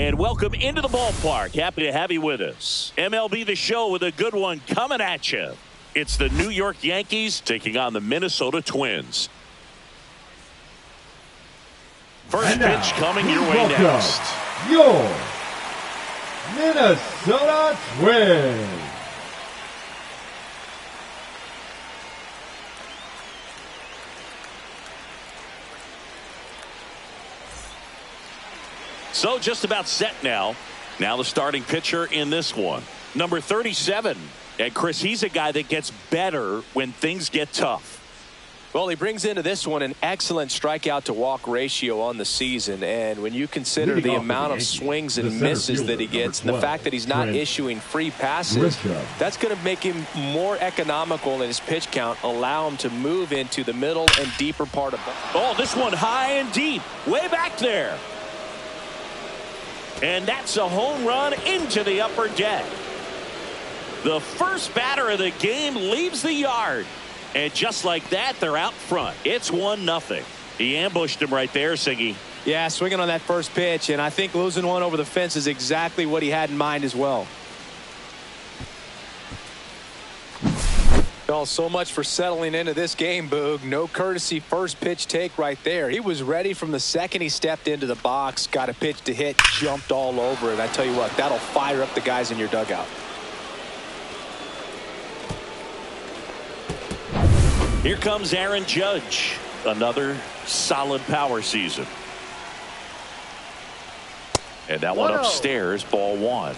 And welcome into the ballpark. Happy to have you with us. MLB The Show with a good one coming at you. It's the New York Yankees taking on the Minnesota Twins. First pitch coming your way next. Your Minnesota Twins. So just about set now. Now the starting pitcher in this one. Number 37. And Chris, he's a guy that gets better when things get tough. Well, he brings into this one an excellent strikeout to walk ratio on the season. And when you consider the amount of swings and misses that he gets, and the fact that he's not issuing free passes, that's going to make him more economical in his pitch count, allow him to move into the middle and deeper part of the... Oh, this one high and deep, way back there. And that's a home run into the upper deck. The first batter of the game leaves the yard. And just like that, they're out front. It's 1-0. He ambushed him right there, Siggy. Yeah, swinging on that first pitch, and I think losing one over the fence is exactly what he had in mind as well. Oh, so much for settling into this game, Boog. No courtesy first pitch take right there. He was ready from the second he stepped into the box, got a pitch to hit, jumped all over it. I tell you what, that'll fire up the guys in your dugout. Here comes Aaron Judge. Another solid power season. And that one upstairs, ball one.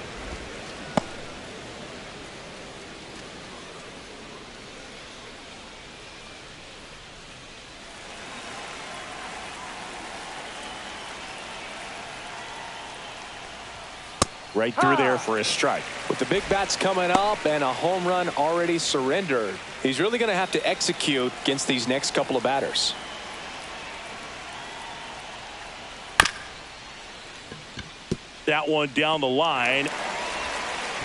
Right through there for a strike. With the big bats coming up and a home run already surrendered, he's really going to have to execute against these next couple of batters. That one down the line.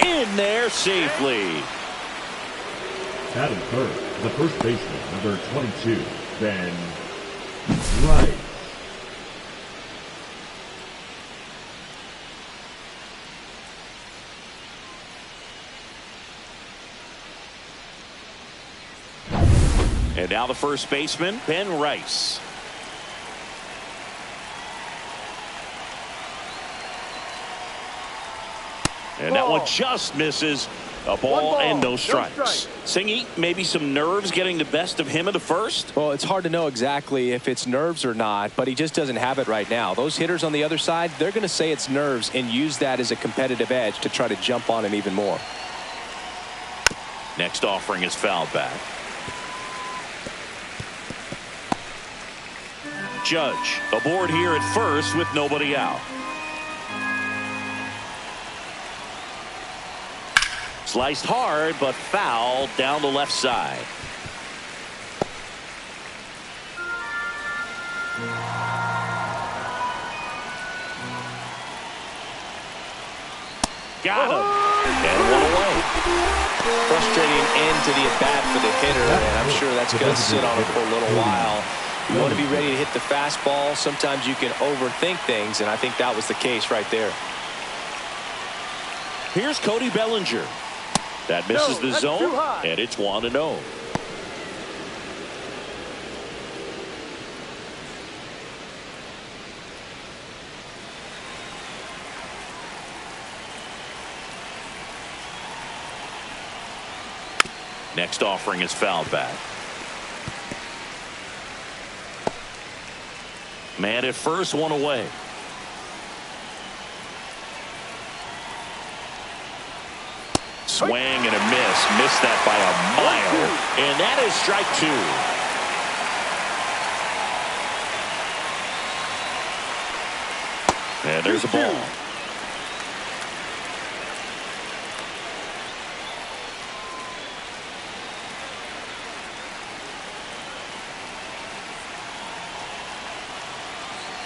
In there safely. Batting first, the first baseman, number 22, Ben Wright. And now the first baseman, Ben Rice. And that one just misses. A ball and no strikes. Singy, maybe some nerves getting the best of him in the first? Well, it's hard to know exactly if it's nerves or not, but he just doesn't have it right now. Those hitters on the other side, they're going to say it's nerves and use that as a competitive edge to try to jump on him even more. Next offering is fouled back. Judge aboard here at first with nobody out. Sliced hard, but foul down the left side. Got him. And one away. Frustrating end to the at-bat for the hitter, and I'm sure that's going to sit on him for a little while. You want to be ready to hit the fastball. Sometimes you can overthink things, and I think that was the case right there. Here's Cody Bellinger. That misses the zone, and it's 1-0. Next offering is fouled back. Man at first, one away. Swing and a miss. Missed that by a mile. And that is strike two. And there's a ball.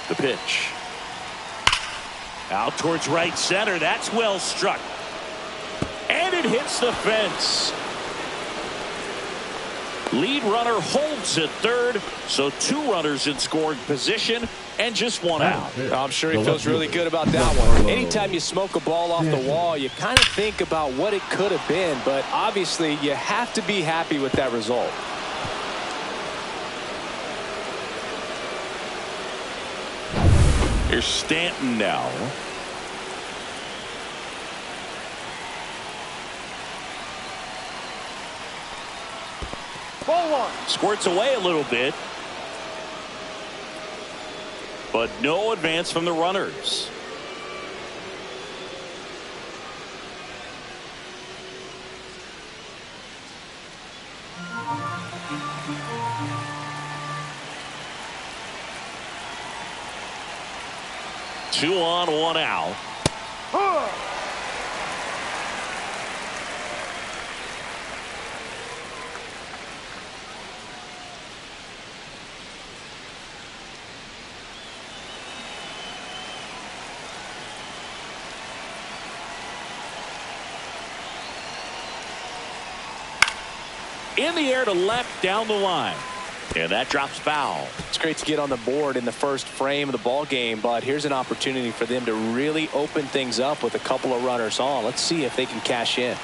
The pitch. Out towards right center. That's well struck. And it hits the fence. Lead runner holds at third, so 2 runners in scoring position and just 1 out. I'm sure he feels really good about that one. Anytime you smoke a ball off the wall, you kind of think about what it could have been, but obviously you have to be happy with that result. Here's Stanton now. Ball 1. Squirts away a little bit, but no advance from the runners. Two on, 1 out. In the air to left down the line. And that drops foul. It's great to get on the board in the first frame of the ball game, but here's an opportunity for them to really open things up with a couple of runners on. Let's see if they can cash in.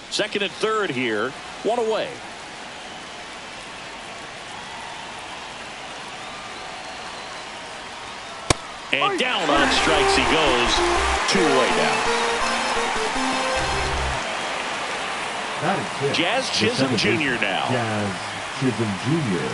Second and third here. 1 away. And down on strikes he goes. 2 away now. Jazz Chisholm Jr. now. Jazz Chisholm Jr.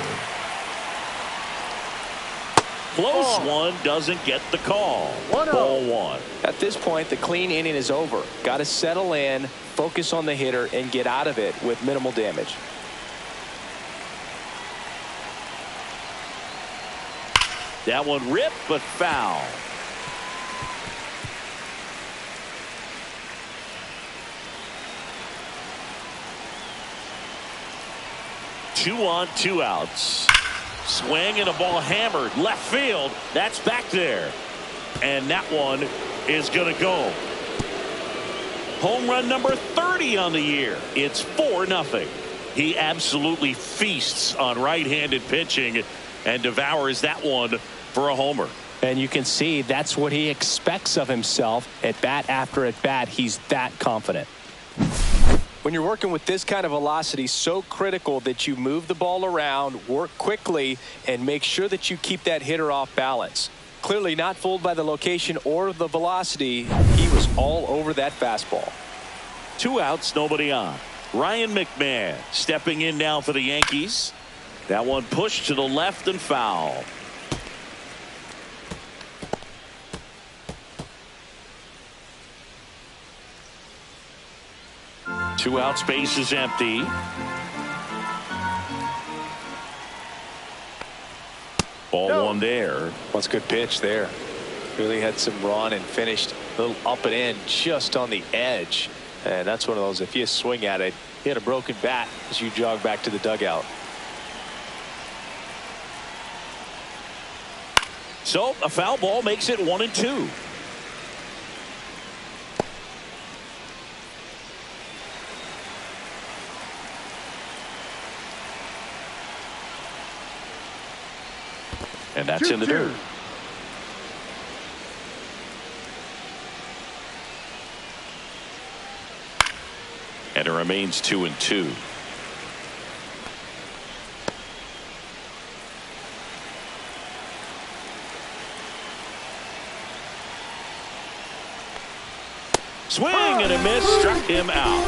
Close one, doesn't get the call. Ball 1. At this point, the clean inning is over. Got to settle in, focus on the hitter, and get out of it with minimal damage. That one ripped, but foul. Two on, 2 outs. Swing and a ball hammered left field. That's back there. And that one is going to go. Home run number 30 on the year. It's 4-0. He absolutely feasts on right-handed pitching and devours that one for a homer. And you can see that's what he expects of himself at bat after at bat. He's that confident. When you're working with this kind of velocity, so critical that you move the ball around, work quickly, and make sure that you keep that hitter off balance. Clearly not fooled by the location or the velocity. He was all over that fastball. 2 outs, nobody on. Ryan McMahon stepping in now for the Yankees. That one pushed to the left and foul. Two out, space is empty. Ball 1 there. What's a good pitch there. Really had some run and finished a little up and in just on the edge. And that's one of those, if you swing at it, hit a broken bat as you jog back to the dugout. So a foul ball makes it 1-2. And that's in the dirt. And it remains 2-2. Swing and a miss, struck him out.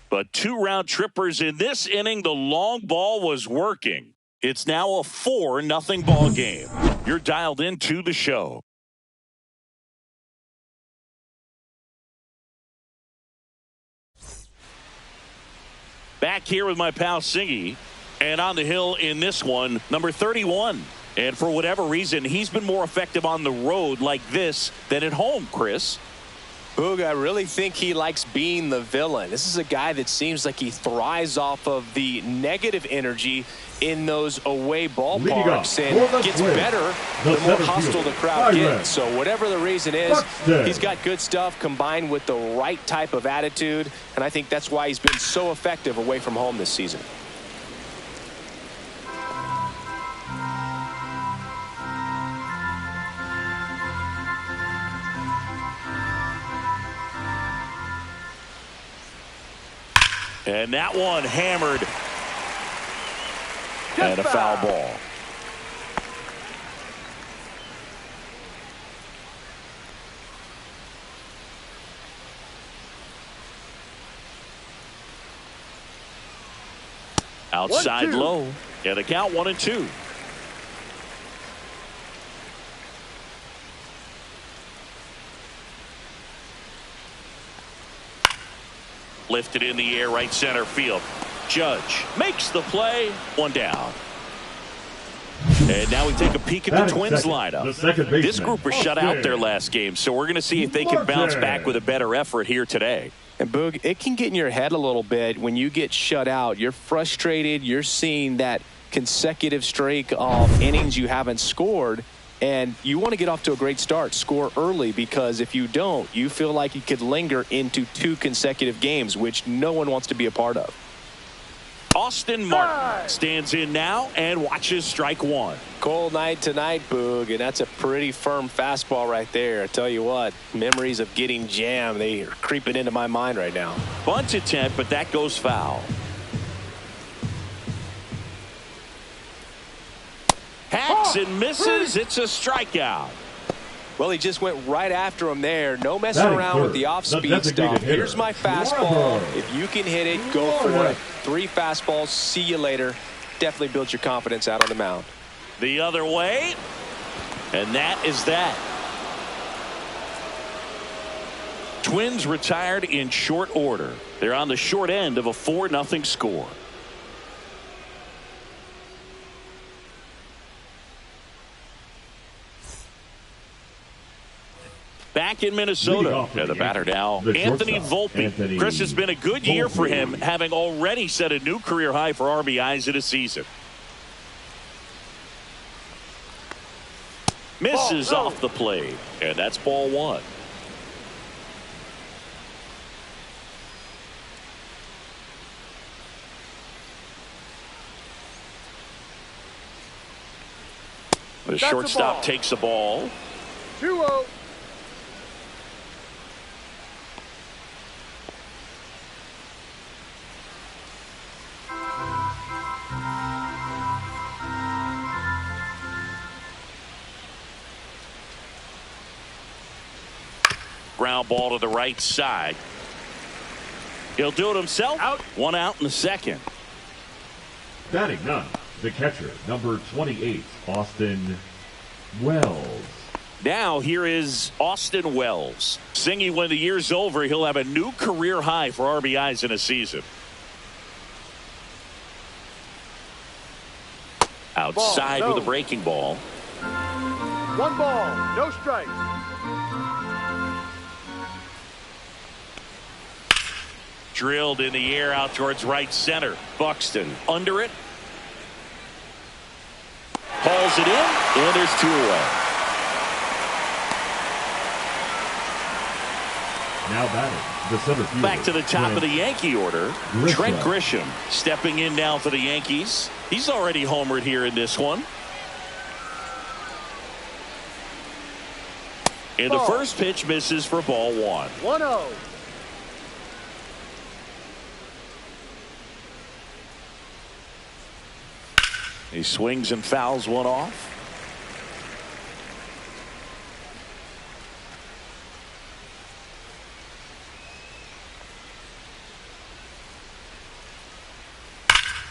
But 2 round trippers in this inning. The long ball was working. It's now a 4-0 ball game. You're dialed into the show. Back here with my pal Singy, and on the hill in this one, number 31. And for whatever reason, he's been more effective on the road like this than at home, Chris. Boog, I really think he likes being the villain. This is a guy that seems like he thrives off of the negative energy in those away ballparks and gets better the more hostile the crowd gets. So whatever the reason is, he's got good stuff combined with the right type of attitude, and I think that's why he's been so effective away from home this season. And that one hammered. And a foul ball. Outside low. Yeah, the count 1-2. Lifted in the air, right center field. Judge makes the play. One down. And now we take a peek at the Twins lineup. This group was shut out their last game, so we're going to see if they can bounce back with a better effort here today. And Boog, it can get in your head a little bit when you get shut out. You're frustrated. You're seeing that consecutive streak of innings you haven't scored. And you want to get off to a great start, score early, because if you don't, you feel like you could linger into 2 consecutive games, which no one wants to be a part of. Austin Martin stands in now and watches strike one. Cold night tonight, Boog, and that's a pretty firm fastball right there. I tell you what, memories of getting jammed, they are creeping into my mind right now. Bunt attempt, but that goes foul. Hacks and misses. It's a strikeout. Well, he just went right after him there. No messing around with the off-speed stuff. Here's my fastball. If you can hit it, go for it. 3 fastballs. See you later. Definitely builds your confidence out on the mound. The other way. And that is that. Twins retired in short order. They're on the short end of a 4-0 score. Back in Minnesota, and the batter now, Anthony Volpe. Chris, has been a good year for him, having already set a new career high for RBIs in a season. Misses off the plate, and that's ball 1. The shortstop takes a ball. 2-0. Ground ball to the right side. He'll do it himself. Out. 1 out in the second. Batting none, the catcher, number 28, Austin Wells. Now here is Austin Wells. Singing when the year's over, he'll have a new career high for RBIs in a season. Outside with a breaking ball. 1 ball, no strikes. Drilled in the air out towards right center. Buxton under it. Hauls it in, and there's 2 away. Now batting, the center fielder. Back to the top of the Yankee order. Trent Grisham stepping in now for the Yankees. He's already homered here in this one. And the first pitch misses for ball 1. 1-0. He swings and fouls one off.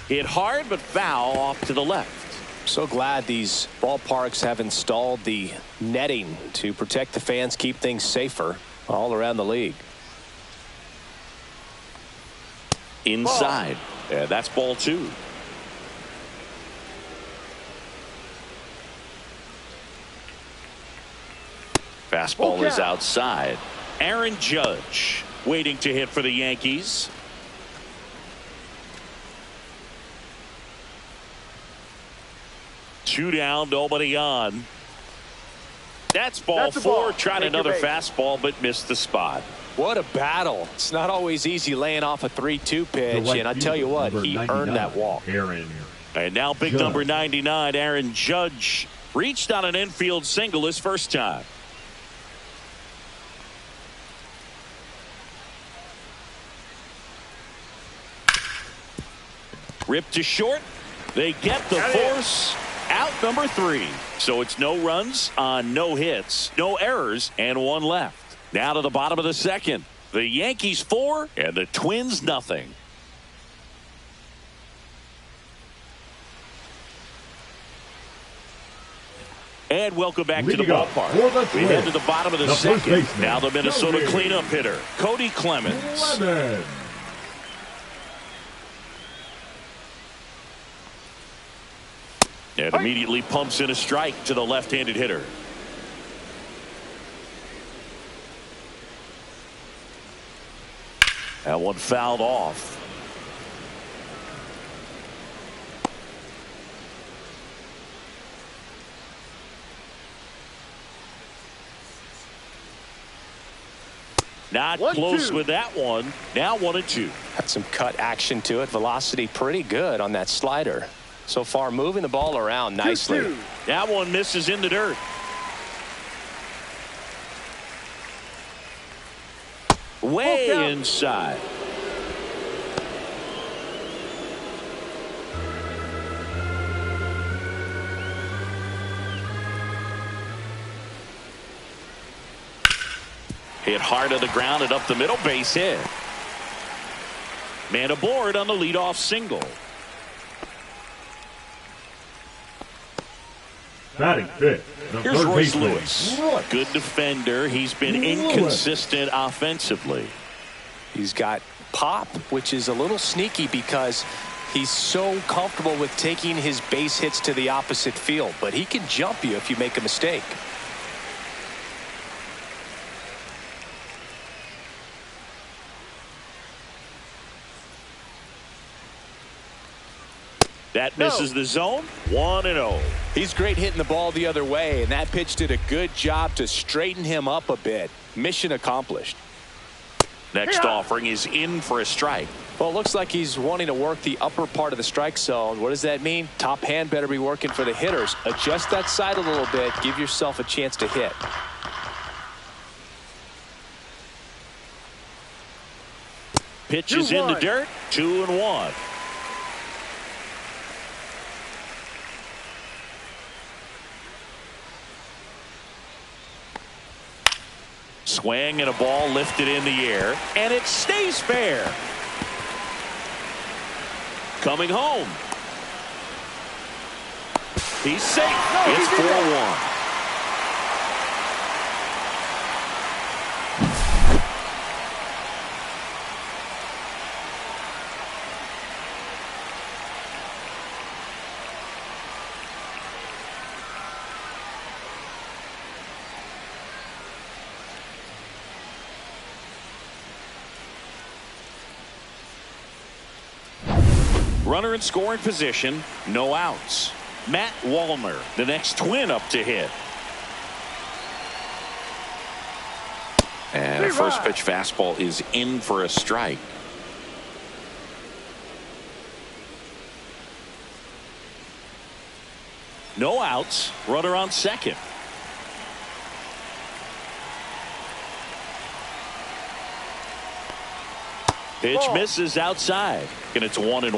Hit hard, but foul off to the left. So glad these ballparks have installed the netting to protect the fans, keep things safer all around the league. Inside. Yeah, that's ball 2. Fastball is outside. Aaron Judge waiting to hit for the Yankees. Two down, nobody on. That's ball four. Tried another fastball, but missed the spot. What a battle. It's not always easy laying off a 3-2 pitch, and I tell you what, he earned that walk. And now big number 99, Aaron Judge, reached on an infield single his first time. Ripped to short. They get the force. Out number 3. So it's no runs on no hits, no errors, and one left. Now to the bottom of the second. The Yankees 4 and the Twins nothing. And welcome back to the ballpark. We head to the bottom of the second. Now the Minnesota cleanup hitter, Cody Clemens. And immediately pumps in a strike to the left-handed hitter. That one fouled off. Not close with that one. Now 1-2. Had some cut action to it. Velocity pretty good on that slider. So far moving the ball around nicely. That one misses in the dirt. Way inside. Hit hard on the ground and up the middle, base hit. Man aboard on the leadoff single. Batting fifth. Here's Royce Lewis. Good defender. He's been inconsistent offensively. He's got pop, which is a little sneaky because he's so comfortable with taking his base hits to the opposite field. But he can jump you if you make a mistake. That misses the zone. 1-0. He's great hitting the ball the other way, and that pitch did a good job to straighten him up a bit. Mission accomplished. Next offering is in for a strike. Well, it looks like he's wanting to work the upper part of the strike zone. What does that mean? Top hand better be working for the hitters. Adjust that side a little bit. Give yourself a chance to hit. Pitch is in the dirt. 2-1. Swing and a ball lifted in the air, and it stays fair. Coming home. He's safe. It's 4-1. Runner in scoring position, no outs. Matt Wallner, the next Twin up to hit. And a first pitch fastball is in for a strike. No outs, runner on second. Pitch misses outside, and it's 1-1.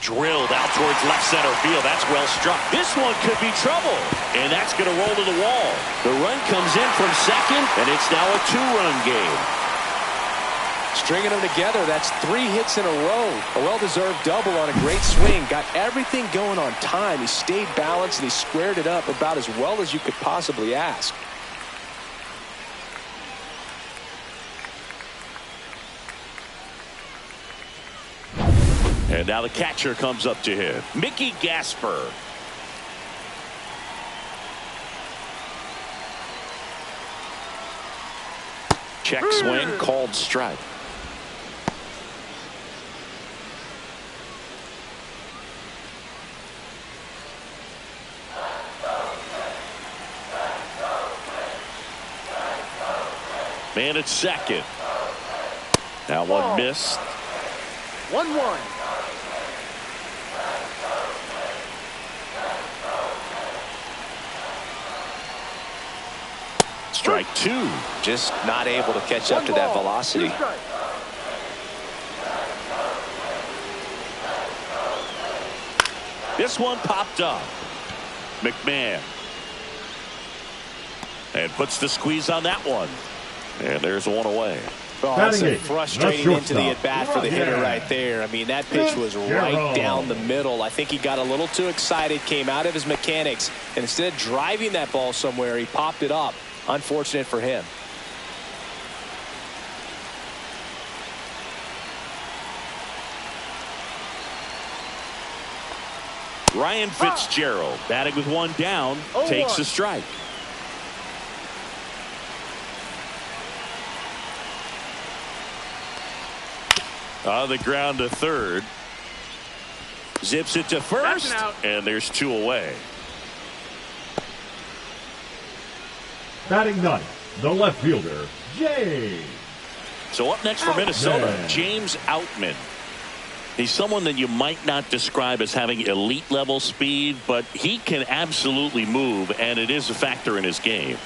Drilled out towards left center field. That's well struck. This one could be trouble, and that's going to roll to the wall. The run comes in from second, and it's now a 2-run game. Stringing them together, that's 3 hits in a row. A well-deserved double on a great swing. Got everything going on time. He stayed balanced, and he squared it up about as well as you could possibly ask. And now the catcher comes up to him, Mickey Gasper. Check swing, called strike. Man at second. Now one missed. 1-1. Strike two. Just not able to catch up to that velocity. This one popped up. McMahon. And puts the squeeze on that one. And there's one away. Oh, that's a frustrating into the at-bat for the hitter right there. I mean, that pitch was right down the middle. I think he got a little too excited, came out of his mechanics, and instead of driving that ball somewhere, he popped it up. Unfortunate for him. Ryan Fitzgerald batting with one down, takes a strike. On the ground to third. Zips it to first, and there's two away. Batting ninth, the left fielder, James. So up next for Minnesota, James Outman. He's someone that you might not describe as having elite level speed, but he can absolutely move, and it is a factor in his game.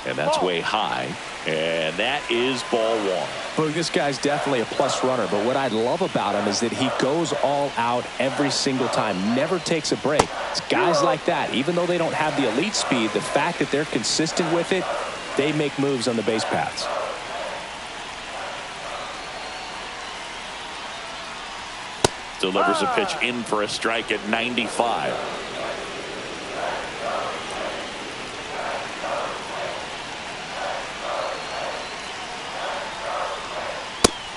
And that's way high. And that is ball one. Well, this guy's definitely a plus runner, but what I love about him is that he goes all out every single time, never takes a break. It's guys like that, even though they don't have the elite speed, the fact that they're consistent with it, they make moves on the base paths. Delivers a pitch in for a strike at 95.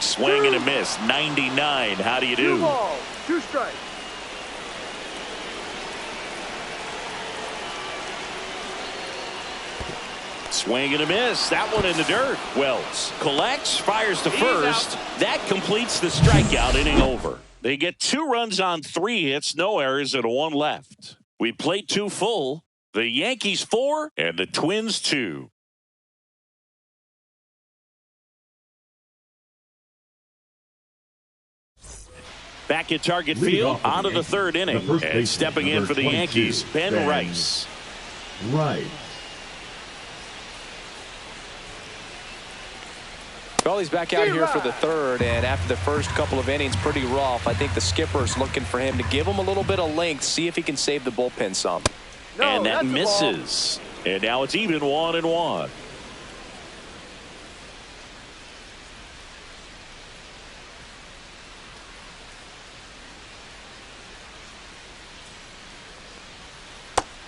Swing and a miss. 99. How do you do? 2 balls, 2 strikes. Swing and a miss. That one in the dirt. Wells collects, fires to first. That completes the strikeout. Inning over. They get 2 runs on 3 hits, no errors, and 1 left. We played 2 full. The Yankees 4 and the Twins 2. Back at Target Field, on to the 3rd inning. And stepping in for the Yankees, Ben Rice. Well, he's back out here for the 3rd, and after the first couple of innings, pretty rough. I think the skipper's looking for him to give him a little bit of length, see if he can save the bullpen some. And that misses. And now it's even 1-1.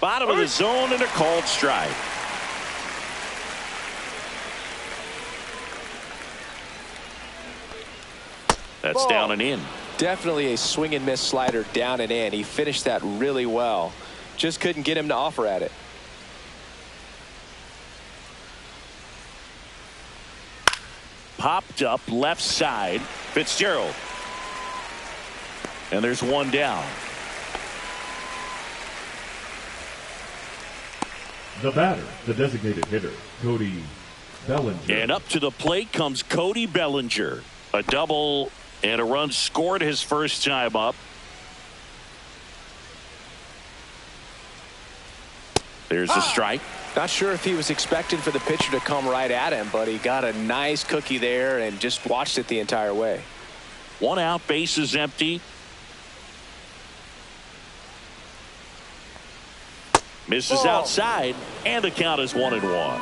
Bottom of the zone and a called strike. That's down and in. Definitely a swing and miss slider down and in. He finished that really well. Just couldn't get him to offer at it. Popped up left side. Fitzgerald. And there's one down. The batter, the designated hitter, Cody Bellinger. And up to the plate comes Cody Bellinger. A double and a run scored his first time up. There's a strike. Not sure if he was expecting for the pitcher to come right at him, but he got a nice cookie there and just watched it the entire way. 1 out, bases empty. Misses outside, and the count is 1-1.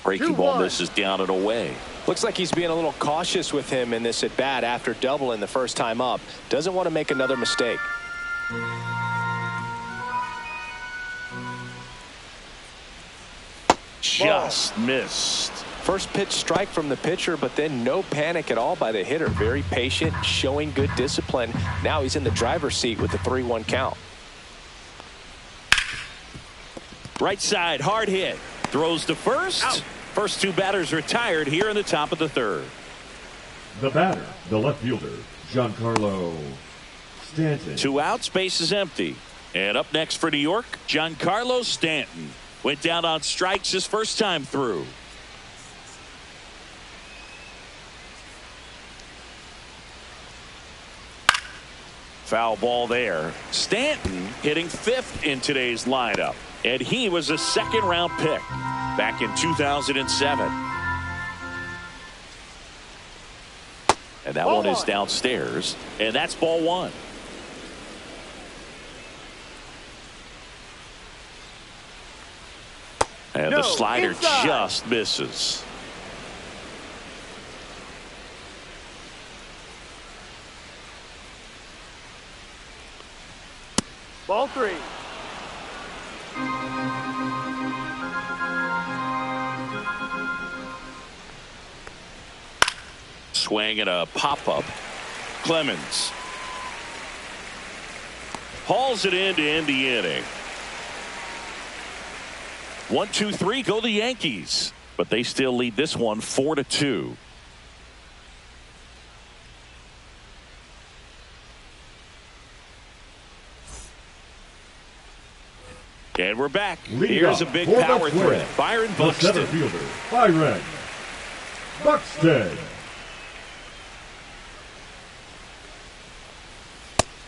Breaking ball misses down and away. Looks like he's being a little cautious with him in this at bat after doubling the first time up. Doesn't want to make another mistake. just missed. First pitch strike from the pitcher, but then no panic at all by the hitter. Very patient, showing good discipline. Now he's in the driver's seat with the 3-1 count. Right side, hard hit. Throws to first. Out. First two batters retired here in the top of the third. The batter, the left fielder, Giancarlo Stanton. 2 outs, base is empty. And up next for New York, Giancarlo Stanton. Went down on strikes his first time through. Foul ball there. Stanton hitting 5th in today's lineup. And he was a second-round pick back in 2007. And that one is downstairs. And that's ball 1. And the slider just misses. Ball 3. Swing and a pop-up. Clemens hauls it in to end the inning. 1-2-3 go the Yankees, but they still lead this one 4-2. And we're back. Here's a big power threat. Byron Buxton. The center fielder, Byron Buxton.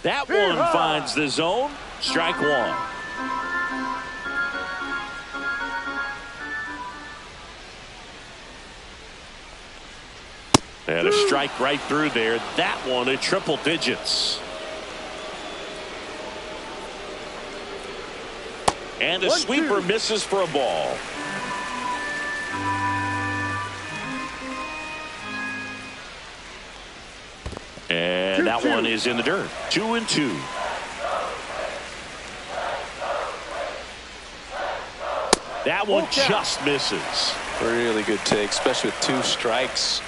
That one finds the zone. Strike 1. And a strike right through there. That one in triple digits. And the sweeper misses for a ball. And that one is in the dirt. 2-2. That one just misses. Really good take, especially with 2 strikes.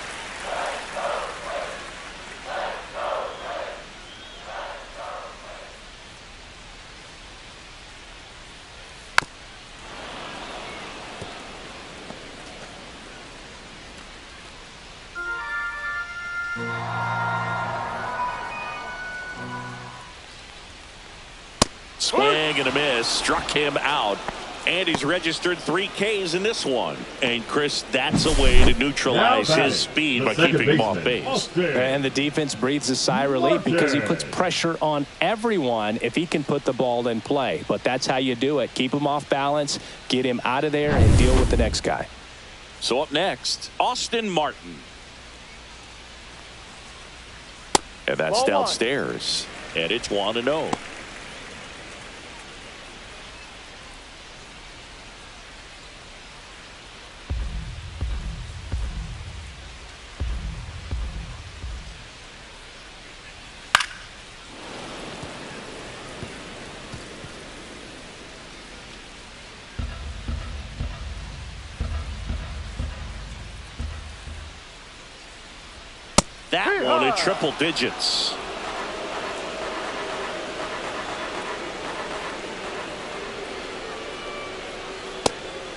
Swing and a miss. Struck him out. And he's registered 3 Ks in this one. And Chris, that's a way to neutralize his speed by keeping him off base. And the defense breathes a sigh of relief because he puts pressure on everyone if he can put the ball in play. But that's how you do it. Keep him off balance, get him out of there, and deal with the next guy. So up next, Austin Martin. And that's downstairs. And it's 1-0. That one in triple digits.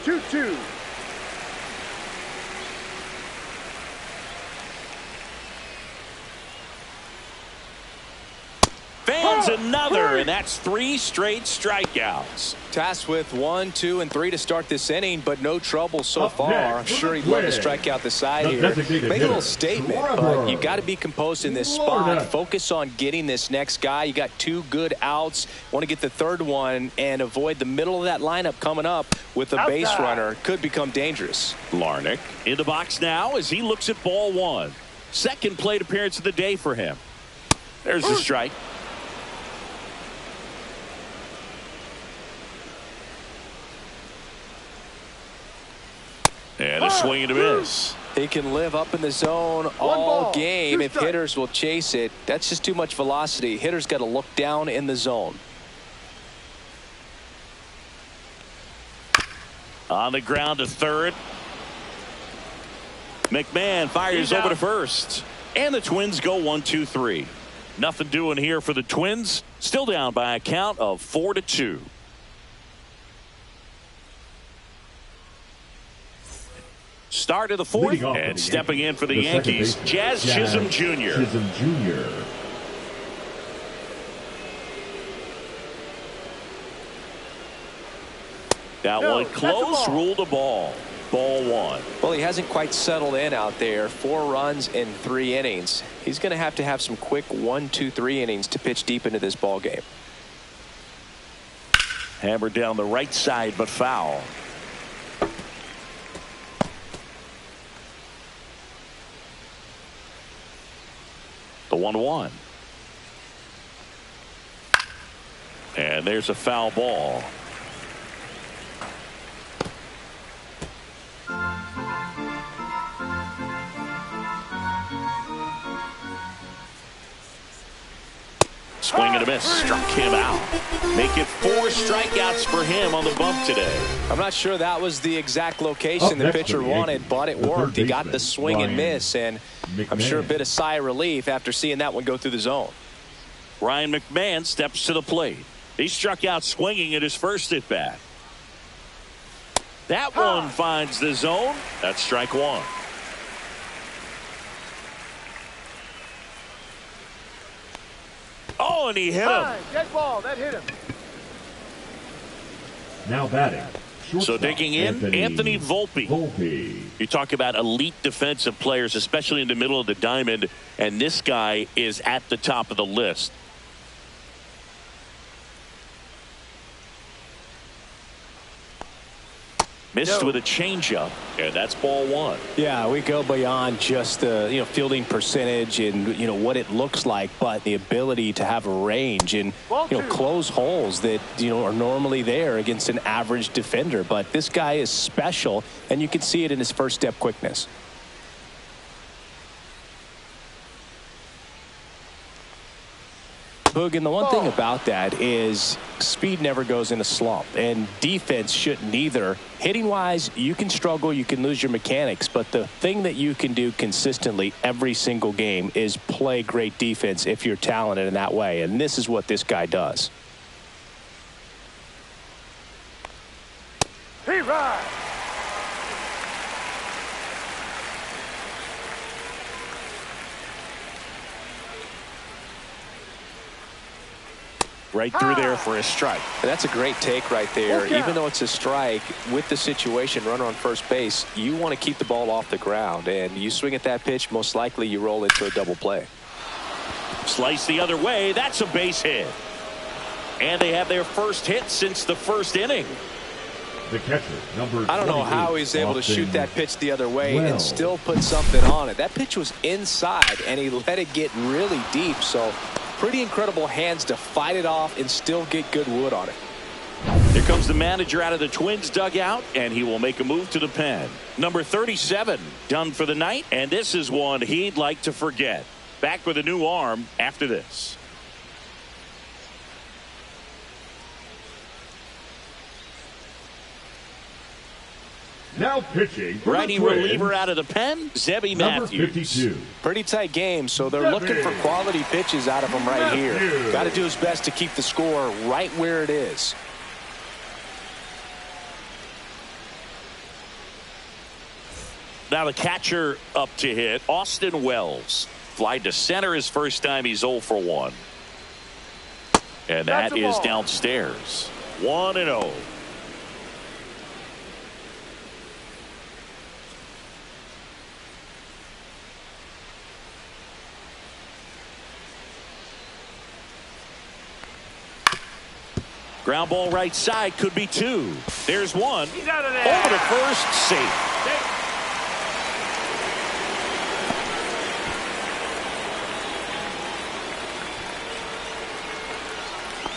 Two. Fans another, and that's 3 straight strikeouts. Tasked with 1, 2, and 3 to start this inning, but no trouble so far. I'm sure he'd love to strike out the side here. Make a little statement, but you got to be composed in this spot. Focus on getting this next guy. You got 2 good outs. Want to get the 3rd one and avoid the middle of that lineup coming up with a base runner. Could become dangerous. Larnach in the box now as he looks at ball 1. Second plate appearance of the day for him. There's the strike. And a swing and a miss. He can live up in the zone all game if hitters will chase it. That's just too much velocity. Hitters got to look down in the zone. On the ground to third. McMahon fires over to first. And the Twins go 1-2-3. Nothing doing here for the Twins. Still down by a count of 4-2. Start of the fourth, and stepping in for the Yankees, Jazz Chisholm Jr. That one close, ruled a ball. Ball one. Well, he hasn't quite settled in out there. 4 runs in 3 innings. He's going to have some quick 1, 2, 3 innings to pitch deep into this ball game. Hammered down the right side, but foul. The 1-1. And there's a foul ball. Swing and a miss. Struck him out. Make it 4 strikeouts for him on the bump today. I'm not sure that was the exact location the pitcher wanted, but it worked. He got the swing and miss, and I'm sure a bit of sigh of relief after seeing that one go through the zone. Ryan McMahon steps to the plate. He struck out swinging at his first at bat. That one finds the zone. That's strike one. Oh, and he hit him. Dead ball. That hit him. Now batting. So digging in, Anthony Volpe. You talk about elite defensive players, especially in the middle of the diamond, and this guy is at the top of the list. Missed with a changeup, and that's ball one. Yeah, we go beyond just the fielding percentage and what it looks like, but the ability to have a range and close holes that are normally there against an average defender. But this guy is special, and you can see it in his first step quickness. Boog, and the one thing about that is speed never goes in a slump, and defense shouldn't either. Hitting wise, you can struggle, you can lose your mechanics, but the thing that you can do consistently every single game is play great defense if you're talented in that way, and this is what this guy does. He rides. Right through there for a strike. And that's a great take right there. Even though it's a strike, with the situation, runner on first base, you want to keep the ball off the ground. And you swing at that pitch, most likely you roll into a double play. Slice the other way. That's a base hit. And they have their first hit since the first inning. The catcher, number I don't know how he's able to shoot that pitch the other way and still put something on it. That pitch was inside, and he let it get really deep. So pretty incredible hands to fight it off and still get good wood on it. Here comes the manager out of the Twins dugout, and he will make a move to the pen. Number 37 done for the night, and this is one he'd like to forget. Back with a new arm after this. Now pitching. Righty reliever out of the pen, Zebby Matthews. 52. Pretty tight game, so they're looking for quality pitches out of him right here. Got to do his best to keep the score right where it is. Now the catcher up to hit, Austin Wells. Fly to center his first time. He's 0 for 1. And that is downstairs. 1-0. Ground ball right side, could be 2. There's 1. He's out of there. Over to first, safe.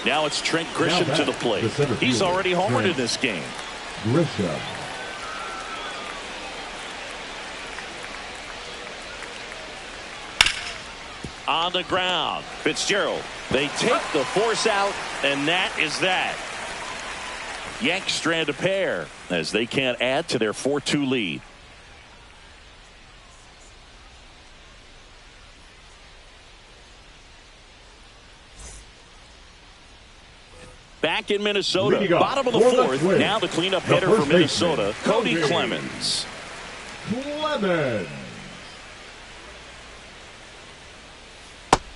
Now it's Trent Grisham to the plate. He's already homered in this game. Grisham. On the ground, Fitzgerald. They take the force out, and that is that. Yanks strand a pair as they can't add to their 4-2 lead. Back in Minnesota, bottom of the fourth. Now the cleanup hitter for Minnesota, Cody Clemens.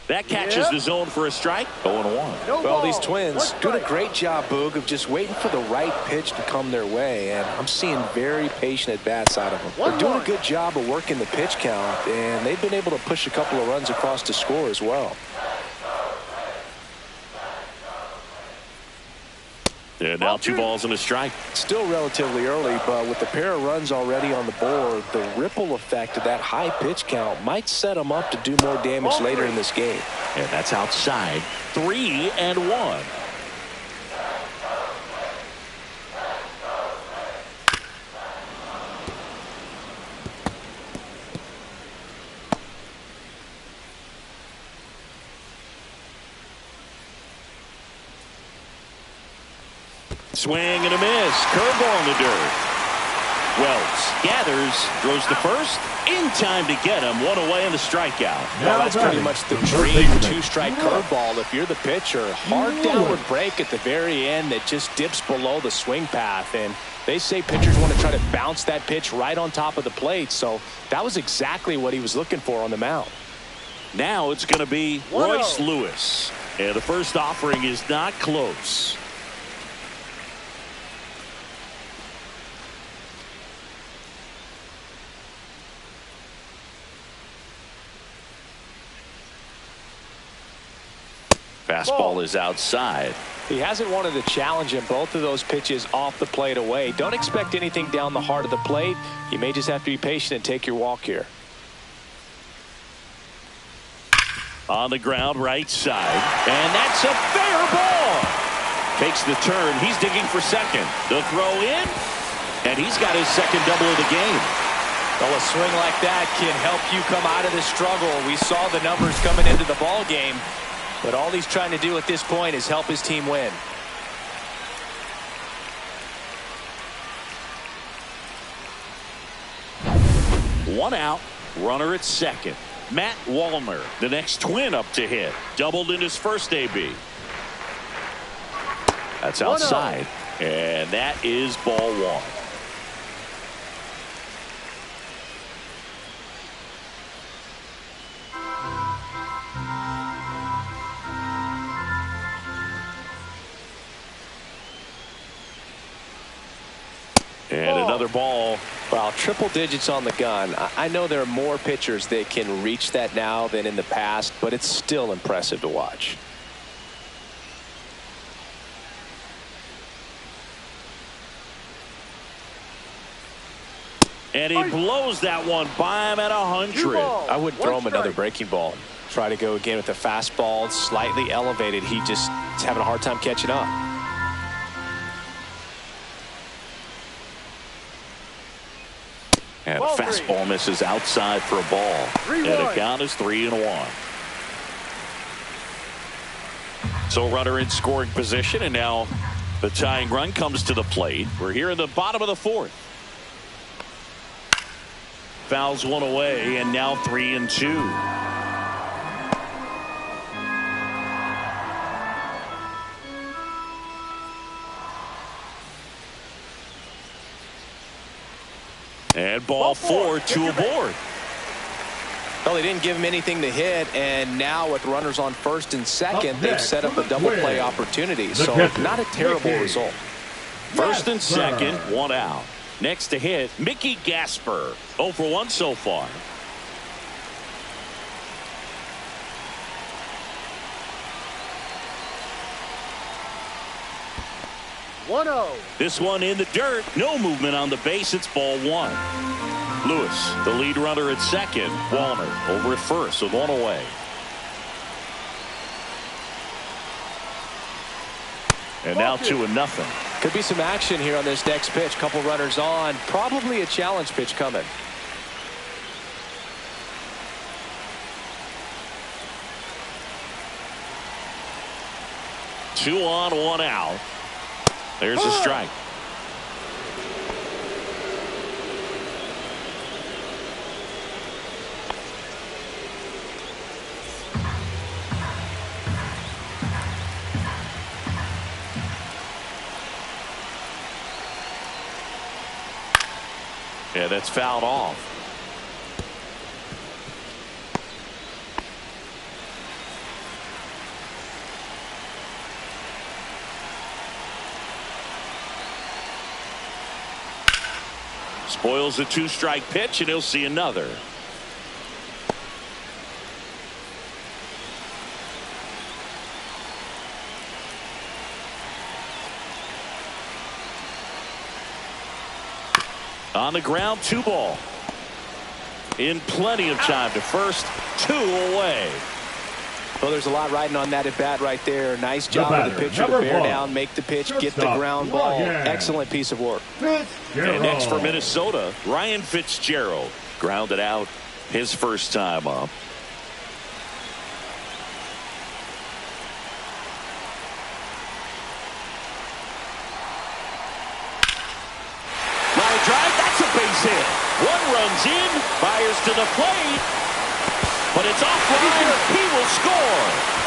That catches the zone for a strike. 0-1. Well, these Twins doing a great job, Boog, of just waiting for the right pitch to come their way, and I'm seeing very patient at-bats out of them. They're doing a good job of working the pitch count, and they've been able to push a couple of runs across to score as well. And now 2 balls and a strike. Still relatively early, but with the pair of runs already on the board, the ripple effect of that high pitch count might set them up to do more damage later in this game. And that's outside. 3-1. Swing and a miss. Curveball in the dirt. Wells gathers, throws to first. In time to get him. 1 away and the strikeout. Well, that's pretty much the dream 2-strike curveball. If you're the pitcher, hard downward break at the very end that just dips below the swing path. And they say pitchers want to try to bounce that pitch right on top of the plate. So that was exactly what he was looking for on the mound. Now it's going to be Royce Lewis. And the first offering is not close. Fastball is outside. He hasn't wanted to challenge him. Both of those pitches off the plate away. Don't expect anything down the heart of the plate. You may just have to be patient and take your walk here. On the ground, right side. And that's a fair ball. Takes the turn. He's digging for second. The throw in. And he's got his second double of the game. Well, a swing like that can help you come out of the struggle. We saw the numbers coming into the ball game. But all he's trying to do at this point is help his team win. One out, runner at second. Matt Wallner, the next Twin up to hit. Doubled in his first AB. That's outside. And that is ball 1. And another ball. Well, triple digits on the gun. I know there are more pitchers that can reach that now than in the past, but it's still impressive to watch. And he blows that one by him at 100. I wouldn't throw him another breaking ball. Try to go again with the fastball, slightly elevated. He just is having a hard time catching up. And fastball misses outside for a ball. And the count is 3-1. So runner in scoring position, and now the tying run comes to the plate. We're here in the bottom of the fourth. Fouls one away, and now 3-2. And ball 4, 2 aboard. Well, they didn't give him anything to hit, and now with runners on first and second, they've set up a double play opportunity. So not a terrible result. First and second, 1 out. Next to hit, Mickey Gasper. 0 for 1 so far. This one in the dirt. No movement on the base. It's ball 1. Lewis, the lead runner at second. Wallner over at first with 1 away. And now 2-0. Could be some action here on this next pitch. Couple runners on. Probably a challenge pitch coming. Two on, 1 out. There's a strike. Yeah, that's fouled off. Spoils the 2-strike pitch, and he'll see another. On the ground, 2 ball. In plenty of time to first, 2 away. Well, there's a lot riding on that at bat right there. Nice job of the pitcher to bear down, make the pitch, get the ground ball. Excellent piece of work. And next for Minnesota, Ryan Fitzgerald. Grounded out his first time up. Line drive, that's a base hit. 1 runs in, fires to the plate. But it's offline. He will score.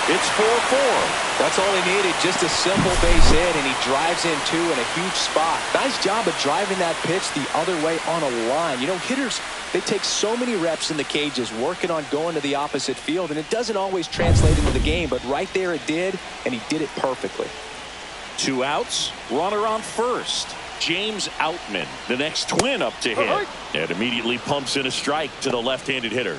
It's 4-4. That's all he needed, just a simple base hit, and he drives in 2 in a huge spot. Nice job of driving that pitch the other way on a line. You know, hitters, they take so many reps in the cages working on going to the opposite field, and it doesn't always translate into the game, but right there it did, and he did it perfectly. 2 outs, runner on first. James Outman, the next twin up to hit, and immediately pumps in a strike to the left-handed hitter.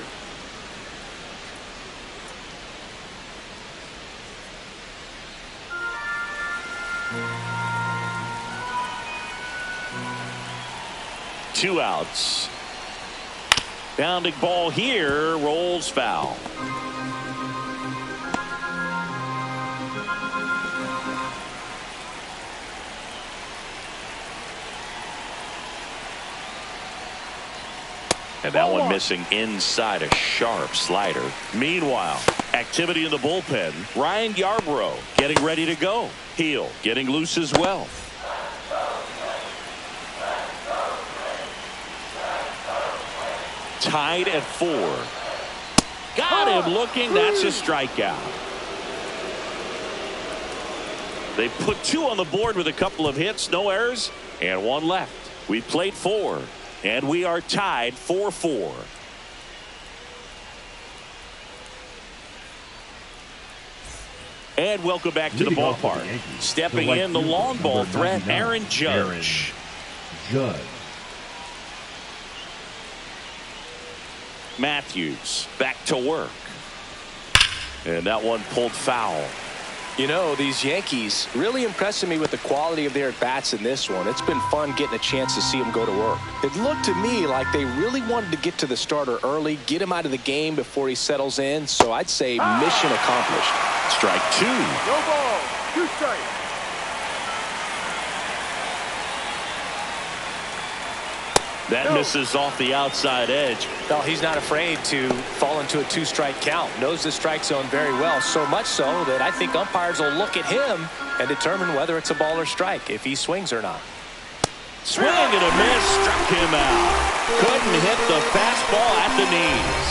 Two outs. Bounding ball here, rolls foul. And that one missing inside a sharp slider. Meanwhile, activity in the bullpen. Ryan Yarbrough getting ready to go. Heel getting loose as well. Tied at 4. Got him looking. That's a strikeout. They put 2 on the board with a couple of hits, no errors, and 1 left. We played 4, and we are tied 4-4. And welcome back to the ballpark. Stepping in, the long ball threat, Aaron Judge. Matthews back to work. And that one pulled foul. You know, these Yankees really impressing me with the quality of their at-bats in this one. It's been fun getting a chance to see them go to work. It looked to me like they really wanted to get to the starter early, get him out of the game before he settles in. So I'd say mission accomplished. Strike 2. No ball. 2 strikes. That misses off the outside edge. Well, he's not afraid to fall into a 2-strike count. Knows the strike zone very well, so much so that I think umpires will look at him and determine whether it's a ball or strike, if he swings or not. Swing and a miss, struck him out. Couldn't hit the fastball at the knees.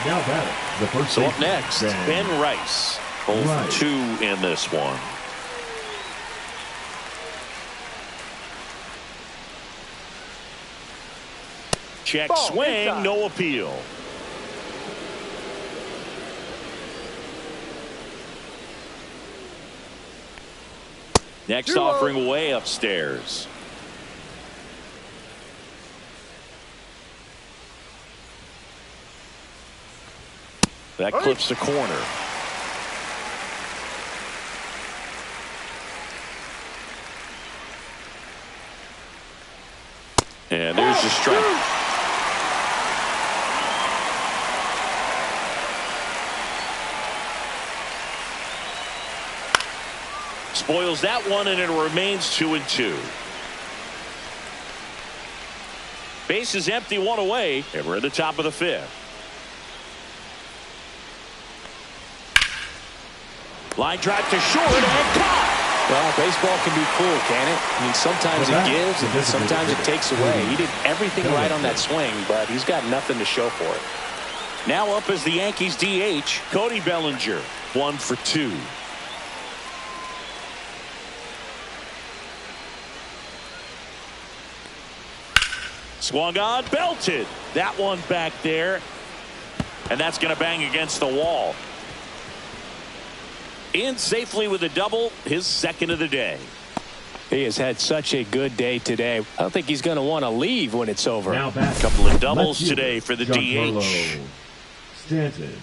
Now batting, the first. So up next, Ben Rice. 0 for 2 in this one. Check swing, no appeal. Next offering way upstairs. That clips the corner. And there's the strike. Spoils that one, and it remains 2-2. Base is empty, 1 away, and we're at the top of the 5th. Line drive to short and caught. Well, baseball can be cool, can it? I mean, sometimes it gives and sometimes it takes away. He did everything right on that swing, but he's got nothing to show for it. Now up as the Yankees DH, Cody Bellinger, 1 for 2. Swung on, belted. That one back there. And that's going to bang against the wall. In safely with a double, his second of the day. He has had such a good day today. I don't think he's going to want to leave when it's over. Now back. A couple of doubles today for the Giancarlo DH. Stanton.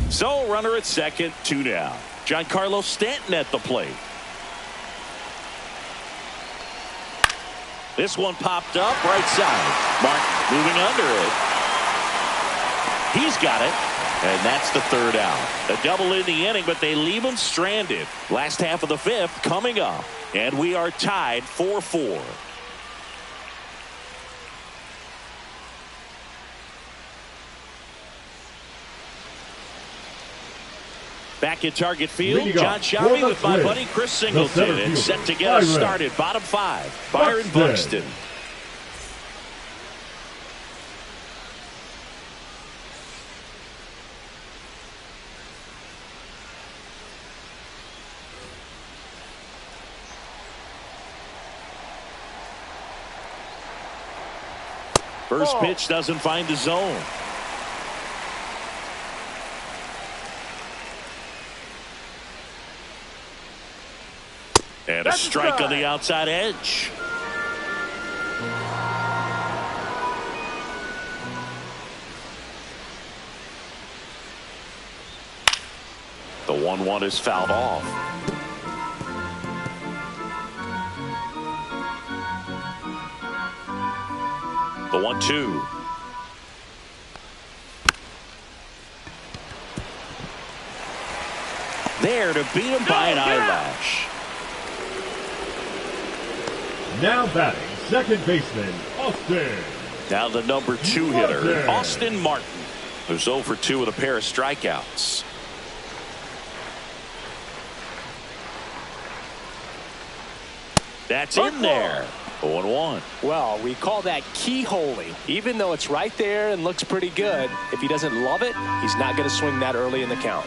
So runner at second, 2 down. Giancarlo Stanton at the plate. This one popped up right side. Martin moving under it. He's got it. And that's the third out. A double in the inning, but they leave him stranded. Last half of the fifth coming up. And we are tied 4-4. Back in target field, John Shelby with my buddy Chris Singleton. And set to get us started. Bottom 5, Byron Buxton. First pitch doesn't find the zone. And a strike on the outside edge. The 1-1 is fouled off. The 1-2. There to beat him by an eyelash. Now batting, second baseman, Austin. Now the number 2 hitter, Austin Martin, who's 0 for 2 with a pair of strikeouts. That's in there. 0-1. Well, we call that keyholing. Even though it's right there and looks pretty good, if he doesn't love it, he's not going to swing that early in the count.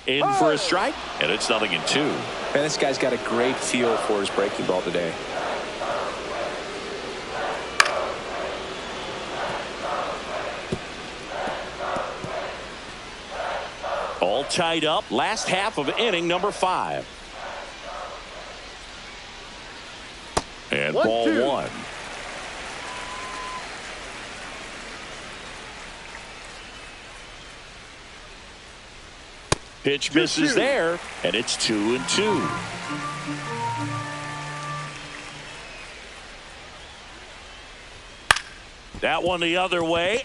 In for a strike, and it's 0-2. Man, this guy's got a great feel for his breaking ball today. All tied up, last half of inning number 5. And ball 1. Pitch misses there, and it's 2-2. That one the other way.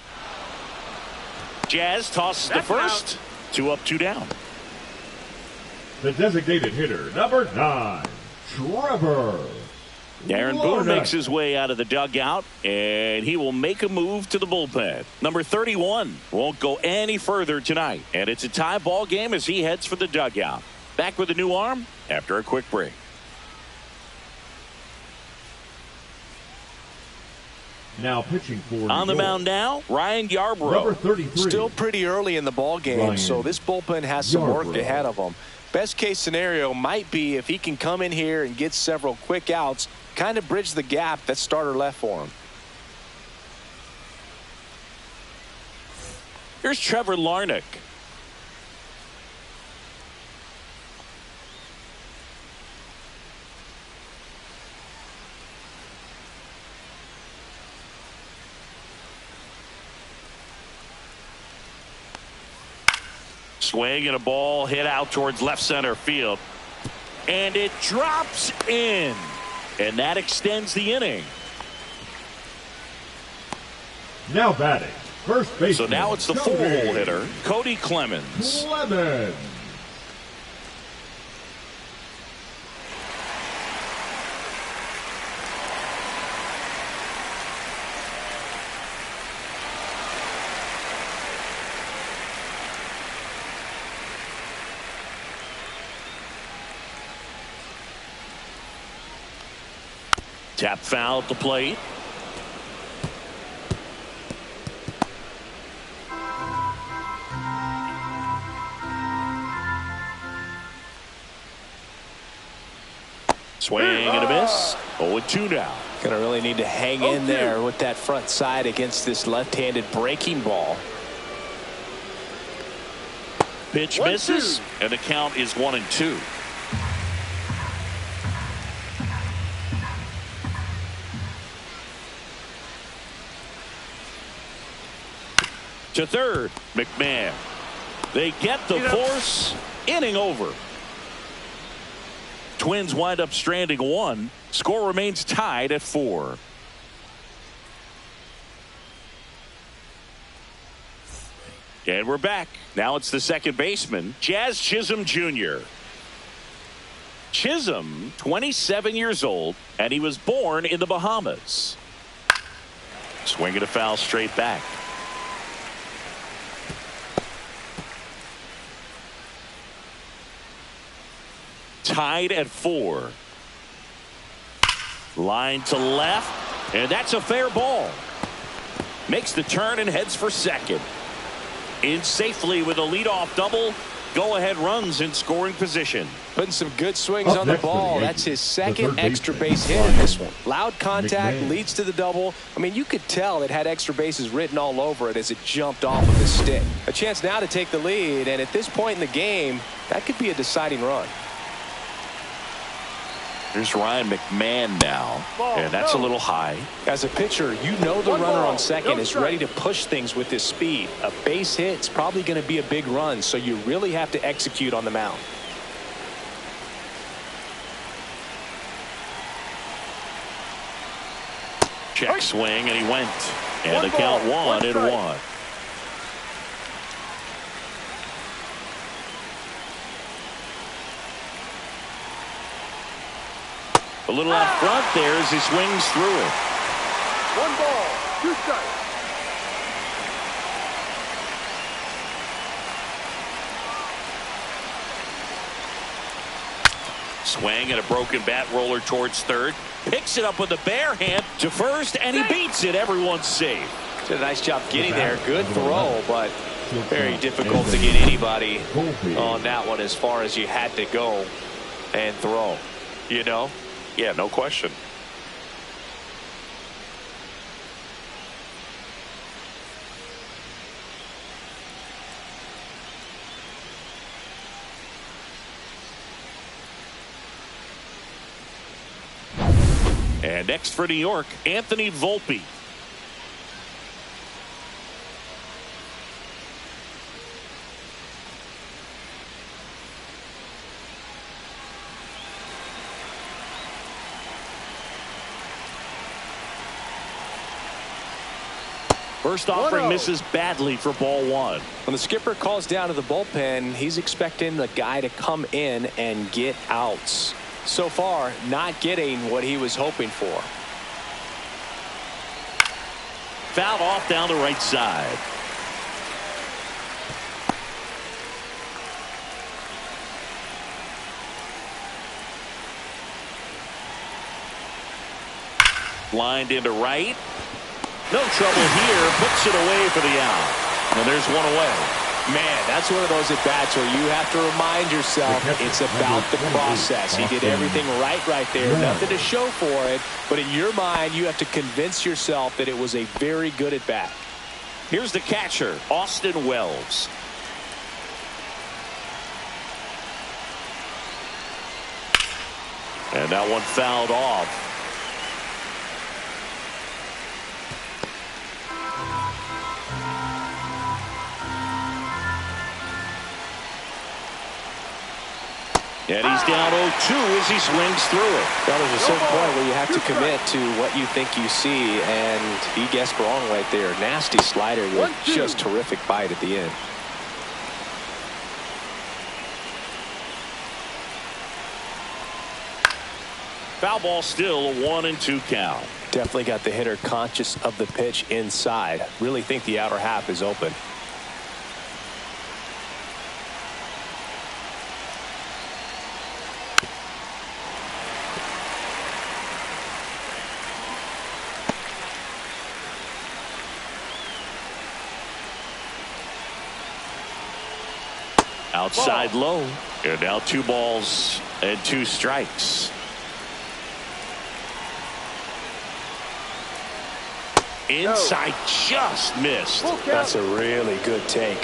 Jazz tosses the first. 2 up, 2 down. The designated hitter, number 9, Trevor. Aaron Boone makes his way out of the dugout, and he will make a move to the bullpen. Number 31 won't go any further tonight, and it's a tie ball game as he heads for the dugout. Back with a new arm after a quick break. Now pitching for on the mound now, Ryan Yarbrough. Number 33. Still pretty early in the ball game, so this bullpen has some work ahead of him. Best case scenario might be if he can come in here and get several quick outs, kind of bridge the gap that starter left for him. Here's Trevor Larnach. Swing and a ball hit out towards left center field. And it drops in. And that extends the inning. Now batting, first baseman. So now it's the 4-hole hitter, Cody Clemens. Tap foul at the plate. Swing and a miss. 0-2 now. Gonna really need to hang in there with that front side against this left-handed breaking ball. Pitch misses, and the count is 1-2. To third, McMahon. They get the force. Inning over. Twins wind up stranding 1. Score remains tied at 4. And we're back. Now it's the second baseman, Jazz Chisholm Jr. Chisholm, 27 years old, and he was born in the Bahamas. Swing and a foul straight back. Tied at 4. Line to left, and that's a fair ball. Makes the turn and heads for second. In safely with a leadoff double. Go-ahead runs in scoring position. Putting some good swings on the ball. That's his second extra base hit in this one. Loud contact leads to the double. I mean, you could tell it had extra bases written all over it as it jumped off of his stick. A chance now to take the lead, and at this point in the game, that could be a deciding run. Here's Ryan McMahon now, and that's a little high. As a pitcher, you know the runner on second is ready to push things with his speed. A base hit's probably going to be a big run, so you really have to execute on the mound. Check swing, and he went. And the count 1-1. A little out front there as he swings through it. 1 ball, 2 strikes. Swing and a broken bat roller towards third. Picks it up with the bare hand to first, and he beats it. Everyone's safe. Did a nice job getting there. Good throw, but very difficult to get anybody on that one as far as you had to go and throw. You know? Yeah, no question. And next for New York, Anthony Volpe. First offering misses badly for ball 1. When the skipper calls down to the bullpen, he's expecting the guy to come in and get outs. So far, not getting what he was hoping for. Fouled off down the right side. Lined into right. No trouble here. Puts it away for the out. And there's one away. Man, that's one of those at-bats where you have to remind yourself it's about the process. He did everything right there. Nothing to show for it. But in your mind, you have to convince yourself that it was a very good at-bat. Here's the catcher, Austin Wells. And that one fouled off. And he's down 0-2 as he swings through it. Well, there's a certain point where you have to commit to what you think you see, and he guessed wrong right there. Nasty slider with just terrific bite at the end. Foul ball still, a 1-2 count. Definitely got the hitter conscious of the pitch inside. Really think the outer half is open. Outside low. And now 2 balls and 2 strikes. Inside, just missed. That's a really good take.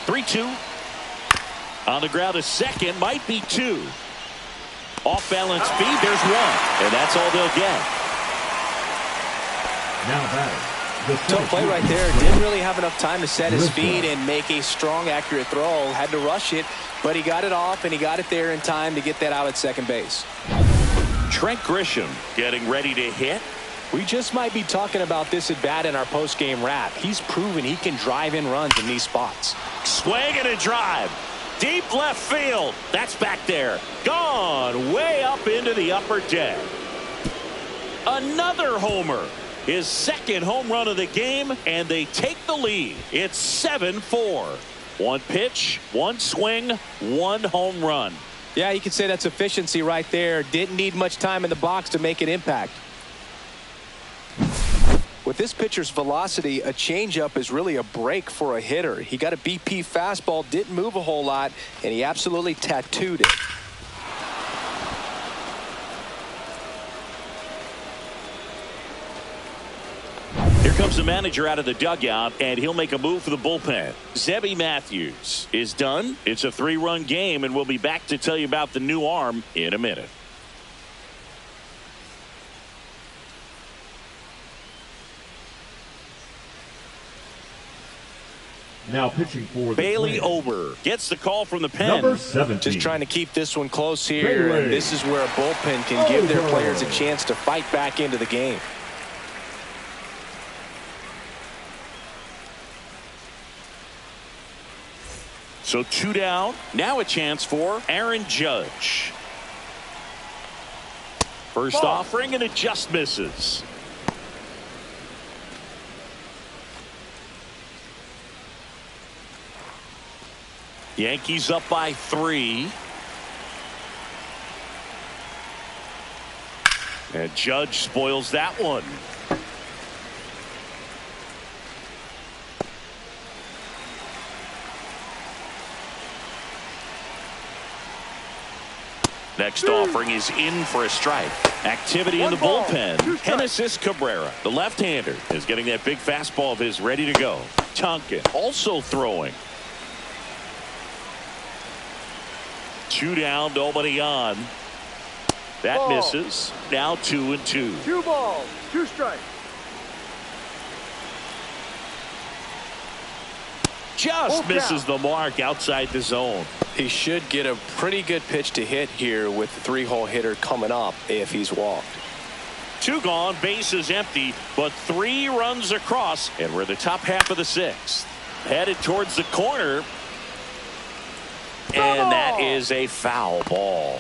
Three-two. On the ground, a second, might be 2. Off balance speed, there's 1, and that's all they'll get. Now batting. Tough play right there. Didn't really have enough time to set his feet and make a strong, accurate throw. Had to rush it, but he got it off, and he got it there in time to get that out at second base. Trent Grisham getting ready to hit. We just might be talking about this at bat in our post-game wrap. He's proven he can drive in runs in these spots. Swing and a drive. Deep left field. That's back there. Gone way up into the upper deck. Another homer. His second home run of the game, and they take the lead. It's 7-4. 1 pitch, 1 swing, 1 home run. Yeah, you could say that's efficiency right there. Didn't need much time in the box to make an impact. With this pitcher's velocity, a changeup is really a break for a hitter. He got a BP fastball, didn't move a whole lot, and he absolutely tattooed it. Here comes the manager out of the dugout, and he'll make a move for the bullpen. Zebby Matthews is done. It's a 3-run game, and we'll be back to tell you about the new arm in a minute. Now pitching for the Bailey Twins. Ober gets the call from the pen. Number 17. Just trying to keep this one close here. Bailey. And this is where a bullpen can give their players a chance to fight back into the game. So 2 down. Now a chance for Aaron Judge. First offering, and it just misses. Yankees up by 3. And Judge spoils that one. Next offering is in for a strike. Activity in the bullpen. Genesis Cabrera, the left-hander, is getting that big fastball of his ready to go. Tonkin also throwing. 2 down, nobody on. That misses. Now 2-2. 2 balls, 2 strikes. Just misses the mark outside the zone. He should get a pretty good pitch to hit here with the 3-hole hitter coming up if he's walked. 2 gone, bases empty, but 3 runs across, and we're in the top half of the 6th. Headed towards the corner, and that is a foul ball.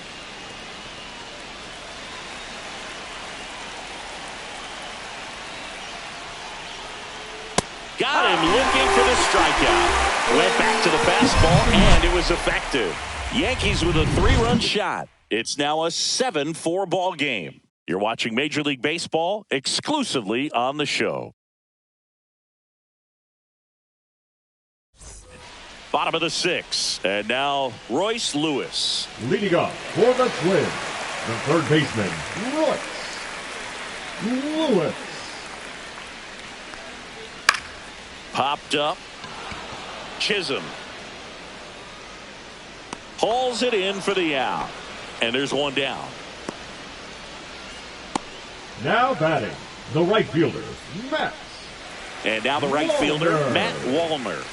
Got him looking for the strikeout. Went back to the fastball, and it was effective. Yankees with a 3-run shot. It's now a 7-4 ball game. You're watching Major League Baseball exclusively on the show. Bottom of the 6th, and now Royce Lewis. Leading up for the Twins, the third baseman, Royce Lewis. Popped up. Chisholm hauls it in for the out, and there's 1 down. Now batting, the right fielder, Matt. And now the right fielder, Matt Wallner.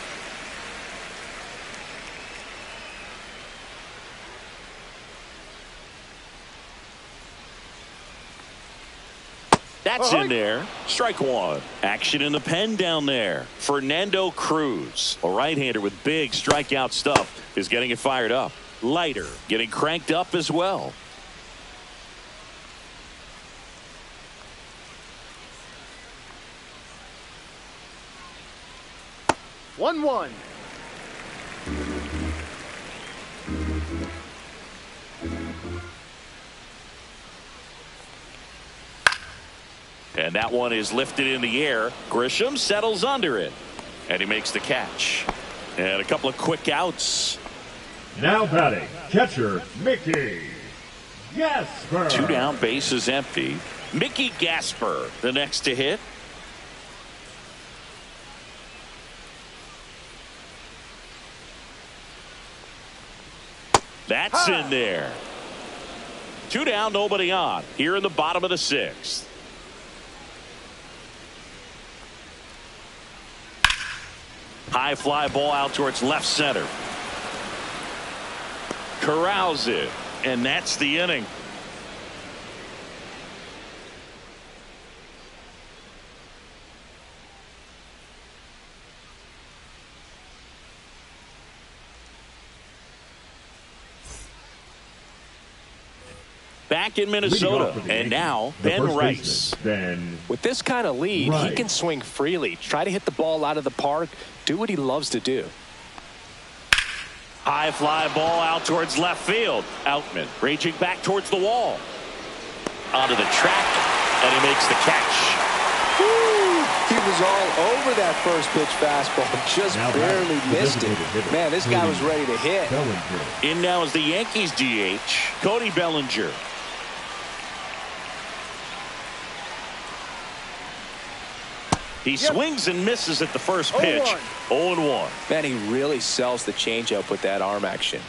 That's in there. Strike 1. Action in the pen down there. Fernando Cruz, a right-hander with big strikeout stuff, is getting it fired up. Leiter getting cranked up as well. One. And that one is lifted in the air. Grisham settles under it. And he makes the catch. And a couple of quick outs. Now batting, catcher, Mickey Gasper. 2 down, bases empty. Mickey Gasper, the next to hit. That's in there. 2 down, nobody on. Here in the bottom of the 6th. High fly ball out towards left center. Corrals it, and that's the inning. Back in Minnesota, and now Ben Rice. With this kind of lead, he can swing freely, try to hit the ball out of the park, do what he loves to do. High fly ball out towards left field. Outman raging back towards the wall. Onto the track, and he makes the catch. Woo! He was all over that first pitch fastball, just barely missed it. Man, this guy was ready to hit. In now is the Yankees DH, Cody Bellinger. He swings and misses at the first pitch. 0-1. Man, he really sells the changeup with that arm action.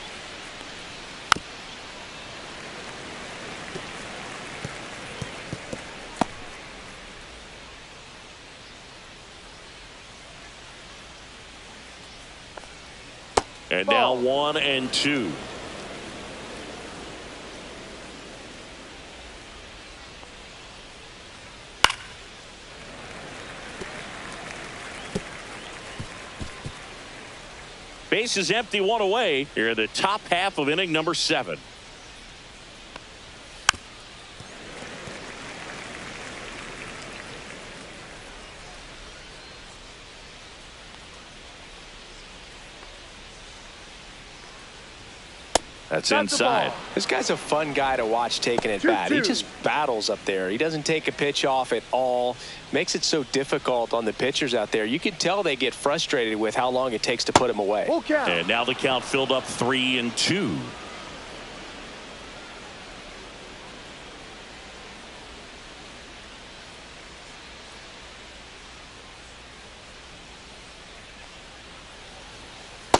And now 1-2. Base is empty, 1 away. Here in the top half of inning number 7. That's inside. This guy's a fun guy to watch taking it bat. He just battles up there. He doesn't take a pitch off at all. Makes it so difficult on the pitchers out there. You can tell they get frustrated with how long it takes to put him away. And now the count filled up 3-2.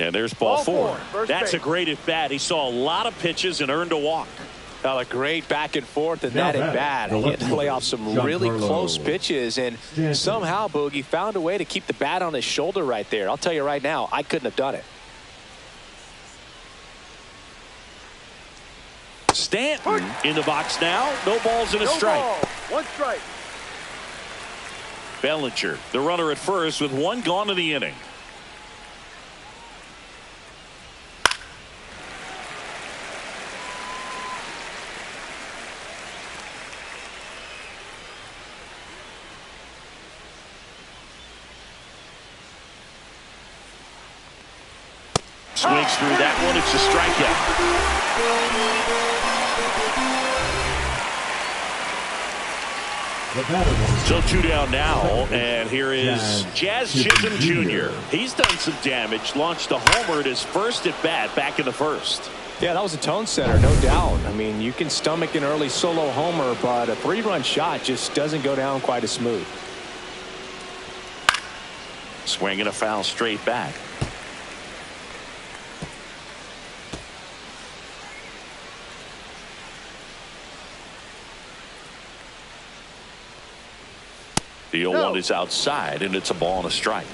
And there's ball 4. That's a great at bat. He saw a lot of pitches and earned a walk. A great back and forth in that at bat. He had to play off some really close pitches, and somehow Boogie found a way to keep the bat on his shoulder right there. I'll tell you right now, I couldn't have done it. Stanton in the box now. No balls and a strike. 1 strike. Bellinger, the runner at first, with 1 gone in the inning. Swings through that one. It's a strikeout. So 2 down now, and here is Jazz Chisholm Jr. He's done some damage. Launched a homer at his first at bat back in the 1st. Yeah, that was a tone setter, no doubt. I mean, you can stomach an early solo homer, but a 3-run shot just doesn't go down quite as smooth. Swinging a foul straight back. The 0-1 is outside, and it's a ball and a strike.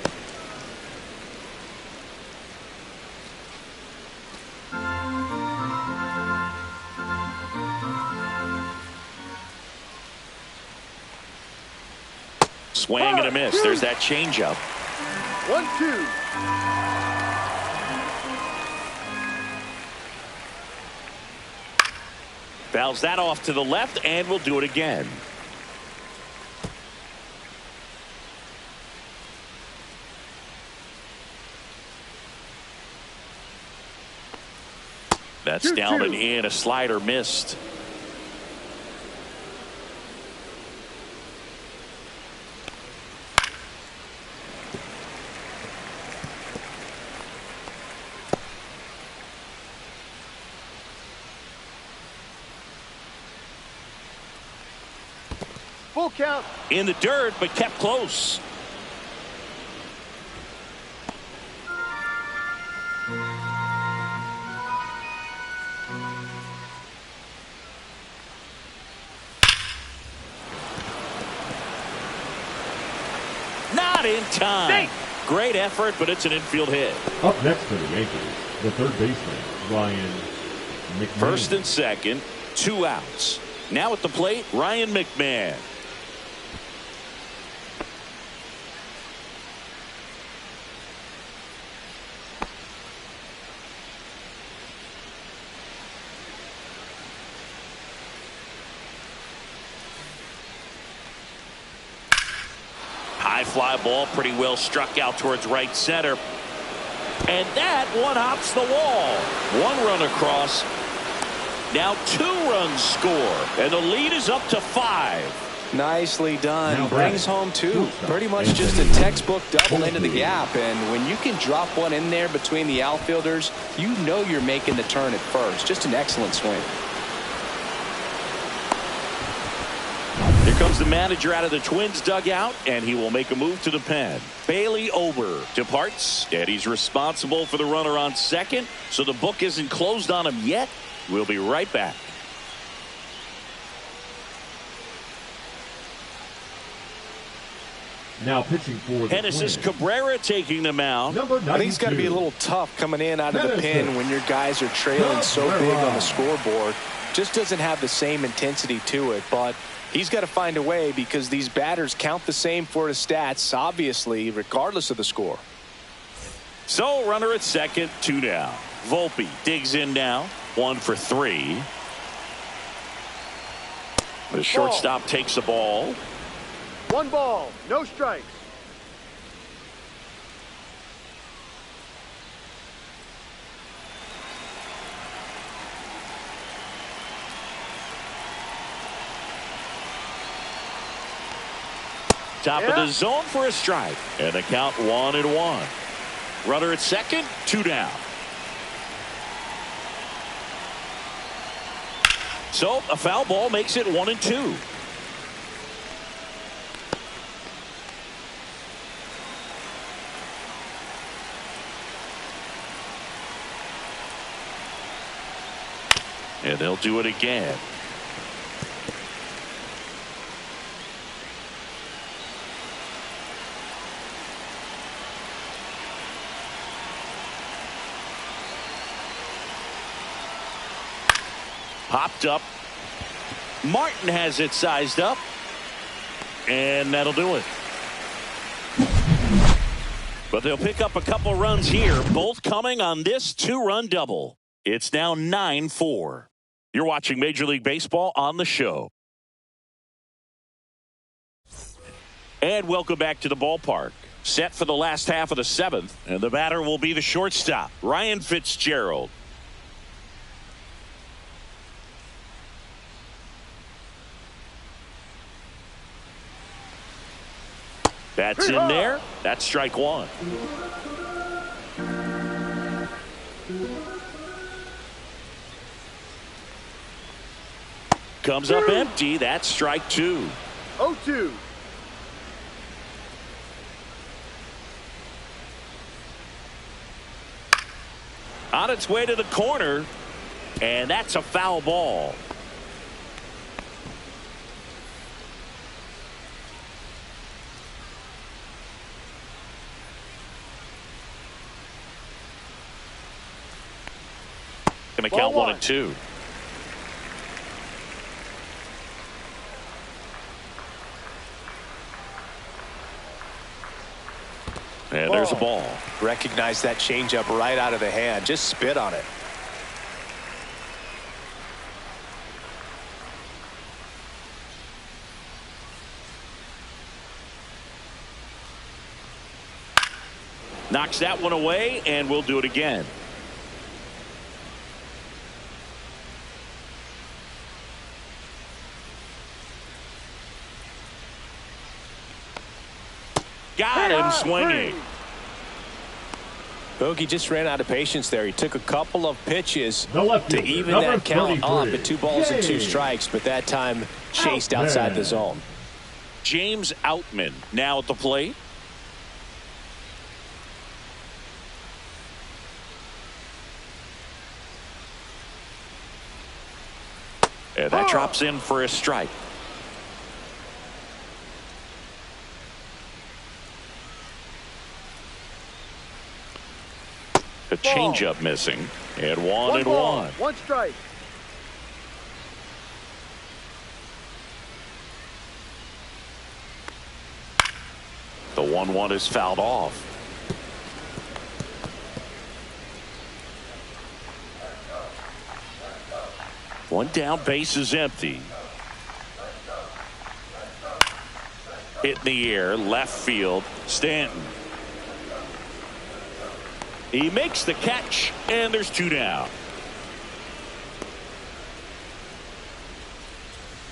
Swing and a miss. There's that changeup. 1-2. Fouls that off to the left, and we'll do it again. That's down and in. A slider missed. Full count. In the dirt, but kept close. Not in time. Great effort, but it's an infield hit. Up next for the Yankees, the third baseman, Ryan McMahon. First and second, 2 outs. Now at the plate, Ryan McMahon. High fly ball, pretty well struck out towards right center. And that one hops the wall. 1 run across. Now 2 runs score. And the lead is up to 5. Nicely done. Now Brings home 2. Pretty much just a textbook double into the gap. And when you can drop one in there between the outfielders, you know you're making the turn at first. Just an excellent swing. Here comes the manager out of the Twins dugout, and he will make a move to the pen. Bailey Ober departs, and he's responsible for the runner on second, so the book isn't closed on him yet. We'll be right back. Now pitching for the Genesis Twins, Cabrera taking the mound. number 92. I think it's got to be a little tough coming in out of the pen when your guys are trailing so big on the scoreboard. Just doesn't have the same intensity to it, but he's got to find a way because these batters count the same for his stats, obviously, regardless of the score. So runner at second, 2 down. Volpe digs in now, 1 for 3. The shortstop takes the ball. 1 ball, no strikes. Top of the zone for a strike. And the count 1-1. Runner at second, 2 down. So a foul ball makes it 1-2. And they'll do it again. Popped up. Martin has it sized up. And that'll do it. But they'll pick up a couple runs here, both coming on this 2-run double. It's now 9-4. You're watching Major League Baseball on the show. And welcome back to the ballpark. Set for the last half of the 7th. And the batter will be the shortstop, Ryan Fitzgerald. That's in there. That's strike 1. Comes up empty. That's strike 2. 0-2. On its way to the corner. And that's a foul ball. Going to count 1-2. And there's a ball. Recognize that changeup right out of the hand. Just spit on it. Knocks that one away, and we'll do it again. Got him swinging. Bogey just ran out of patience there. He took a couple of pitches to even number that count 33. up at 2 balls and 2 strikes, but that time chased outside the zone. James Outman now at the plate. And that drops in for a strike. A changeup missing. And one and one. One strike. The 1-1 is fouled off. One down, base is empty. Hit in the air, left field, Stanton. He makes the catch, and there's two down.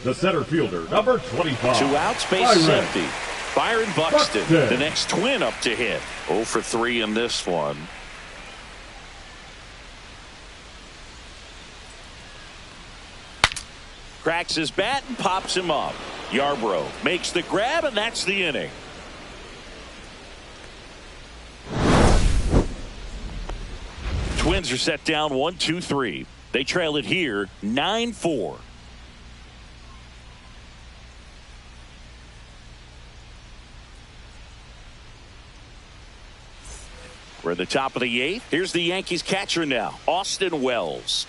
The center fielder, number 25. 2 outs, base is empty. Byron Buxton, the next twin up to hit. 0 for 3 in this one. Cracks his bat and pops him up. Yarbrough makes the grab, and that's the inning. Twins are set down 1-2-3. They trail it here 9-4. We're at the top of the 8th. Here's the Yankees catcher now, Austin Wells.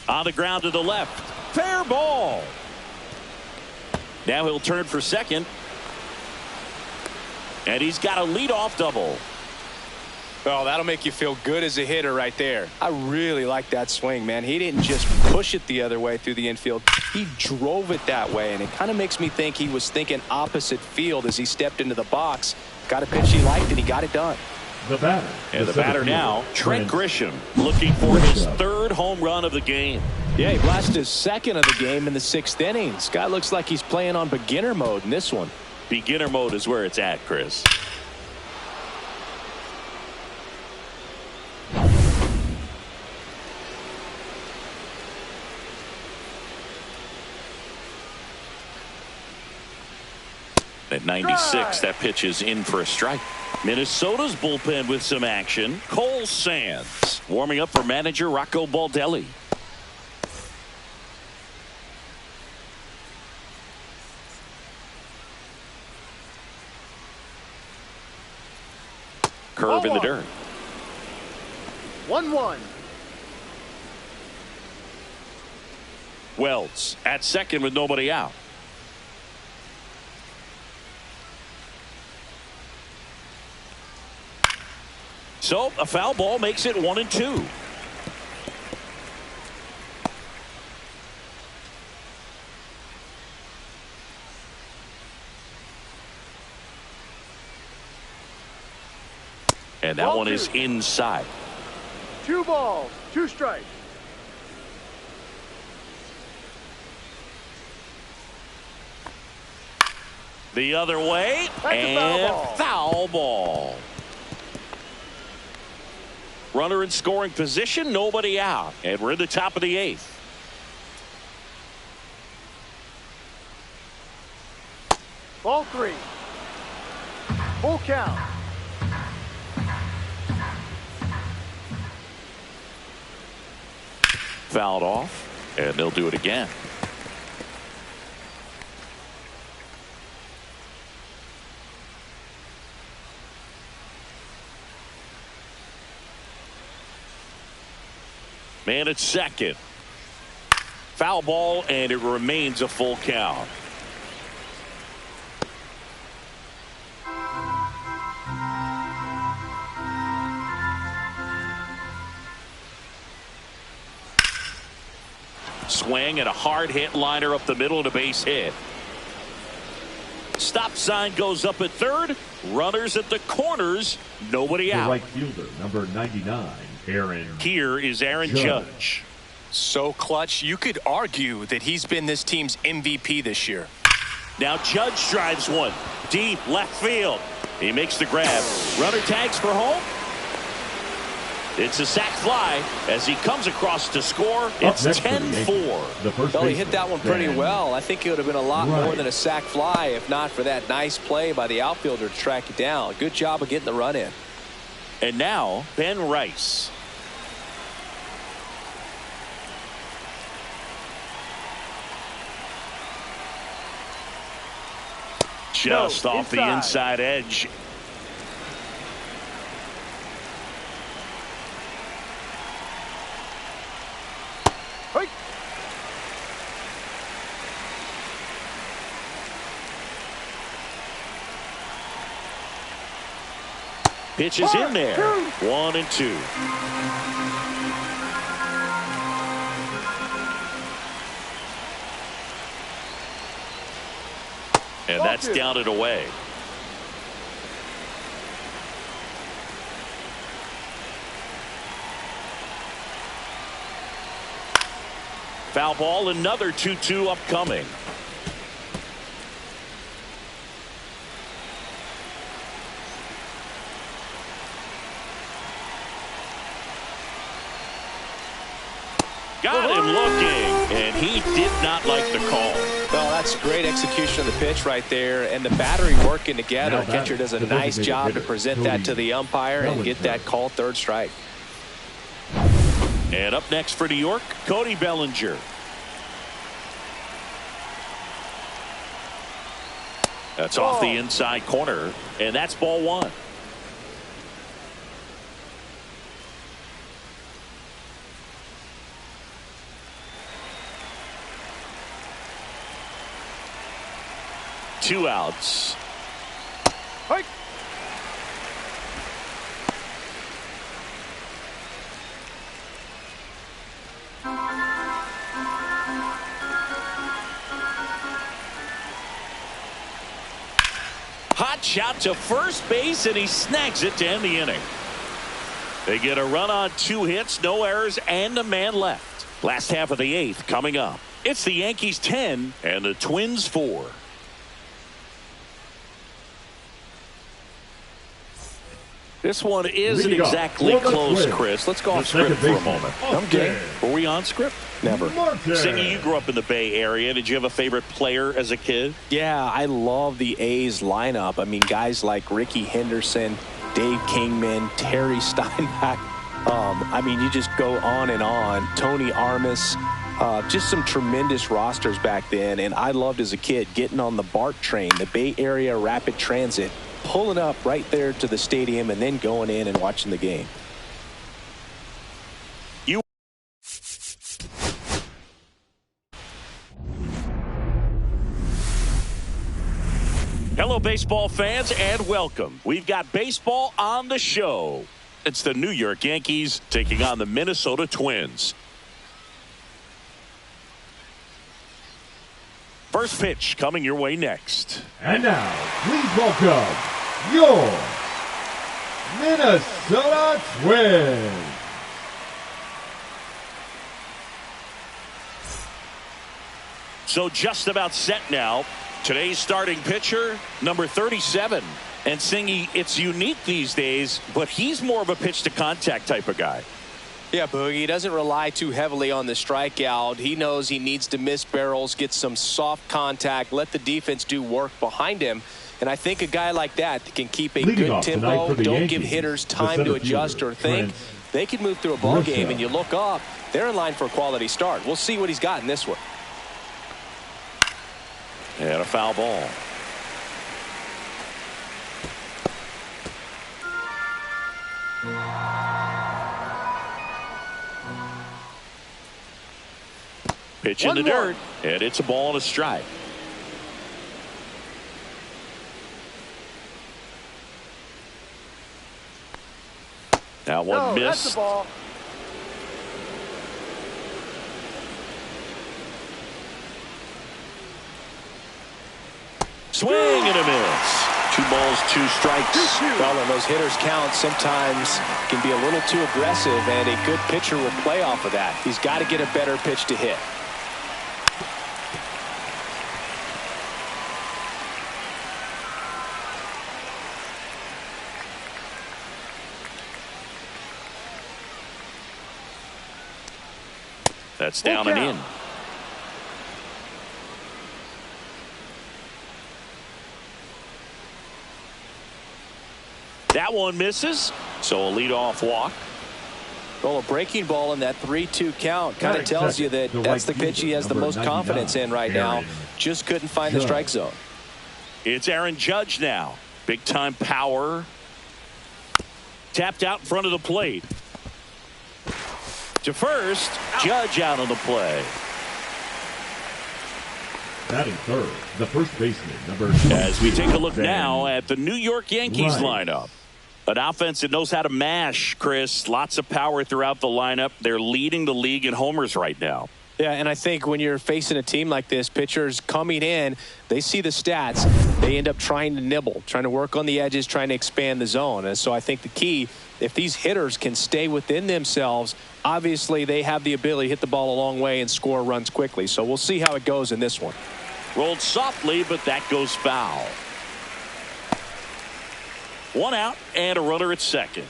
On the ground to the left. Fair ball. Now he'll turn for second. And he's got a leadoff double. Oh, that'll make you feel good as a hitter right there. I really like that swing, man. He didn't just push it the other way through the infield. He drove it that way, and it kind of makes me think he was thinking opposite field as he stepped into the box. Got a pitch he liked, and he got it done. The batter. And the batter now, Trent Grisham, looking for his 3rd home run of the game. Yeah, he blasted his 2nd of the game in the 6th inning. This guy looks like he's playing on beginner mode in this one. Beginner mode is where it's at, Chris. At 96, that pitch is in for a strike. Minnesota's bullpen with some action. Cole Sands warming up for manager Rocco Baldelli. Curve in the dirt. 1-1. Wells at second with nobody out. So a foul ball makes it 1-2. And that one is inside. 2 balls, 2 strikes. The other way, and foul ball. Runner in scoring position, nobody out. And we're in the top of the 8th. Ball 3. Full count. Fouled off, and they'll do it again. Man at second. Foul ball, and it remains a full count. Swing and a hard hit liner up the middle and a base hit. Stop sign goes up at third. Runners at the corners. Nobody out. The right fielder, number 99, Aaron. Here is Aaron Judge. So clutch, you could argue that he's been this team's MVP this year. Now Judge drives one. Deep left field. He makes the grab. Runner tags for home. It's a sac fly as he comes across to score. It's 10-4. Well, he hit that one pretty well. I think it would have been a lot more than a sac fly if not for that nice play by the outfielder to track it down. Good job of getting the run in. And now Ben Rice. Just off the inside edge. Pitch is in there. 1-2. And that's down and away. Foul ball, another 2-2 upcoming. Got him looking, and he did not like the call. Well, that's great execution of the pitch right there, and the battery working together. The catcher does a nice job to present that to the umpire and get that call third strike. And up next for New York, Cody Bellinger. That's off the inside corner, and that's ball one. Two outs. Hike. Hot shot to first base, and he snags it to end the inning. They get a run on 2 hits, no errors, and a man left. Last half of the 8th coming up. It's the Yankees 10 and the Twins 4. This one isn't exactly close, Chris. Let's go off script for a moment. Okay. Were we on script? Never. Singy, you grew up in the Bay Area. Did you have a favorite player as a kid? Yeah, I love the A's lineup. I mean, guys like Ricky Henderson, Dave Kingman, Terry Steinbach. I mean, you just go on and on. Tony Armas. Just some tremendous rosters back then. And I loved as a kid getting on the BART train, the Bay Area Rapid Transit, pulling up right there to the stadium and then going in and watching the game. Hello, baseball fans, and welcome. We've got baseball on the show. It's the New York Yankees taking on the Minnesota Twins. First pitch coming your way next. And now, please welcome your Minnesota Twins. So just about set now. Today's starting pitcher, number 37. And Singy, it's unique these days, but he's more of a pitch to contact type of guy. Yeah, Boogie, he doesn't rely too heavily on the strikeout. He knows he needs to miss barrels, get some soft contact, let the defense do work behind him. And I think a guy like that can keep a good tempo, don't give hitters time to adjust or think. They can move through a ball game, and you look up, they're in line for a quality start. We'll see what he's got in this one. And a foul ball. Pitch in the dirt, and it's a ball and a strike. Now one missed. That's the ball. Swing and a miss. 2 balls, 2 strikes. Well, and those hitters count sometimes can be a little too aggressive, and a good pitcher will play off of that. He's got to get a better pitch to hit. That's down and in. That one misses, so a leadoff walk. Well, a breaking ball in that 3-2 count kind of tells you that that's the pitch he has the most confidence in right now. Just couldn't find the strike zone. It's Aaron Judge now. Big time power. Tapped out in front of the plate. To first, Judge out on the play. Batting third, the first baseman, number 22. As we take a look now at the New York Yankees lineup. An offense that knows how to mash, Chris. Lots of power throughout the lineup. They're leading the league in homers right now. Yeah, and I think when you're facing a team like this, pitchers coming in, they see the stats. They end up trying to nibble, trying to work on the edges, trying to expand the zone. And so I think the key, if these hitters can stay within themselves, obviously they have the ability to hit the ball a long way and score runs quickly. So we'll see how it goes in this one. Rolled softly, but that goes foul. One out and a runner at second.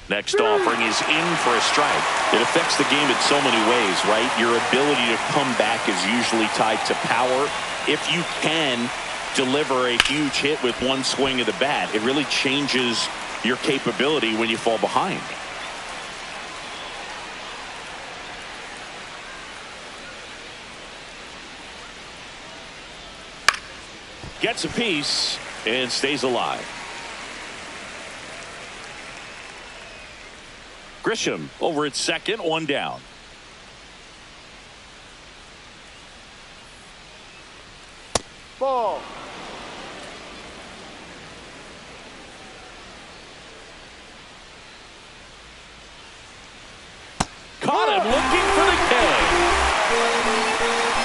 Next offering is in for a strike. It affects the game in so many ways, right? Your ability to come back is usually tied to power. If you can deliver a huge hit with one swing of the bat, it really changes your capability when you fall behind. Gets a piece and stays alive. Grisham over at second, one down. Ball. Caught him looking for the K.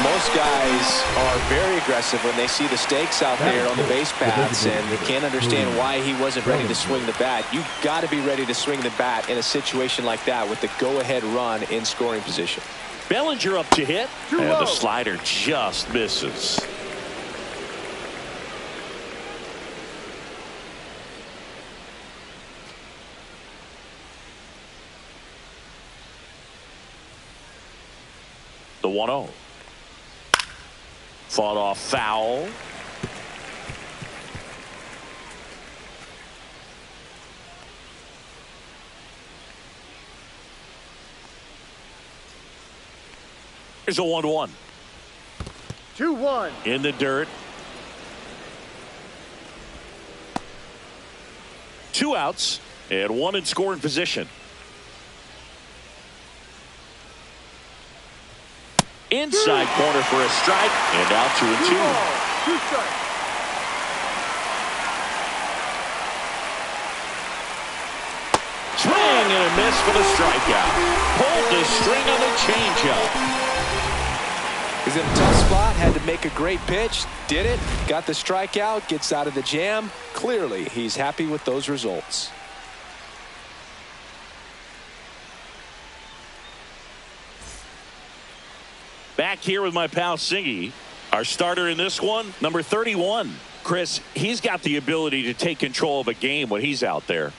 Most guys are very aggressive when they see the stakes out there on the base paths, and they can't understand why he wasn't ready to swing the bat. You've got to be ready to swing the bat in a situation like that with the go-ahead run in scoring position. Bellinger up to hit, and the slider just misses. The 1-0. Fought off foul. Here's a 1-1. 2-1. In the dirt. 2 outs and 1 in scoring position. Inside corner for a strike, and out 2-2. 2 strikes. Swing and a miss for the strikeout. Pulled the string on the changeup. He's in a tough spot, had to make a great pitch, did it, got the strikeout, gets out of the jam. Clearly, he's happy with those results. Back here with my pal Singy. Our starter in this one, number 31. Chris, he's got the ability to take control of a game when he's out there.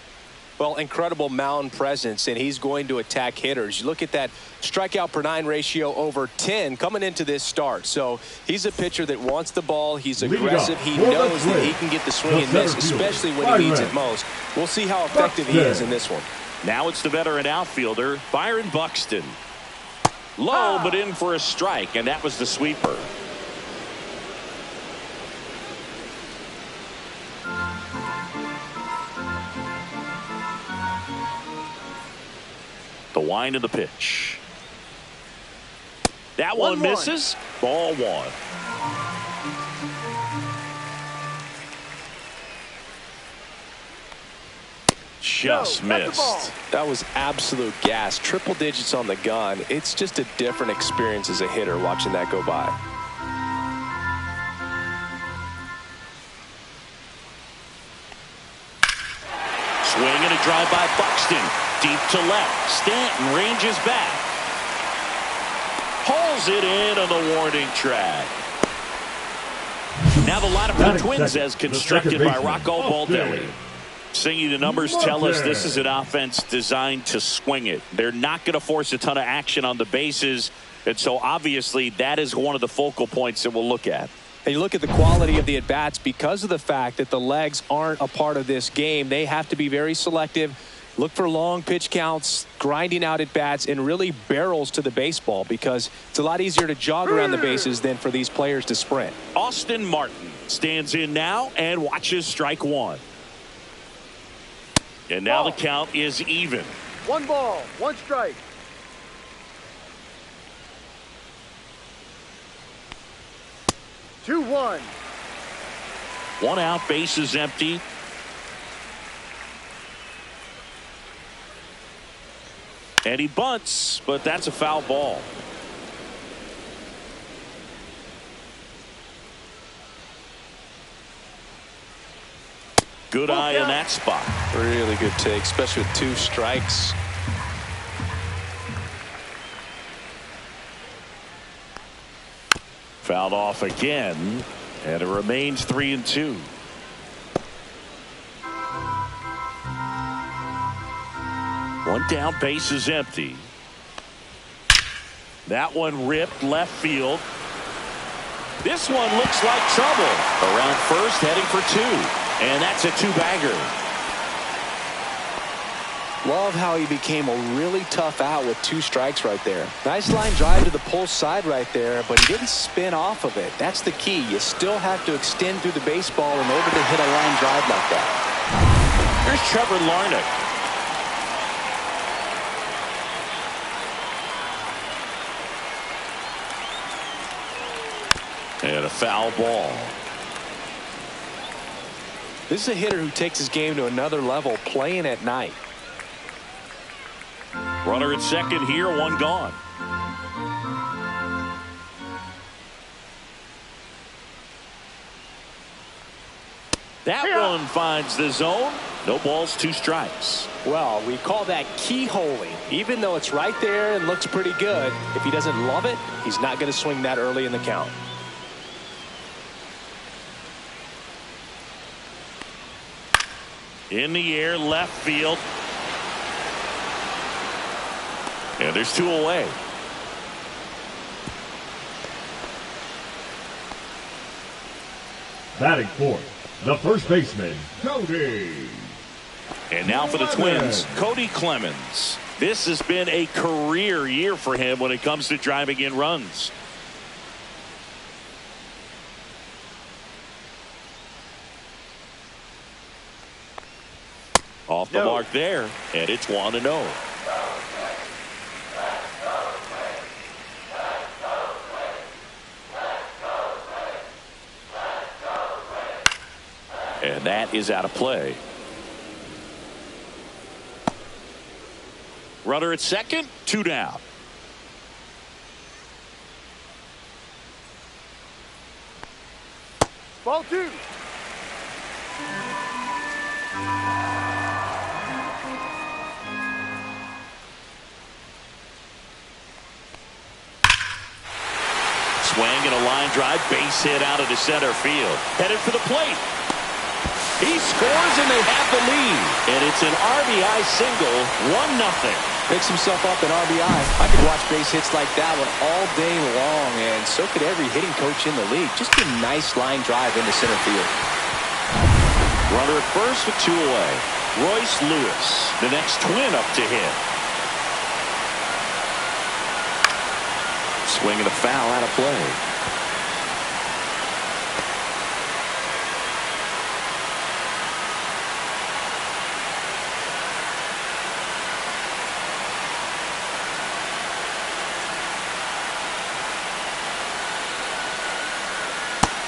Well, incredible mound presence, and he's going to attack hitters. You look at that strikeout per 9 ratio over 10 coming into this start. So he's a pitcher that wants the ball. He's aggressive. He knows that he can get the swing and miss, especially when he needs it most. We'll see how effective he is in this one. Now it's the veteran outfielder, Byron Buxton. Low, but in for a strike, and that was the sweeper. The wind of the pitch. That one misses. Ball 1. Just missed. That was absolute gas. Triple digits on the gun. It's just a different experience as a hitter watching that go by. Swing and a drive by Buxton. Deep to left. Stanton ranges back. Hauls it in on the warning track. Now the lineup for the Twins as constructed by Rocco Baldelli. Singy, the numbers tell us this is an offense designed to swing it. They're not going to force a ton of action on the bases. And so obviously that is one of the focal points that we'll look at. And you look at the quality of the at-bats because of the fact that the legs aren't a part of this game. They have to be very selective. Look for long pitch counts, grinding out at-bats, and really barrels to the baseball because it's a lot easier to jog around the bases than for these players to sprint. Austin Martin stands in now and watches strike one. And now the count is even. 1 ball, 1 strike. Two, 1. 1 out, base is empty. And he bunts, but that's a foul ball. Good eye in that spot. Really good take, especially with 2 strikes. Fouled off again, and it remains 3-2. One down, base is empty. That one ripped left field. This one looks like trouble. Around first, heading for 2. And that's a 2-bagger. Love how he became a really tough out with 2 strikes right there. Nice line drive to the pull side right there, but he didn't spin off of it. That's the key. You still have to extend through the baseball in order to hit a line drive like that. Here's Trevor Larnach. And a foul ball. This is a hitter who takes his game to another level playing at night. Runner at second here, 1 gone. That one finds the zone. No balls, 2 strikes. Well, we call that keyholing. Even though it's right there and looks pretty good, if he doesn't love it, he's not going to swing that early in the count. In the air, left field. And there's 2 away. Batting fourth, the first baseman, Cody. And now for the Twins, Cody Clemens. This has been a career year for him when it comes to driving in runs. Off the mark there, and it's 1-0. And that is out of play. Runner at second, 2 down. Ball 2. Swing and a line drive, base hit out into center field. Headed for the plate. He scores and they have the lead. And it's an RBI single, 1-0. Picks himself up an RBI. I could watch base hits like that one all day long, and so could every hitting coach in the league. Just a nice line drive into center field. Runner at first with 2 away. Royce Lewis, the next Twin up to hit. Swing and a foul out of play.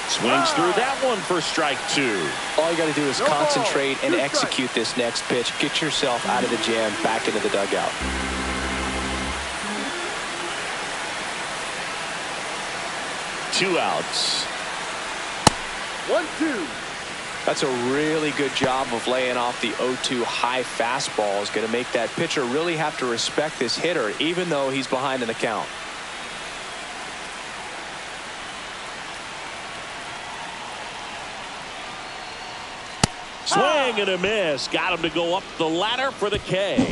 Swings through that one for strike 2. All you got to do is concentrate and execute this next pitch. Get yourself out of the jam, back into the dugout. Two outs. 1-2. That's a really good job of laying off the 0-2 high fastball. Is going to make that pitcher really have to respect this hitter, even though he's behind in the count. Swing and a miss. Got him to go up the ladder for the K.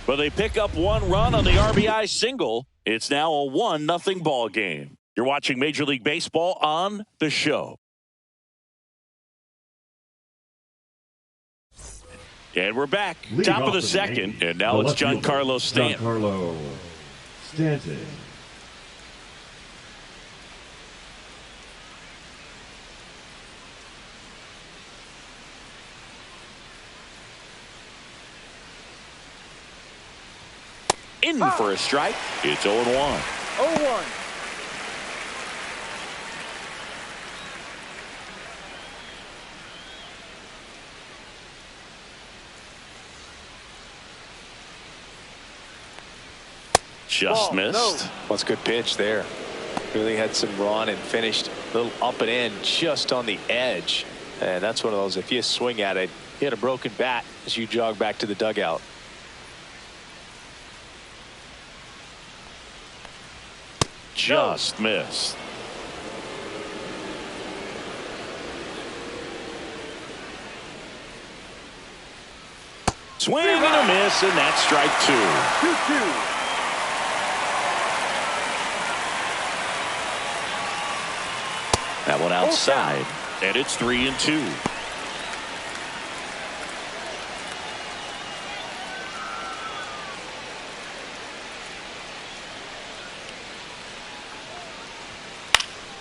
But they pick up one run on the RBI single. It's now a 1-0 ball game. You're watching Major League Baseball on The Show. And we're back. Top of the second. And now it's Giancarlo Stanton. Giancarlo Stanton. In for a strike. It's 0-1. 0-1. Just missed. No. Well, it's a good pitch there. Really had some run and finished a little up and in just on the edge. And that's one of those, if you swing at it, you hit a broken bat as you jog back to the dugout. Just missed. Swing and a miss, and that's strike 2. 2-2. That one outside, and it's 3-2.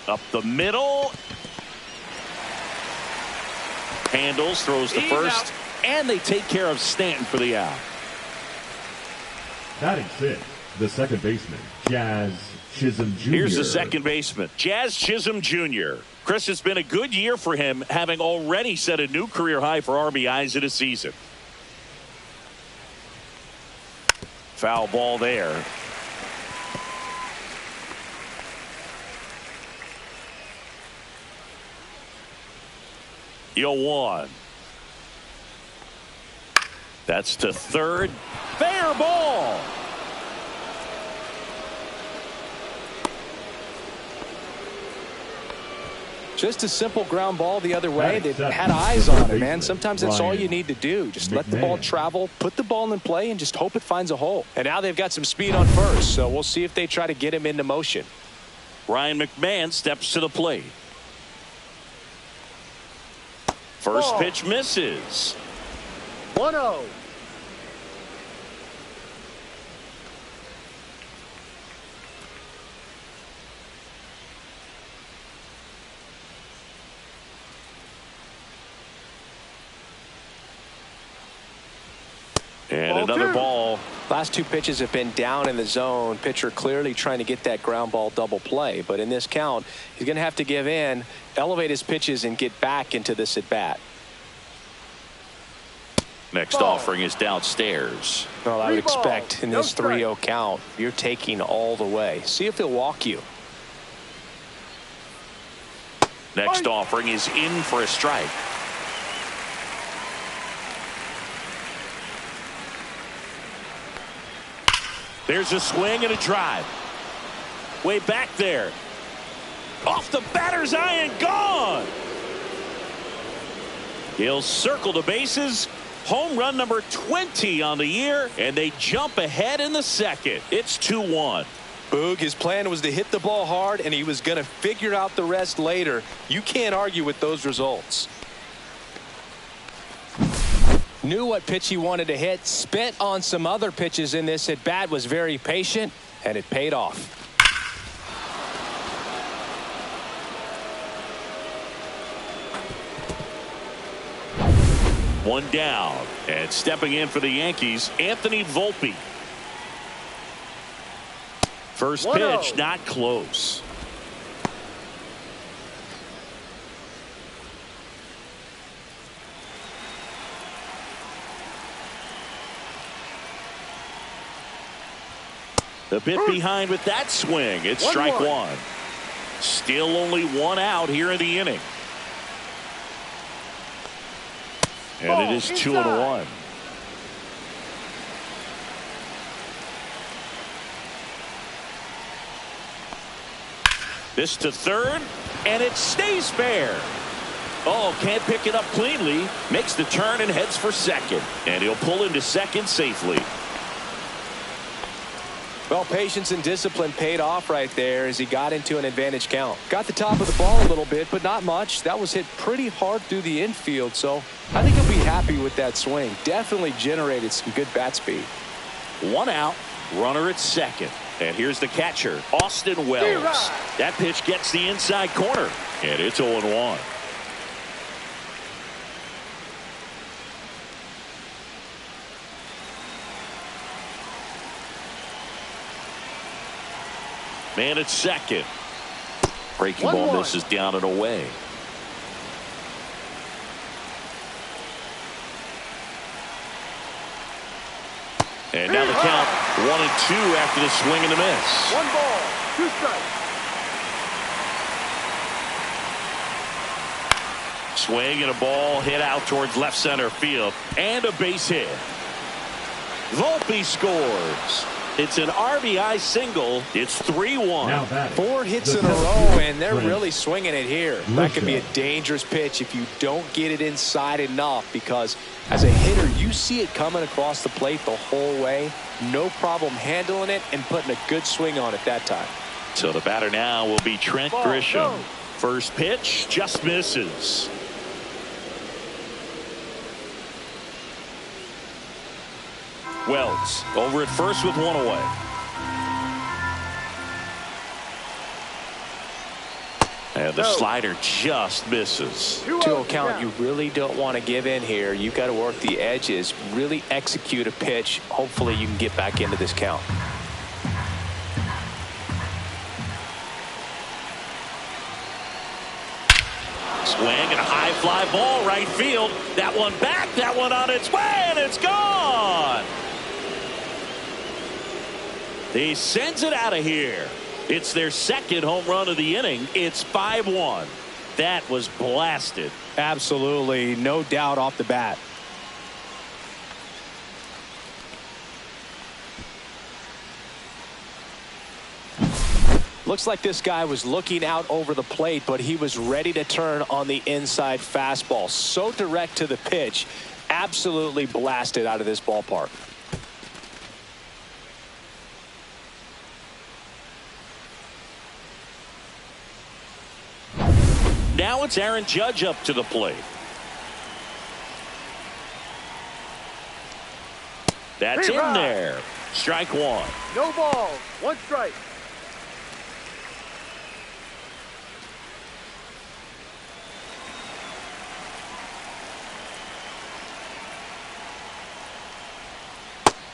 Up the middle. Handles, throws to first, and they take care of Stanton for the out. Batting 6th, the second baseman, Jazz Chisholm Jr. Here's the second baseman, Jazz Chisholm Jr. Chris, it's been a good year for him, having already set a new career high for RBIs in a season. Foul ball there. Yo, 1. That's to third. Fair ball. Just a simple ground ball the other way. They had eyes on it, man. Sometimes that's all you need to do. Just let the ball travel, put the ball in play, and just hope it finds a hole. And now they've got some speed on first, so we'll see if they try to get him into motion. Ryan McMahon steps to the plate. First pitch misses. 1-0. And another ball. Last 2 pitches have been down in the zone. Pitcher clearly trying to get that ground ball double play. But in this count, he's going to have to give in, elevate his pitches, and get back into this at bat. Next offering is downstairs. Well, I would expect in this 3-0 count, you're taking all the way. See if he'll walk you. Next offering is in for a strike. There's a swing and a drive. Way back there. Off the batter's eye and gone. He'll circle the bases. Home run number 20 on the year, and they jump ahead in the second. It's 2-1. Boog, his plan was to hit the ball hard, and he was going to figure out the rest later. You can't argue with those results. Knew what pitch he wanted to hit, spit on some other pitches in this at bat, was very patient, and it paid off. One down, and stepping in for the Yankees, Anthony Volpe. First pitch, not close. A bit behind with that swing. It's strike 1. Still only 1 out here in the inning. And it is 2-1. This to third, and it stays fair. Oh, can't pick it up cleanly. Makes the turn and heads for second. And he'll pull into second safely. Well, patience and discipline paid off right there as he got into an advantage count. Got the top of the ball a little bit, but not much. That was hit pretty hard through the infield, so I think he'll be happy with that swing. Definitely generated some good bat speed. 1 out, runner at second. And here's the catcher, Austin Wells. That pitch gets the inside corner, and it's 0-1. Man at second. Breaking ball misses down and away. And now the count 1-2 after the swing and the miss. 1 ball, 2 strikes. Swing and a ball hit out towards left center field. And a base hit. Volpe scores. It's an RBI single. It's 3-1. 4 hits in a row, and they're really swinging it here. That could be a dangerous pitch if you don't get it inside enough, because as a hitter, you see it coming across the plate the whole way. No problem handling it and putting a good swing on it that time. So the batter now will be Trent Grisham. First pitch just misses. Wells over at first with 1 away. And the slider just misses. 2-0 count. You really don't want to give in here. You've got to work the edges, really execute a pitch. Hopefully you can get back into this count. Swing and a high fly ball right field. That one back, that one on its way, and it's gone. He sends it out of here. It's their second home run of the inning. It's 5-1. That was blasted. Absolutely, no doubt off the bat. Looks like this guy was looking out over the plate, but he was ready to turn on the inside fastball. So direct to the pitch. Absolutely blasted out of this ballpark. Now it's Aaron Judge up to the plate. That's in there. Strike 1. No ball, 1 strike.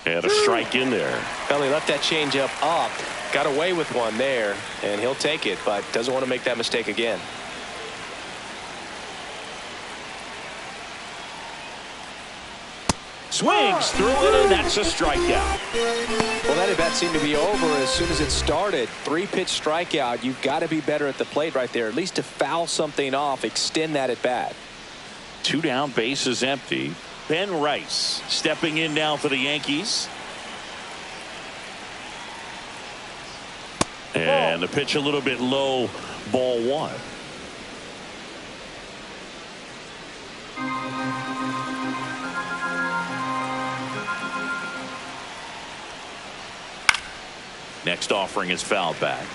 And a strike in there. Well, he left that changeup up. Got away with one there, and he'll take it, but doesn't want to make that mistake again. Swings through it, and that's a strikeout. Well, that at-bat seemed to be over as soon as it started. 3-pitch strikeout. You've got to be better at the plate right there, at least to foul something off, extend that at-bat. 2 down, bases empty. Ben Rice stepping in now for the Yankees. And the pitch a little bit low, ball 1. Next offering is fouled back.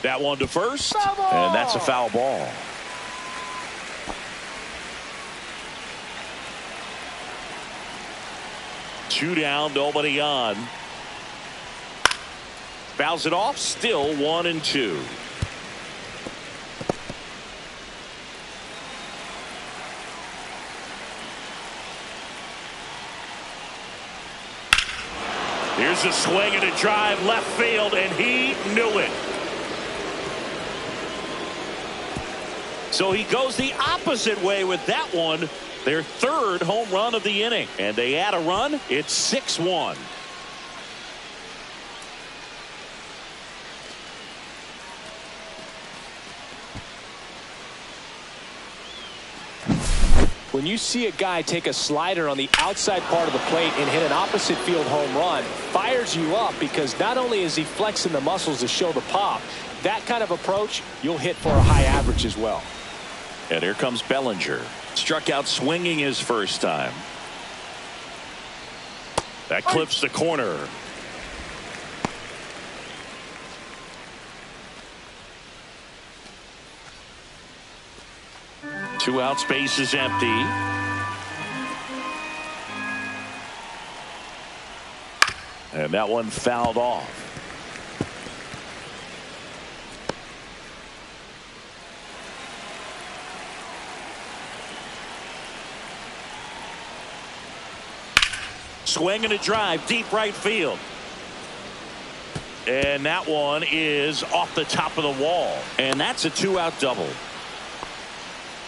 That one to first, and that's a foul ball. Two down, nobody on. Fouls it off, still 1-2. Here's a swing and a drive left field, and he knew it. So he goes the opposite way with that one. Their 3rd home run of the inning. And they add a run. It's 6-1. When you see a guy take a slider on the outside part of the plate and hit an opposite field home run, fires you up because not only is he flexing the muscles to show the pop, that kind of approach, you'll hit for a high average as well. And here comes Bellinger. Struck out swinging his first time. That clips the corner. Two outs, base is empty. And that one fouled off. Swing and a drive, deep right field. And that one is off the top of the wall. And that's a two-out double.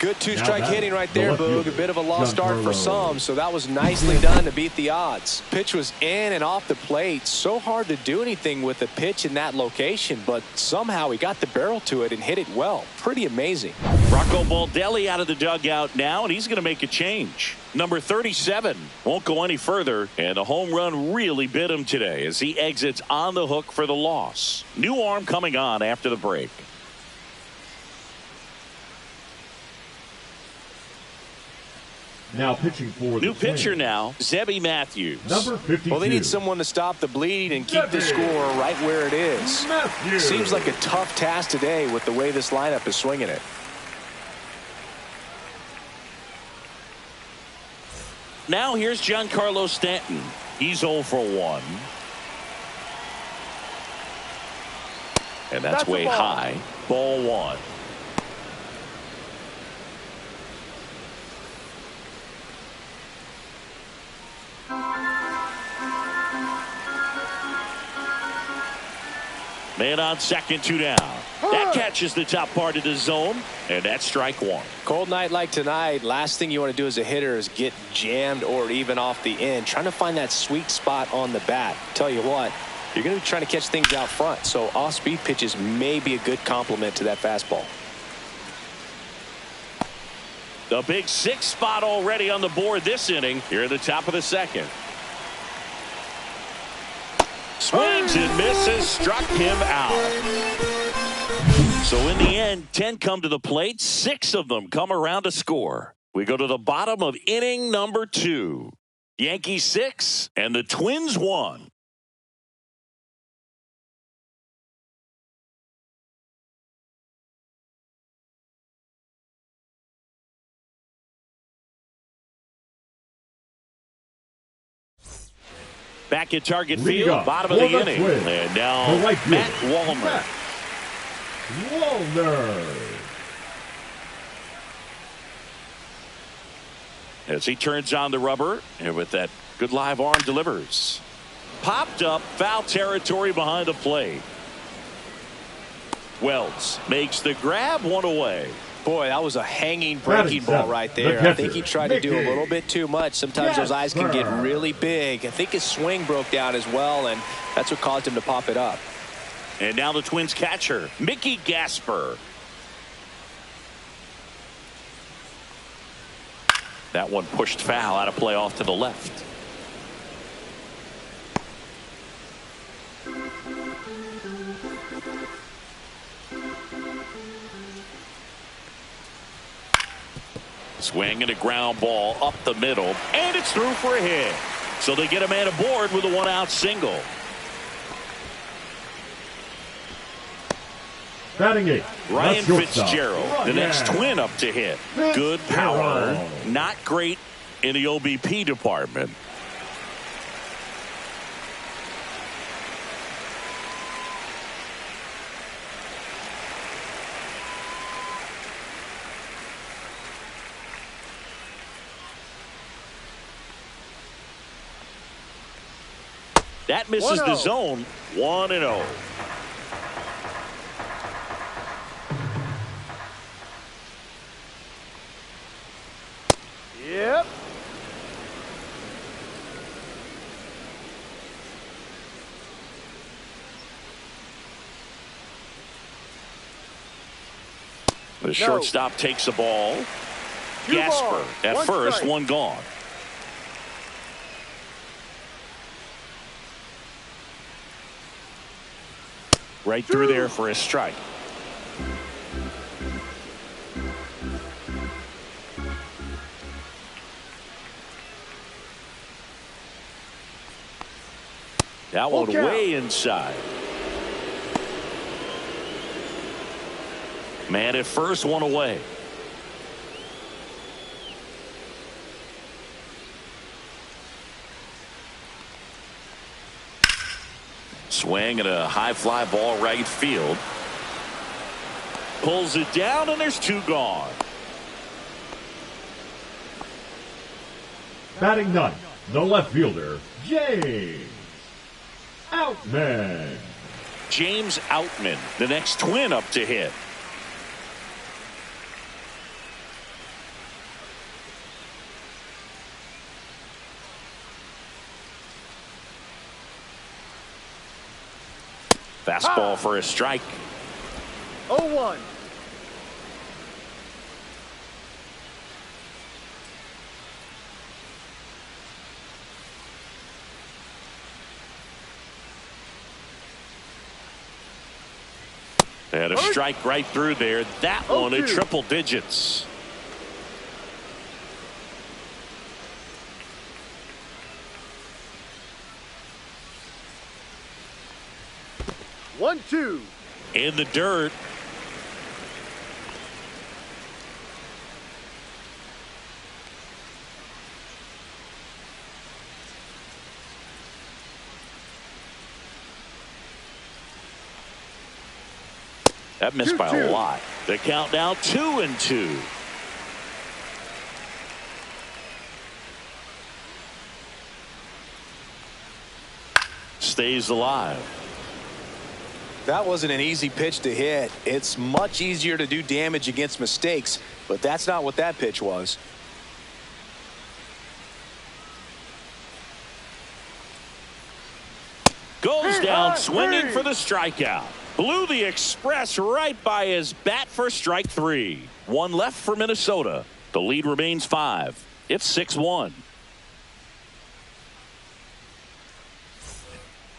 Good two-strike hitting right there, Boog. A bit of a lost start for some, so that was nicely done to beat the odds. Pitch was in and off the plate. So hard to do anything with a pitch in that location, but somehow he got the barrel to it and hit it well. Pretty amazing. Rocco Baldelli out of the dugout now, and he's going to make a change. Number 37 won't go any further, and the home run really bit him today as he exits on the hook for the loss. New arm coming on after the break. Now pitching for new pitcher now, Zebby Matthews. Number 52. Well, they need someone to stop the bleed and keep the score right where it is. Matthews. Seems like a tough task today with the way this lineup is swinging it. Now here's Giancarlo Stanton. He's 0 for 1. And that's way high. Ball 1. Man on second, 2 down. That catches the top part of the zone, and that's strike 1. Cold night like tonight, last thing you want to do as a hitter is get jammed or even off the end. Trying to find that sweet spot on the bat. Tell you what, you're going to be trying to catch things out front, so off-speed pitches may be a good complement to that fastball. The big 6 spot already on the board this inning here at the top of the second. Swings and misses, struck him out. So in the end, 10 come to the plate, 6 of them come around to score. We go to the bottom of inning number 2. Yankees 6 and the Twins 1. Back at target field, bottom of the inning. And now Matt Wallner. As he turns on the rubber, and with that good live arm delivers. Popped up, foul territory behind the plate. Wells makes the grab, 1 away. Boy, that was a hanging breaking ball right there. I think he tried to do a little bit too much. Sometimes those eyes can get really big. I think his swing broke down as well, and that's what caused him to pop it up. And now the Twins catcher, Mickey Gasper. That one pushed foul out of play off to the left. Swing and a ground ball up the middle, and it's through for a hit. So they get a man aboard with a 1-out single. Batting 8. Ryan Fitzgerald, the next Twin up to hit. Good power, not great in the OBP department. That misses the zone. 1-0. Yep. The shortstop takes the ball. Gasper at first, one gone. Right through there for a strike. That one way inside. Man at first, one away. Swing and a high fly ball right field. Pulls it down and there's two gone. Batting ninth, the left fielder, James Outman. James Outman, the next twin up to hit. Fastball for a strike. 0-1. And a strike right through there. That one in triple digits. 1-2. In the dirt. That missed by a lot. The count now 2-2. Stays alive. That wasn't an easy pitch to hit. It's much easier to do damage against mistakes, but that's not what that pitch was. Goes down swinging for the strikeout. Blew the express right by his bat for strike three. One left for Minnesota. The lead remains 5. It's 6-1.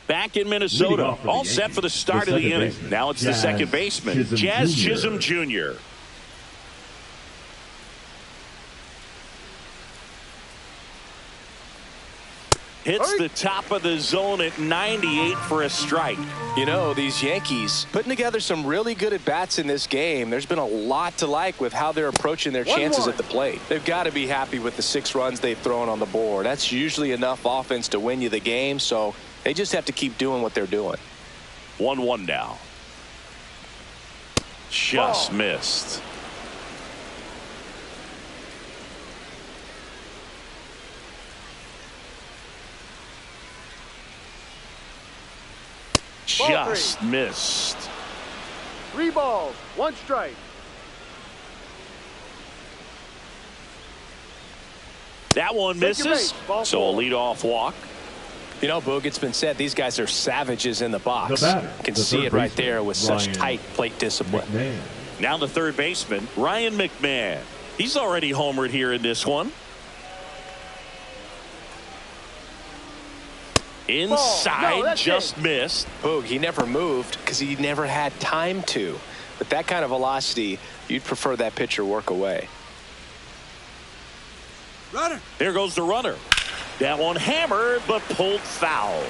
Back in Minnesota, all set for the start of the inning. Now it's the second baseman, Jazz Chisholm Jr. Hits the top of the zone at 98 for a strike. You know, these Yankees putting together some really good at-bats in this game. There's been a lot to like with how they're approaching their chances at the plate. They've got to be happy with the 6 runs they've thrown on the board. That's usually enough offense to win you the game, so they just have to keep doing what they're doing. 1-1 now. Just missed. Just missed. 3 balls, 1 strike. That one misses. So a leadoff walk. You know, Boog, it's been said these guys are savages in the box. The batter, can see it right there with such tight plate discipline. McMahon. Now the third baseman, Ryan McMahon. He's already homered here in this one. Inside, just missed. Boog, he never moved because he never had time to. With that kind of velocity, you'd prefer that pitcher work away. Runner. There goes the runner. That one hammered, but pulled foul.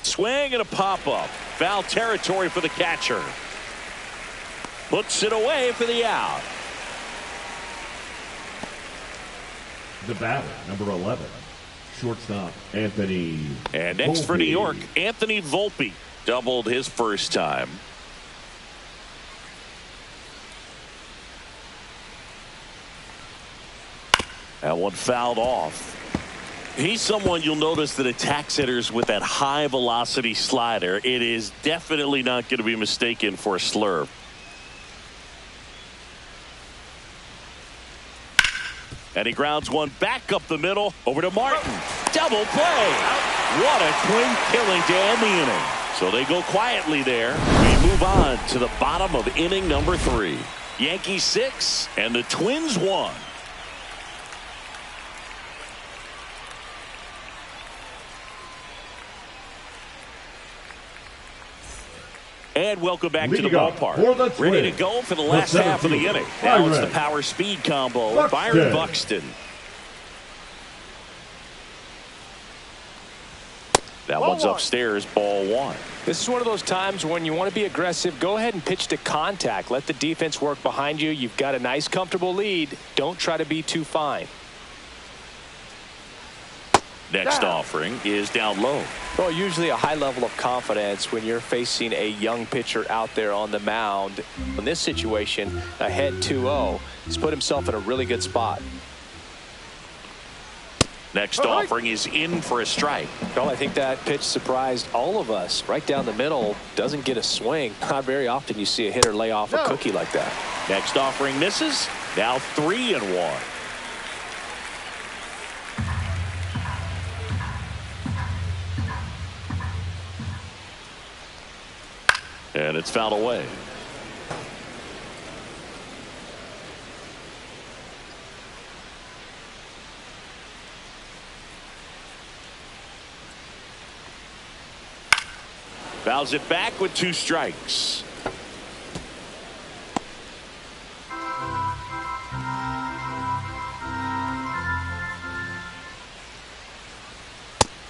Swing and a pop-up. Foul territory for the catcher. Puts it away for the out. The batter, number 11, shortstop Anthony. And next for New York, Anthony Volpe. Doubled his first time. That one fouled off. He's someone you'll notice that attacks hitters with that high velocity slider. It is definitely not going to be mistaken for a slurve. And he grounds one back up the middle over to Martin. Double play. What a clean killing to end the inning. So they go quietly there. We move on to the bottom of inning number 3. Yankees 6 and the Twins 1. And welcome back to the ballpark. Ready to go for the last half of the inning. Now it's the power speed combo. Byron Buxton. That one's upstairs, ball 1. This is one of those times when you want to be aggressive. Go ahead and pitch to contact. Let the defense work behind you. You've got a nice, comfortable lead. Don't try to be too fine. Next offering is down low. Well, usually a high level of confidence when you're facing a young pitcher out there on the mound. In this situation, ahead 2-0. He's put himself in a really good spot. Next offering is in for a strike. Well, I think that pitch surprised all of us. Right down the middle, doesn't get a swing. Not very often you see a hitter lay off a cookie like that. Next offering misses. Now 3-1. And it's fouled away. Fouls it back with 2 strikes.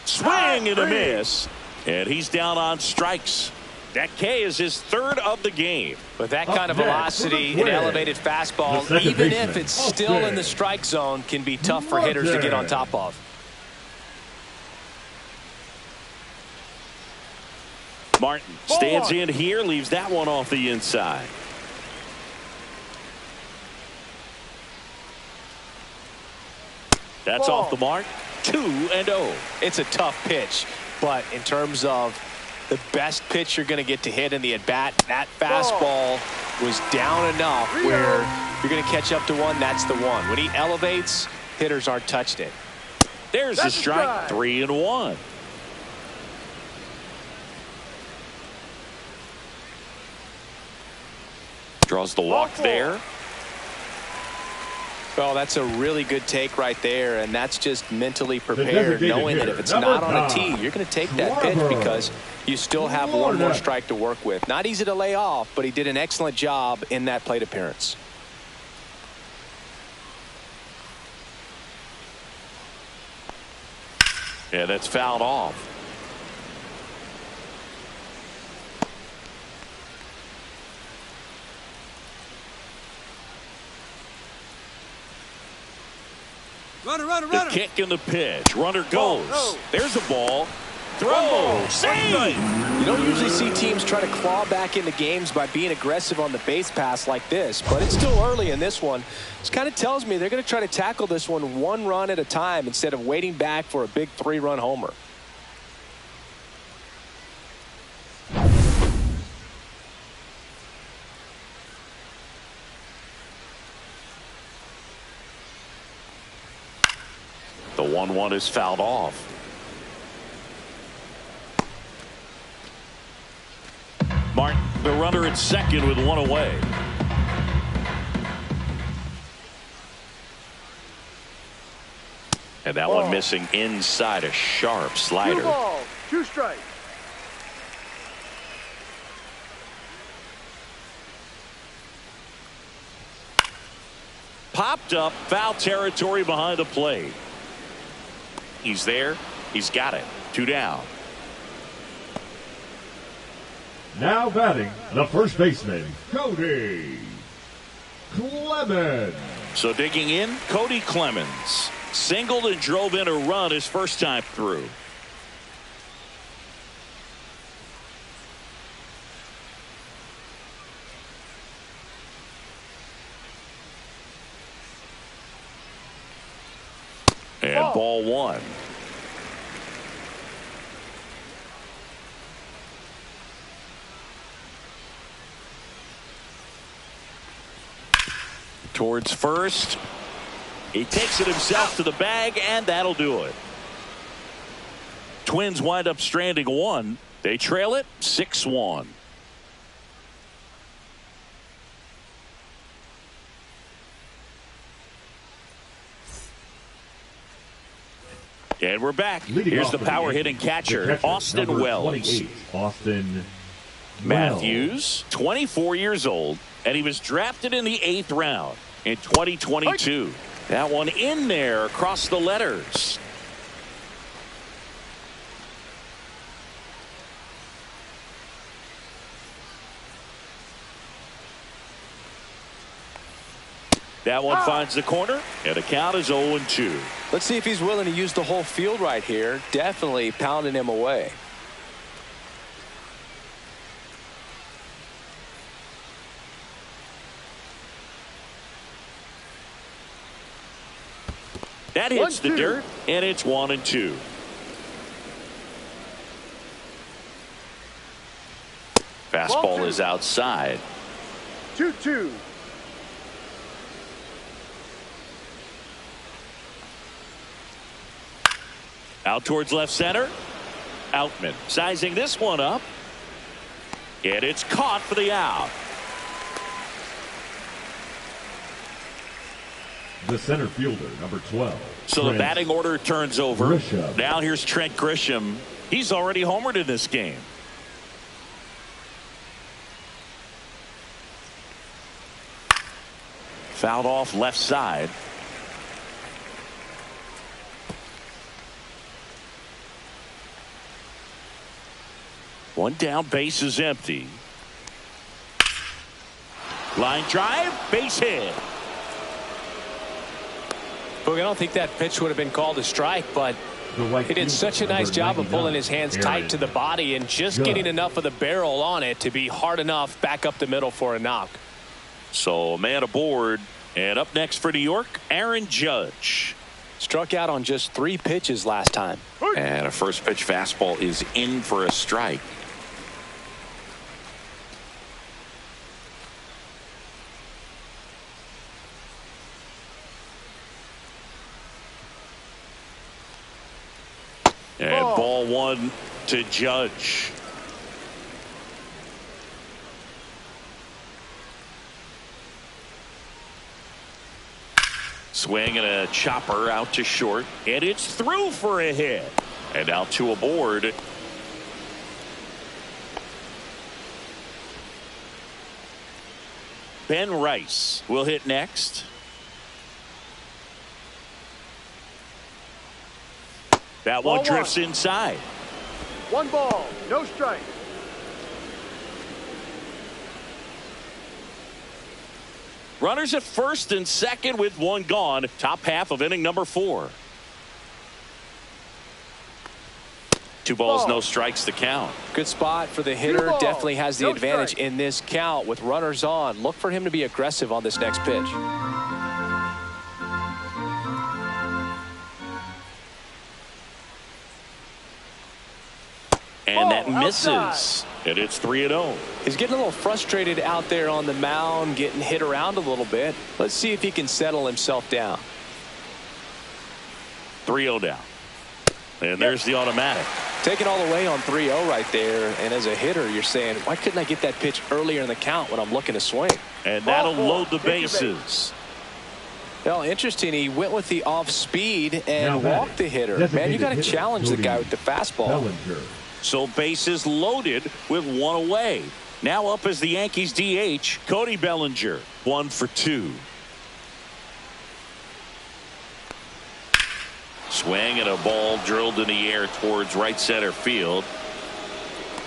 Swing and a miss. And he's down on strikes. Ncaa is his 3rd of the game. With that kind of velocity, an elevated fastball, even if it's still in the strike zone, can be tough for hitters to get on top of. Martin stands in here, leaves that one off the inside. That's off the mark. 2-0. It's a tough pitch, but in terms of the best pitch you're going to get to hit in the at-bat, that fastball was down enough where you're going to catch up to one. That's the one. When he elevates, hitters aren't touched it. There's the strike. 3-1. Draws the walk there. Well, that's a really good take right there, and that's just mentally prepared, knowing that if it's not on a tee, you're going to take that pitch because you still have one more strike to work with. Not easy to lay off, but he did an excellent job in that plate appearance. Yeah, that's fouled off. The kick and the pitch. Runner goes. There's the ball. Throw. Save. You don't usually see teams try to claw back into games by being aggressive on the base pass like this, but it's still early in this one. This kind of tells me they're going to try to tackle this one run at a time instead of waiting back for a big 3-run homer. The 1-1 is fouled off. Martin, the runner at second with one away. And that one missing inside, a sharp slider. 2 strikes. Popped up, foul territory behind the plate. He's there. He's got it. 2 down. Now batting, the first baseman, Cody Clemens. So digging in, Cody Clemens. Singled and drove in a run his first time through. And ball 1. Towards first. He takes it himself to the bag, and that'll do it. Twins wind up stranding one. They trail it 6-1. And we're back. Here's the power hitting catcher, Austin Wells. Austin Matthews, 24 years old, and he was drafted in the 8th round in 2022. That one in there across the letters. That one finds the corner, and the count is 0-2. Let's see if he's willing to use the whole field right here. Definitely pounding him away. That hits the dirt, and it's 1-2. Fastball is outside. 2-2. Out towards left center. Outman sizing this one up. And it's caught for the out. The center fielder, number 12. So Trent the batting order turns over. Grisham. Now here's Trent Grisham. He's already homered in this game. Fouled off left side. One down, base is empty. Line drive, base hit. Boog, I don't think that pitch would have been called a strike, but he did such a nice job of pulling his hands tight to the body and just getting enough of the barrel on it to be hard enough back up the middle for a knock. So a man aboard, and up next for New York, Aaron Judge. Struck out on just 3 pitches last time. And a first pitch fastball is in for a strike. And ball 1 to Judge. Swing and a chopper out to short, and it's through for a hit. And now 2 aboard. Ben Rice will hit next. That one drifts inside. 1 ball, no strike. Runners at first and second with 1 gone. Top half of inning number 4. 2 balls, no strikes to count. Good spot for the hitter. Definitely has the advantage in this count with runners on. Look for him to be aggressive on this next pitch. And that misses. And it's 3-0. He's getting a little frustrated out there on the mound, getting hit around a little bit. Let's see if he can settle himself down. 3-0 down. And there's the automatic. Taking all the way on 3-0 right there. And as a hitter, you're saying, why couldn't I get that pitch earlier in the count when I'm looking to swing? And that'll load the bases. Well, interesting. He went with the off speed and walked the hitter. Man, you got to challenge the guy with the fastball. Bellinger. So bases loaded with 1 away. Now up as the Yankees DH, Cody Bellinger. 1 for 2. Swing and a ball drilled in the air towards right center field.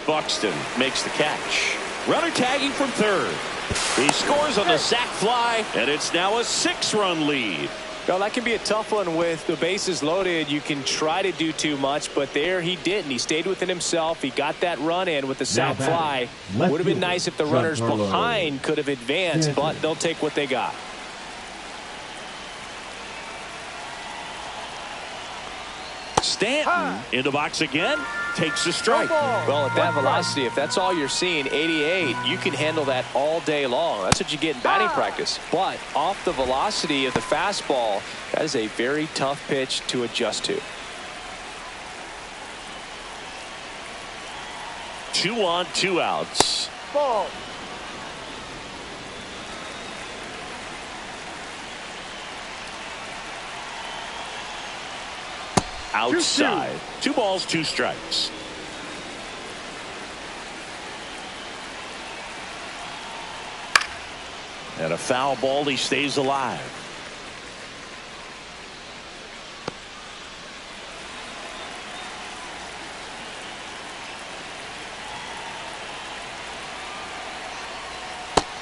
Buxton makes the catch. Runner tagging from third. He scores on the sac fly, and it's now a 6-run lead. Well, that can be a tough one with the bases loaded. You can try to do too much, but there he didn't. He stayed within himself. He got that run in with the sac fly. Would have been nice if the runners behind could have advanced, but they'll take what they got. Stanton in the box again, takes a strike. Well, at that velocity, if that's all you're seeing, 88, you can handle that all day long. That's what you get in batting practice. But off the velocity of the fastball, that is a very tough pitch to adjust to. 2 on 2 outs. Ball. Outside. 2 balls, 2 strikes. And a foul ball. He stays alive.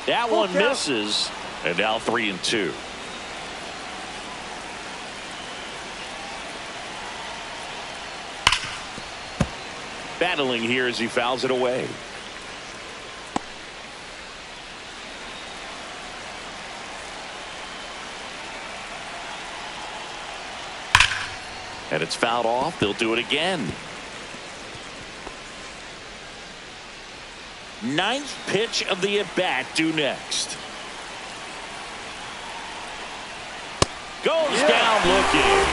That one misses. And now 3-2. Battling here as he fouls it away. And it's fouled off. They'll do it again. 9th pitch of the at-bat due next. Goes down looking.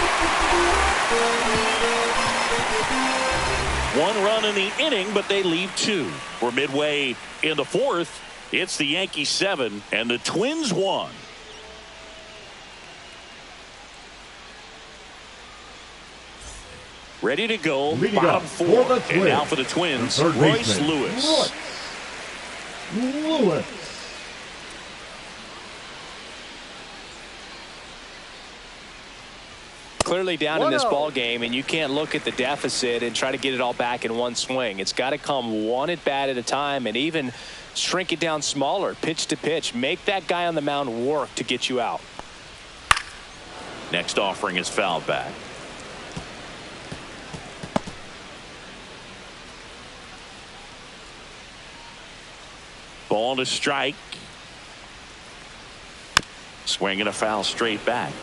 1 run in the inning, but they leave 2. We're midway in the 4th. It's the Yankees 7 and the Twins 1. Ready to go. Bottom 4. And now for the Twins, Royce Lewis. Clearly down in this ball game, and you can't look at the deficit and try to get it all back in one swing. It's got to come one at bat at a time, and even shrink it down smaller, pitch to pitch. Make that guy on the mound work to get you out. Next offering is fouled back. Ball to strike. Swing and a foul straight back.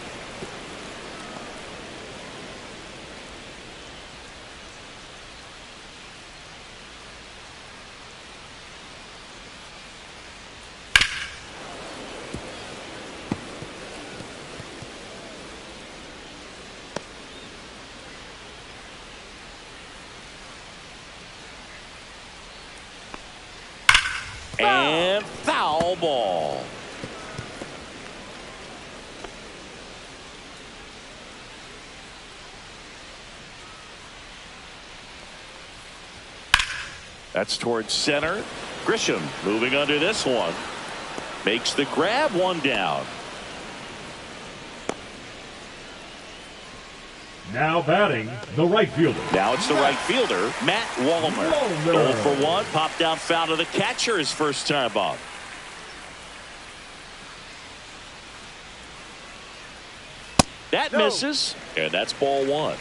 And foul ball. That's towards center. Grisham moving under this one. Makes the grab, 1 down. Now batting, the right fielder. Now it's the right fielder, Matt Wallner. 0 for 1, popped out foul to the catcher his first time up. That misses, and that's ball 1.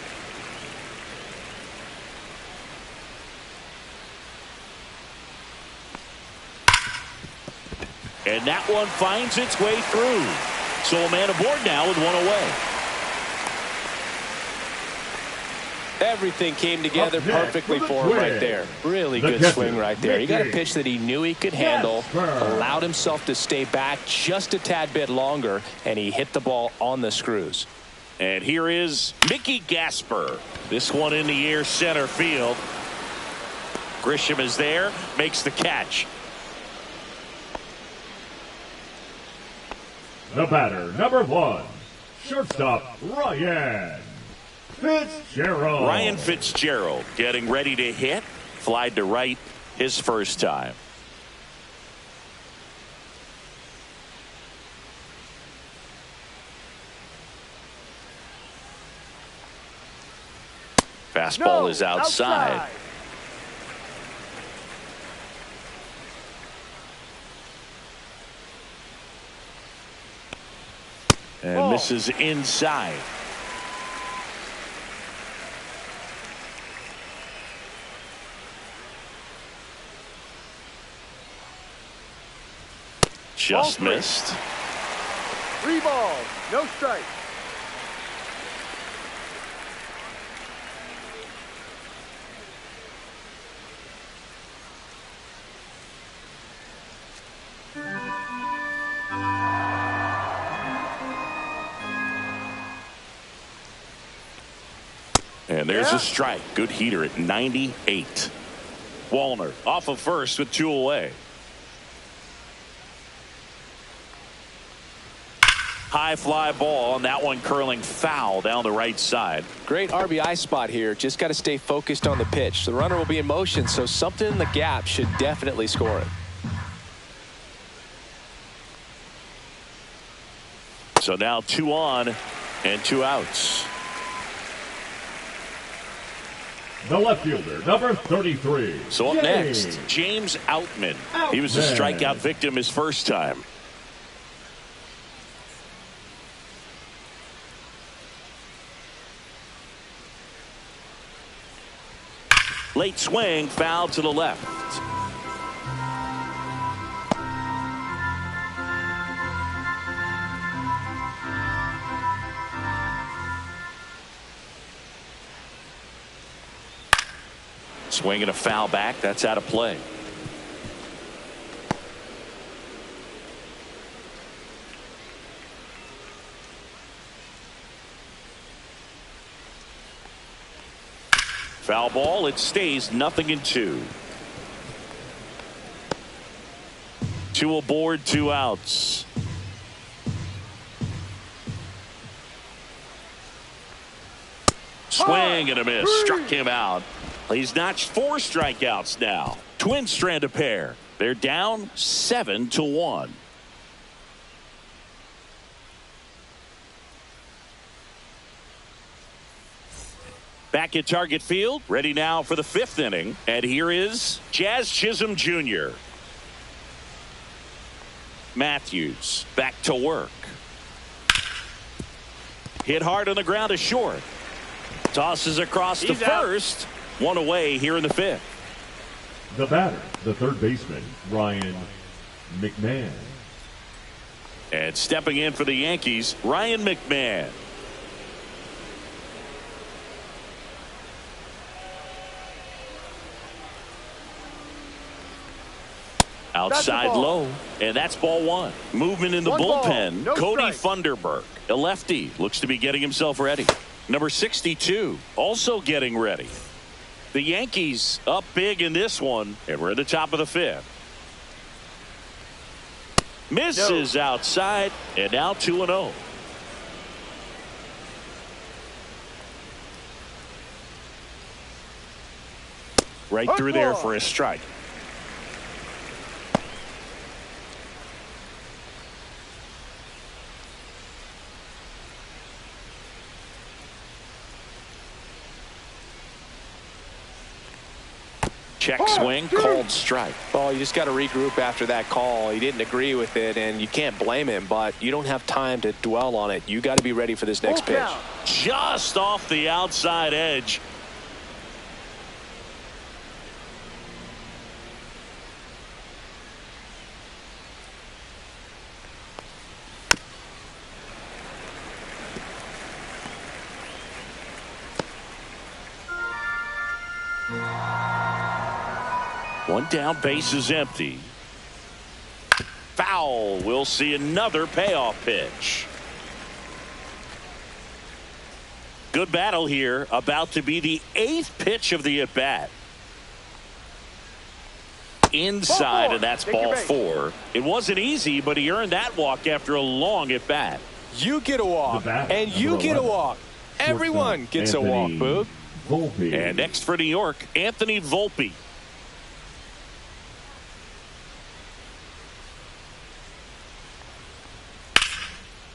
And that one finds its way through. So a man aboard now with 1 away. Everything came together perfectly for him right there. Really good swing right there. He got a pitch that he knew he could handle, allowed himself to stay back just a tad bit longer, and he hit the ball on the screws. And here is Mickey Gasper. This one in the air, center field. Grisham is there, makes the catch. The batter, number 1, shortstop Ryan Fitzgerald. Ryan Fitzgerald getting ready to hit. Flied to right his first time. Fastball is outside. And misses inside. Just missed. 3 balls, no strike. And there's a strike. Good heater at 98. Wallner off of first with 2 away. High fly ball, and that one curling foul down the right side. Great RBI spot here. Just got to stay focused on the pitch. The runner will be in motion, so something in the gap should definitely score it. So now 2 on and 2 outs. The left fielder, number 33. So up next, James Outman. He was a strikeout victim his first time. Late swing, foul to the left. Swing and a foul back. That's out of play. Foul ball. It stays 0-2. 2 aboard, 2 outs. Swing and a miss. Struck him out. He's notched 4 strikeouts now. Twins strand a pair. They're down 7-1. Back at Target Field, ready now for the 5th inning. And here is Jazz Chisholm Jr. Matthews back to work. Hit hard on the ground to short. Tosses across to first. 1 away here in the 5th. The batter, the third baseman, Ryan McMahon. And stepping in for the Yankees, Ryan McMahon. Outside low, and that's ball 1. Movement in the bullpen. No Cody strike. Funderburk, a lefty, looks to be getting himself ready. Number 62, also getting ready. The Yankees up big in this one, and we're at the top of the 5th. Misses outside, and now 2-0. Right through there for a strike. Check swing, called strike. Oh, you just got to regroup after that call. He didn't agree with it, and you can't blame him, but you don't have time to dwell on it. You got to be ready for this next pitch. Just off the outside edge. One down, base is empty. Foul. We'll see another payoff pitch. Good battle here. About to be the 8th pitch of the at-bat. Inside, and that's ball 4. It wasn't easy, but he earned that walk after a long at-bat. You get a walk, and you get a walk. Everyone gets a walk, Boog. And next for New York, Anthony Volpe.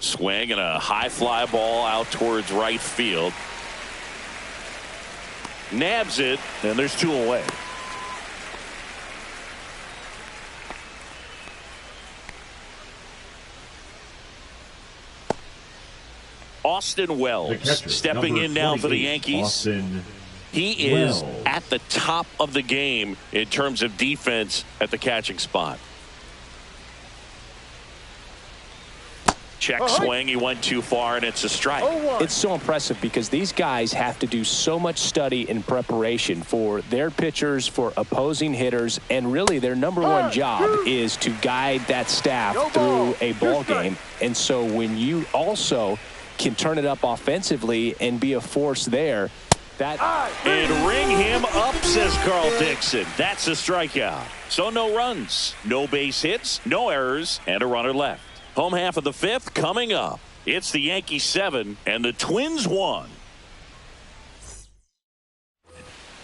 Swing and a high fly ball out towards right field. Nabs it, and there's 2 away. Austin Wells stepping in now for the Yankees. He is at the top of the game in terms of defense at the catching spot. Check swing. He went too far, and it's a strike. It's so impressive because these guys have to do so much study and preparation for their pitchers, for opposing hitters, and really their #1 job is to guide that staff through a ball game. And so when you also can turn it up offensively and be a force there, That and ring him up, says Carl Dixon. That's a strikeout. So no runs, no base hits, no errors, and a runner left. Home half of the fifth coming up. It's the Yankees 7 and the Twins 1.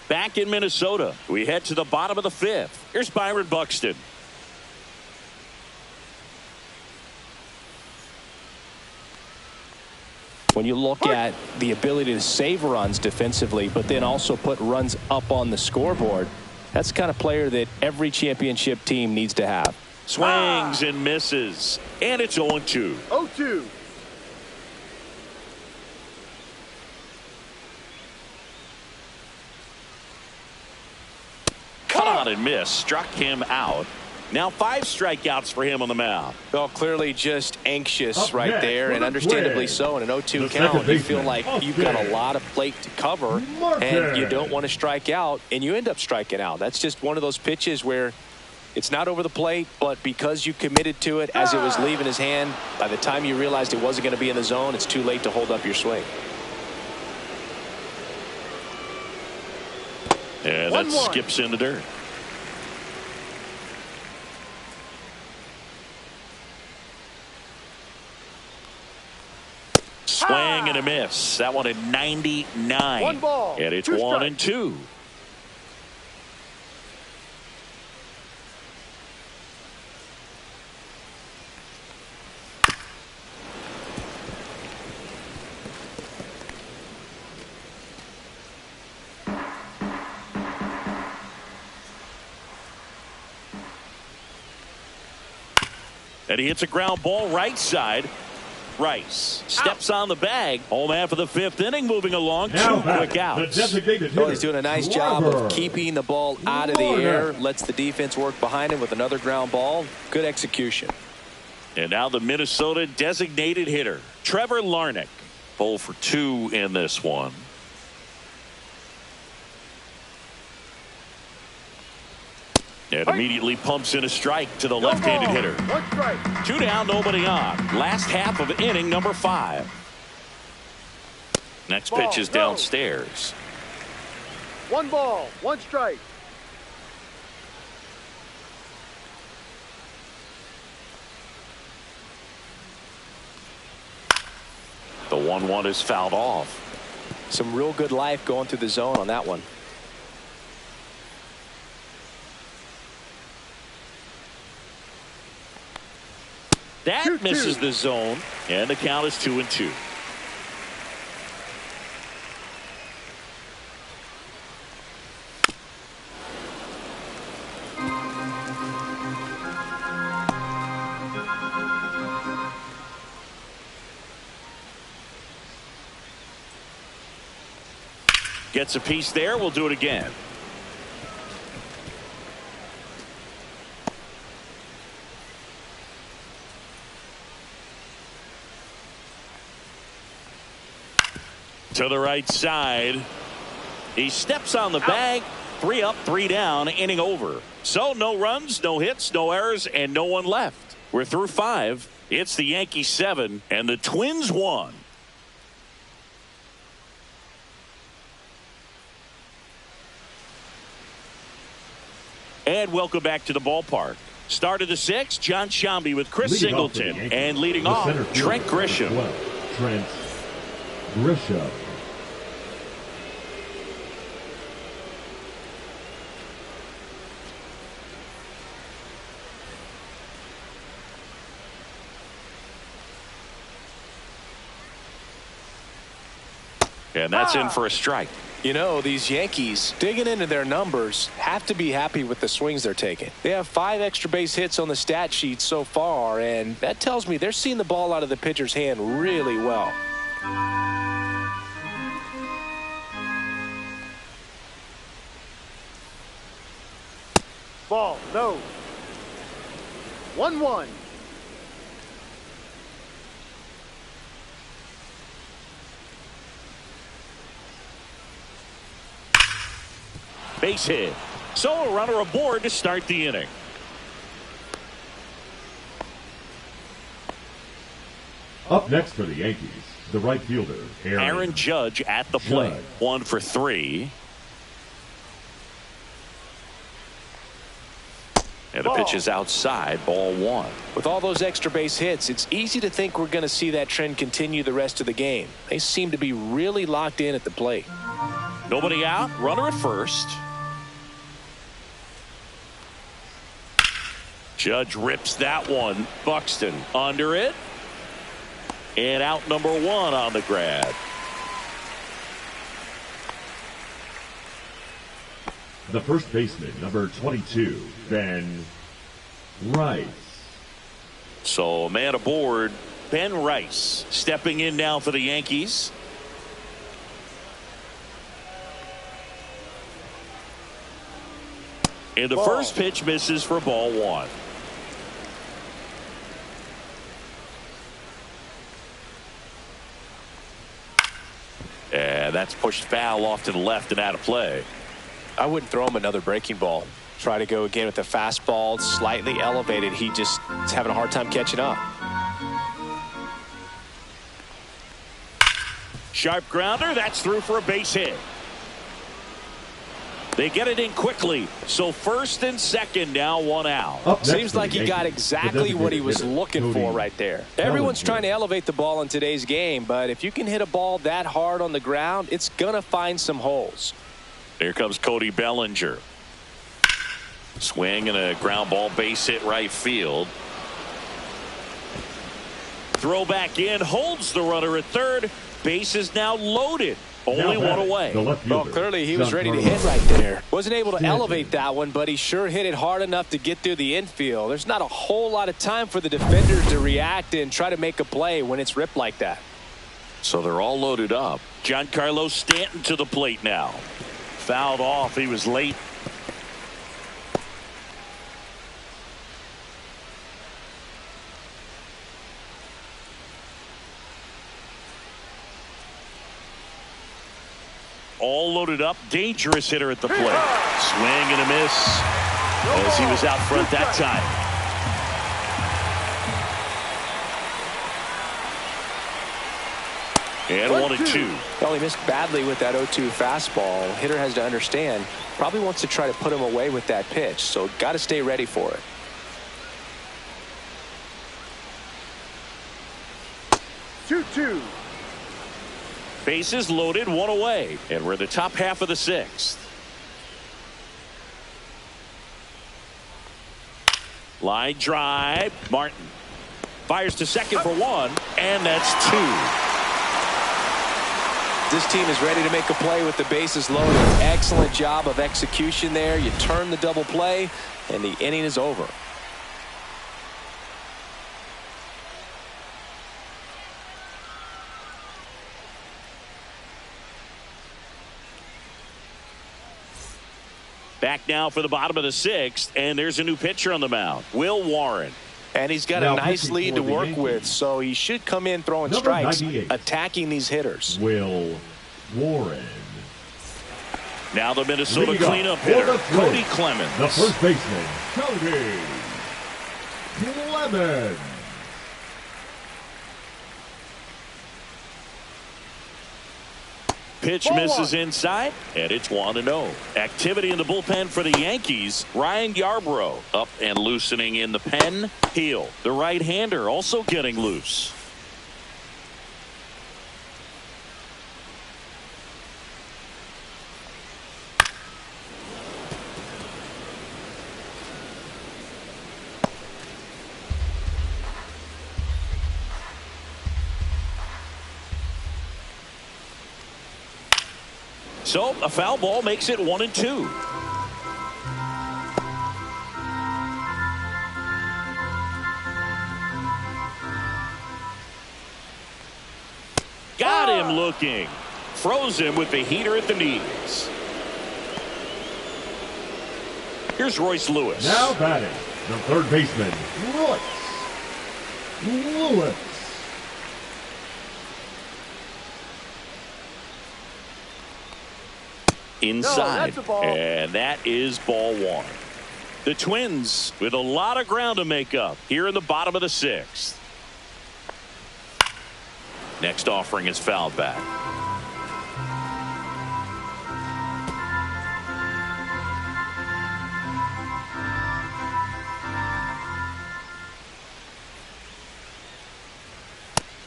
Back in Minnesota, we head to the bottom of the fifth. Here's Byron Buxton. When you look at the ability to save runs defensively, but then also put runs up on the scoreboard, that's the kind of player that every championship team needs to have. Swings and misses, and it's 0-2. 0-2. Cut on and miss, struck him out. Now 5 strikeouts for him on the mound. Well, clearly just anxious Up right next there, and understandably so. In an 0-2 count, you feel like you've got a lot of plate to cover, and you don't want to strike out, and you end up striking out. That's just one of those pitches where it's not over the plate, but because you committed to it as it was leaving his hand, by the time you realized it wasn't going to be in the zone, it's too late to hold up your swing. And that skips in the dirt. Swing and a miss. That one at 99. 1 ball. And it's 2 1-2. And he hits a ground ball right side. Rice steps on the bag. Home half of the fifth inning, moving along. 2 quick outs. Well, he's doing a nice job of keeping the ball out of the air. Lets the defense work behind him with another ground ball. Good execution. And now the Minnesota designated hitter, Trevor Larnach. 0 for 2 in this one. And immediately pumps in a strike to the left-handed hitter. 1 strike. 2 down, nobody on. Last half of inning number 5. Next pitch is downstairs. 1 ball, 1 strike. The 1-1 is fouled off. Some real good life going through the zone on that one. That misses the zone, and the count is 2-2. Gets a piece there. We'll do it again. To the right side. He steps on the bag. 3 up, 3 down, inning over. So no runs, no hits, no errors, and no one left. We're through 5. It's the Yankees 7 and the Twins 1. And welcome back to the ballpark. Start of the 6th, John Sciambi with Chris Singleton. And leading off, Trent Grisham. Trent Grisham. And that's in for a strike. You know, these Yankees, digging into their numbers, have to be happy with the swings they're taking. They have 5 extra base hits on the stat sheet so far, and that tells me they're seeing the ball out of the pitcher's hand really well. Ball, no. 1-1. Base hit. So a runner aboard to start the inning. Up next for the Yankees, the right fielder, Aaron Judge at the plate. 1 for 3. And the pitch is outside, ball 1. With all those extra base hits, it's easy to think we're going to see that trend continue the rest of the game. They seem to be really locked in at the plate. Nobody out, runner at first. Judge rips that one. Buxton under it. And out number 1 on the grab. The first baseman, number 22, Ben Rice. So a man aboard, Ben Rice, stepping in now for the Yankees. And the first pitch misses for ball 1. And that's pushed foul off to the left and out of play. I wouldn't throw him another breaking ball. Try to go again with the fastball, slightly elevated. He just is having a hard time catching up. Sharp grounder, that's through for a base hit. They get it in quickly. So first and second now, 1 out. Seems like he got exactly what he was looking for right there. Everyone's trying to elevate the ball in today's game, but if you can hit a ball that hard on the ground, it's going to find some holes. Here comes Cody Bellinger. Swing and a ground ball, base hit right field. Throw back in, holds the runner at third. Base is now loaded. Only 1 away. Well, clearly he was ready to hit right there. Wasn't able to elevate that one, but he sure hit it hard enough to get through the infield. There's not a whole lot of time for the defenders to react and try to make a play when it's ripped like that. So they're all loaded up. Giancarlo Stanton to the plate now. Fouled off. He was late. All loaded up. Dangerous hitter at the plate. Swing and a miss as he was out front that time. And 1-2. Well, he missed badly with that 0-2 fastball. Hitter has to understand, probably wants to try to put him away with that pitch, so got to stay ready for it. Two. Bases loaded, 1 away. And we're in the top half of the 6th. Line drive. Martin fires to second for 1, and that's 2. This team is ready to make a play with the bases loaded. Excellent job of execution there. You turn the double play, and the inning is over. Back now for the bottom of the 6th, and there's a new pitcher on the mound, Will Warren. And he's got a nice lead to work with, so he should come in throwing strikes, attacking these hitters. Will Warren. Now the Minnesota cleanup hitter, Cody Clemens. The first baseman, Cody Clemens. Pitch misses inside, and it's 1-0. Activity in the bullpen for the Yankees. Ryan Yarbrough up and loosening in the pen. Heel, the right-hander, also getting loose. So a foul ball makes it 1-2. Got him looking. Froze him with the heater at the knees. Here's Royce Lewis. Now batting, the third baseman, Royce Lewis. Inside, and that is ball 1. The Twins with a lot of ground to make up here in the bottom of the 6th. Next offering is fouled back.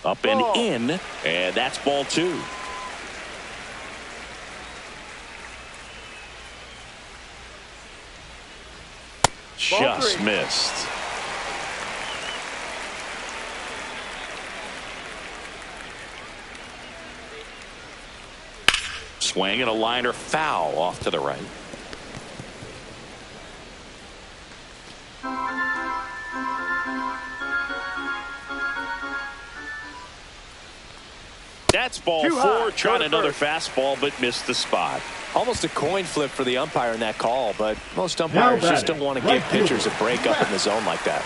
Up and in, and that's ball 2. Just missed. Swing and a liner foul off to the right. That's ball 4, trying another fastball, but missed the spot. Almost a coin flip for the umpire in that call, but most umpires just don't want to give pitchers a break up in the zone like that.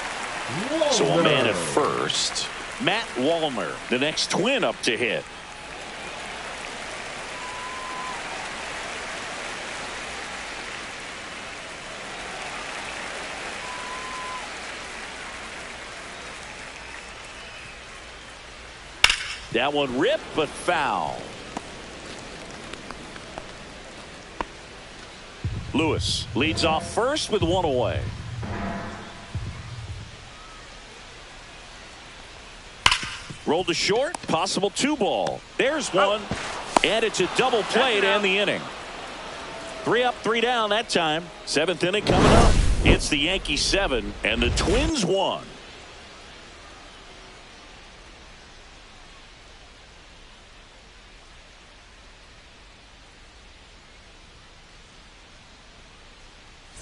So a man at first. Matt Wallner, the next Twin up to hit. That one ripped, but foul. Lewis leads off first with 1 away. Rolled to short, possible 2-ball. There's one, and it's a double play to end the inning. 3 up, 3 down that time. 7th inning coming up. It's the Yankees 7 and the Twins 1.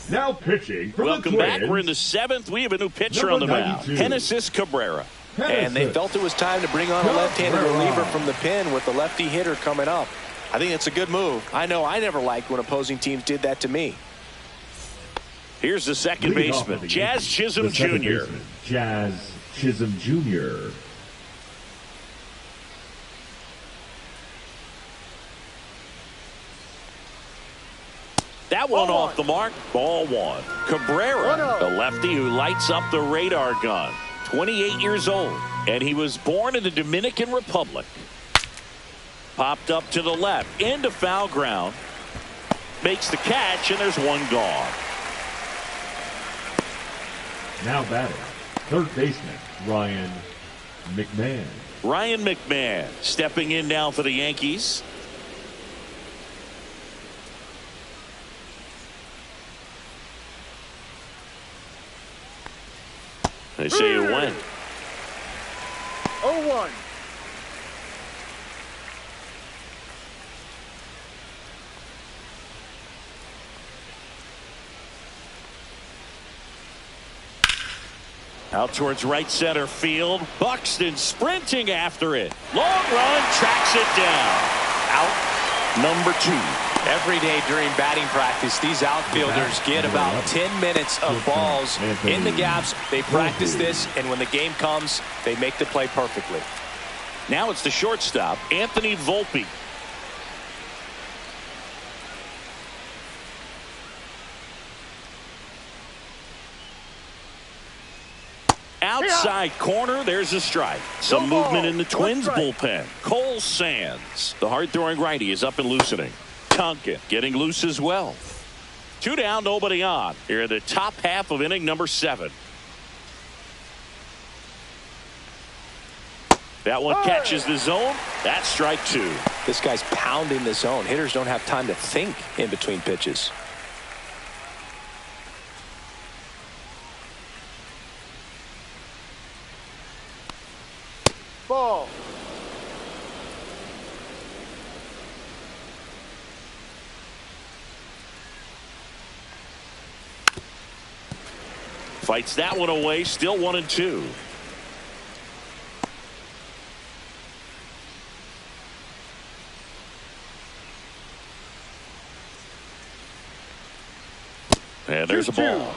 Now pitching for Welcome the Twins. back. We're in the 7th. We have a new pitcher on the mound. Genesis Cabrera. And they felt it was time to bring on a left-handed reliever from the pen with the lefty hitter coming up. I think it's a good move. I know I never liked when opposing teams did that to me. Here's the second baseman, Jazz Chisholm Jr. Jazz Chisholm Jr. That one off the mark. Ball 1. Cabrera, the lefty who lights up the radar gun. 28 years old, and he was born in the Dominican Republic. Popped up to the left, into foul ground. Makes the catch, and there's one gone. Now batting, third baseman, Ryan McMahon. Ryan McMahon stepping in now for the Yankees. They say you win. 0-1. Out towards right center field. Buxton sprinting after it. Long run, tracks it down. Out number 2. Every day during batting practice, these outfielders get about 10 minutes of balls in the gaps. They practice this, and when the game comes, they make the play perfectly. Now it's the shortstop, Anthony Volpe. Outside corner, there's a strike. Some movement in the Twins bullpen. Cole Sands, the hard-throwing righty, is up and loosening. Tonkin getting loose as well. 2 down, nobody on. Here in the top half of inning number 7. That one catches the zone. That's strike 2. This guy's pounding the zone. Hitters don't have time to think in between pitches. Ball. Fights that one away. Still 1-2. And there's a ball.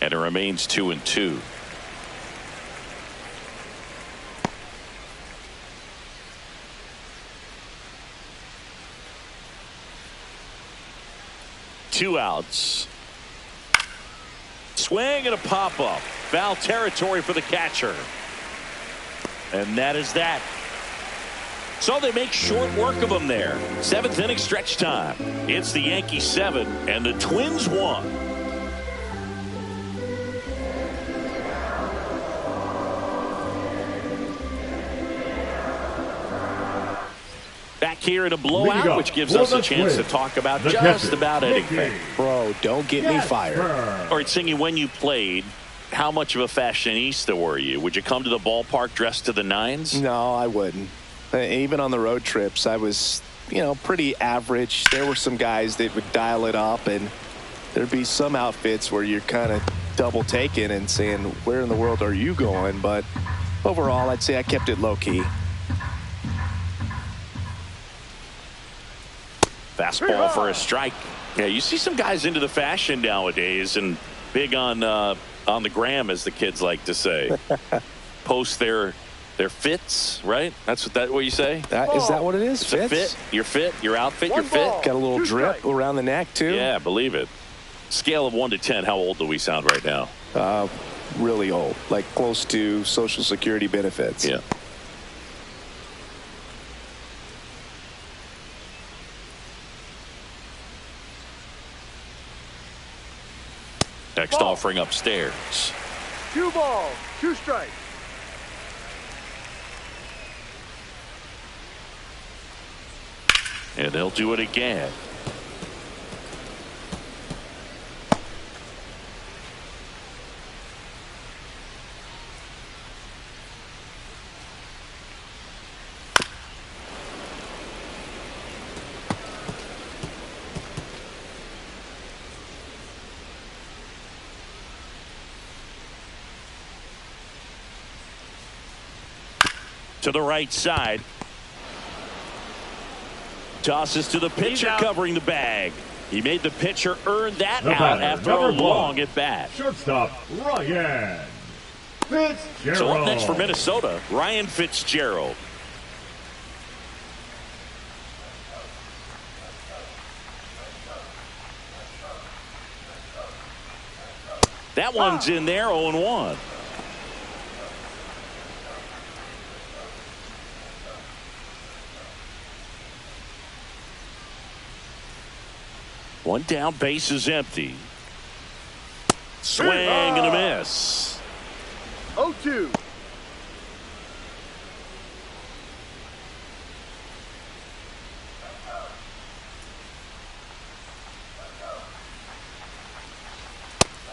And it remains 2-2. 2 outs. Swing and a pop-up. Foul territory for the catcher. And that is that. So they make short work of them there. 7th inning stretch time. It's the Yankees 7 and the Twins 1. Back here in a blowout, which gives us a chance to talk about just about anything. Bro, don't get me fired. All right, Singy, when you played, how much of a fashionista were you? Would you come to the ballpark dressed to the nines? No, I wouldn't. Even on the road trips, I was, pretty average. There were some guys that would dial it up, and there'd be some outfits where you're kind of double taking and saying, where in the world are you going? But overall, I'd say I kept it low key. Fastball for a strike. Yeah, you see some guys into the fashion nowadays and big on the gram, as the kids like to say. Post their fits, right? That's what you say? Is that what it is? It's a fit. Your fit, your outfit, your fit. Got a little drip around the neck, too. Yeah, believe it. Scale of 1 to 10, how old do we sound right now? Really old, like close to Social Security benefits. Yeah. Next offering upstairs. 2 balls, 2 strikes. And they'll do it again. To the right side. Tosses to the pitcher covering the bag. He made the pitcher earn that out after a long at bat. Shortstop Ryan Fitzgerald. So up next for Minnesota, Ryan Fitzgerald. That one's in there, 0-1. One down, base is empty. Swing and a miss. 0-2.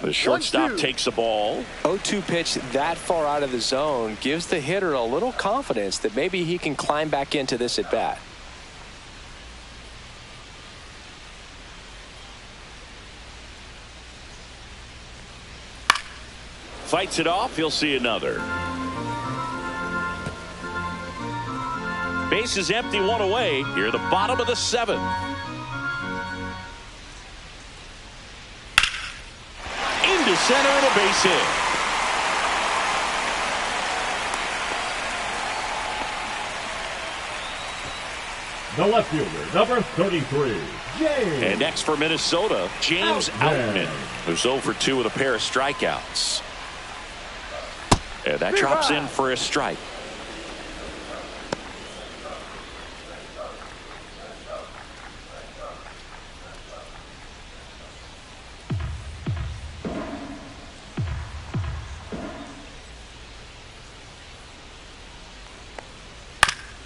The shortstop takes the ball. 0-2 pitch that far out of the zone gives the hitter a little confidence that maybe he can climb back into this at bat. Fights it off. He'll see another. Base is empty, 1 away. Here, the bottom of the 7th. Into center and a base hit. The left fielder, number 33, James. And next for Minnesota, James Outman, who's 0 for 2 with a pair of strikeouts. And that drops in for a strike.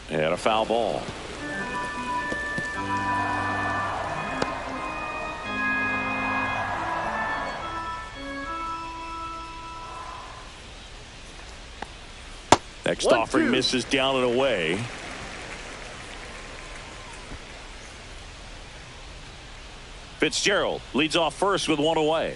And a foul ball. Next offering misses down and away. Fitzgerald leads off first with 1 away.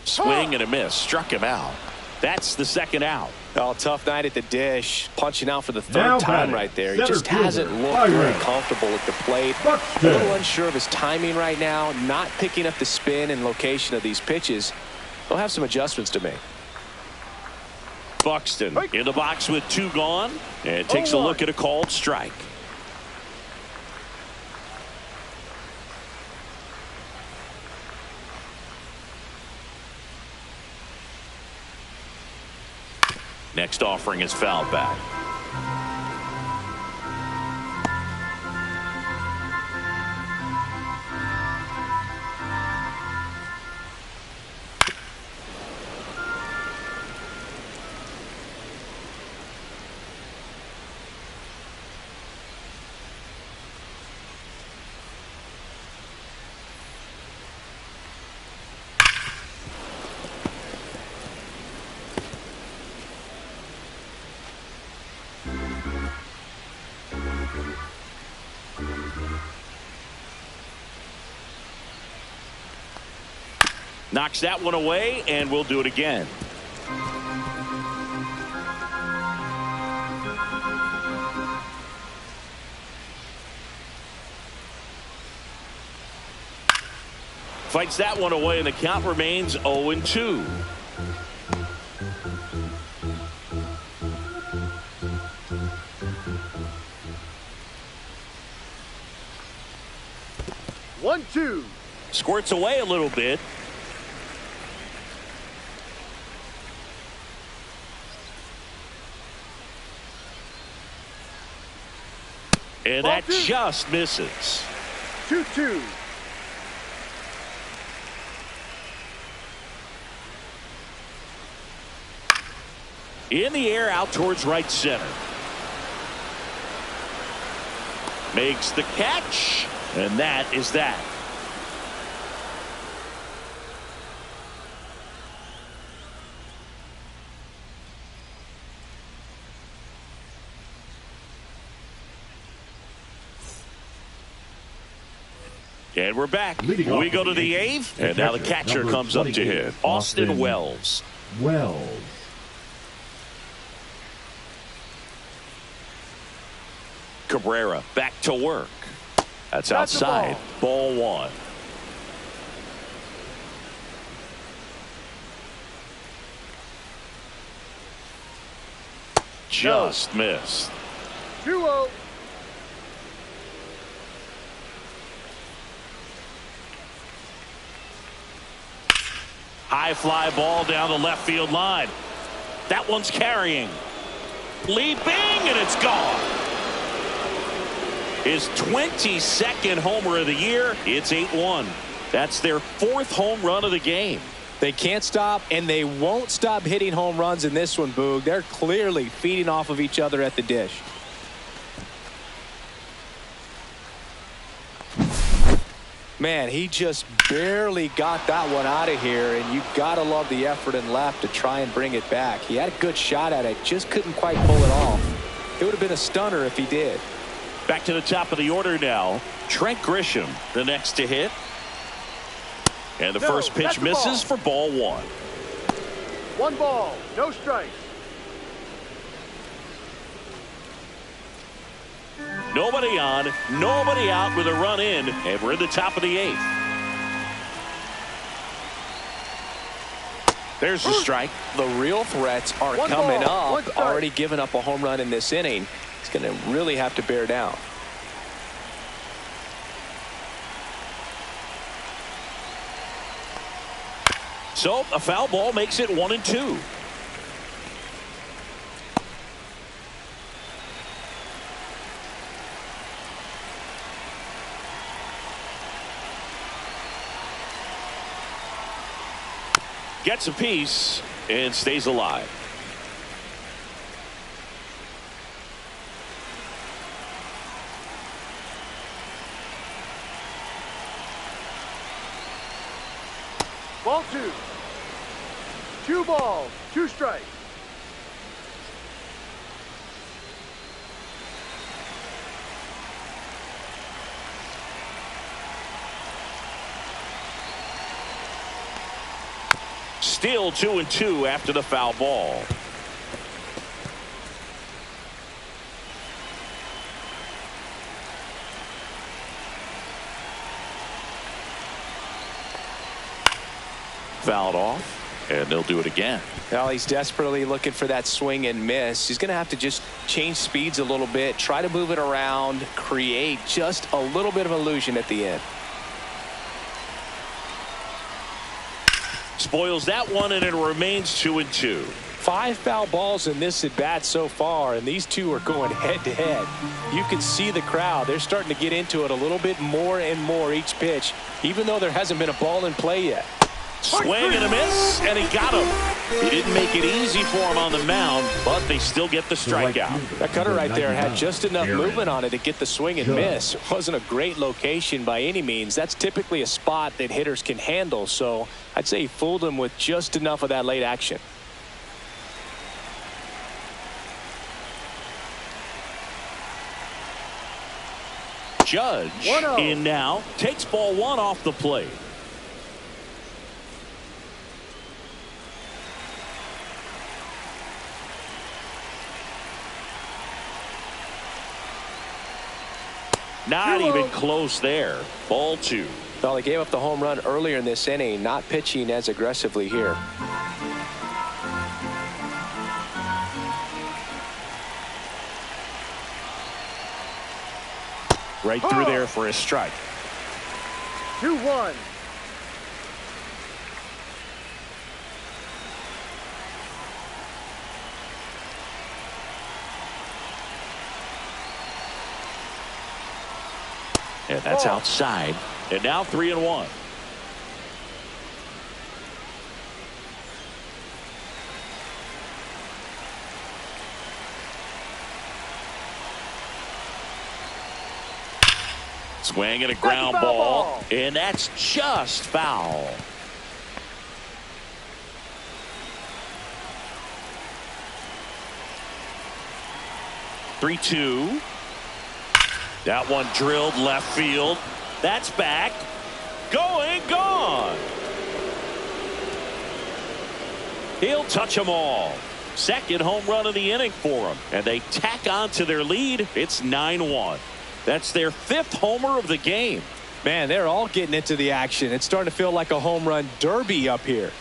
Swing and a miss. Struck him out. That's the 2nd out. Oh, tough night at the dish. Punching out for the 3rd time right there. He just hasn't looked very comfortable at the plate. A little unsure of his timing right now. Not picking up the spin and location of these pitches. They'll have some adjustments to make. Buxton in the box with 2 gone and takes a look at a called strike. Next offering is fouled back. Knocks that one away, and we'll do it again. Fights that one away, and the count remains 0-2. One, two. Squirts away a little bit. And that just misses. 2-2. In the air, out towards right center. Makes the catch, and that is that. And we're back. We go to the eighth, and now the catcher comes up to hit. Austin Wells. Cabrera back to work. That's outside. Ball one. Just missed. 2-0. High fly ball down the left field line. That one's carrying. Leaping, and it's gone. His 22nd homer of the year. It's 8-1. That's their 4th home run of the game. They can't stop, and they won't stop hitting home runs in this one, Boog. They're clearly feeding off of each other at the dish. Man, he just barely got that one out of here, and you gotta love the effort in left to try and bring it back. He had a good shot at it, just couldn't quite pull it off. It would have been a stunner if he did. Back to the top of the order now. Trent Grisham, the next to hit. And the first pitch misses for ball one. 1 ball, no strikes. Nobody on, nobody out with a run in, and we're in the top of the 8th. There's the strike. The real threats are coming up. Already given up a home run in this inning. He's going to really have to bear down. So a foul ball makes it 1-2. Gets a piece and stays alive. Ball 2. 2 balls, 2 strikes. Still 2-2 after the foul ball. Fouled off, and they'll do it again. Well, he's desperately looking for that swing and miss. He's going to have to just change speeds a little bit, try to move it around, create just a little bit of illusion at the end. Spoils that one, and it remains 2-2. 5 foul balls in this at bat so far, and these two are going head to head. You can see the crowd. They're starting to get into it a little bit more and more each pitch, even though there hasn't been a ball in play yet. Swing and a miss, and he got him. He didn't make it easy for him on the mound, but they still get the strikeout. That cutter right there had just enough movement on it to get the swing and miss. It wasn't a great location by any means. That's typically a spot that hitters can handle, so I'd say he fooled him with just enough of that late action. Judge in now, takes ball 1 off the plate. Not even close there. Ball 2. Well, they gave up the home run earlier in this inning, not pitching as aggressively here. Right through there for a strike. 2-1. And that's outside. And now 3-1. Swing and a ground ball. And that's just foul. Three-two. That one drilled left field. That's back. Going, gone. He'll touch them all. Second home run of the inning for them. And they tack on to their lead. It's 9-1. That's their 5th homer of the game. Man, they're all getting into the action. It's starting to feel like a home run derby up here.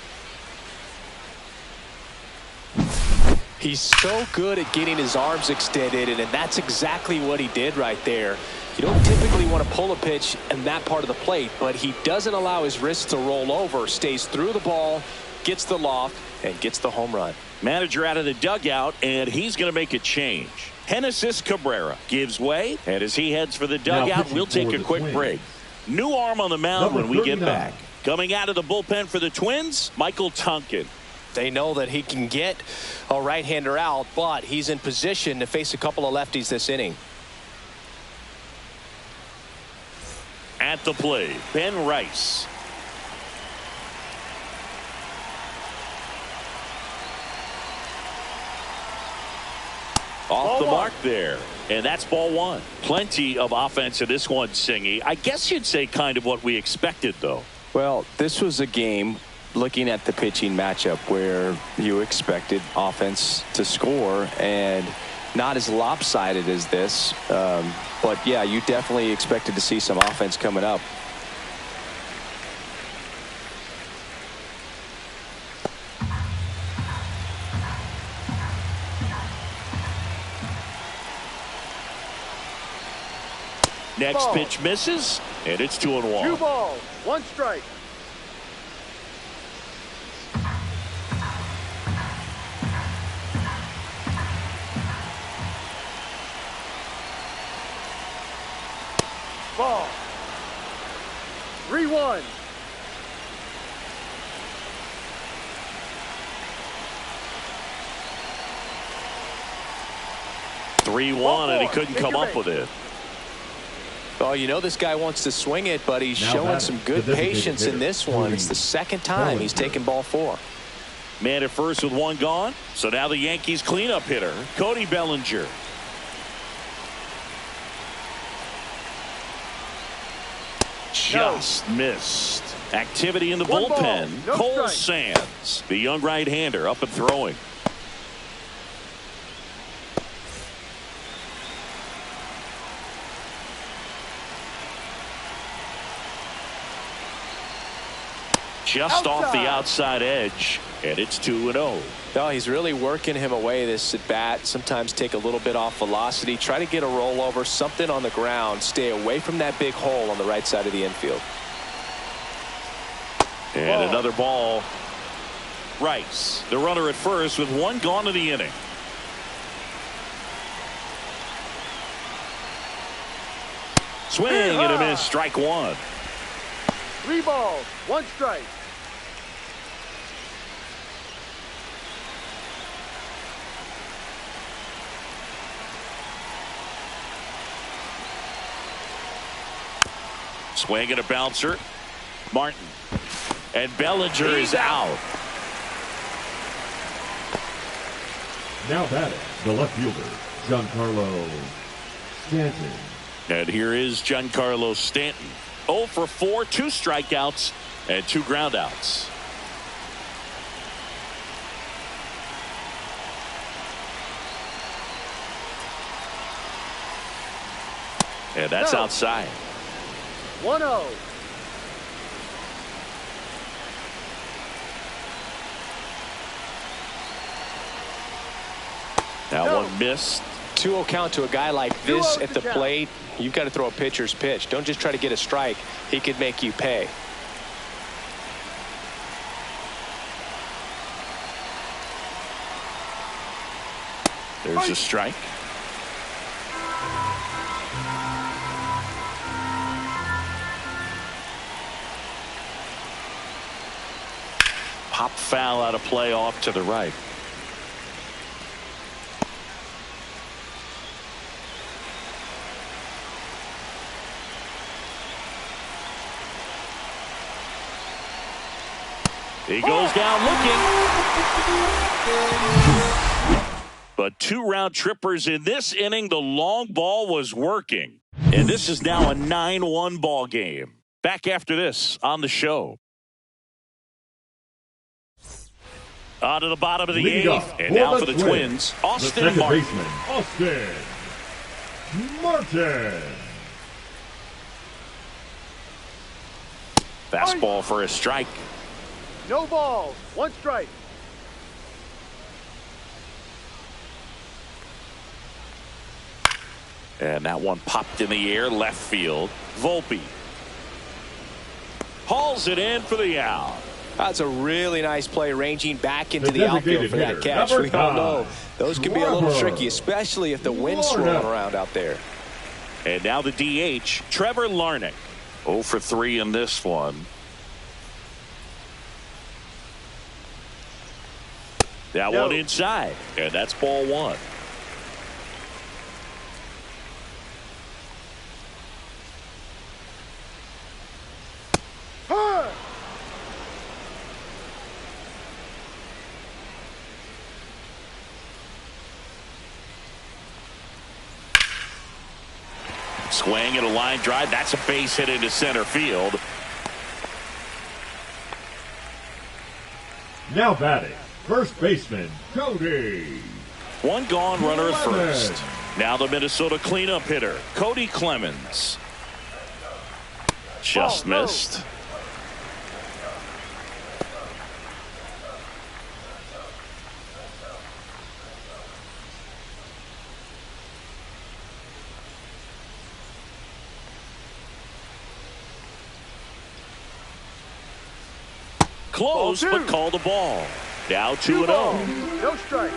He's so good at getting his arms extended, and that's exactly what he did right there. You don't typically want to pull a pitch in that part of the plate, but he doesn't allow his wrists to roll over, stays through the ball, gets the loft, and gets the home run. Manager out of the dugout, and he's going to make a change. Genesis Cabrera gives way, and as he heads for the dugout, we'll take a quick break. New arm on the mound when we get back. Coming out of the bullpen for the Twins, Michael Tonkin. They know that he can get a right-hander out, but he's in position to face a couple of lefties this inning. At the plate, Ben Rice. Off the mark there. And that's ball 1. Plenty of offense in this one, Singy. I guess you'd say kind of what we expected, though. Well, this was a game, looking at the pitching matchup, where you expected offense to score, and not as lopsided as this. But, yeah, you definitely expected to see some offense coming up. Next pitch misses, and it's 2-1. 2 balls, 1 strike. Ball. 3-1. And he couldn't come up with it. Oh, you know this guy wants to swing it, but he's showing some good patience in this one. It's the second time he's taken ball 4. Man at first with 1 gone. So now the Yankees cleanup hitter, Cody Bellinger. Just missed. Activity in the bullpen. Cole Sands, the young right-hander, up and throwing. Just off the outside edge, and it's 2-0. Oh, he's really working him away this at bat. Sometimes take a little bit off velocity, try to get a rollover, something on the ground, stay away from that big hole on the right side of the infield. And another ball. Rice, the runner at first with one gone in the inning. Swing and a miss, strike one. 3 balls, 1 strike. Swing and a bouncer. Martin. And Bellinger is out. Now batting, the left fielder, Giancarlo Stanton. And here is Giancarlo Stanton. 0 for 4, 2 strikeouts, and 2 groundouts. And that's outside. 1-0. That one missed. 2-0 count to a guy like this at the plate. You've got to throw a pitcher's pitch. Don't just try to get a strike. He could make you pay. There's a strike. Pop foul out of play off to the right. He goes down looking. But 2 round trippers in this inning. The long ball was working. And this is now a 9-1 ball game. Back after this on the show. On to the bottom of the 8th. And now for the Twins, Austin Martin. Baseman, Austin Martin. Fastball for a strike. No balls, 1 strike. And that one popped in the air, left field. Volpe hauls it in for the out. That's a really nice play, ranging back into the outfield for that catch. We all know those can be a little tricky, especially if the wind's swirling around out there. And now the DH, Trevor Larnach. 0 for 3 in this one. That one inside, and that's ball 1. Swing and a line drive. That's a base hit into center field. Now batting, first baseman, Cody. 1 gone, runner at first. Now the Minnesota cleanup hitter, Cody Clemens. Just missed. Close, but called a ball. Now 2-0. No strike.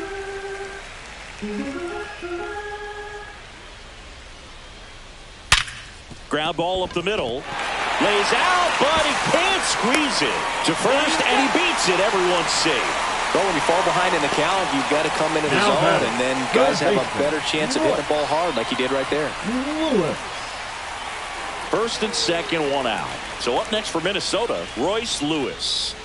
Ground ball up the middle. Lays out, but he can't squeeze it to first, and he beats it. Everyone's safe. Well, when you fall behind in the count, you've got to come into the zone, and then guys have a better chance of hitting the ball hard like he did right there. First and second, 1 out. So up next for Minnesota, Royce Lewis.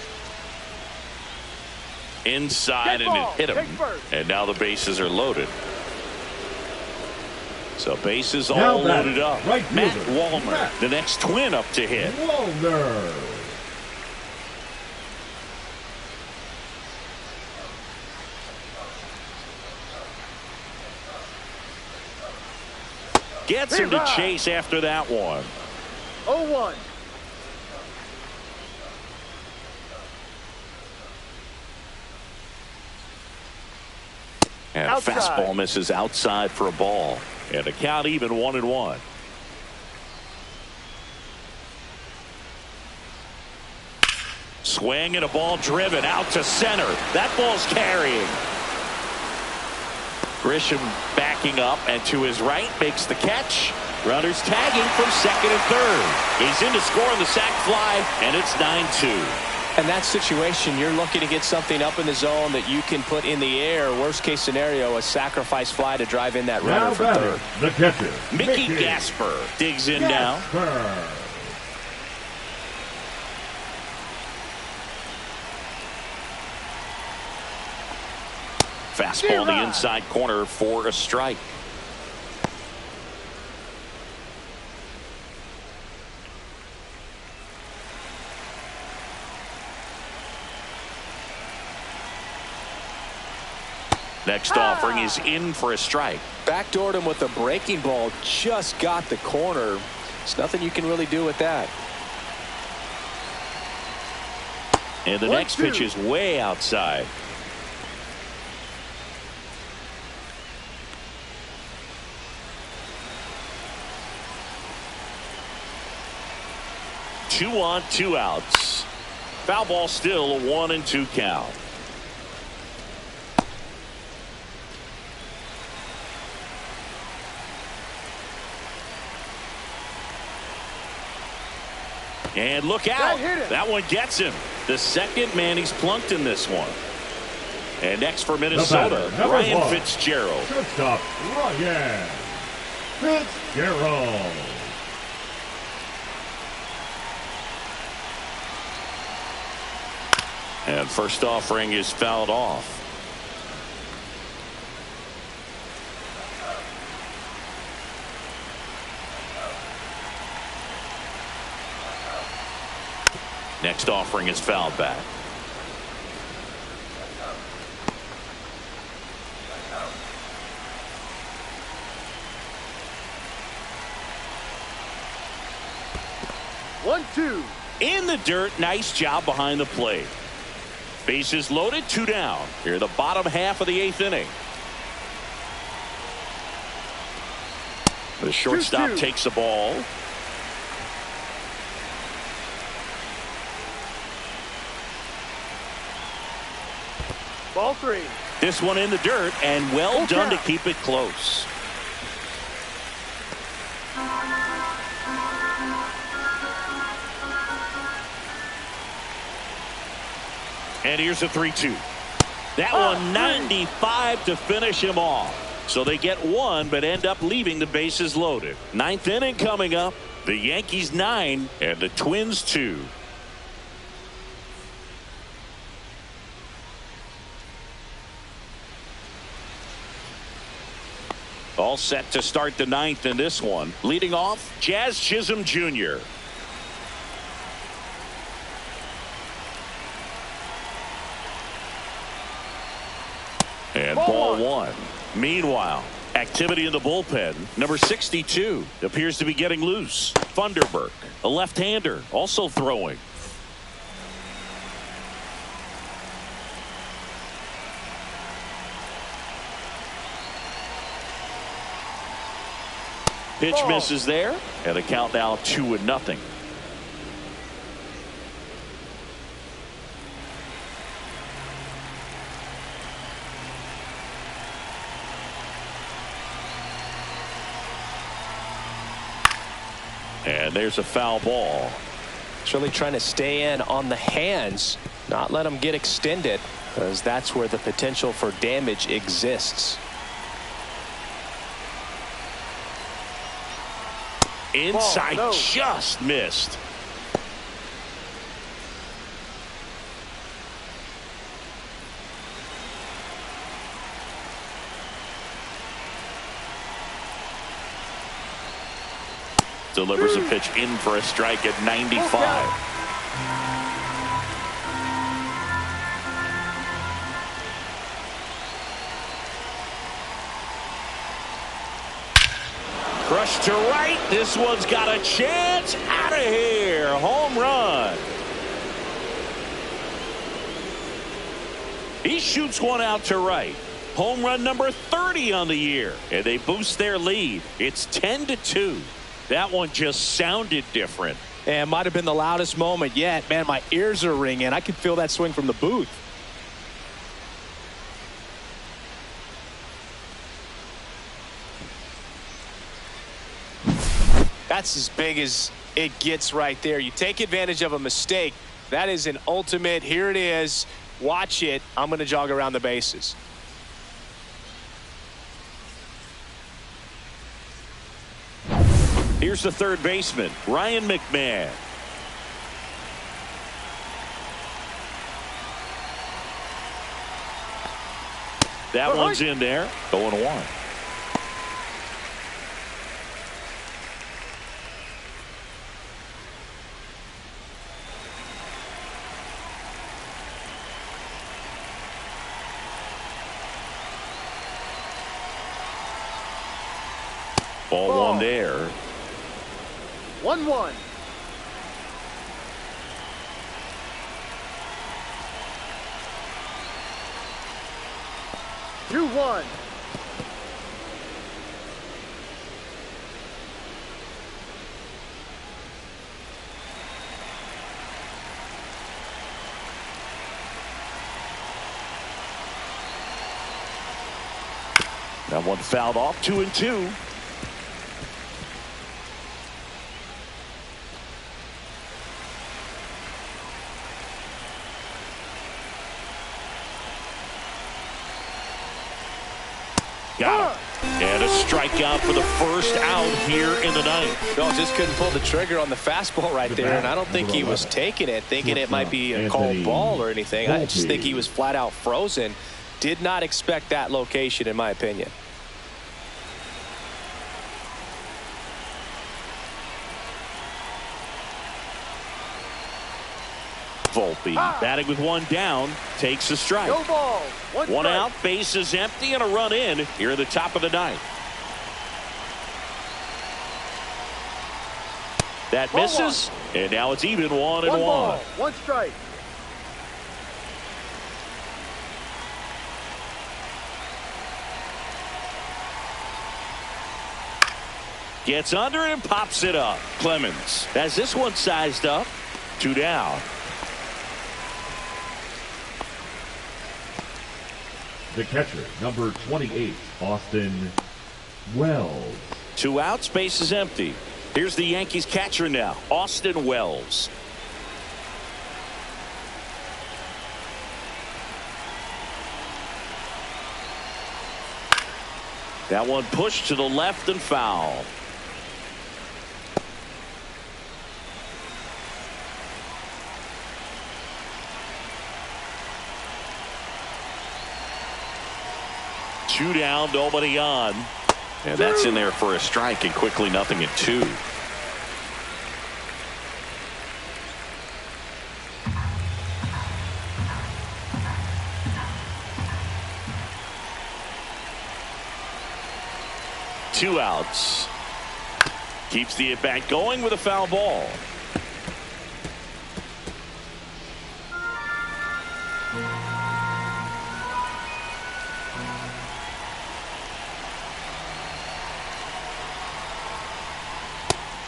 Inside, and it hit him. And now the bases are loaded. So bases all loaded up. Matt Wallner, the next Twin up to hit. Wallner. Gets him to chase after that one. 0-1. And a fastball misses outside for a ball. And the count even 1-1. Swing and a ball driven out to center. That ball's carrying. Grisham backing up and to his right makes the catch. Runners tagging from second and third. He's in to score on the sac fly, and it's 9-2. In that situation, you're looking to get something up in the zone that you can put in the air. Worst case scenario, a sacrifice fly to drive in that runner for third. The catcher, Mickey Gasper digs in now. Fastball in the inside corner for a strike. Next offering is in for a strike. Backdoored him with a breaking ball. Just got the corner. There's nothing you can really do with that. And the next pitch is way outside. Two on, two outs. Foul ball still a 1-2 count. And look out. That one gets him. The second man he's plunked in this one. And next for Minnesota, Ryan Fitzgerald. Shortstop, Ryan Fitzgerald. And first offering is fouled off. Next offering is fouled back. One, two. In the dirt, nice job behind the plate. Bases loaded, 2 down. Here the bottom half of the 8th inning. The shortstop takes the ball. Ball 3. This one in the dirt, and well done to keep it close. And here's a 3-2. That one 95 to finish him off. So they get one, but end up leaving the bases loaded. 9th inning coming up. The Yankees 9 and the Twins 2. All set to start the 9th in this one. Leading off, Jazz Chisholm Jr. And ball 1. Meanwhile, activity in the bullpen. Number 62 appears to be getting loose. Funderburk, a left-hander, also throwing. Pitch misses there, and the count now 2-0. And there's a foul ball. It's really trying to stay in on the hands, not let them get extended, because that's where the potential for damage exists. Inside, just missed. Delivers a pitch in for a strike at 95. Crushed to right. This one's got a chance. Out of here. Home run. He shoots one out to right. Home run number 30 on the year. And they boost their lead. It's 10-2. That one just sounded different. And might have been the loudest moment yet. Man, my ears are ringing. I could feel that swing from the booth. That's as big as it gets right there. You take advantage of a mistake. That is an ultimate. Here it is. Watch it. I'm going to jog around the bases. Here's the third baseman, Ryan McMahon. That one's in there. 0-1. Ball one there. 1-1. Two one. That one fouled off. 2-2. Got him. And a strikeout for the first out here in the ninth. No, just couldn't pull the trigger on the fastball right there, and I don't think he was taking it, thinking it might be a called ball or anything. I just think he was flat out frozen. Did not expect that location, in my opinion. Volpe batting with one down, takes a strike. No ball. One out, base is empty, and a run in here at the top of the ninth. That misses, and now it's even 1-1. One ball, one strike. Gets under it and pops it up. Clemens has this one sized up. 2 down. The catcher, number 28, Austin Wells. 2 outs, base is empty. Here's the Yankees catcher now, Austin Wells. That one pushed to the left and foul. Two down, nobody on. And that's in there for a strike, and quickly nothing at 2. Two outs. Keeps the at-bat going with a foul ball.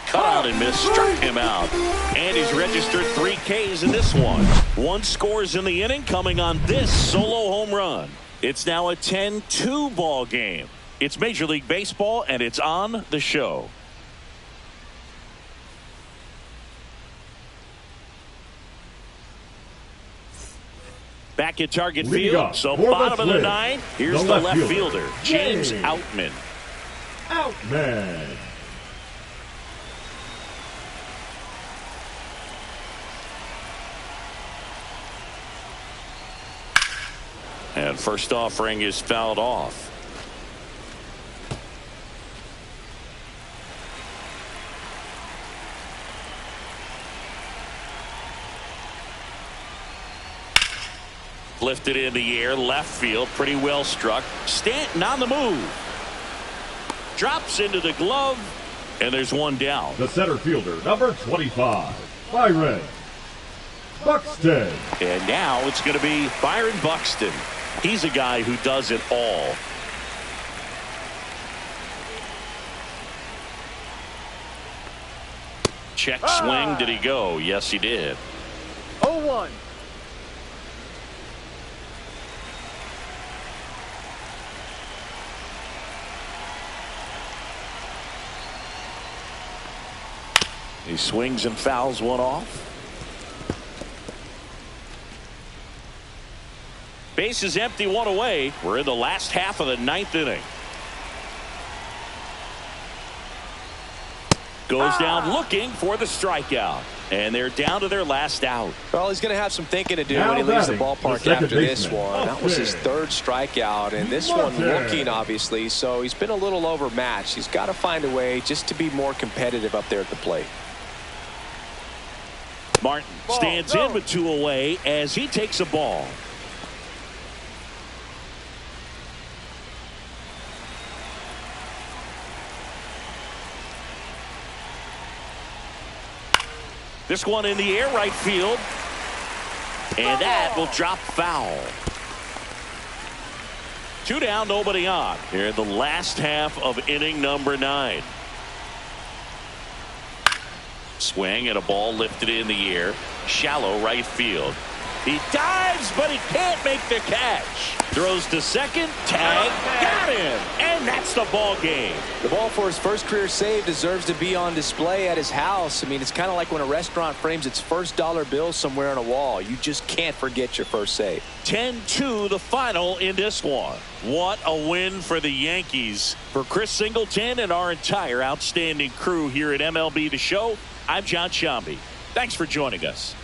Cut out and missed, struck him out. And he's registered 3 Ks in this one. 1 scores in the inning coming on this solo home run. It's now a 10-2 ball game. It's Major League Baseball, and it's on the show. Back at target field, so bottom of the ninth. Here's the left fielder, James Outman. Outman. And first offering is fouled off. Lifted in the air, left field, pretty well struck. Stanton on the move. Drops into the glove, and there's 1 down. The center fielder, number 25, Byron Buxton. And now it's going to be Byron Buxton. He's a guy who does it all. Check swing. Did he go? Yes, he did. 0-1. He swings and fouls one off. Base is empty, one away. We're in the last half of the ninth inning. Goes down looking for the strikeout. And they're down to their last out. Well, he's going to have some thinking to do when he leaves the ballpark after this one. That was his third strikeout, and this one looking, obviously, so he's been a little overmatched. He's got to find a way just to be more competitive up there at the plate. Martin stands in with 2 away as he takes a ball. This one in the air, right field. And that will drop foul. 2 down, nobody on. Here in the last half of inning number 9. Swing and a ball lifted in the air. Shallow right field. He dives, but he can't make the catch. Throws to second. Tag. Got him. And that's the ball game. The ball for his first career save deserves to be on display at his house. I mean, it's kind of like when a restaurant frames its first dollar bill somewhere on a wall. You just can't forget your first save. 10-2 the final in this one. What a win for the Yankees. For Chris Singleton and our entire outstanding crew here at MLB The Show, I'm John Shambi. Thanks for joining us.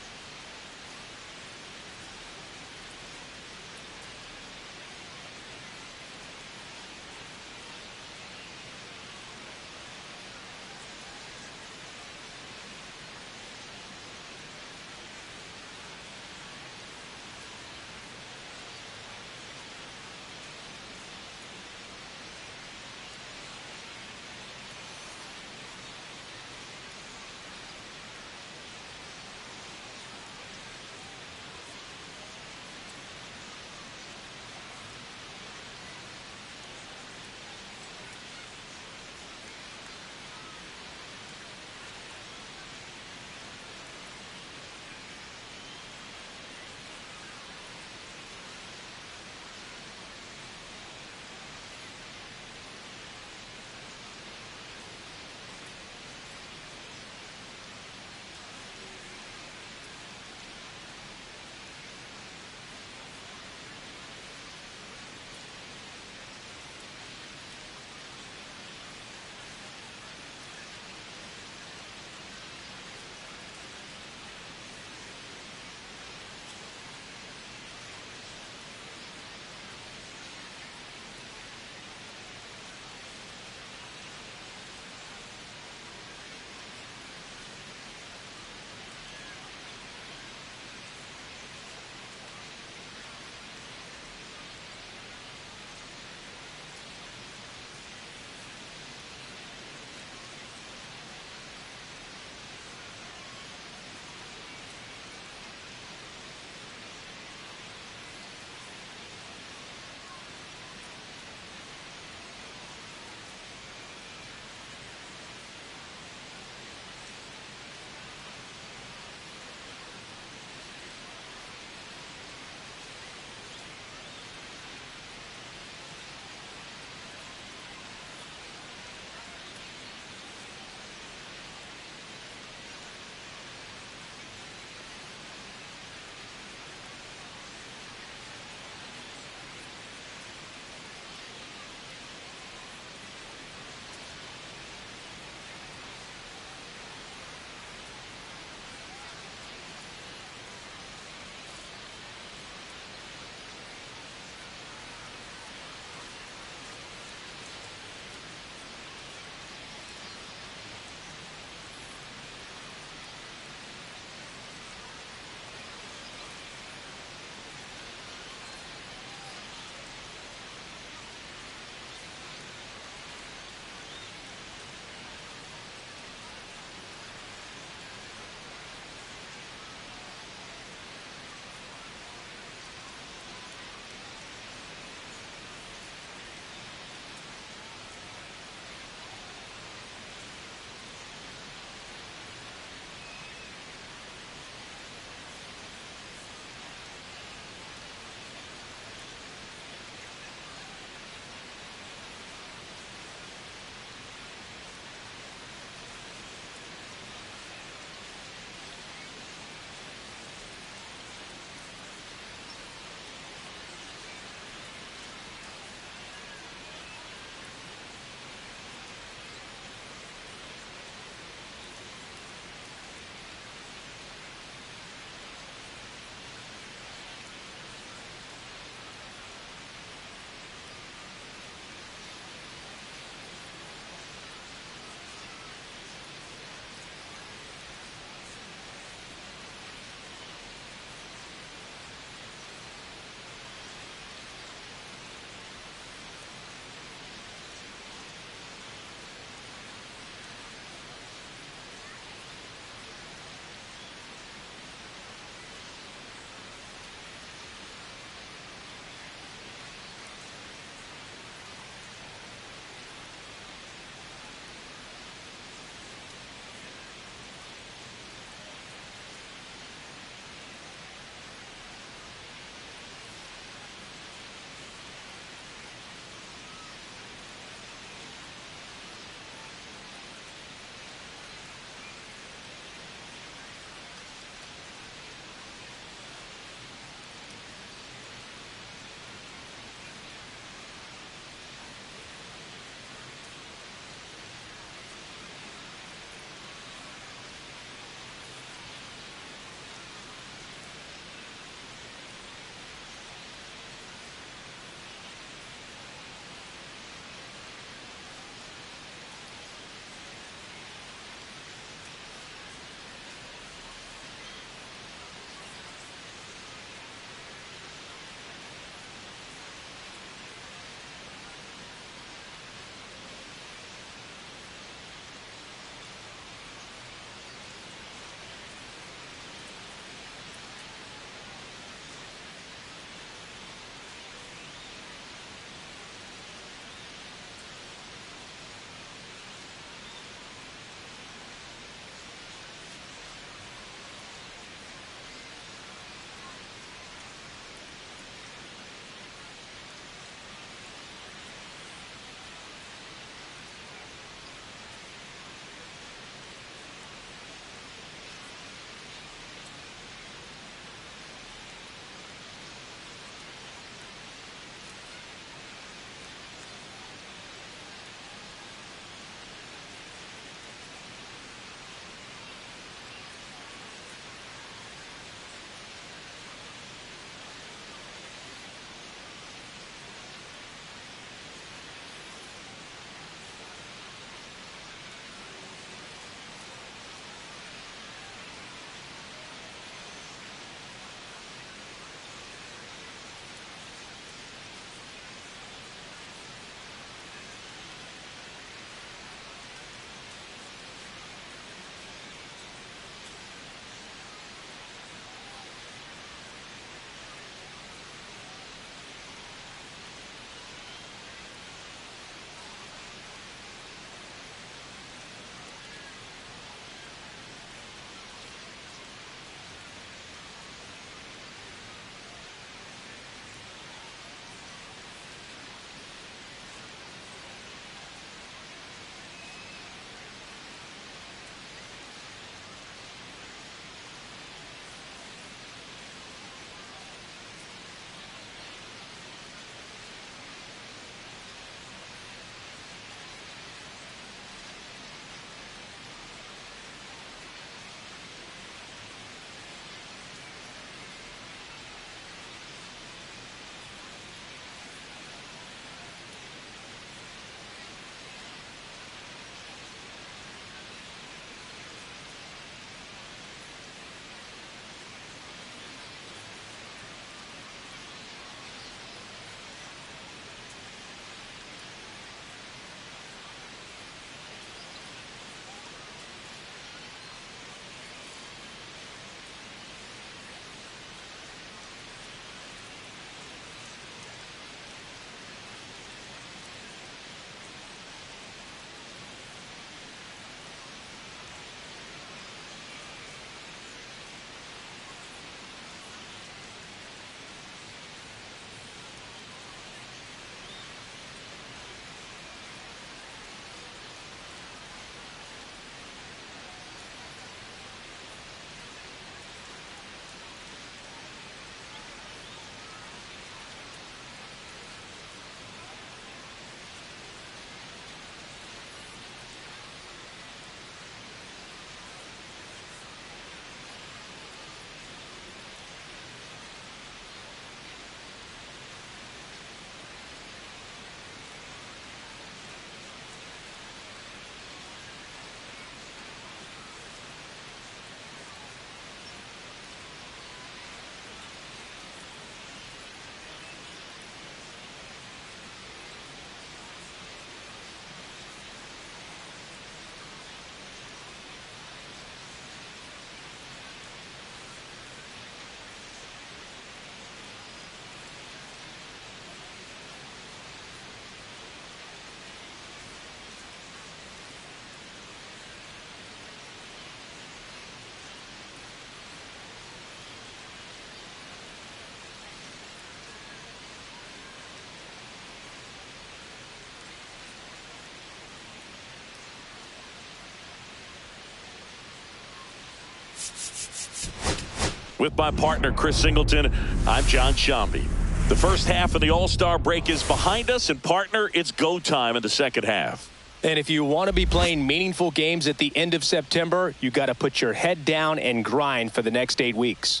With my partner, Chris Singleton, I'm John Shambi. The first half of the All-Star break is behind us, and partner, it's go time in the second half. And if you want to be playing meaningful games at the end of September, you got to put your head down and grind for the next 8 weeks.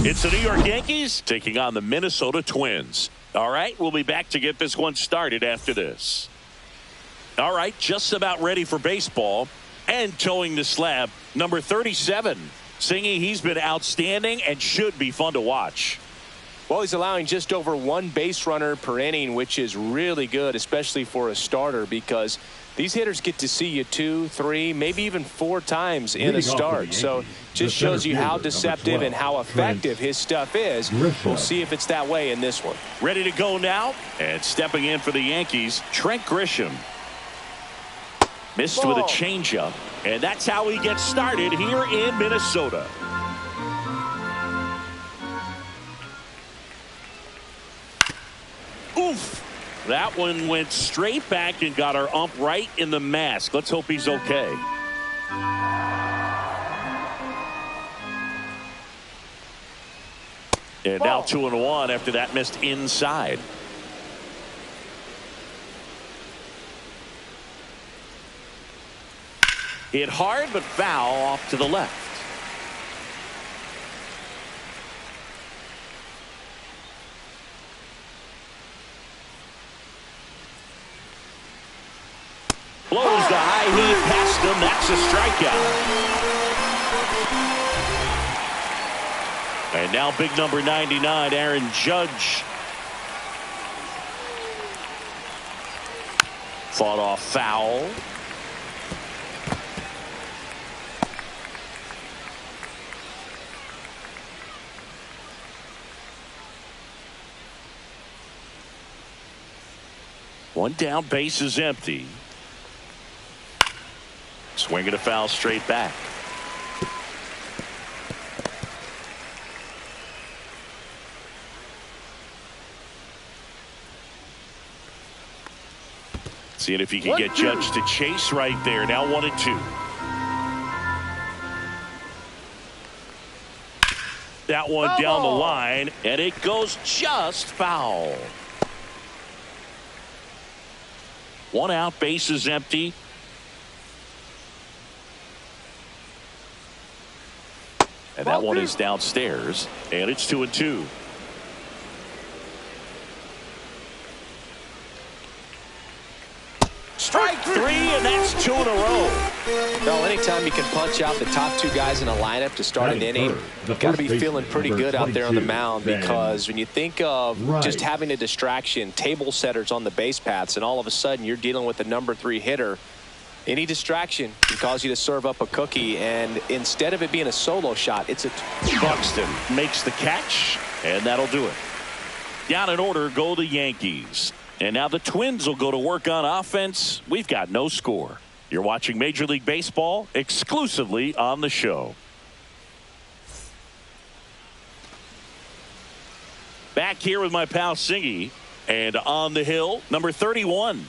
It's the New York Yankees taking on the Minnesota Twins. All right, we'll be back to get this one started after this. All right, just about ready for baseball and towing the slab, number 37, singing he's been outstanding and should be fun to watch. Well, he's allowing just over 1 base runner per inning, which is really good, especially for a starter, because these hitters get to see you 2, 3, maybe even 4 times in a start. So just shows you how deceptive and how effective his stuff is. We'll see if it's that way in this one. Ready to go now, and stepping in for the Yankees, Trent Grisham. Missed with a changeup, and that's how he gets started here in Minnesota. Oof. That one went straight back and got our ump right in the mask. Let's hope he's okay. And now 2-1 after that missed inside. Hit hard but foul off to the left. Blows the high heat past him. That's a strikeout. And now big number 99, Aaron Judge. Fought off foul. One down, base is empty. Swinging a foul straight back. Seeing if he can get Judge to chase right there. Now 1-2. That one down the line, and it goes just foul. 1 out, base is empty. And that one is downstairs, and it's 2-2. Strike 3, and that's 2 in a row. Well, anytime you can punch out the top 2 guys in a lineup to start an inning, you've got to be feeling pretty good out there on the mound, because when you think of just having a distraction, table setters on the base paths, and all of a sudden you're dealing with the number 3 hitter, any distraction can cause you to serve up a cookie, and instead of it being a solo shot, it's a... Buxton makes the catch, and that'll do it. Down in order go the Yankees. And now the Twins will go to work on offense. We've got no score. You're watching Major League Baseball exclusively on the show. Back here with my pal Singy, and on the hill, number 31.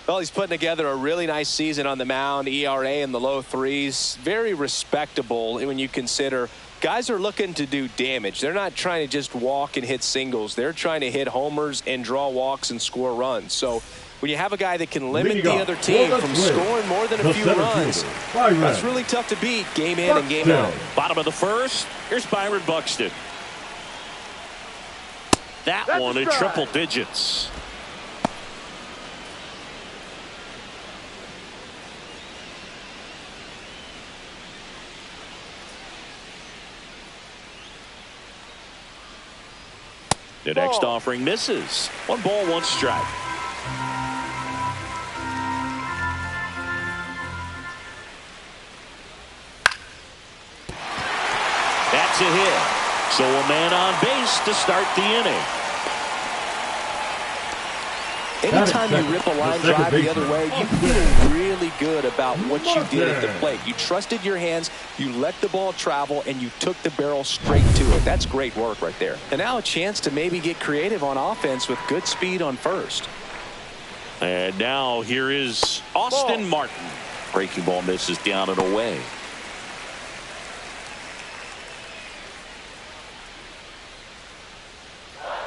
Well, he's putting together a really nice season on the mound. ERA in the low 3s. Very respectable when you consider guys are looking to do damage. They're not trying to just walk and hit singles. They're trying to hit homers and draw walks and score runs. So when you have a guy that can limit the other team from scoring more than a few runs, that's really tough to beat game in and game out. Bottom of the first, here's Byron Buxton. That one in triple digits. The next offering misses. 1 ball, 1 strike. That's a hit. So a man on base to start the inning. Anytime you rip a line drive the other way, you feel really good about what you did at the plate. You trusted your hands, you let the ball travel, and you took the barrel straight to it. That's great work right there. And now a chance to maybe get creative on offense with good speed on first. And now here is Austin Martin. Breaking ball misses down and away.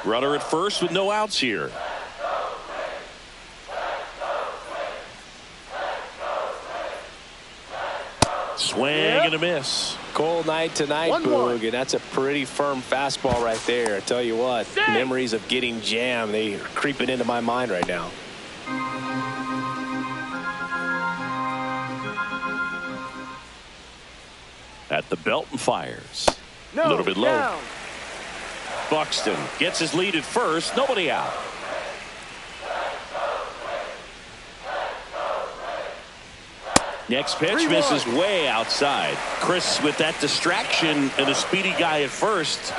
Runner at first with no outs here. Swing and a miss. Cold night tonight, Boog, and that's a pretty firm fastball right there. I tell you what, memories of getting jammed, they are creeping into my mind right now. At the belt and fires. A little bit low. Down. Buxton gets his lead at first. Nobody out. Next pitch misses way outside. Chris, with that distraction and a speedy guy at first,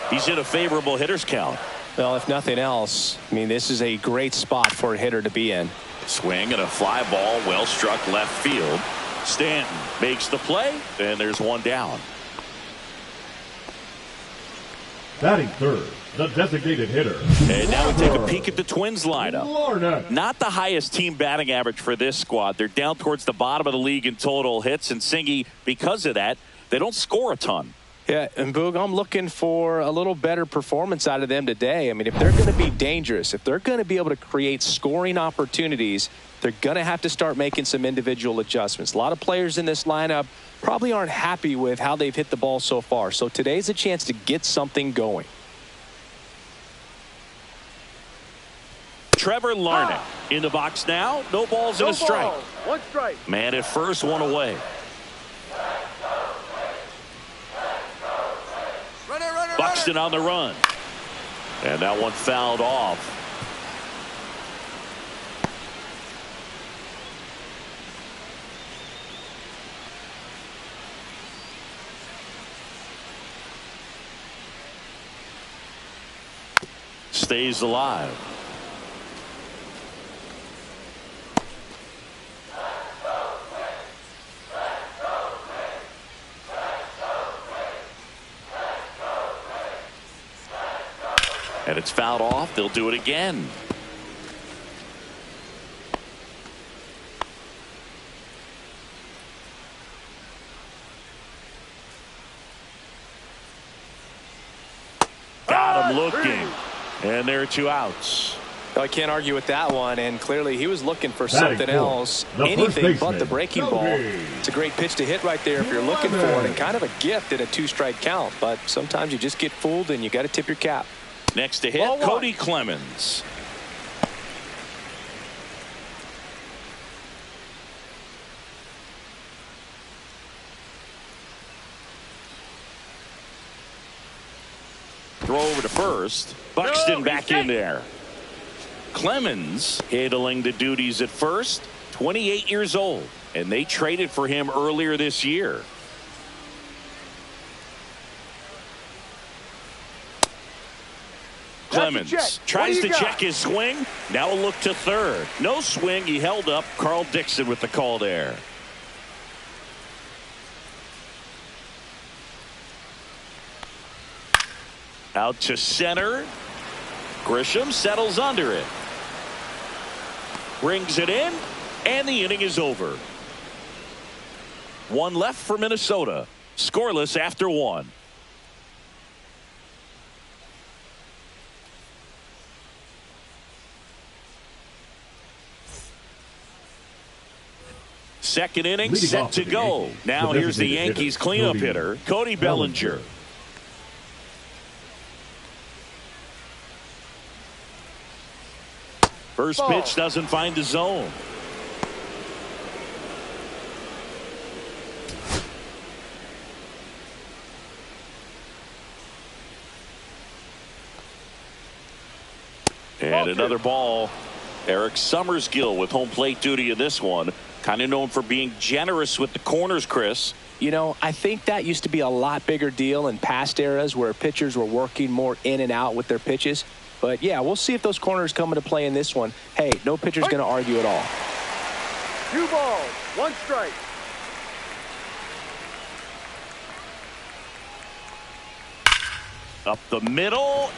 he's in a favorable hitter's count. Well, if nothing else, I mean, this is a great spot for a hitter to be in. Swing and a fly ball, well struck left field. Stanton makes the play, and there's one down. Batting third, the designated hitter. And now we take a peek at the Twins lineup. Not the highest team batting average for this squad. They're down towards the bottom of the league in total hits, and Singy, because of that, they don't score a ton. Yeah, and Boog, I'm looking for a little better performance out of them today. I mean, if they're going to be dangerous, if they're going to be able to create scoring opportunities, they're going to have to start making some individual adjustments. A lot of players in this lineup probably aren't happy with how they've hit the ball so far. So today's a chance to get something going. Trevor Larnach in the box now. No balls and a strike. One strike. Man at first, one away. Buxton on the run. And that one fouled off. Stays alive. And it's fouled off. They'll do it again. Got him looking. And there are two outs. I can't argue with that one, and clearly he was looking for something else, anything but the breaking ball. It's a great pitch to hit right there if you're looking for it, and kind of a gift in a two-strike count, but sometimes you just get fooled and you got to tip your cap. Next to hit, Cody Clemens. Throw over to first. Buxton back in there. Clemens handling the duties at first. 28 years old, and they traded for him earlier this year. Clemens tries to check his swing. Now a look to third. No swing. He held up. Carl Dixon with the call there. Out to center. Grisham settles under it. Brings it in, and the inning is over. One left for Minnesota. Scoreless after one. Second inning set to go. Now here's the Yankees cleanup hitter, Cody Bellinger. First pitch doesn't find the zone. And another ball. Eric Summersgill with home plate duty in this one. Kind of known for being generous with the corners, Chris. You know, I think that used to be a lot bigger deal in past eras where pitchers were working more in and out with their pitches. But, yeah, we'll see if those corners come into play in this one. Hey, no pitcher's going to argue at all. 2 balls, 1 strike. Up the middle.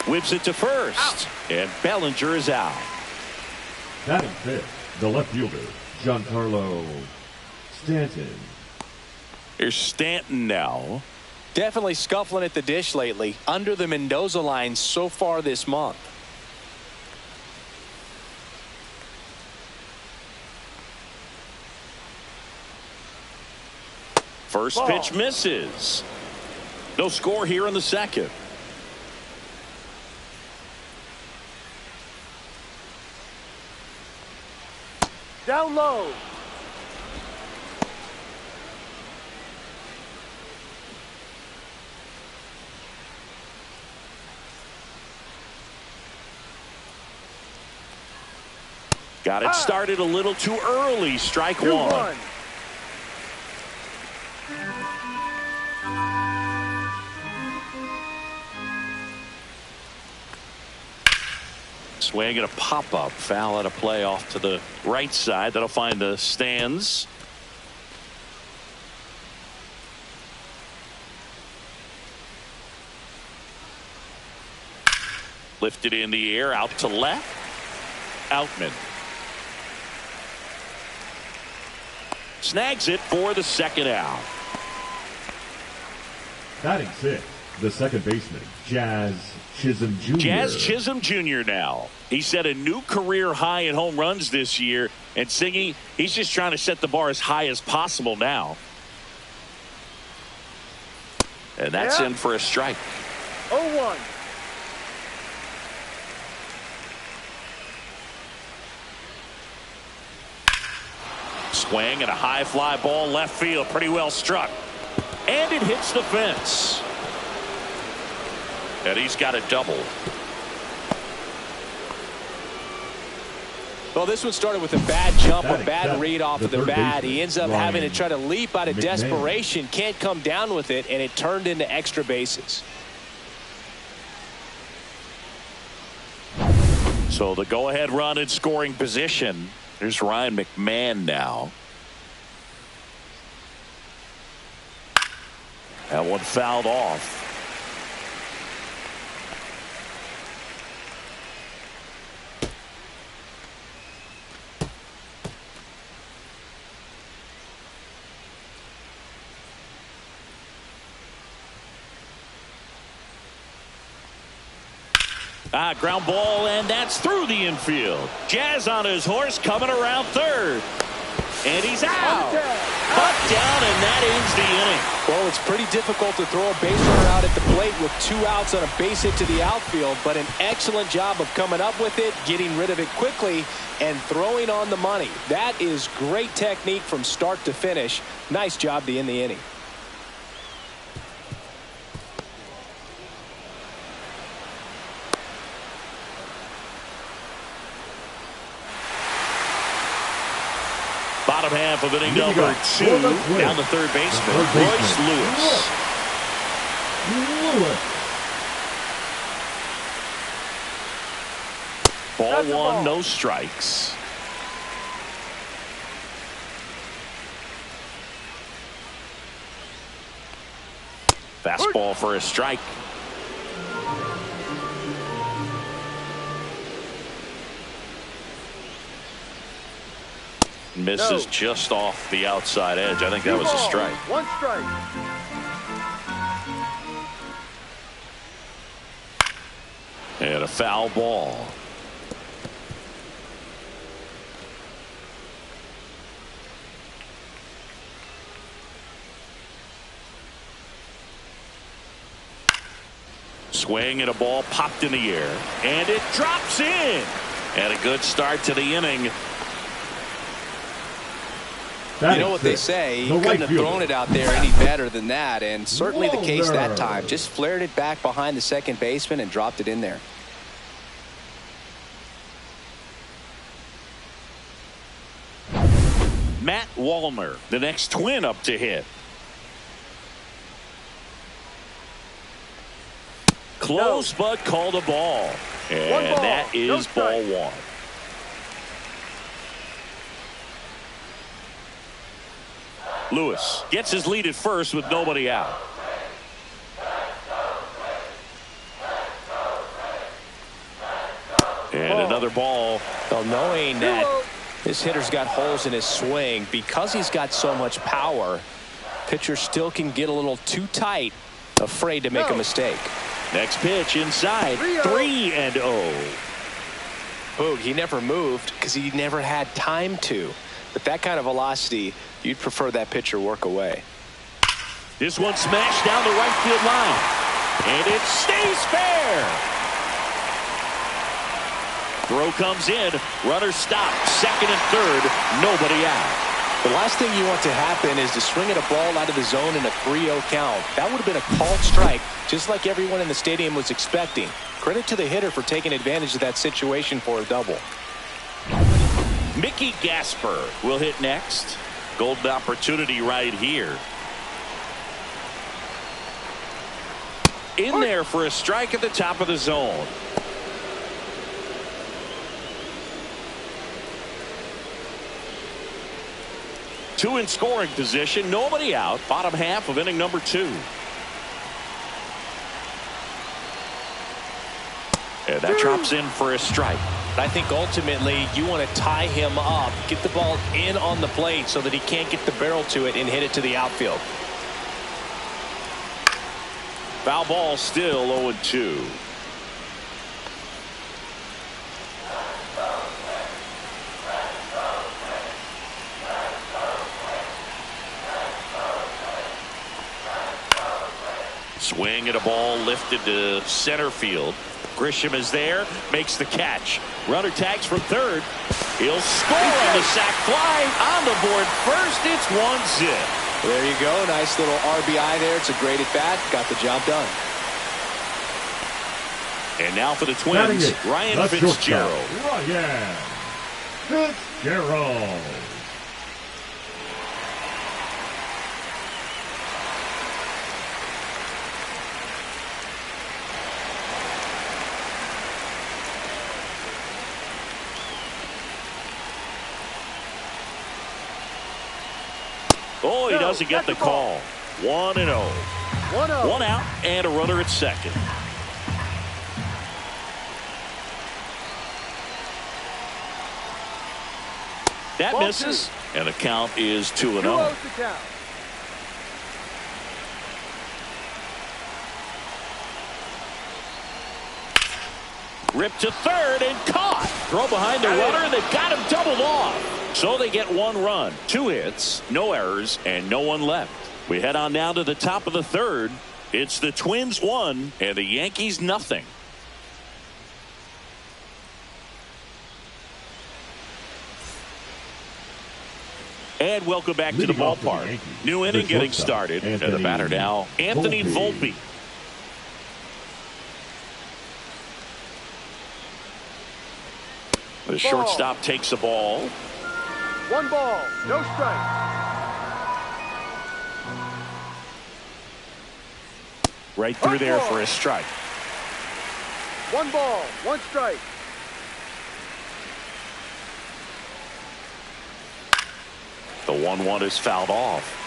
Whips it to first. And Bellinger is out. Batting fifth, the left fielder, Giancarlo Stanton. Here's Stanton now. Definitely scuffling at the dish lately. Under the Mendoza line so far this month. First pitch misses. No score here in the second. Down low. Got it started a little too early. Strike one. Swing and a pop-up. Foul out of play off to the right side. That'll find the stands. Lifted in the air, out to left. Outman. Snags it for the second out. Batting sixth, the second baseman, Jazz Chisholm Jr. Jazz Chisholm Jr. now. He set a new career high in home runs this year. And Singy, he's just trying to set the bar as high as possible now. And that's in for a strike. 0-1. Swing and a high fly ball left field. Pretty well struck. And it hits the fence. And he's got a double. Well, this one started with a bad jump, a bad read off of the bat. He ends up having to try to leap out of desperation. Can't come down with it, and it turned into extra bases. So the go-ahead run in scoring position. Here's Ryan McMahon now. That one fouled off. Ground ball, and that's through the infield. Jazz on his horse coming around third. And he's out. Butt down, and that ends the inning. Well, it's pretty difficult to throw a base runner out at the plate with 2 outs on a base hit to the outfield, but an excellent job of coming up with it, getting rid of it quickly, and throwing on the money. That is great technique from start to finish. Nice job to end the inning. Bottom half of inning number 2. Down the third baseman, Royce Lewis. Ball 1, no strikes. Fastball for a strike. Misses just off the outside edge. I think that was a strike. 1 strike. And a foul ball. Swing and a ball popped in the air. And it drops in. And a good start to the inning. You know what they say, he couldn't have thrown it out there any better than that, and certainly the case that time. Just flared it back behind the second baseman and dropped it in there. Matt Wallner, the next Twin up to hit. Close, but called a ball. And that is ball 1. Lewis gets his lead at first with nobody out. And another ball. So knowing that This hitter's got holes in his swing. Because he's got so much power, pitcher still can get a little too tight, afraid to make a mistake. Next pitch inside, 3-0. Boog, he never moved because he never had time to. With that kind of velocity, you'd prefer that pitcher work away. This one smashed down the right field line. And it stays fair. Throw comes in. Runner stopped. Second and third. Nobody out. The last thing you want to happen is to swing at a ball out of the zone in a 3-0 count. That would have been a called strike, just like everyone in the stadium was expecting. Credit to the hitter for taking advantage of that situation for a double. Mickey Gasper will hit next. Golden opportunity right here. In there for a strike at the top of the zone. Two in scoring position, nobody out. Bottom half of inning number 2. And that drops in for a strike. I think ultimately you want to tie him up, get the ball in on the plate so that he can't get the barrel to it and hit it to the outfield. Foul ball, still 0-2. Swing at a ball lifted to center field. Grisham is there, makes the catch. Runner tags from third. He'll score on the sac fly. On the board first, it's 1-zip. There you go. Nice little RBI there. It's a great at bat. Got the job done. And now for the Twins, Ryan Fitzgerald. Ryan Fitzgerald. Oh, he doesn't get the call. 1-0. 1-0. One out and a runner at second. That Ball misses, and the count is 2-0. 2-0 to count. Ripped to third and caught. Throw behind the runner. They've got him doubled off. So they get 1 run, 2 hits, no errors, and no one left. We head on down to the top of the third. It's the Twins 1 and the Yankees nothing. And welcome back to the ballpark. New inning getting started. And the batter now, Anthony Volpe. The shortstop takes the ball. 1 ball, no strike. Right through there for a strike. 1 ball, 1 strike. The 1-1 is fouled off.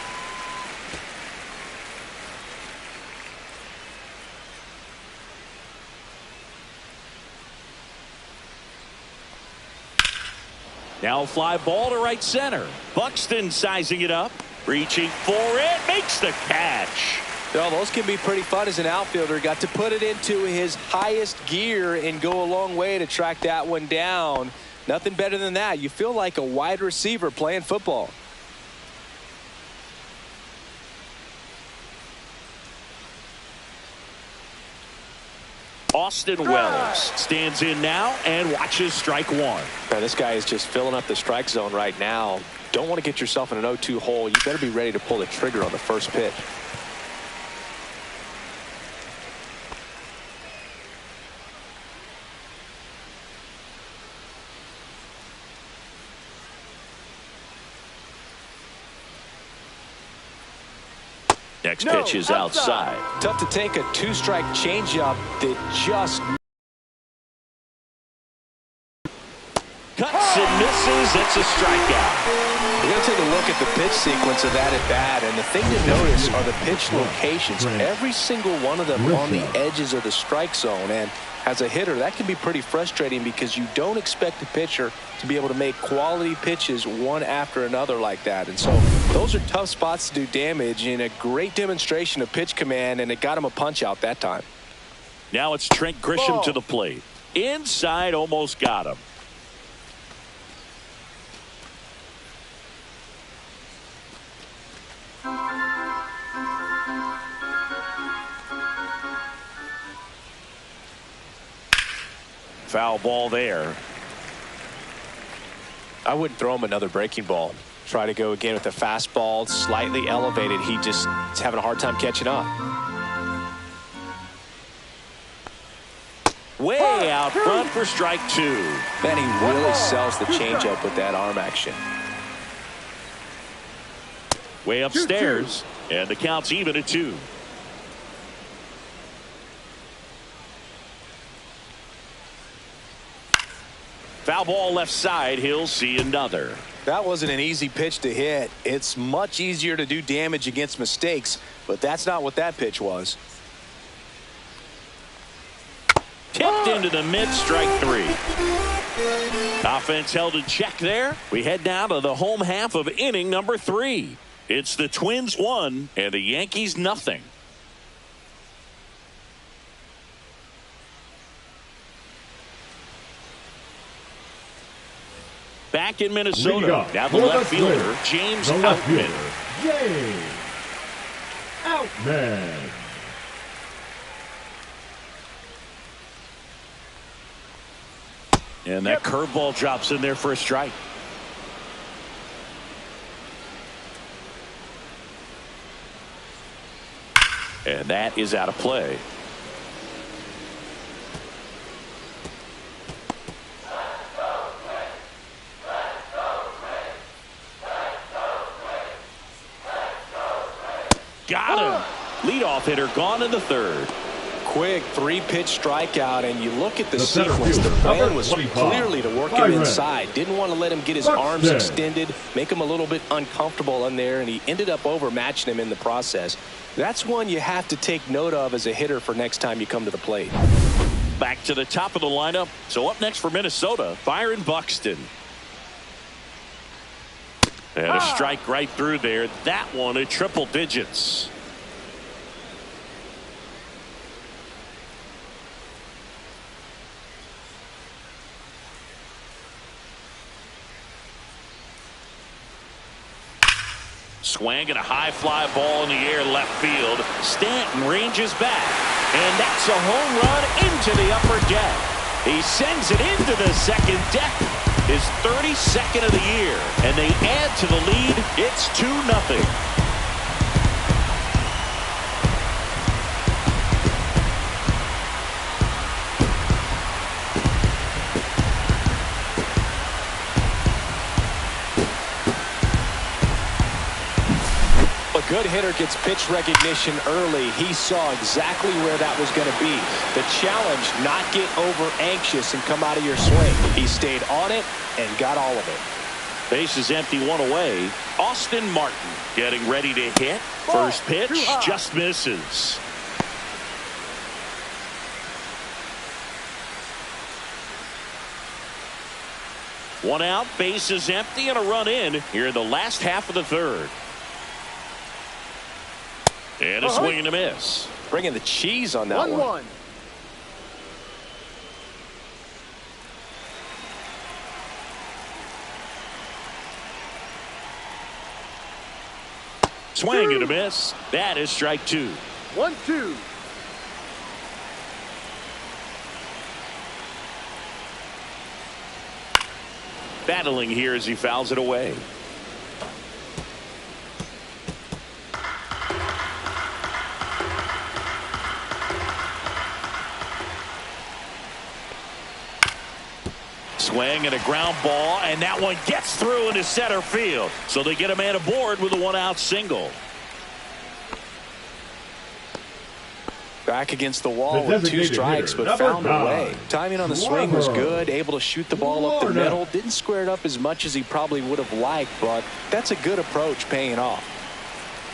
Now fly ball to right center. Buxton sizing it up. Reaching for it. Makes the catch. Well, those can be pretty fun as an outfielder. Got to put it into his highest gear and go a long way to track that one down. Nothing better than that. You feel like a wide receiver playing football. Austin Wells stands in now and watches strike 1. Man, this guy is just filling up the strike zone right now. Don't want to get yourself in an 0-2 hole. You better be ready to pull the trigger on the first pitch. Next pitch is outside. Tough to take a 2-strike changeup that just cuts and misses. It's a strikeout. We're going to take a look at the pitch sequence of that at bat, and the thing to notice are the pitch locations. Every single one of them on the edges of the strike zone. And as a hitter, that can be pretty frustrating because you don't expect the pitcher to be able to make quality pitches one after another like that. And so those are tough spots to do damage, and a great demonstration of pitch command, and it got him a punch out that time. Now it's Trent Grisham to the plate. Inside, almost got him. Foul ball there. I wouldn't throw him another breaking ball. Try to go again with the fastball, slightly elevated. He just is having a hard time catching up. Way out front for strike two. Man, he really sells the changeup with that arm action. Way upstairs, and the count's even at 2. Foul ball left side. He'll see another. That wasn't an easy pitch to hit. It's much easier to do damage against mistakes, but that's not what that pitch was. Tipped into the mid, strike 3. Offense held in check there. We head now to the home half of inning number 3. It's the Twins 1 and the Yankees nothing. Back in Minnesota, now the left fielder, James Outman. James Outman. And that curveball drops in there for a strike. And that is out of play. Got him. Leadoff hitter gone in the 3rd. Quick 3-pitch strikeout, and you look at the sequence. The plan was clearly to work him inside. Didn't want to let him get his arms extended, make him a little bit uncomfortable in there, and he ended up overmatching him in the process. That's one you have to take note of as a hitter for next time you come to the plate. Back to the top of the lineup. So up next for Minnesota, Byron Buxton. And a strike right through there. That one at triple digits. Swing and a high fly ball in the air left field. Stanton ranges back. And that's a home run into the upper deck. He sends it into the second deck. His 32nd of the year. And they add to the lead. It's 2-0. A good hitter gets pitch recognition early. He saw exactly where that was going to be. The challenge, not get over anxious and come out of your swing. He stayed on it and got all of it. Base is empty, 1 away. Austin Martin getting ready to hit. First pitch just misses. One out, base is empty, and a run in here in the last half of the 3rd. And a swing and a miss. Bringing the cheese on that one. 1-1. Swing and a miss. That is strike 2. 1-2. Battling here as he fouls it away. Swing and a ground ball, and that one gets through into center field. So they get a man aboard with a 1-out single. Back against the wall with 2 strikes, but found a way. Timing on the swing was good, able to shoot the ball up the middle. Didn't square it up as much as he probably would have liked, but that's a good approach paying off.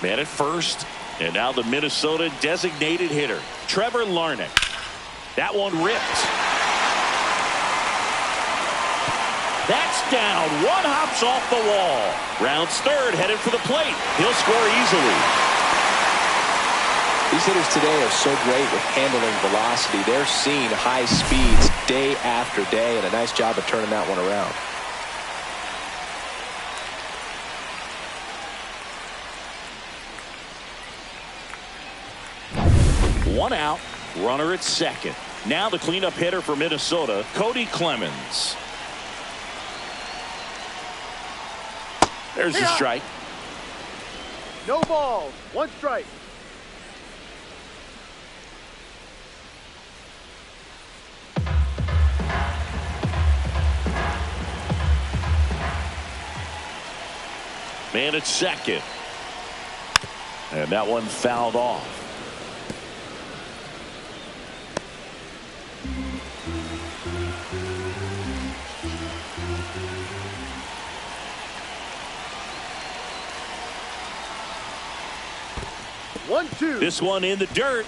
Man at first, and now the Minnesota designated hitter, Trevor Larnach. That one ripped. That's down. One hops off the wall. Rounds third, headed for the plate. He'll score easily. These hitters today are so great with handling velocity. They're seeing high speeds day after day, and a nice job of turning that one around. One out, runner at second. Now the cleanup hitter for Minnesota, Cody Clemens. There's a strike. No balls. 1 strike. Man at second. And that one fouled off. One, two. This one in the dirt.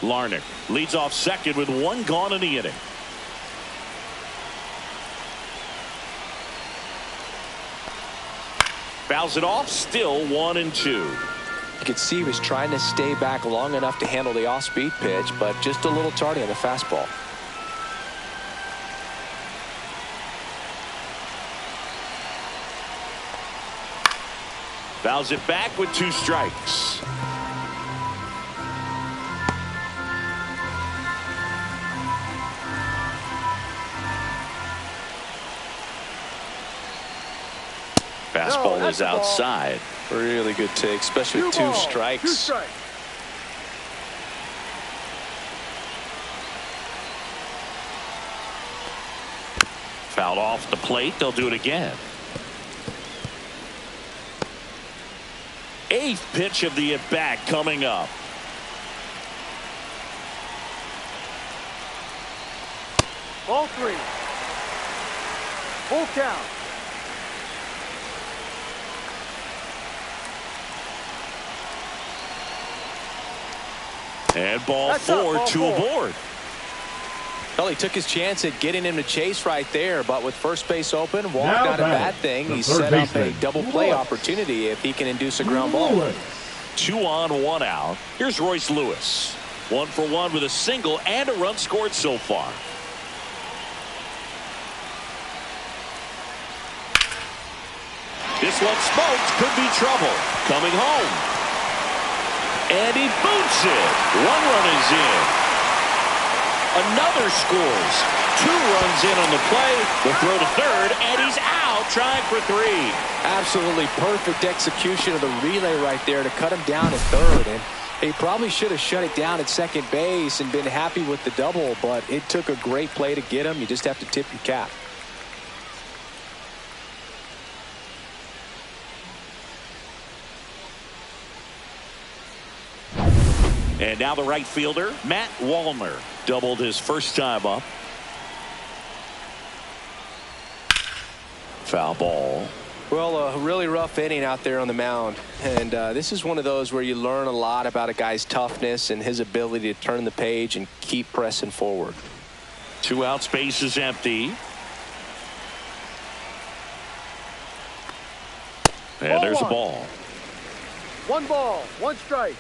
Larnach leads off second with 1 gone in the inning. Fouls it off, still 1-2. You could see he was trying to stay back long enough to handle the off-speed pitch, but just a little tardy on the fastball. Fouls it back with 2 strikes. Fastball is outside. Really good take, especially with 2 strikes. 2 strikes. Fouled off the plate. They'll do it again. 8th pitch of the at-bat coming up. Ball 3. Full count. And ball 4, 2 aboard. Well, he took his chance at getting him to chase right there, but with first base open, walk not a bad thing. He set up a double play opportunity if he can induce a ground ball. 2 on, 1 out. Here's Royce Lewis. 1 for 1 with a single and a run scored so far. This one smoked, could be trouble. Coming home. And he boots it. 1 run is in. Another scores. 2 runs in on the play. The throw to third, and he's out trying for 3. Absolutely perfect execution of the relay right there to cut him down at third. And he probably should have shut it down at second base and been happy with the double, but it took a great play to get him. You just have to tip your cap. And now the right fielder, Matt Wallner, doubled his first time up. Foul ball. Well, a really rough inning out there on the mound. And this is one of those where you learn a lot about a guy's toughness and his ability to turn the page and keep pressing forward. 2 outs, base is empty. And there's a ball. 1 ball, 1 strike.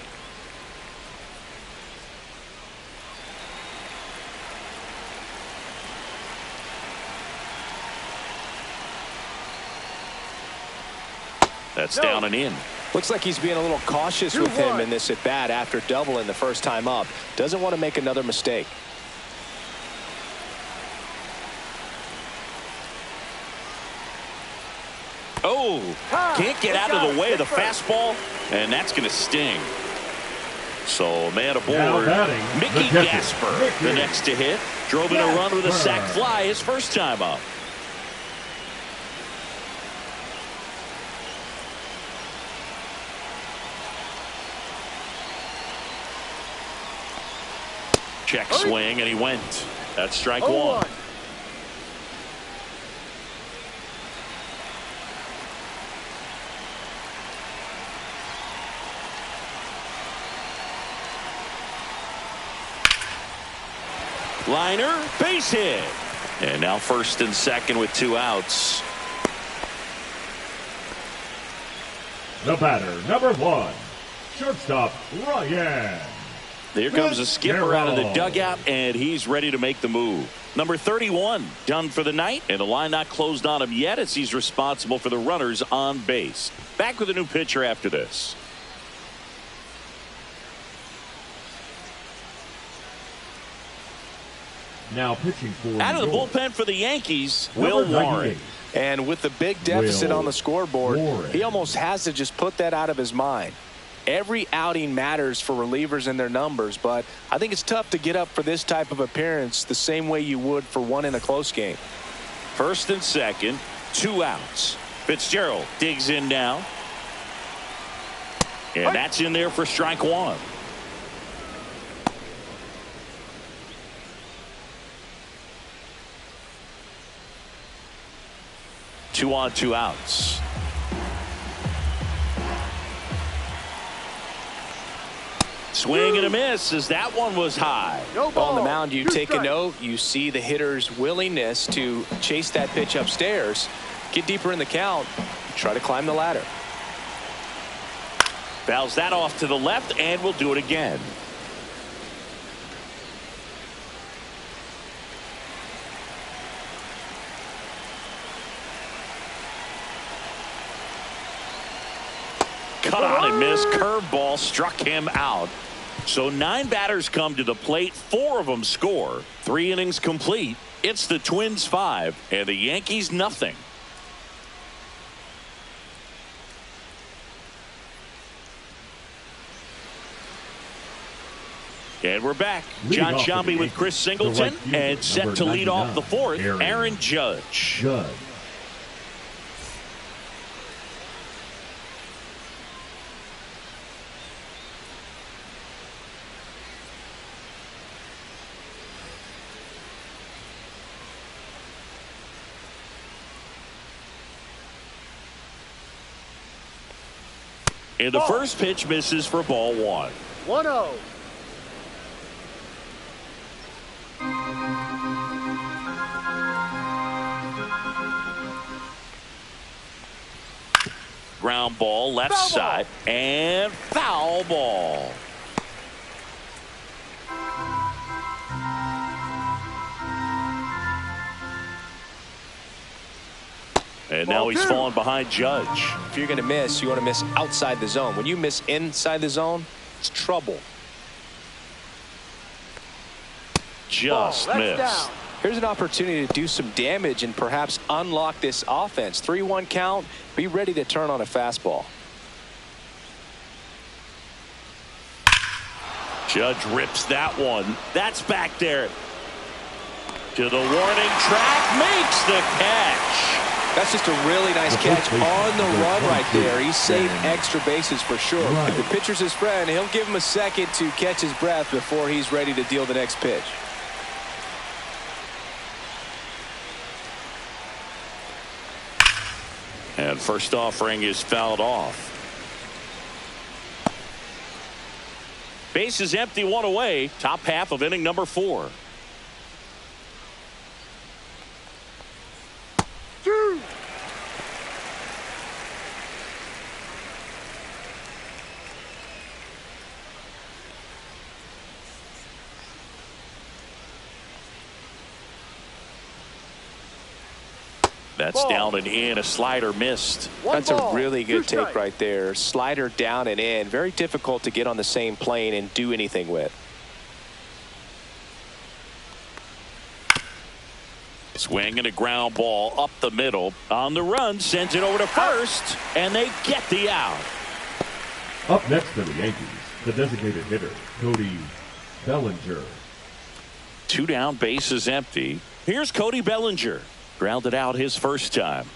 That's down and in. Looks like he's being a little cautious with him in this at bat after doubling the first time up. Doesn't want to make another mistake. Oh, can't get out of the way of the fastball, and that's going to sting. So, man aboard, Mickey Gasper, the next to hit. Drove in a run with a sac fly his first time up. Check swing, and he went. That's strike one. Liner, base hit. And now first and second with 2 outs. The batter, number 1, shortstop Ryan. Here comes a skipper out of the dugout, and he's ready to make the move. Number 31 done for the night, and the line not closed on him yet as he's responsible for the runners on base. Back with a new pitcher after this. Now pitching for out of the bullpen for the Yankees, Will Warren. And with the big deficit on the scoreboard, he almost has to just put that out of his mind. Every outing matters for relievers and their numbers, but I think it's tough to get up for this type of appearance the same way you would for one in a close game. First and second, 2 outs. Fitzgerald digs in now. And that's in there for strike one. Two on, 2 outs. Swing and a miss as that one was high. On the mound, you take a note. You see the hitter's willingness to chase that pitch upstairs, get deeper in the count, try to climb the ladder. Fouls that off to the left, and we'll do it again. Cut on and missed. Curveball struck him out. So 9 batters come to the plate. 4 of them score. 3 innings complete. It's the Twins 5 and the Yankees nothing. And we're back. John Shambi with Chris Singleton and set to lead off the 4th, Aaron Judge. And the first pitch misses for ball 1. 1-0. Ground ball left side and foul ball. And now he's falling behind Judge. If you're going to miss, you want to miss outside the zone. When you miss inside the zone, it's trouble. Just missed. Down. Here's an opportunity to do some damage and perhaps unlock this offense. 3-1 count. Be ready to turn on a fastball. Judge rips that one. That's back there. To the warning track. Makes the catch. That's just a really nice catch on the run right there. He saved extra bases for sure. If the pitcher's his friend, he'll give him a second to catch his breath before he's ready to deal the next pitch. And first offering is fouled off. Base is empty, 1 away. Top half of inning number 4. 2. That's down and in. A slider missed. That's a really good take right there. Slider down and in. Very difficult to get on the same plane and do anything with. Swing and a ground ball up the middle. On the run, sends it over to first, and they get the out. Up next for the Yankees, the designated hitter, Cody Bellinger. 2 down, base is empty. Here's Cody Bellinger. Grounded out his first time.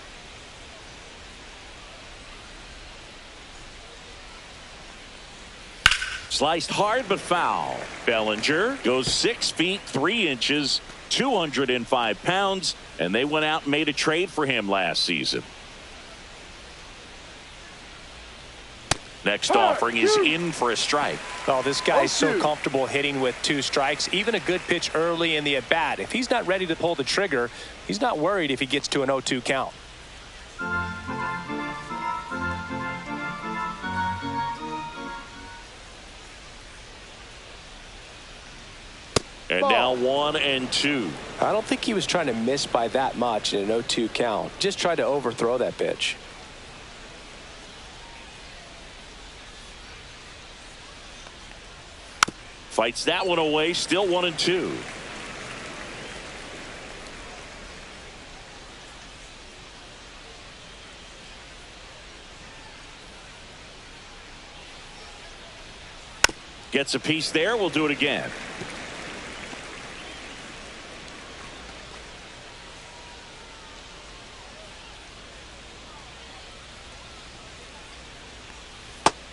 Sliced hard but foul. Bellinger goes 6 feet 3 inches, 205 pounds, and they went out and made a trade for him last season. Next offering is in for a strike. Oh, this guy's so comfortable hitting with 2 strikes. Even a good pitch early in the at-bat. If he's not ready to pull the trigger, he's not worried if he gets to an 0-2 count. And now 1-2. I don't think he was trying to miss by that much in an 0-2 count. Just tried to overthrow that pitch. Fights that one away, still 1-2. Gets a piece there. We'll do it again.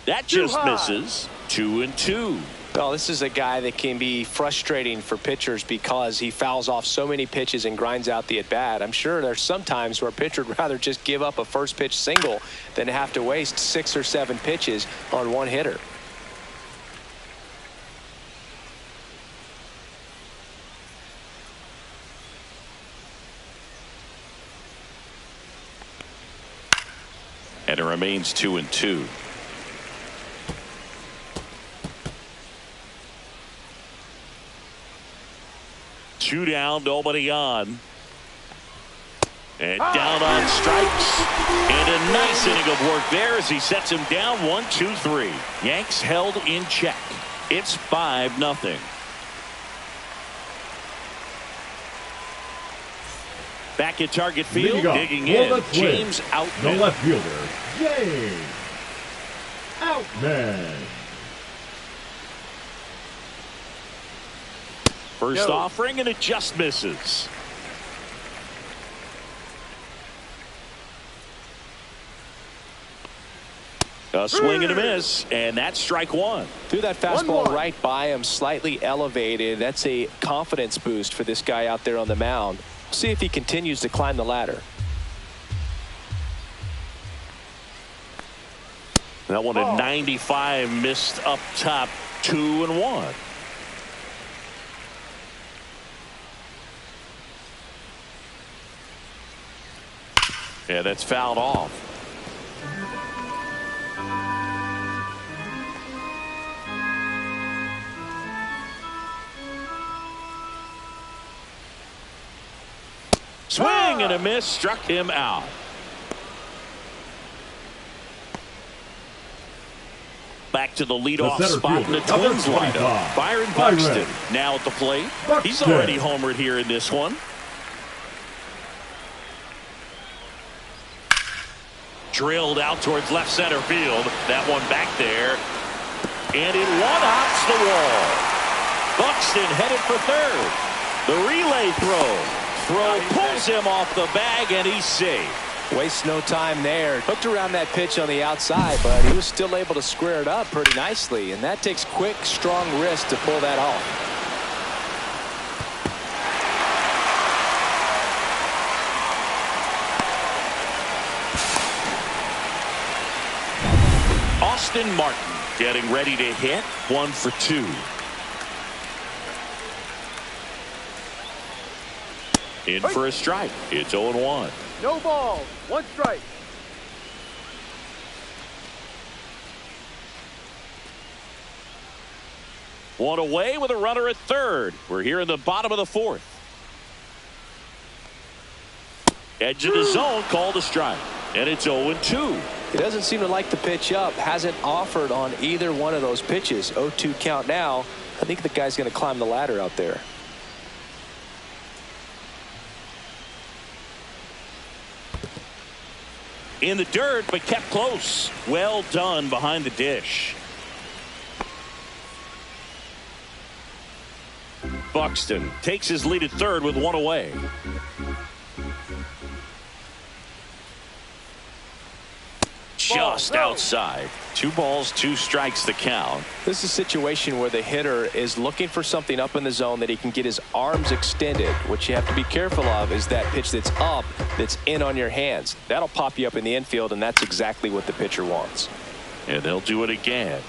That just misses. 2-2. Well, this is a guy that can be frustrating for pitchers because he fouls off so many pitches and grinds out the at-bat. I'm sure there's some times where a pitcher would rather just give up a first pitch single than have to waste 6 or 7 pitches on one hitter. And it remains 2-2. Two down, nobody on. And down on strikes. And a nice inning of work there as he sets him down. 1-2-3. Yanks held in check. It's 5-0. Back at target field, digging in, James Outman. The left fielder, James Outman. First offering, and it just misses. A swing and a miss, and that's strike one. Threw that fastball right by him, slightly elevated. That's a confidence boost for this guy out there on the mound. See if he continues to climb the ladder. That one at 95, missed up top, 2-1. Yeah, that's fouled off. Swing and a miss, struck him out. Back to the leadoff spot in the Twins lineup. Byron Buxton now at the plate. He's already homered here in this one. Drilled out towards left center field. That one back there. And it one-hops the wall. Buxton headed for third. The relay throw pulls him off the bag, and he's safe. Wastes no time there. Hooked around that pitch on the outside, but he was still able to square it up pretty nicely. And that takes quick, strong wrist to pull that off. Austin Martin getting ready to hit. 1 for 2. In for a strike. It's 0-1. No balls. 1 strike. One away with a runner at third. We're here in the bottom of the 4th. Edge of the zone, called a strike. And it's 0-2. He doesn't seem to like the pitch up. Hasn't offered on either one of those pitches. 0-2 count now. I think the guy's going to climb the ladder out there. In the dirt, but kept close. Well done behind the dish. Buxton takes his lead at third with 1 away. just outside. 2 balls, 2 strikes to count. This is a situation where the hitter is looking for something up in the zone that he can get his arms extended. What you have to be careful of is that pitch that's up, that's in on your hands. That'll pop you up in the infield, and that's exactly what the pitcher wants. And they'll do it again.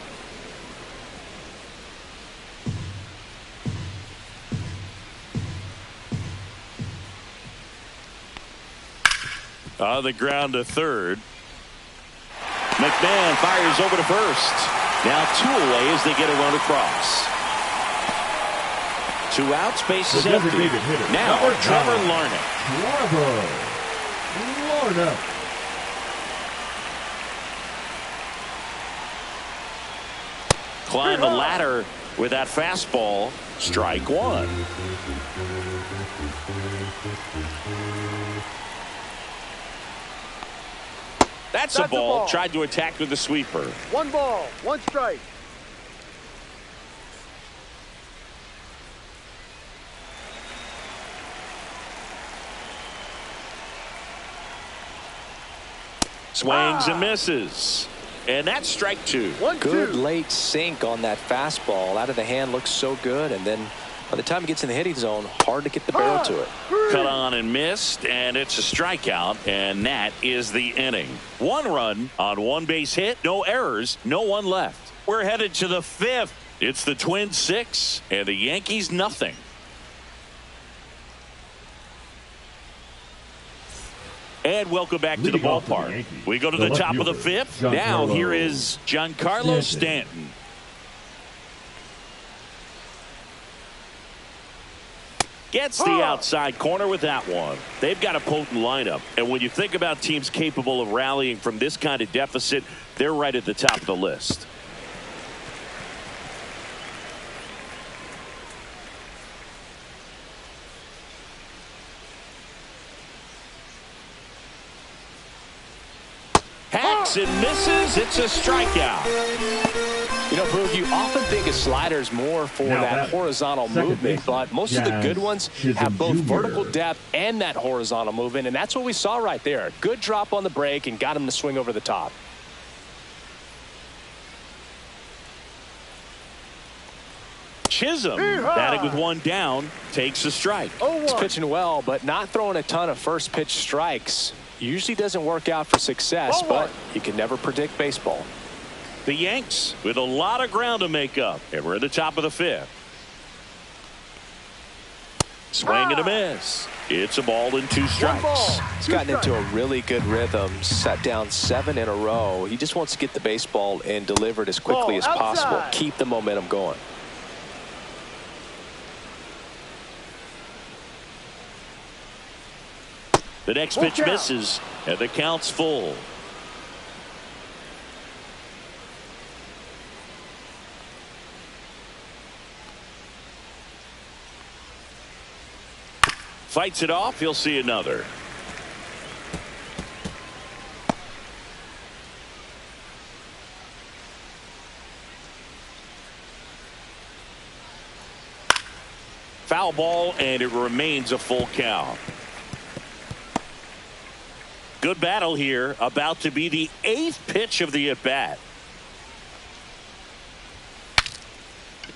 On the ground to third. McMahon fires over to first. Now 2 away as they get a run across. 2 outs, base is empty. Now Trevor Larnach. Climb the ladder with that fastball. Strike 1. That's a ball. Tried to attack with the sweeper. 1 ball, 1 strike. Swings and misses. And that's strike 2. Good late sink on that fastball. Out of the hand, looks so good. And then by the time it gets in the hitting zone, hard to get the barrel to it. Cut on and missed, and it's a strikeout, and that is the inning. 1 run on 1 base hit, no errors, no one left. We're headed to the 5th. It's the Twins 6 and the Yankees nothing. And welcome back to the ballpark. We go to the top of the 5th. Now here is Giancarlo Stanton. Gets the outside corner with that one. They've got a potent lineup. And when you think about teams capable of rallying from this kind of deficit, they're right at the top of the list. Hacks and misses. It's a strikeout. You know, Boog, you often think of sliders more for that horizontal movement, but most of the good ones have both vertical depth and that horizontal movement, and that's what we saw right there. Good drop on the break and got him to swing over the top. Chisholm, batting with 1 down, takes a strike. He's pitching well, but not throwing a ton of first pitch strikes. Usually doesn't work out for success, but you can never predict baseball. The Yanks with a lot of ground to make up, and we're at the top of the 5th. Swing and a miss. It's a ball and 2 strikes. He's gotten into a really good rhythm, sat down 7 in a row. He just wants to get the baseball and deliver it as quickly as possible. Keep the momentum going. The next pitch misses, and the count's full. Fights it off. He'll see another. Foul ball, and it remains a full count. Good battle here. About to be the 8th pitch of the at-bat.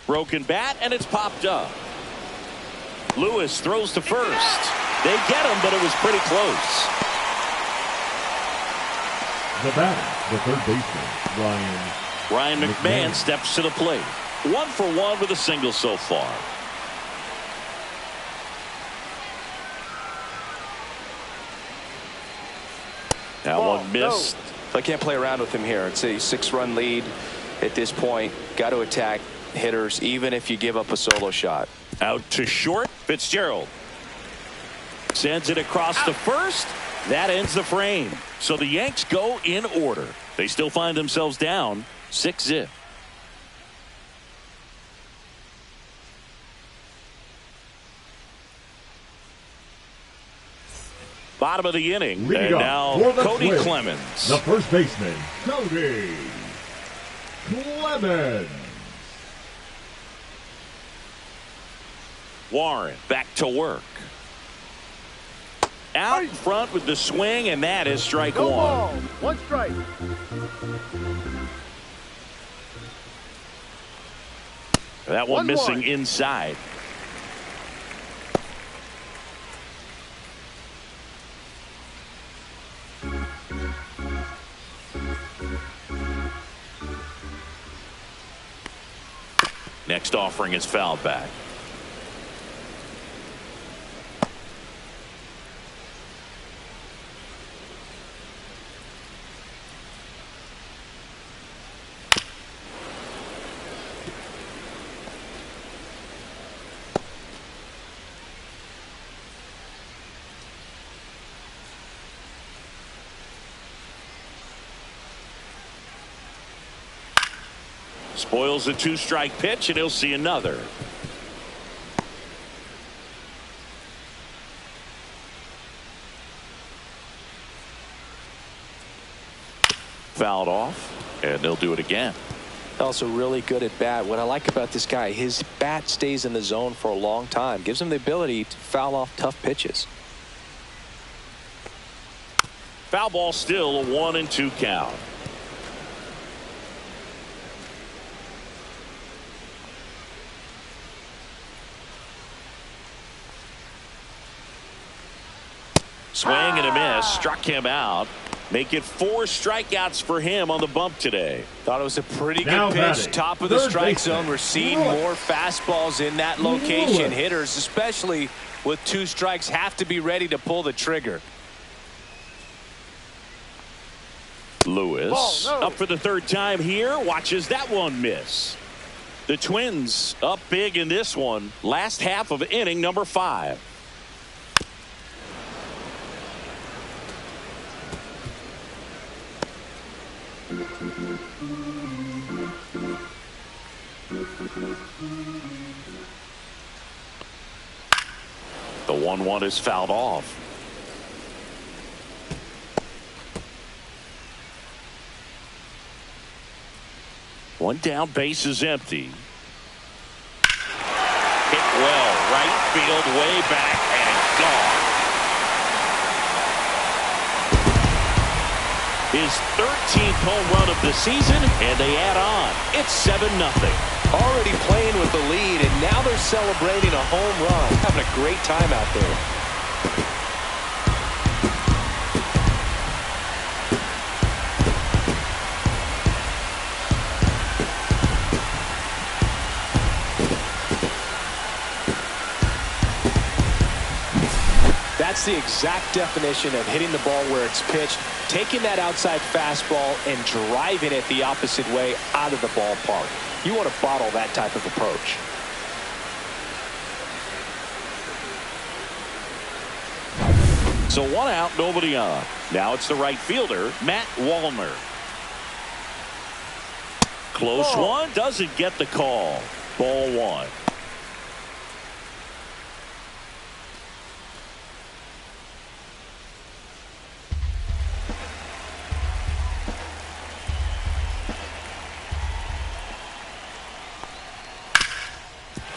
Broken bat, and it's popped up. Lewis throws to first. They get him, but it was pretty close. The batter, the third baseman, Ryan McMahon steps to the plate. 1 for 1 with a single so far. That one missed. I can't play around with him here. It's a 6-run lead at this point. Got to attack hitters, even if you give up a solo shot. Out to short. Fitzgerald sends it across to first. That ends the frame. So the Yanks go in order. They still find themselves down 6-0. Bottom of the inning. And now Cody Clemens. The first baseman, Cody Clemens. Warren back to work. out in front with the swing, and that is strike No one. ball. One strike. That one 1-1. missing inside. Next offering is fouled back. Spoils a two-strike pitch, and he'll see another. Fouled off, and they'll do it again. Also really good at bat. What I like about this guy, his bat stays in the zone for a long time. Gives him the ability to foul off tough pitches. Foul ball, still a 1-2 count. Swing and a miss. Struck him out. Make it 4 strikeouts for him on the bump today. Thought it was a pretty Now good pitch. batting, Top of the third strike baseman, zone. We're seeing Lewis. more fastballs in that location. Lewis. Hitters, especially with 2 strikes, have to be ready to pull the trigger. Lewis Ball, no. up for the 3rd time here. Watches that one miss. The Twins up big in this one. Last half of inning number 5. The 1-1 is fouled off. One down, base is empty. Hit well, right field, way back, and gone. His 13th home run of the season, and they add on. It's 7-0. Already playing with the lead, and now they're celebrating a home run. Having a great time out there. That's the exact definition of hitting the ball where it's pitched, taking that outside fastball and driving it the opposite way out of the ballpark. You want to bottle that type of approach. So 1 out, nobody on. Now it's the right fielder, Matt Wallner. Close one, doesn't get the call. Ball 1.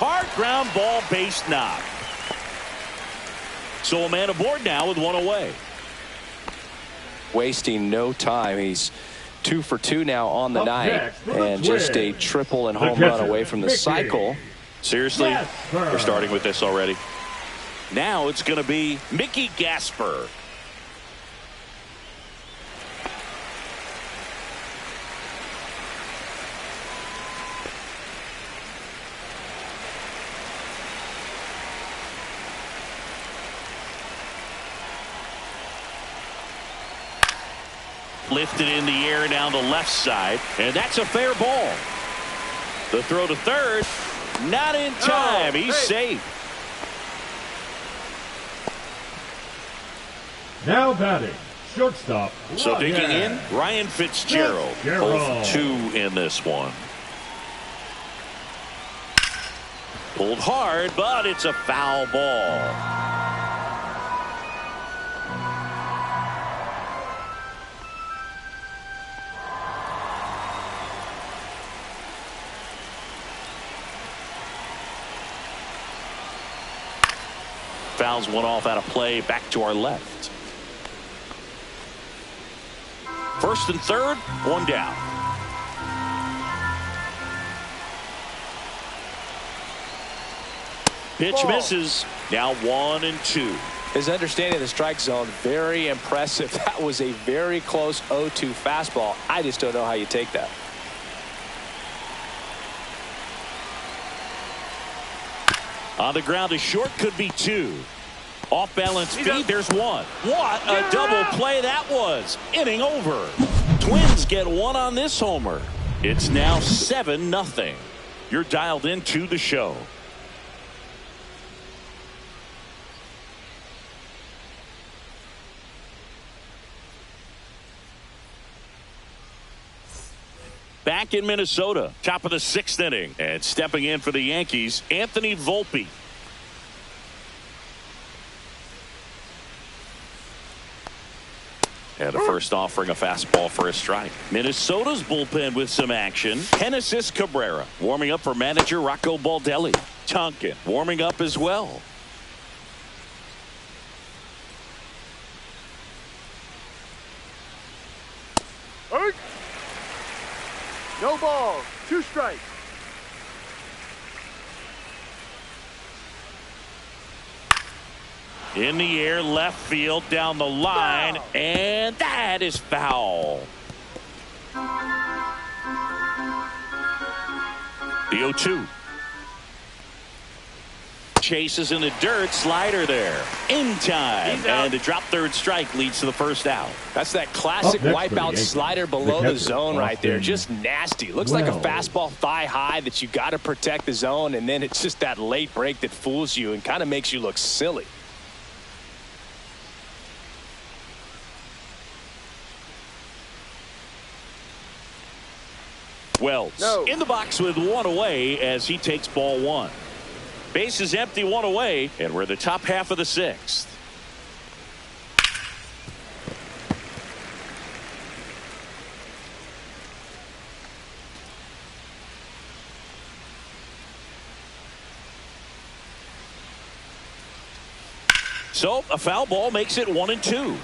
Hard ground ball, base knock. So a man aboard now with 1 away. Wasting no time. He's 2 for 2 now on the Up night, next for the and just a Twins, triple and the home run catcher, away from the Mickey. cycle. Seriously? Yes, sir. We're starting with this already. Now it's going to be Mickey Gasper. Lifted in the air down the left side, and that's a fair ball. The throw to third, not in time. He's safe. Now batting, shortstop. So digging in, Ryan Fitzgerald. Both 2 in this one. Pulled hard, but it's a foul ball. fouls one off out of play. Back to our left. First and third, one down. Pitch misses. Now 1-2. His understanding of the strike zone, very impressive. That was a very close 0-2 fastball. I just don't know how you take that. On the ground, a short, could be 2. Off balance speed, there's 1. What a double play that was. Inning over. Twins get 1 on this homer. It's now 7-0. You're dialed into the show. Back in Minnesota, top of the 6th inning, and stepping in for the Yankees, Anthony Volpe. And a first offering, a fastball for a strike. Minnesota's bullpen with some action. Genesis Cabrera warming up for manager Rocco Baldelli. Tonkin warming up as well. No ball. 2 strikes. In the air, left field, down the line, and that is foul. The 0-2. Chases in the dirt, slider there. In time. And the drop third strike leads to the first out. That's that classic wipeout slider below the zone right there. Just nasty. Looks like a fastball thigh high that you got to protect the zone, and then it's just that late break that fools you and kind of makes you look silly. Wells in the box with 1 away as he takes ball 1. Base is empty, 1 away, and we're in the top half of the 6th. So a foul ball makes it 1-2.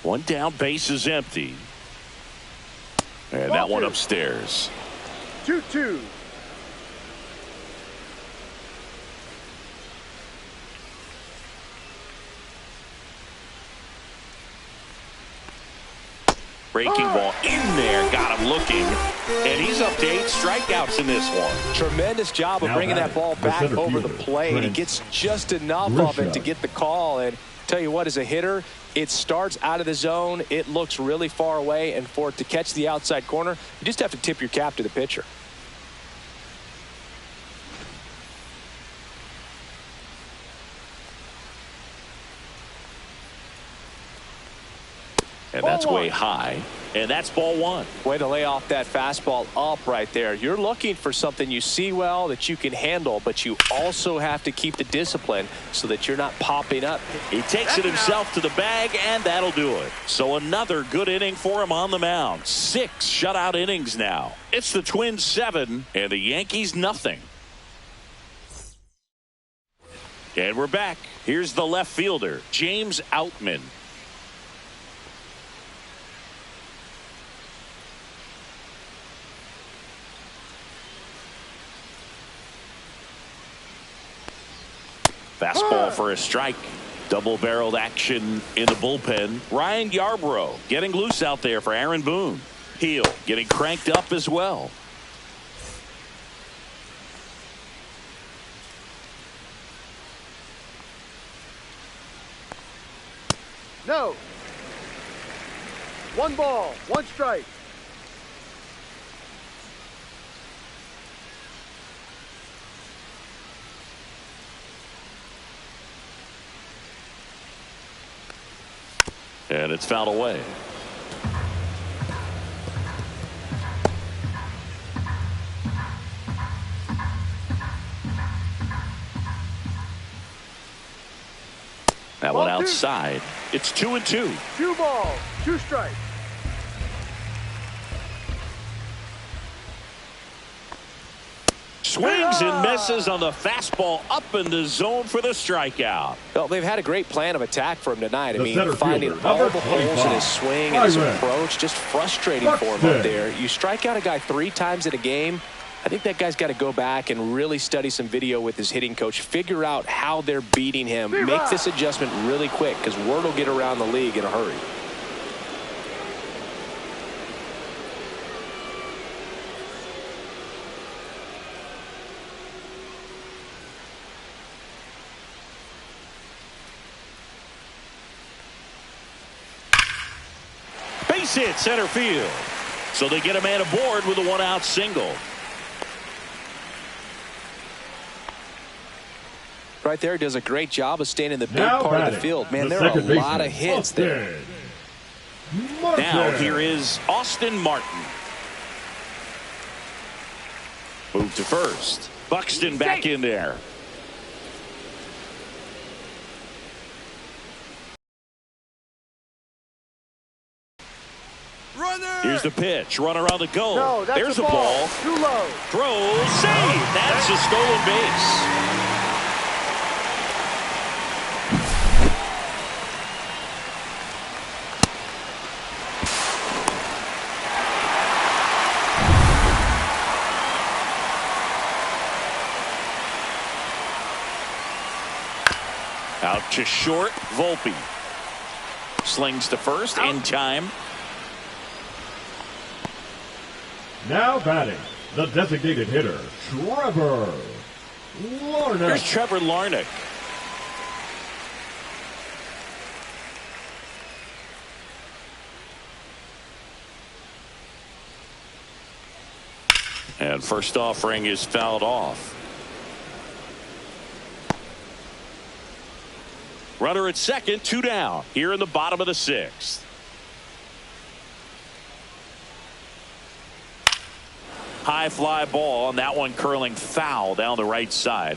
One down, base is empty. And that one upstairs. 2-2. Breaking ball in there, got him looking, and he's up to 8 strikeouts in this one. Tremendous job of bringing that ball back over the plate. He gets just enough of it to get the call, and tell you what, as a hitter, it starts out of the zone, it looks really far away, and for it to catch the outside corner, you just have to tip your cap to the pitcher. And that's way high. And that's ball 1. Way to lay off that fastball up right there. You're looking for something you see well that you can handle, but you also have to keep the discipline so that you're not popping up. He takes it himself to the bag, and that'll do it. So another good inning for him on the mound. 6 shutout innings now. It's the Twins 7 and the Yankees nothing. And we're back. Here's the left fielder, James Outman. Fastball for a strike. Double-barreled action in the bullpen. Ryan Yarbrough getting loose out there for Aaron Boone. Heel getting cranked up as well. No. 1 ball, 1 strike. And it's fouled away. That one outside. It's 2-2. 2 balls, 2 strikes. Swings and misses on the fastball up in the zone for the strikeout. Well, they've had a great plan of attack for him tonight. I The mean, center finding fielder, all number the holes in 25, his swing and his Byron approach, just frustrating for him Buxton. up there. You strike out a guy 3 times in a game, I think that guy's got to go back and really study some video with his hitting coach, figure out how they're beating him, make this adjustment really quick, because word will get around the league in a hurry. Base hit center field. So they get a man aboard with a 1-out single. Right there, does a great job of staying in the big Now part of the batting, field. Man, the there are a second lot of baseman, hits there. Now here is Austin Martin. Move to first. Buxton back in there. Here's the pitch. Runner on the go. No, that's There's a a ball. Too low. Throw. Save. That's a stolen base. Out to short. Volpe. Slings to first in time. Now batting, the designated hitter, Trevor Larnach. Here's Trevor Larnach. And first offering is fouled off. Runner at second, 2 down here in the bottom of the 6th. High fly ball, and that one curling foul down the right side.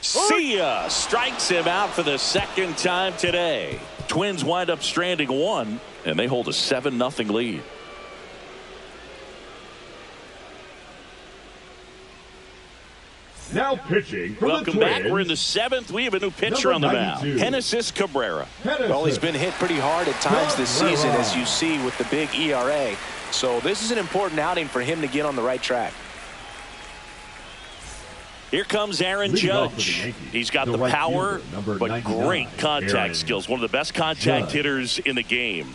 See ya! Strikes him out for the 2nd time today. Twins wind up stranding 1, and they hold a 7-0 lead. Now pitching for Welcome the Twins. back. We're in the 7th. We have a new pitcher on the mound. Genesis Cabrera. Well, he's been hit pretty hard at times this season, as you see with the big ERA. So this is an important outing for him to get on the right track. Here comes Aaron Leading off for the Judge. Yankees, He's got the the right power, fielder, number but 99, great contact Aaron skills. One of the best contact Judge. hitters in the game.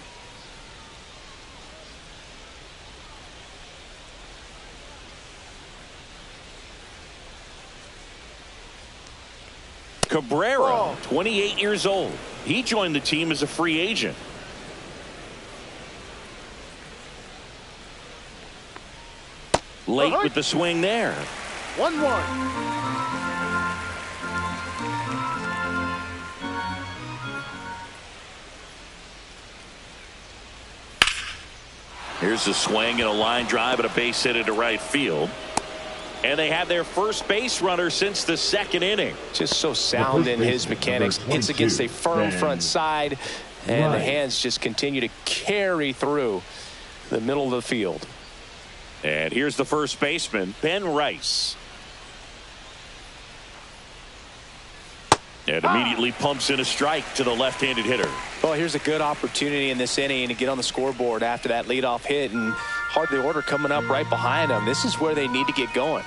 Cabrera, 28 years old. He joined the team as a free agent. Late with the swing there. 1-1. Here's a swing and a line drive and a base hit into right field. And they have their first base runner since the 2nd inning. Just so sound in his mechanics. Hits against a firm front side, and the hands just continue to carry through the middle of the field. And here's the first baseman, Ben Rice. And immediately pumps in a strike to the left-handed hitter. Well, here's a good opportunity in this inning to get on the scoreboard after that leadoff hit, and hardly order coming up right behind them. This is where they need to get going.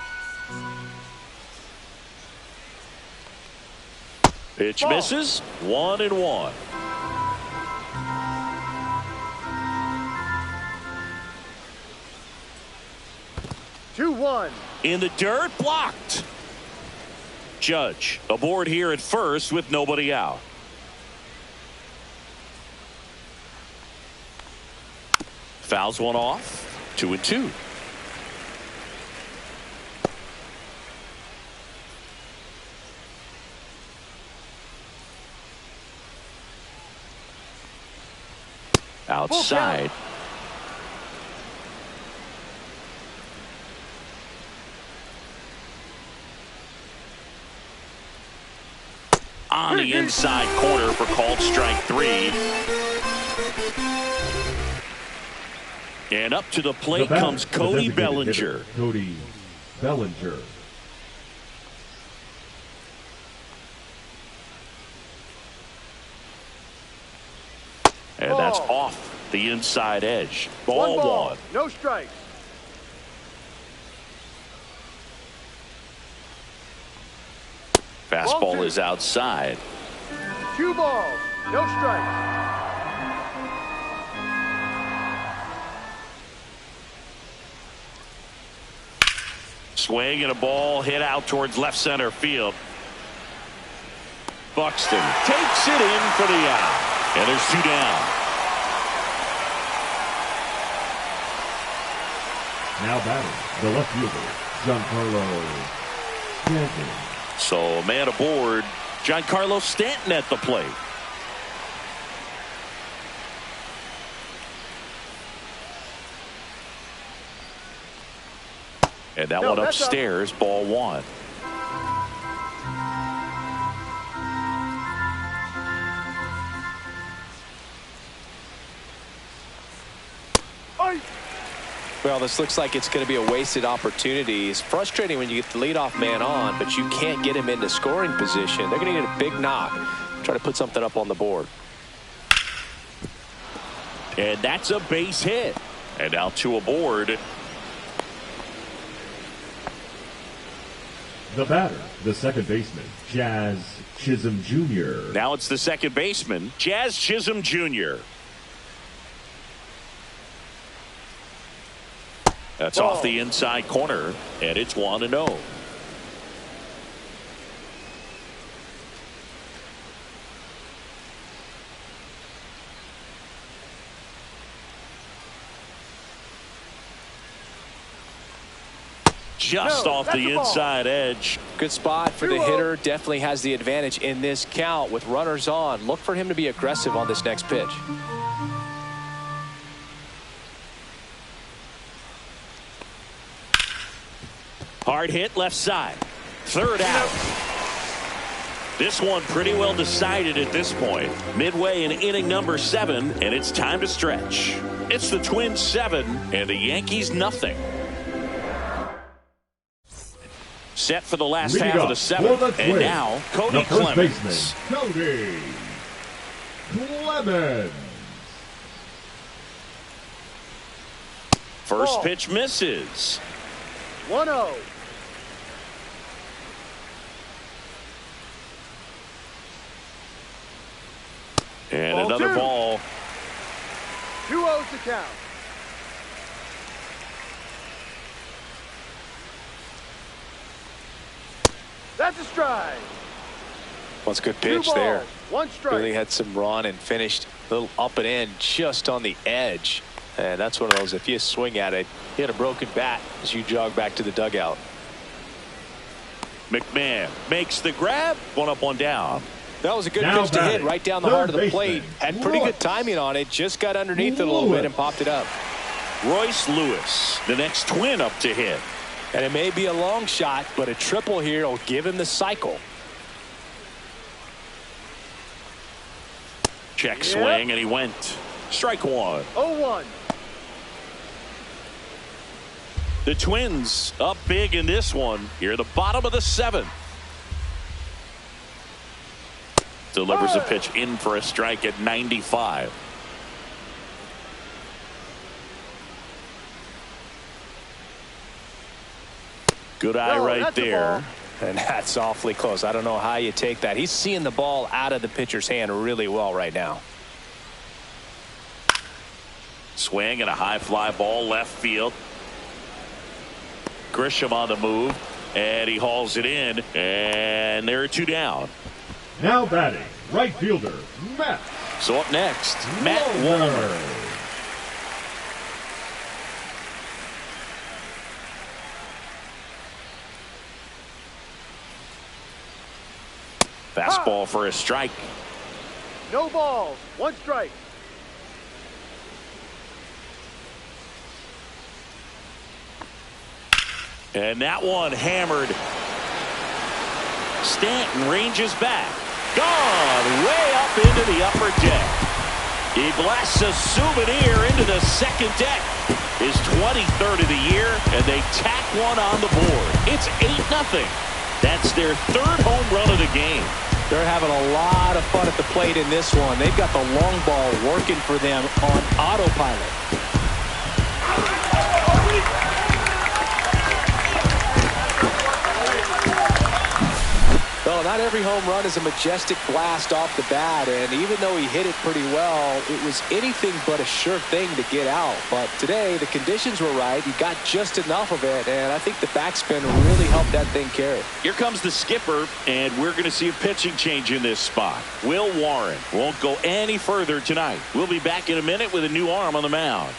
Pitch misses. 1-1. Two, 1. In the dirt, blocked. Judge aboard here at first with nobody out. Fouls one off. 2-2. Outside. on the inside corner for called strike 3. And up to the plate comes Cody Bellinger. Cody Bellinger. And that's off the inside edge. Ball 1. No strikes. Fastball is outside. 2 balls. No strikes. Swing and a ball hit out towards left center field. Buxton takes it in for the out. And there's 2 down. Now batting, the left fielder, Giancarlo Stanton. So man aboard, Giancarlo Stanton at the plate. And that one upstairs, ball 1. Well, this looks like it's going to be a wasted opportunity. It's frustrating when you get the leadoff man on, but you can't get him into scoring position. They're going to get a big knock. Try to put something up on the board. And that's a base hit. And now 2 aboard. The batter, the second baseman, Jazz Chisholm Jr. Now it's the second baseman, Jazz Chisholm Jr. That's off the inside corner, and it's 1-0. Just off the inside edge. Good spot for the hitter. Definitely has the advantage in this count with runners on. Look for him to be aggressive on this next pitch. Hard hit left side. 3rd out. This one pretty well decided at this point. Midway in inning number 7, and it's time to stretch. It's the Twins 7 and the Yankees nothing. Set for the last half of the 7th, and now Cody Clemens. Baseman, Cody Clemens. First pitch misses. 1-0. And ball another 2. ball. 2-0 to count. That's a strike. What's a good pitch there. 1 strike. Really had some run and finished a little up and in just on the edge. And that's one of those, if you swing at it, you hit a broken bat as you jog back to the dugout. McMahon makes the grab. 1 up, 1 down. That was a good pitch to hit right down the heart of the plate. Had pretty good timing on it. Just got underneath it a little bit and popped it up. Royce Lewis, the next Twin up to hit. And it may be a long shot, but a triple here will give him the cycle. Check swing, and he went. Strike 1. 0-1. The Twins up big in this one. Here at the bottom of the 7th. Delivers a pitch in for a strike at 95. Good eye right there. And that's awfully close. I don't know how you take that. He's seeing the ball out of the pitcher's hand really well right now. Swing and a high fly ball left field. Grisham on the move, and he hauls it in, and there are 2 down. Now batting, right fielder, Matt. So up next, Matt Warner. Fastball for a strike. No balls. 1 strike. And that one hammered. Stanton ranges back. Gone way up into the upper deck. He blasts a souvenir into the second deck. His 23rd of the year, and they tack one on the board. It's 8-0. That's their third home run of the game. They're having a lot of fun at the plate in this one. They've got the long ball working for them on autopilot. Well, not every home run is a majestic blast off the bat, and even though he hit it pretty well, it was anything but a sure thing to get out. But today, the conditions were right. He got just enough of it, and I think the backspin really helped that thing carry. Here comes the skipper, and we're going to see a pitching change in this spot. Will Warren won't go any further tonight. We'll be back in a minute with a new arm on the mound.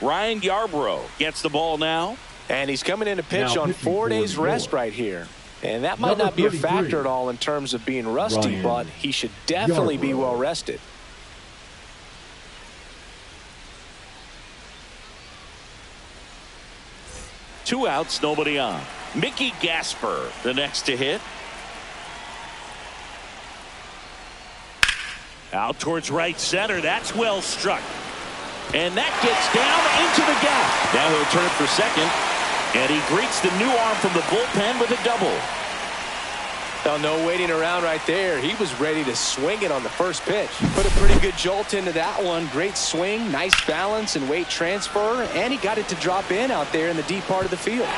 Ryan Yarbrough gets the ball now. And he's coming in to pitch on 4 days rest right here. And that might not be a factor at all in terms of being rusty, but he should definitely be well rested. Two outs, nobody on. Mickey Gasper, the next to hit. Out towards right center. That's well struck. And that gets down into the gap. Now he'll turn for second. And he greets the new arm from the bullpen with a double. Well, no waiting around right there. He was ready to swing it on the first pitch. Put a pretty good jolt into that one. Great swing, nice balance and weight transfer. And he got it to drop in out there in the deep part of the field.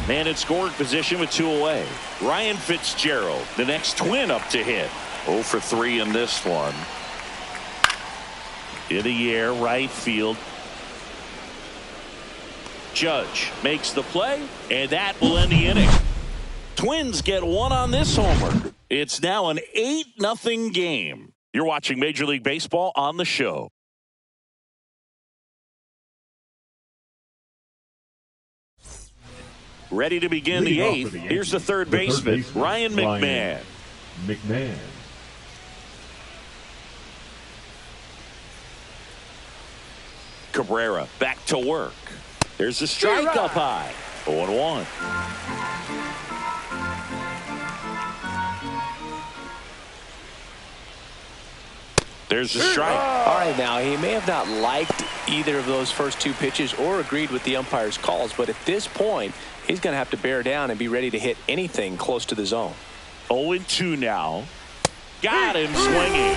Man in scoring position with 2 away. Ryan Fitzgerald, the next Twin up to hit. 0 for 3 in this one. In the air, right field. Judge makes the play, and that will end the inning. Twins get one on this homer. It's now an 8-0 game. You're watching Major League Baseball on the show. Ready to begin the 8th. Here's the third baseman, Ryan McMahon. Cabrera back to work. There's a strike up high. 0-1. There's a strike. All right, now, he may have not liked either of those first 2 pitches or agreed with the umpire's calls, but at this point, he's going to have to bear down and be ready to hit anything close to the zone. 0-2 now. Got him swinging.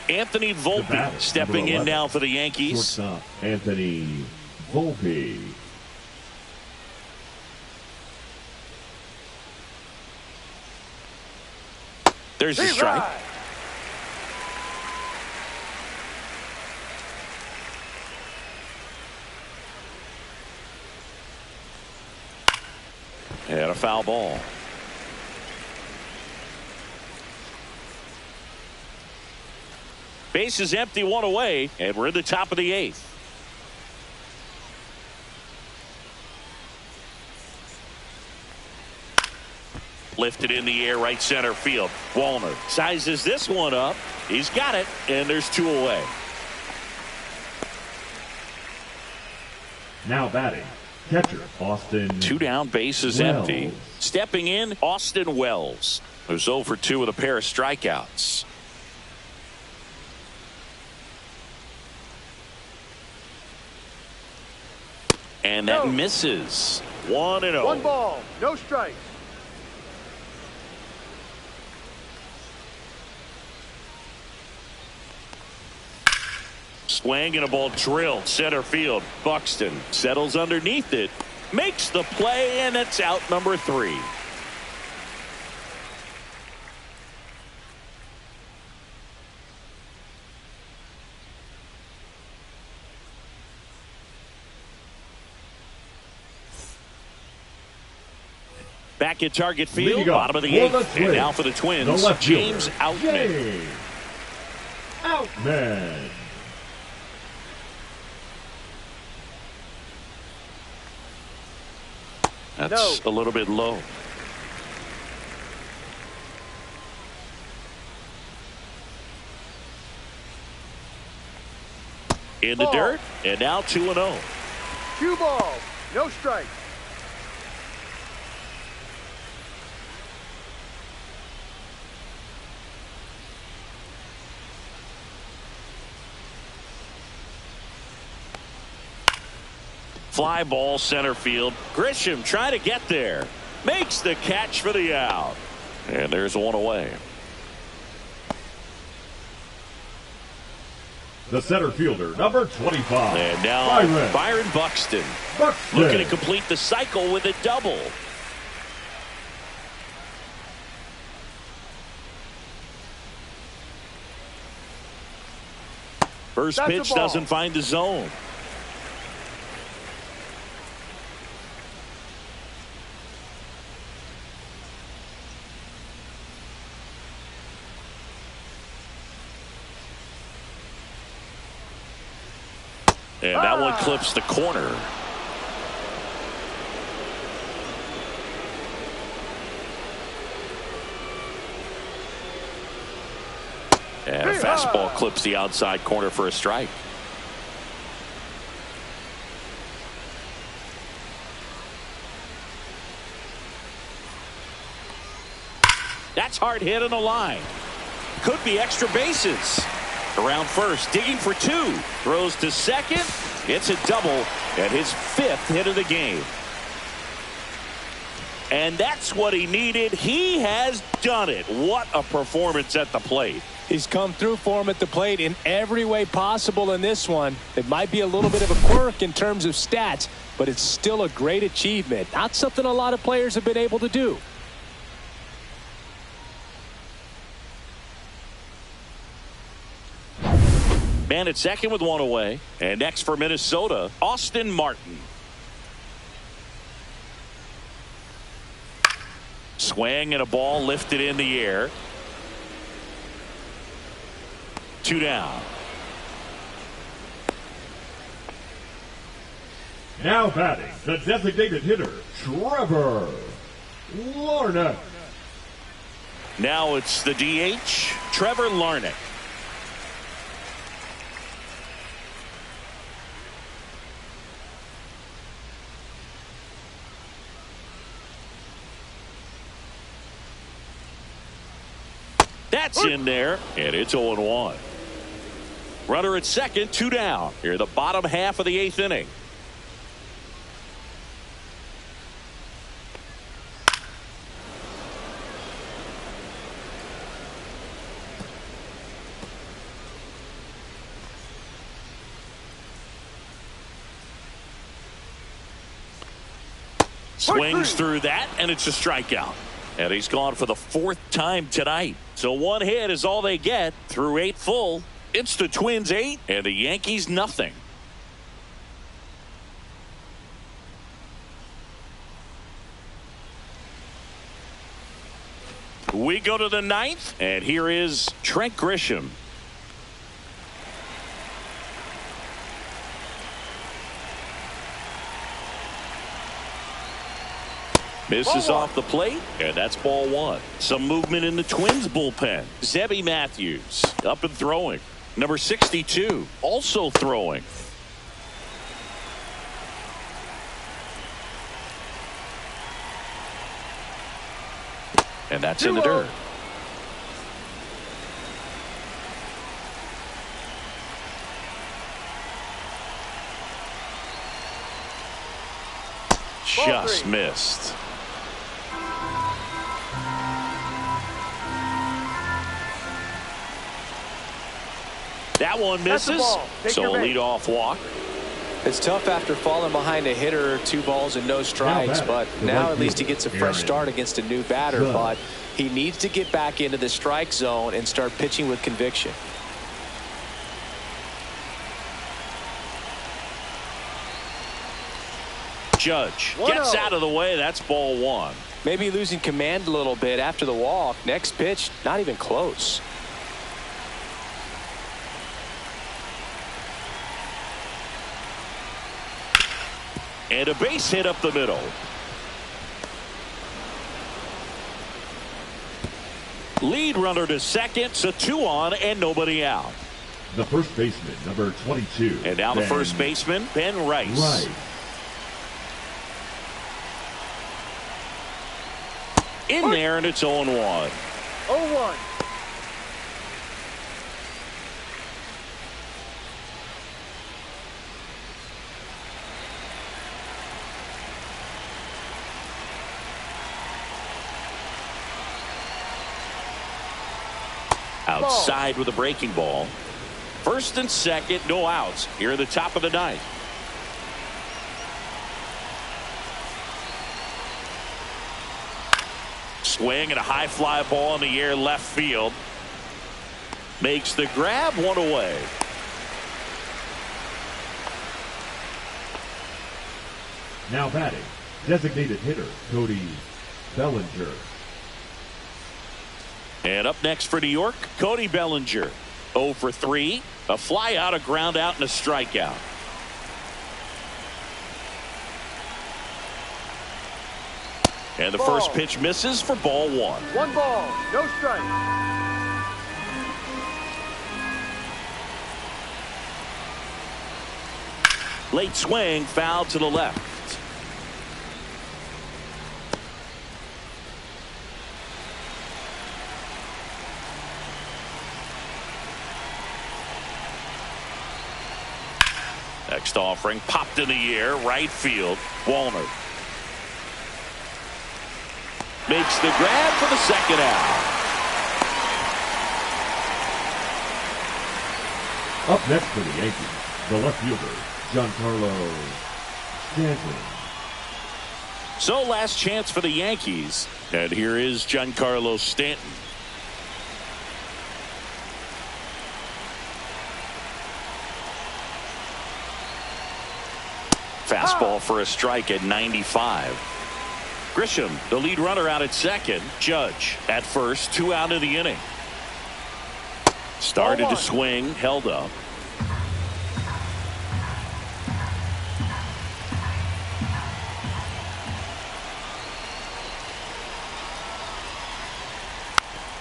Anthony Volpe stepping in now for the Yankees. Anthony Volpe. There's a strike. And a foul ball. Base is empty, 1 away, and we're in the top of the 8th. Lifted in the air, right center field. Wallner sizes this one up. He's got it, and there's 2 away. Now batting, catcher Austin. 2 down, base is empty. Stepping in, Austin Wells, who's 0 for 2 with a pair of strikeouts. And that misses. 1-0. 1 ball, no strikes. Swing and a ball drilled center field. Buxton settles underneath it, makes the play, and it's out number 3. Back at target field, bottom of the 8th, and now for the Twins, James Outman. That's a little bit low. In the dirt, and now 2-0. 2 balls, no strikes. Fly ball center field. Grisham trying to get there. Makes the catch for the out. And there's one away. The center fielder, number 25. And now Byron Buxton. Looking to complete the cycle with a double. First pitch doesn't find the zone. And that one clips the corner. And a fastball clips the outside corner for a strike. That's hard hit on the line. Could be extra bases. Around first, digging for 2. Throws to second. It's a double at his 5th hit of the game. And that's what he needed. He has done it. What a performance at the plate. He's come through for him at the plate in every way possible in this one. It might be a little bit of a quirk in terms of stats, but it's still a great achievement. Not something a lot of players have been able to do. Man at second with 1 away. And next for Minnesota, Austin Martin. Swing and a ball lifted in the air. 2 down. Now batting, the designated hitter, Trevor Larnach. Now it's the DH, Trevor Larnach. That's in there, and it's 0-1. Runner at second, 2 down. Here, the bottom half of the 8th inning. Swings through that, and it's a strikeout. And he's gone for the 4th time tonight. So 1 hit is all they get through 8 full. It's the Twins 8 and the Yankees nothing. We go to the 9th, and here is Trent Grisham. Misses off the plate, and that's ball 1. Some movement in the Twins bullpen. Zebby Matthews up and throwing. Number 62 also throwing. And that's in the dirt. Just missed. That one misses, so a leadoff walk. It's tough after falling behind a hitter, 2 balls and no strikes, but now at least he gets a fresh start against a new batter. But he needs to get back into the strike zone and start pitching with conviction. Judge gets out of the way. That's ball 1. Maybe losing command a little bit after the walk. Next pitch, not even close. And a base hit up the middle. Lead runner to second, so 2 on and nobody out. The first baseman, number 22. And now the first baseman, Ben Rice. In there, and it's 0-1. 0-1. Outside with a breaking ball. First and second, no outs here at the top of the ninth. Swing and a high fly ball in the air left field. Makes the grab, 1 away. Now batting, designated hitter Cody Bellinger. And up next for New York, Cody Bellinger. 0 for 3. A fly out, a ground out, and a strikeout. And the first pitch misses for ball 1. 1 ball, no strike. Late swing, foul to the left. Next offering popped in the air, right field. Walner makes the grab for the second out. Up next for the Yankees, the left fielder, Giancarlo Stanton. So last chance for the Yankees. And here is Giancarlo Stanton. Fastball for a strike at 95. Grisham, the lead runner, out at second. Judge at first, 2 out of the inning. Started to swing, held up.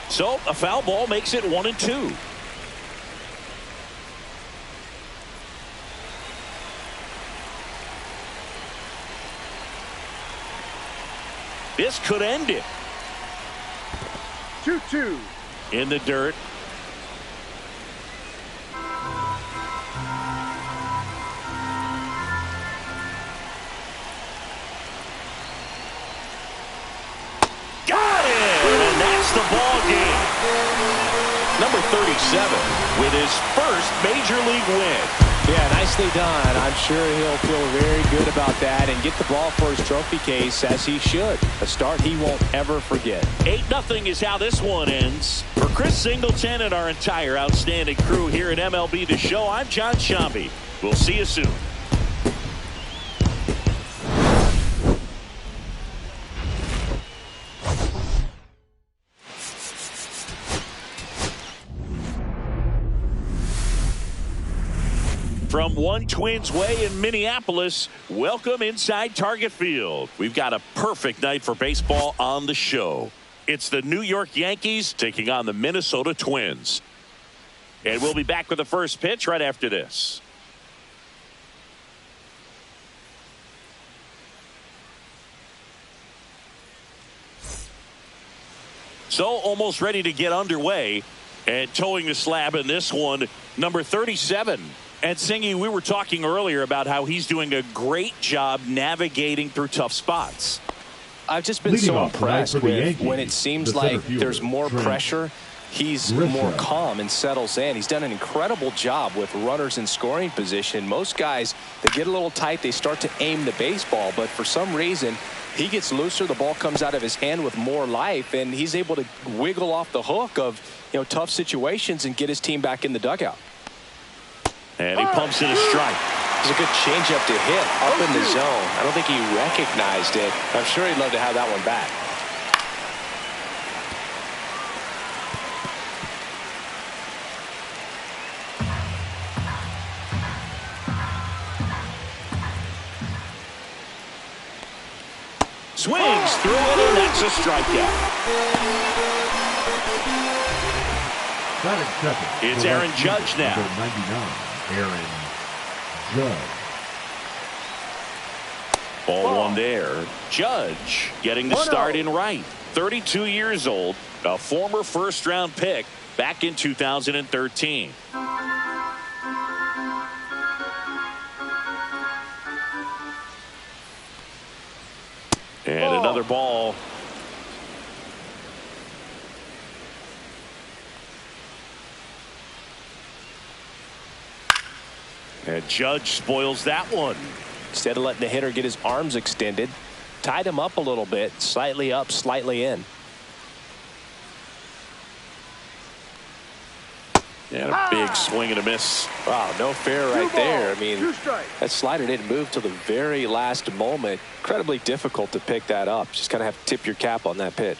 So a foul ball makes it 1-2. This could end it. 2-2. In the dirt. Got it! And that's the ball game. Number 37 with his first major league win. Yeah, nicely done. I'm sure he'll feel very good about that and get the ball for his trophy case, as he should. A start he won't ever forget. 8-0 is how this one ends. For Chris Singleton and our entire outstanding crew here at MLB The Show, I'm John Shambi. We'll see you soon. From One Twins Way in Minneapolis, welcome inside Target Field. We've got a perfect night for baseball on the show. It's the New York Yankees taking on the Minnesota Twins. And we'll be back with the first pitch right after this. So almost ready to get underway. And towing the slab in this one, number 37. And Singy, we were talking earlier about how he's doing a great job navigating through tough spots. I've just been so impressed with when it seems like there's more pressure, he's more calm and settles in. He's done an incredible job with runners in scoring position. Most guys, they get a little tight, they start to aim the baseball, but for some reason, he gets looser, the ball comes out of his hand with more life, and he's able to wiggle off the hook of, tough situations and get his team back in the dugout. And he pumps in a strike. It's a good changeup to hit up in the zone. I don't think he recognized it. I'm sure he'd love to have that one back. Swings through it, and that's a strikeout. Batting second. It's Aaron Judge now. Number 99, Aaron Judge. Ball one there. Judge getting the start in right. 32 years old, a former first-round pick back in 2013. And another ball. And Judge spoils that one. Instead of letting the hitter get his arms extended, tied him up a little bit, slightly up, slightly in. And a big swing and a miss. Wow, no fair right there. I mean, that slider didn't move till the very last moment. Incredibly difficult to pick that up. Just kind of have to tip your cap on that pitch.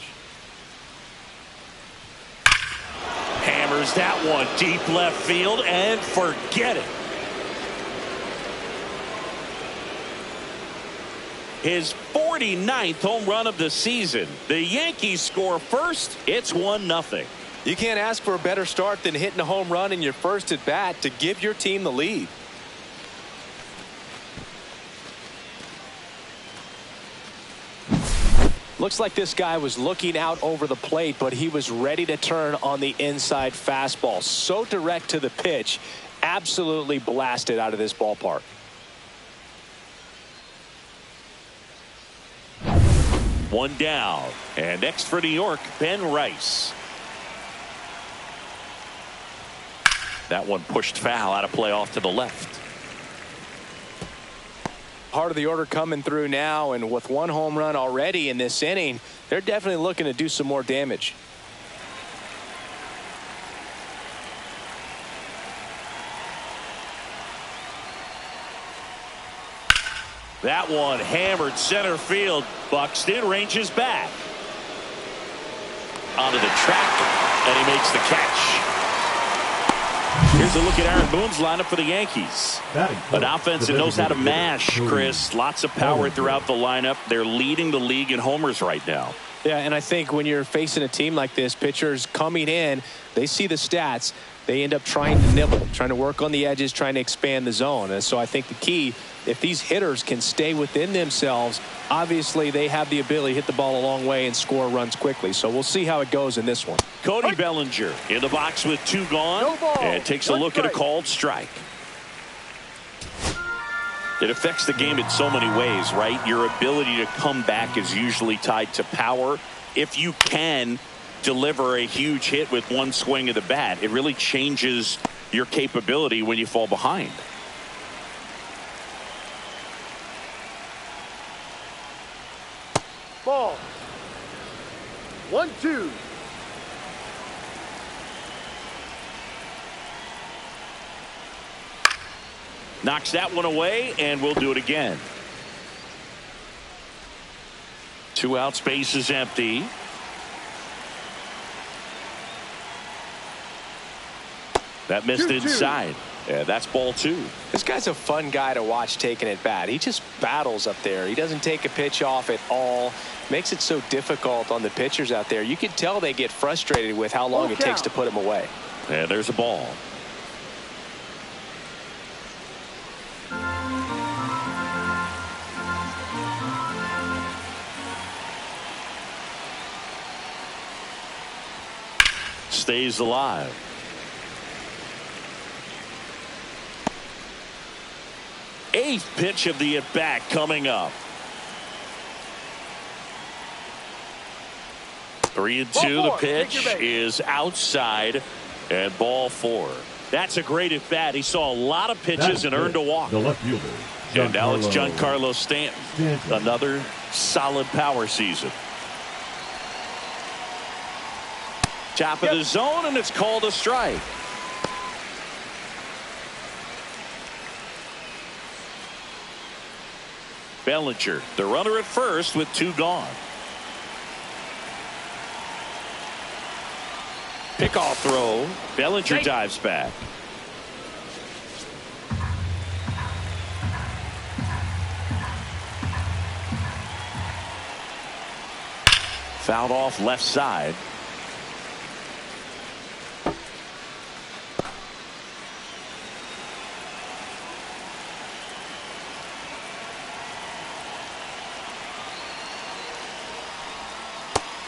Hammers that one deep left field and forget it. His 49th home run of the season. The Yankees score first. It's 1-0. You can't ask for a better start than hitting a home run in your first at bat to give your team the lead. Looks like this guy was looking out over the plate, but he was ready to turn on the inside fastball. So direct to the pitch, absolutely blasted out of this ballpark. One down. And next for New York, Ben Rice. That one pushed foul out of play off to the left. Part of the order coming through now, and with one home run already in this inning, they're definitely looking to do some more damage. That one hammered center field. Buxton ranges back onto the track, and he makes the catch. Here's a look at Aaron Boone's lineup for the Yankees. An offense that knows how to mash, Chris. Lots of power throughout the lineup. They're leading the league in homers right now. Yeah, and I think when you're facing a team like this, pitchers coming in, they see the stats. They end up trying to nibble, trying to work on the edges, trying to expand the zone. And so I think the key, if these hitters can stay within themselves, obviously they have the ability to hit the ball a long way and score runs quickly. So we'll see how it goes in this one. Cody Bellinger in the box with two gone, and takes a look at a called strike. It affects the game in so many ways, right? Your ability to come back is usually tied to power. If you can deliver a huge hit with one swing of the bat, it really changes your capability when you fall behind. Ball. 1-2. Knocks that one away, and we'll do it again. 2 out, space is empty. That missed inside. Yeah, that's ball 2. This guy's a fun guy to watch taking at bat. He just battles up there. He doesn't take a pitch off at all. Makes it so difficult on the pitchers out there. You can tell they get frustrated with how long it takes to put him away. And there's a ball. Stays alive. Eighth pitch of the at-bat coming up. 3-2. The pitch is outside, and ball 4. That's a great at-bat. He saw a lot of pitches and earned a walk. The left fielder. And now it's Giancarlo Stanton. Another solid power season. Top of the zone, and it's called a strike. Bellinger, the runner at first with 2 gone. Pickoff throw. Bellinger dives back. Fouled off left side.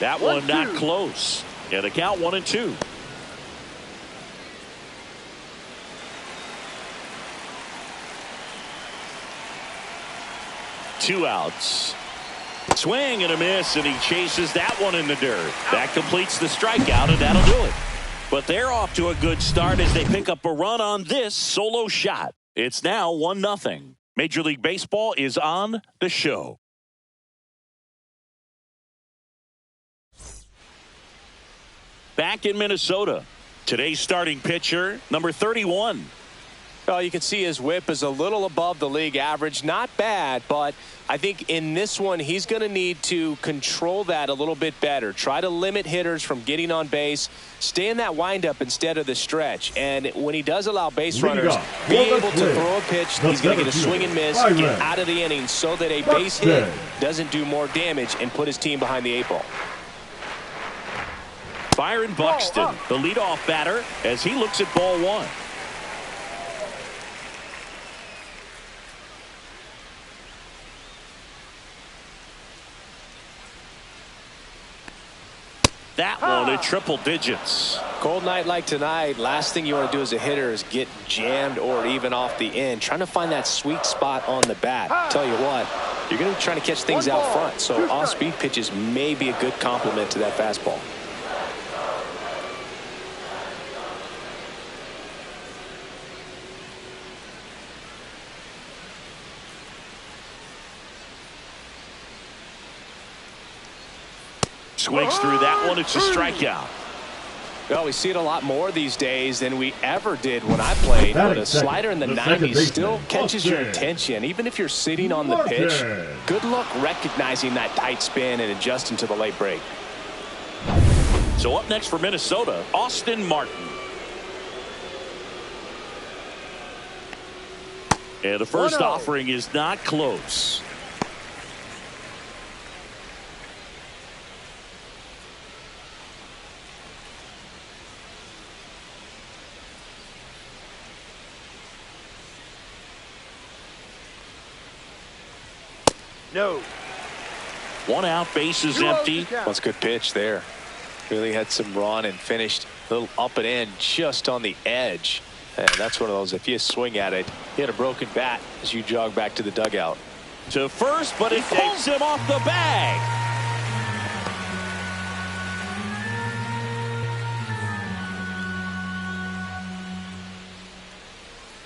That one not close. Yeah, the count 1-2. Two outs. Swing and a miss, and he chases that one in the dirt. That completes the strikeout, and that'll do it. But they're off to a good start as they pick up a run on this solo shot. It's now 1-0. Major League Baseball is on the show. Back in Minnesota, today's starting pitcher, number 31. Well, you can see his whip is a little above the league average. Not bad, but I think in this one, he's going to need to control that a little bit better. Try to limit hitters from getting on base. Stay in that windup instead of the stretch. And when he does allow base runners, be able to throw a pitch, he's going to get a swing and miss, get out of the inning so that a base hit doesn't do more damage and put his team behind the 8 ball. Byron Buxton, the leadoff batter, as he looks at ball one. That one at triple digits. Cold night like tonight, last thing you want to do as a hitter is get jammed or even off the end. Trying to find that sweet spot on the bat. Tell you what, you're going to be trying to catch things out front, so off-speed pitches may be a good complement to that fastball. Swings through that one. It's a strikeout. Well, we see it a lot more these days than we ever did when I played. But a slider in the 90s still catches your attention, even if you're sitting on the pitch. Good luck recognizing that tight spin and adjusting to the late break. So up next for Minnesota, Austin Martin. And the first offering is not close. No. One out, base is empty. That's a good pitch there. Really had some run and finished a little up and in just on the edge. And that's one of those, if you swing at it, hit a broken bat as you jog back to the dugout. To first, but it pulls him off the bag.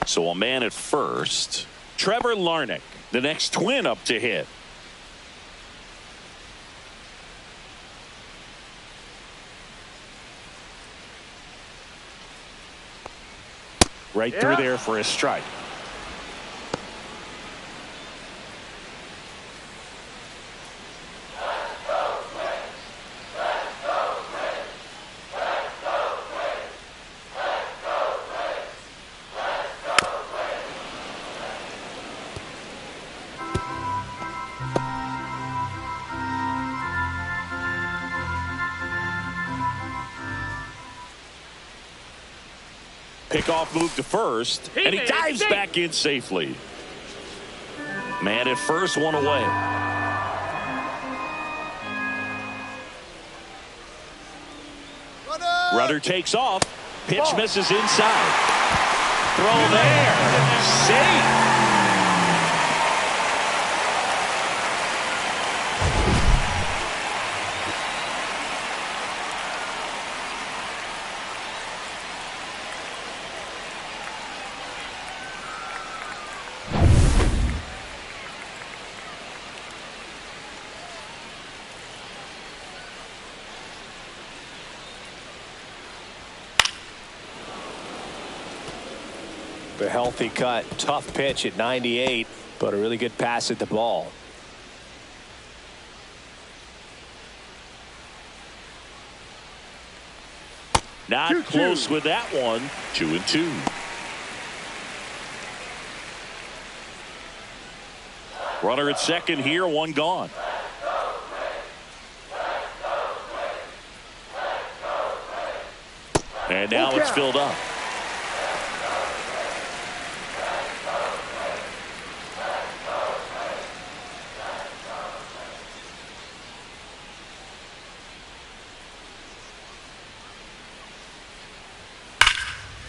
So a man at first. Trevor Larnach, the next Twin up to hit. Right through there for a strike. Pickoff move to first, and he dives back in safely. Man at first, one away. Runner takes off. Pitch misses inside. Throw there. Safe. A healthy cut, tough pitch at 98, but a really good pass at the ball. Not close with that one. 2-2. Runner at second here, one gone. And now it's filled up.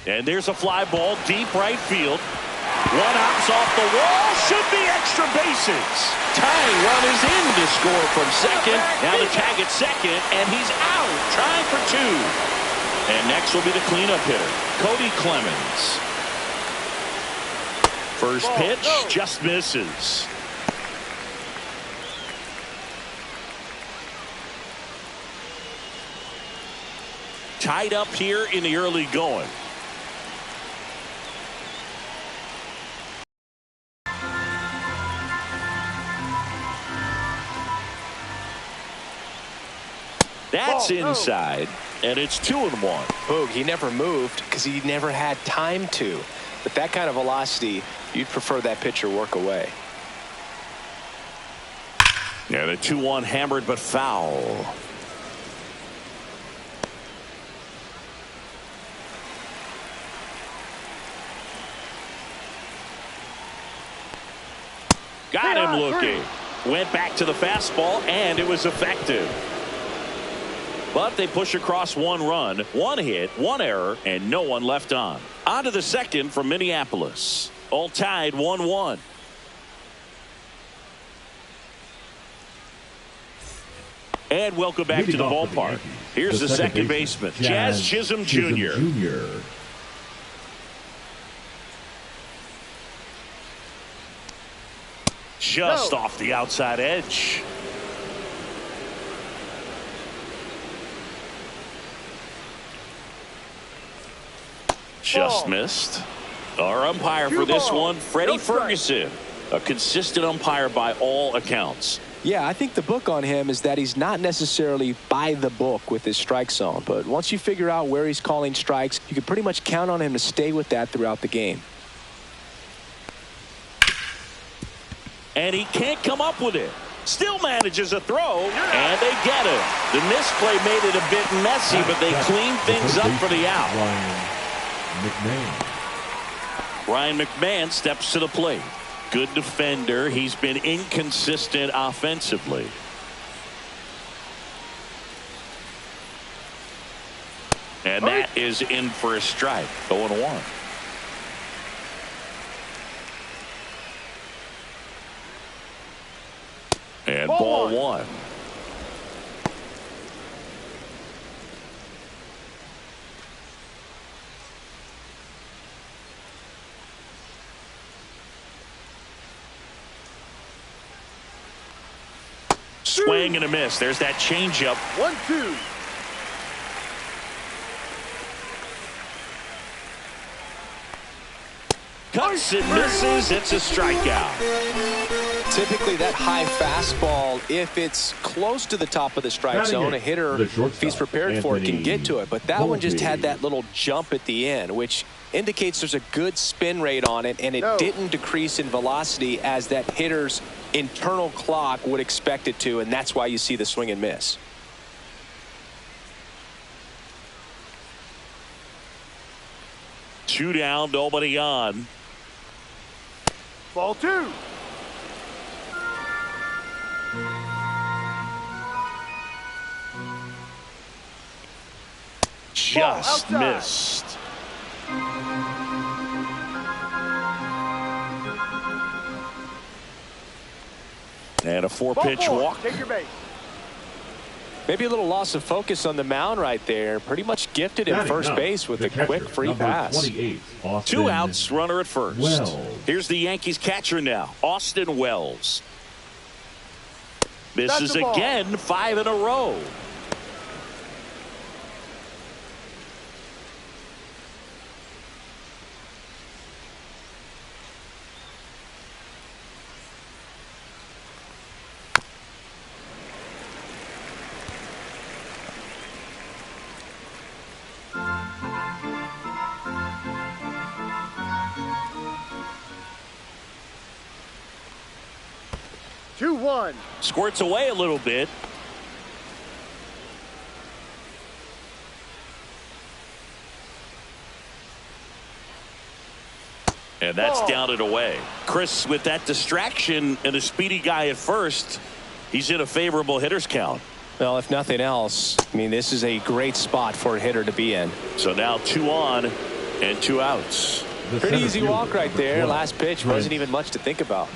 And there's a fly ball deep right field. One hops off the wall. Should be extra bases. Tying run is in to score from second. Now the tag at second, and he's out. Trying for two. And next will be the cleanup hitter, Cody Clemens. First pitch just misses. Tied up here in the early going. That's inside, and it's 2-1. Boog, he never moved because he never had time to. With that kind of velocity, you'd prefer that pitcher work away. Yeah, the 2-1 hammered but foul. Got him looking. Went back to the fastball, and it was effective. But they push across 1 run, 1 hit, 1 error, and no one left on. On to the second from Minneapolis. All tied 1-1. And welcome back to the ballpark. Here's the second baseman, Jazz Chisholm Jr. Just off the outside edge. Just missed. Our umpire for this one, Freddie Ferguson, a consistent umpire by all accounts. Yeah, I think the book on him is that he's not necessarily by the book with his strike zone. But once you figure out where he's calling strikes, you can pretty much count on him to stay with that throughout the game. And he can't come up with it. Still manages a throw, and they get him. The misplay made it a bit messy, but they clean things up for the out. Ryan McMahon steps to the plate. Good defender. He's been inconsistent offensively. And that is in for a strike. 0-1. And ball 1. Swing and a miss. There's that changeup. 1-2. Cuts and misses. It's a strikeout. Typically that high fastball, if it's close to the top of the strike zone, a hitter, if he's prepared for it, can get to it. But that one just had that little jump at the end, which indicates there's a good spin rate on it, and it didn't decrease in velocity as that hitter's internal clock would expect it to, and that's why you see the swing and miss. Two down, nobody on. Ball 2. Just missed. And a 4-pitch walk. Take your base. Maybe a little loss of focus on the mound right there. Pretty much gifted at first base with a quick free pass. 2 outs, runner at first. Here's the Yankees catcher now, Austin Wells. Misses again, 5 in a row. Squirts away a little bit. And that's down and away. Chris, with that distraction and a speedy guy at first, he's in a favorable hitter's count. Well, if nothing else, I mean, this is a great spot for a hitter to be in. So now 2 on. And 2 outs. Pretty easy walk right there. Last pitch wasn't even much to think about.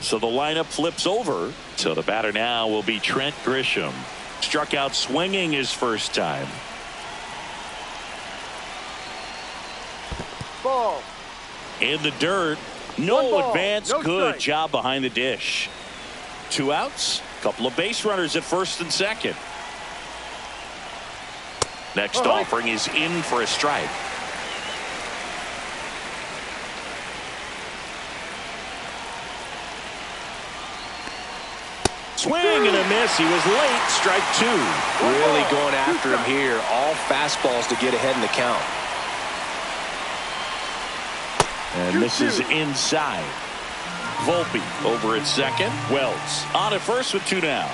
So the lineup flips over. So the batter now will be Trent Grisham. Struck out swinging his first time. Ball. In the dirt. No advance. Good job behind the dish. 2 outs. Couple of base runners at first and second. Next offering is in for a strike. Swing and a miss. He was late. Strike 2. Really going after him here. All fastballs to get ahead in the count. And this is inside. Volpe over at second. Wells on at first with 2 down.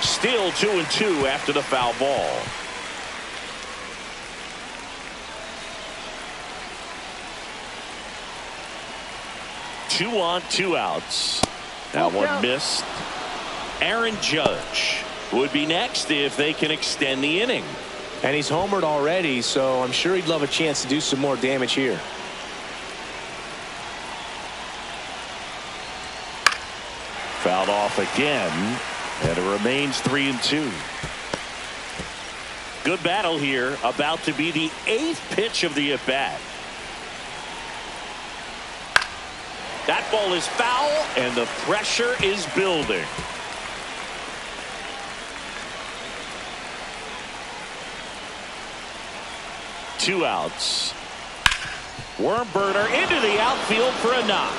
Still 2-2 after the foul ball. Two on, 2 outs. Now one missed. Aaron Judge would be next if they can extend the inning. And he's homered already, so I'm sure he'd love a chance to do some more damage here. Fouled off again, and it remains 3-2. Good battle here, about to be the 8th pitch of the at-bat. That ball is foul, and the pressure is building. Two outs. Worm burner into the outfield for a knock.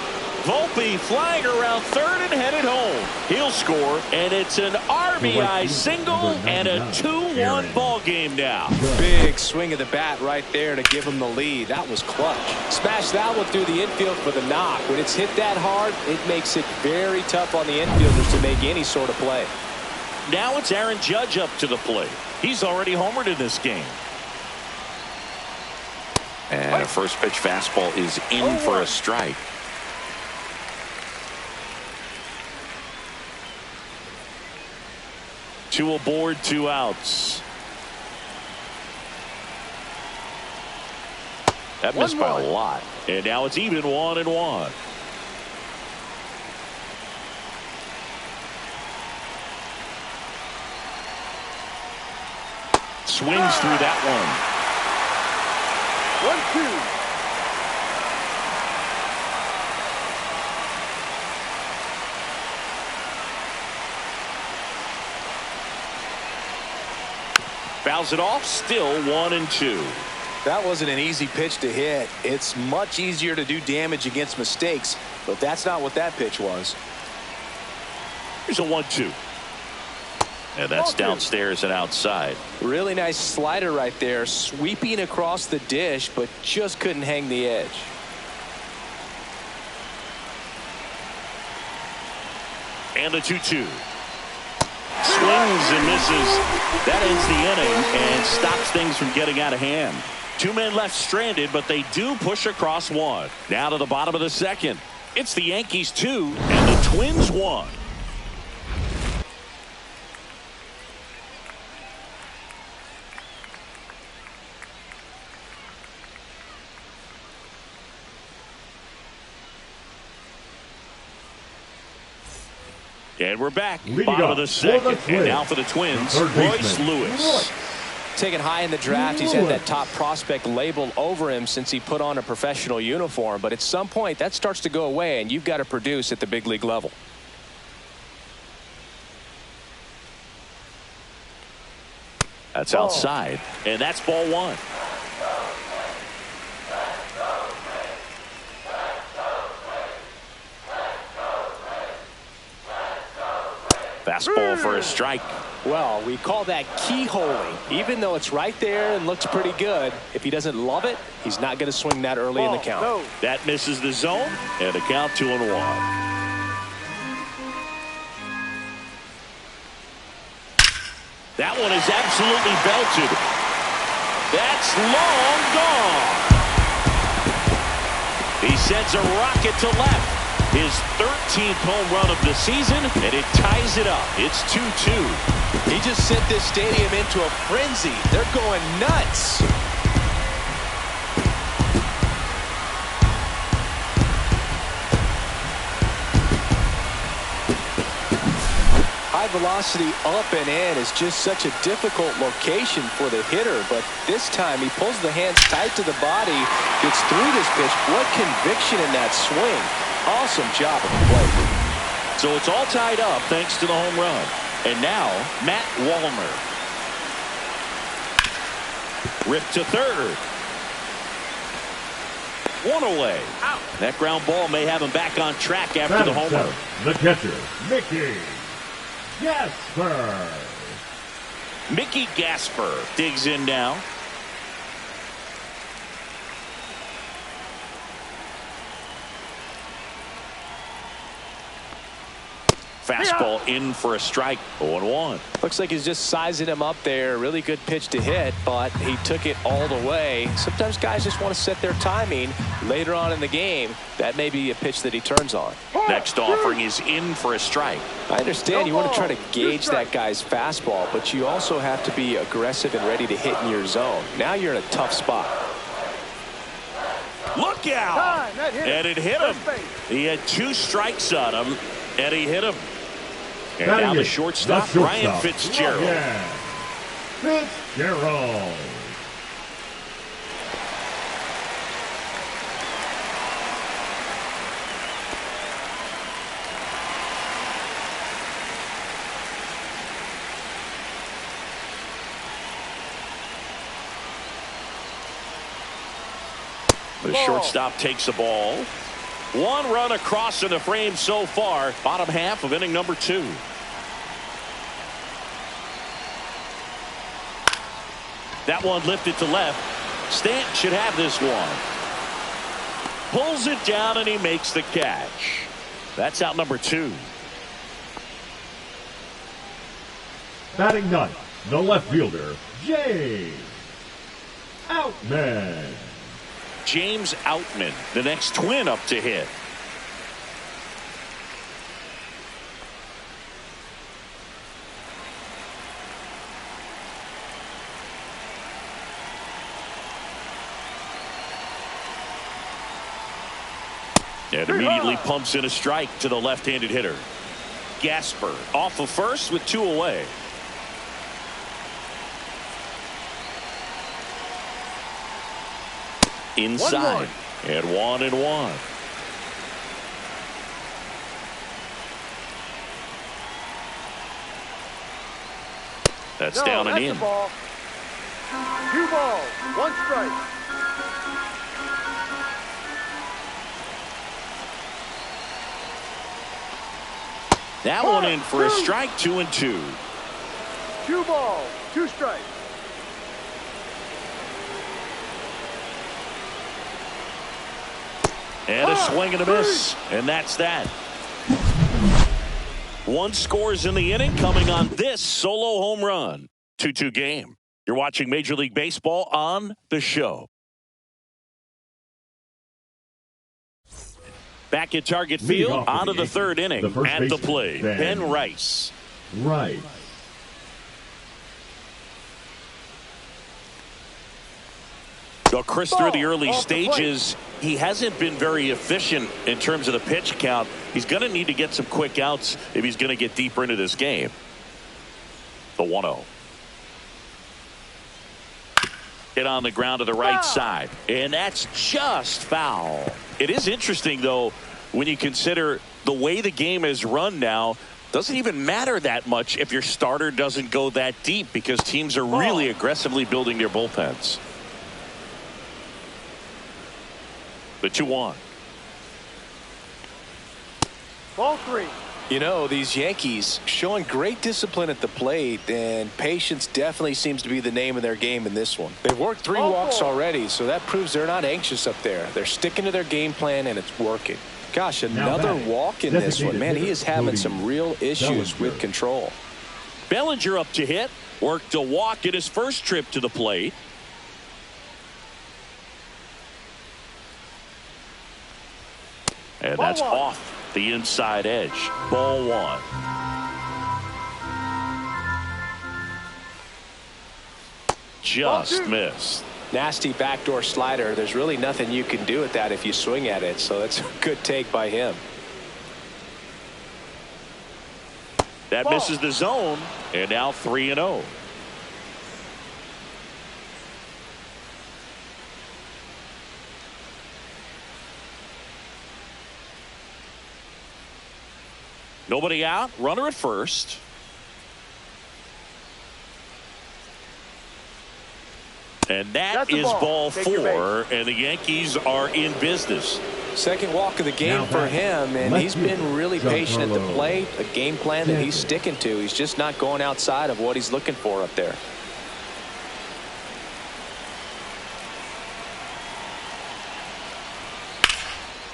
Volpe flying around third and headed home. He'll score, and it's an RBI single and a 2-1 ball game now. Big swing of the bat right there to give him the lead. That was clutch. Smash that one through the infield for the knock. When it's hit that hard, it makes it very tough on the infielders to make any sort of play. Now it's Aaron Judge up to the plate. He's already homered in this game. And a first pitch fastball is in for a strike. Two aboard, 2 outs. That missed by a lot. And now it's even 1-1. Swings through that one. 1-2. Fouls it off, still 1-2. That wasn't an easy pitch to hit. It's much easier to do damage against mistakes, but that's not what that pitch was. Here's a 1-2. And that's downstairs and outside. Really nice slider right there, sweeping across the dish, but just couldn't hang the edge. And the 2-2. Swings and misses. That ends the inning and stops things from getting out of hand. 2 men left stranded, but they do push across 1. Now to the bottom of the second. It's the Yankees 2 and the Twins 1. And we're back. Bottom of the second. And now for the Twins, Royce Lewis. Taken high in the draft, he's had that top prospect label over him since he put on a professional uniform. But at some point, that starts to go away, and you've got to produce at the big league level. That's outside. And that's ball 1. Fastball for a strike. Well, we call that keyholing. Even though it's right there and looks pretty good, if he doesn't love it, he's not going to swing that early in the count. No. That misses the zone, and the count 2-1. That one is absolutely belted. That's long gone. He sends a rocket to left. His 13th home run of the season, and it ties it up. It's 2-2. He just sent this stadium into a frenzy. They're going nuts. High velocity up and in is just such a difficult location for the hitter, but this time he pulls the hands tight to the body, gets through this pitch. What conviction in that swing. Awesome job at the plate. So it's all tied up thanks to the home run. And now Matt Wallner. Ripped to third. One away. Out. That ground ball may have him back on track after the homer. The catcher, Mickey Gasper. Mickey Gasper digs in now. Fastball in for a strike. 0-1. Looks like he's just sizing him up there. Really good pitch to hit, but he took it all the way. Sometimes guys just want to set their timing later on in the game. That may be a pitch that he turns on. Next offering is in for a strike. I understand you want to try to gauge that guy's fastball, but you also have to be aggressive and ready to hit in your zone. Now you're in a tough spot. Look out! And it hit him. He had 2 strikes on him, and he hit him. And now the shortstop, Ryan Fitzgerald. Yeah. Fitzgerald. The shortstop takes the ball. 1 run across in the frame so far. Bottom half of inning number 2. That one lifted to left. Stanton should have this one. Pulls it down and he makes the catch. That's out number 2. Batting ninth, the left fielder, James Outman. James Outman, the next Twin up to hit. And immediately pumps in a strike to the left-handed hitter. Gasper off of first with 2 away. Inside. 1-1. And 1-1. That's down and in. Ball. 2 balls, 1 strike. That one in for a strike. 2-2. 2 balls, 2 strikes. And a swing and a miss. And that's that. 1 scores in the inning coming on this solo home run. 2-2 game. You're watching Major League Baseball on The Show. Back at Target Field, on to the 3rd inning. At the plate, Ben Rice. So Chris, through the early stages, he hasn't been very efficient in terms of the pitch count. He's going to need to get some quick outs if he's going to get deeper into this game. The 1-0. Hit on the ground to the right side. And that's just foul. It is interesting, though, when you consider the way the game is run now. Doesn't even matter that much if your starter doesn't go that deep because teams are really aggressively building their bullpens. The 2-1. Ball 3. You know, these Yankees showing great discipline at the plate, and patience definitely seems to be the name of their game in this one. They've worked 3 walks already, so that proves they're not anxious up there. They're sticking to their game plan, and it's working. Gosh, another walk in this one. Man, he is having some real issues with control. Bellinger up to hit. Worked a walk at his first trip to the plate. And that's off the inside edge. Ball one. Just missed. Nasty backdoor slider. There's really nothing you can do with that if you swing at it. So that's a good take by him. That misses the zone. And now 3-0. Nobody out. Runner at first. And that is ball four, and the Yankees are in business. Second walk of the game for him, and he's been really patient at the plate. A game plan that he's sticking to. He's just not going outside of what he's looking for up there.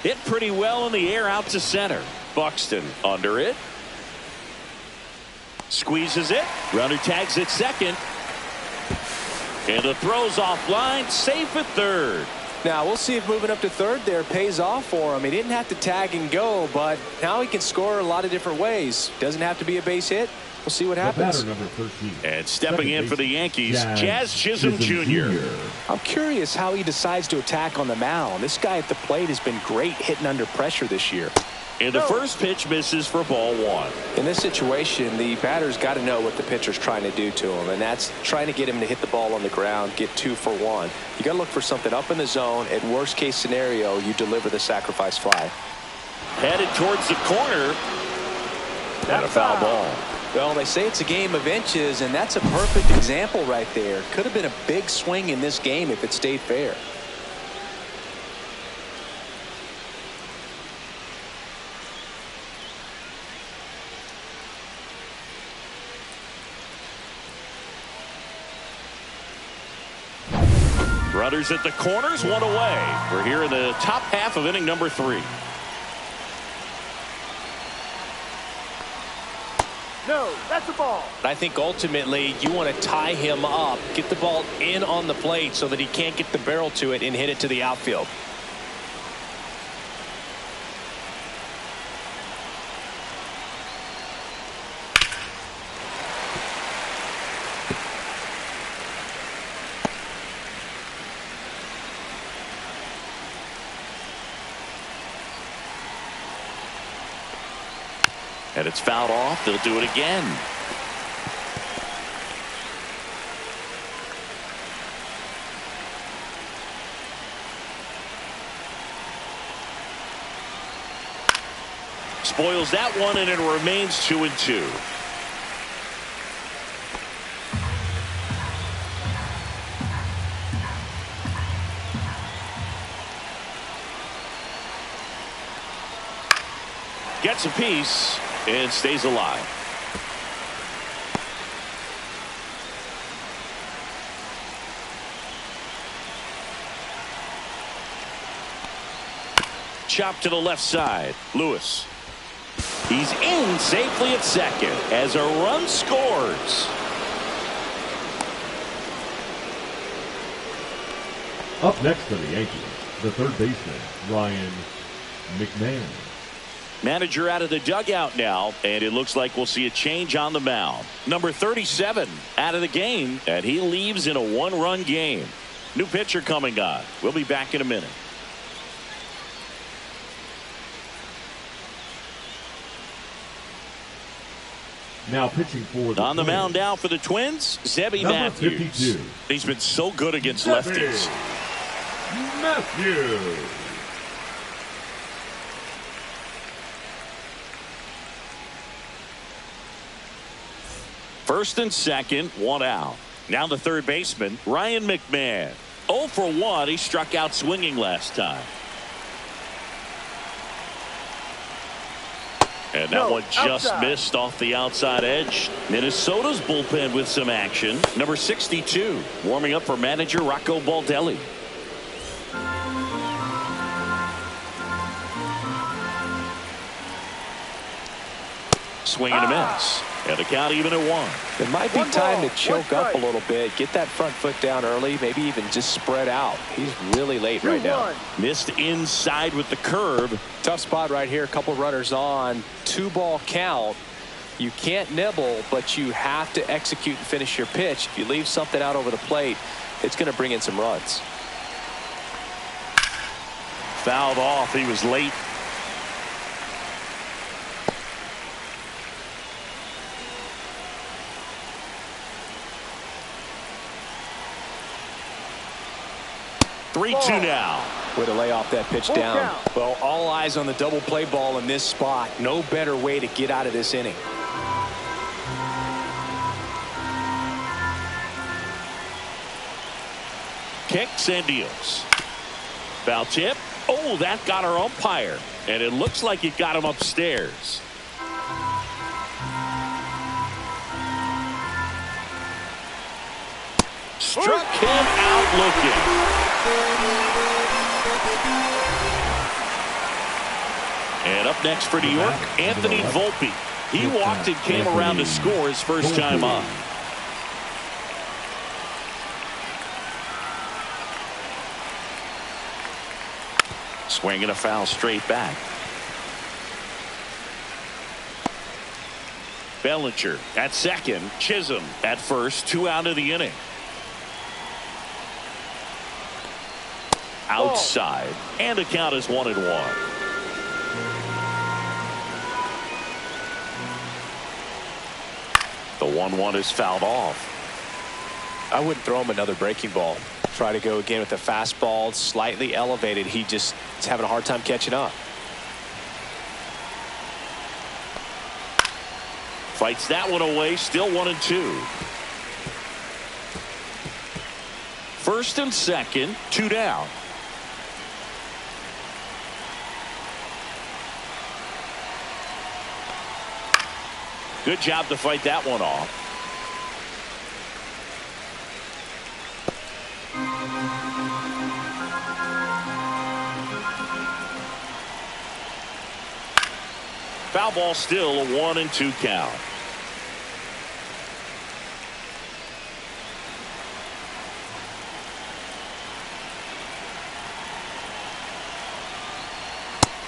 Hit pretty well in the air out to center. Buxton under it. Squeezes it. Runner tags at second. And the throw's offline, safe at third. Now we'll see if moving up to third there pays off for him. He didn't have to tag and go, but now he can score a lot of different ways. Doesn't have to be a base hit. We'll see what happens. Number 13. And stepping in for the Yankees, Jazz Chisholm Jr. I'm curious how he decides to attack on the mound. This guy at the plate has been great hitting under pressure this year. And the first pitch misses for ball one. In this situation, the batter's got to know what the pitcher's trying to do to him, and that's trying to get him to hit the ball on the ground, get 2 for 1. You got to look for something up in the zone. At worst case scenario, you deliver the sacrifice fly. Headed towards the corner. And a foul ball. Well, they say it's a game of inches, and that's a perfect example right there. Could have been a big swing in this game if it stayed fair. Runners at the corners, one away. We're here in the top half of inning number 3. No, that's a ball. I think ultimately you want to tie him up, get the ball in on the plate so that he can't get the barrel to it and hit it to the outfield. And it's fouled off. They'll do it again. Spoils that one, and it remains 2-2. Gets a piece and stays alive. Chop to the left side. Lewis. He's in safely at second as a run scores. Up next for the Yankees, the third baseman, Ryan McMahon. Manager out of the dugout now, and it looks like we'll see a change on the mound. Number 37 out of the game, and he leaves in a 1-run game. New pitcher coming on. We'll be back in a minute. Now pitching for the on the Twins. mound now for the Twins, Zebby Number Matthews. 52. He's been so good against Zebby lefties. Matthews. First and second, one out. Now the third baseman, Ryan McMahon. 0 for 1. He struck out swinging last time. And that one just missed off the outside edge. Minnesota's bullpen with some action. Number 62 warming up for manager Rocco Baldelli. Swing and a miss. And the count even at 1. It might be time to choke up a little bit. Get that front foot down early. Maybe even just spread out. He's really late right now. Missed inside with the curve. Tough spot right here. A couple runners on. 2-ball count. You can't nibble, but you have to execute and finish your pitch. If you leave something out over the plate, it's going to bring in some runs. Fouled off. He was late. Three, 2 now. Way to lay off that pitch down. Well, all eyes on the double play ball in this spot. No better way to get out of this inning. Kicks and deals. Foul tip. Oh, that got our umpire. And it looks like it got him upstairs. Struck him out looking. And up next for New York, Anthony Volpe. He walked and came around to score his first time up. Swinging a foul straight back. Bellinger at second. Chisholm at first. 2 out of the inning. Outside. And the count is 1-1. The 1-1 is fouled off. I wouldn't throw him another breaking ball. Try to go again with the fastball, slightly elevated. He just is having a hard time catching up. Fights that one away. Still 1-2. First and second. 2 down. Good job to fight that one off. Foul ball, still a 1-2 count.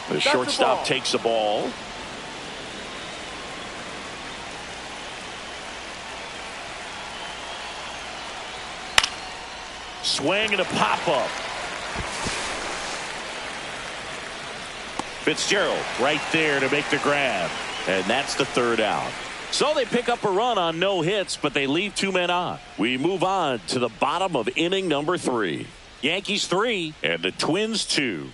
The shortstop takes the ball. Swing and a pop-up. Fitzgerald right there to make the grab. And that's the 3rd out. So they pick up a run on no hits, but they leave 2 men on. We move on to the bottom of inning number 3. Yankees 3 and the Twins 2.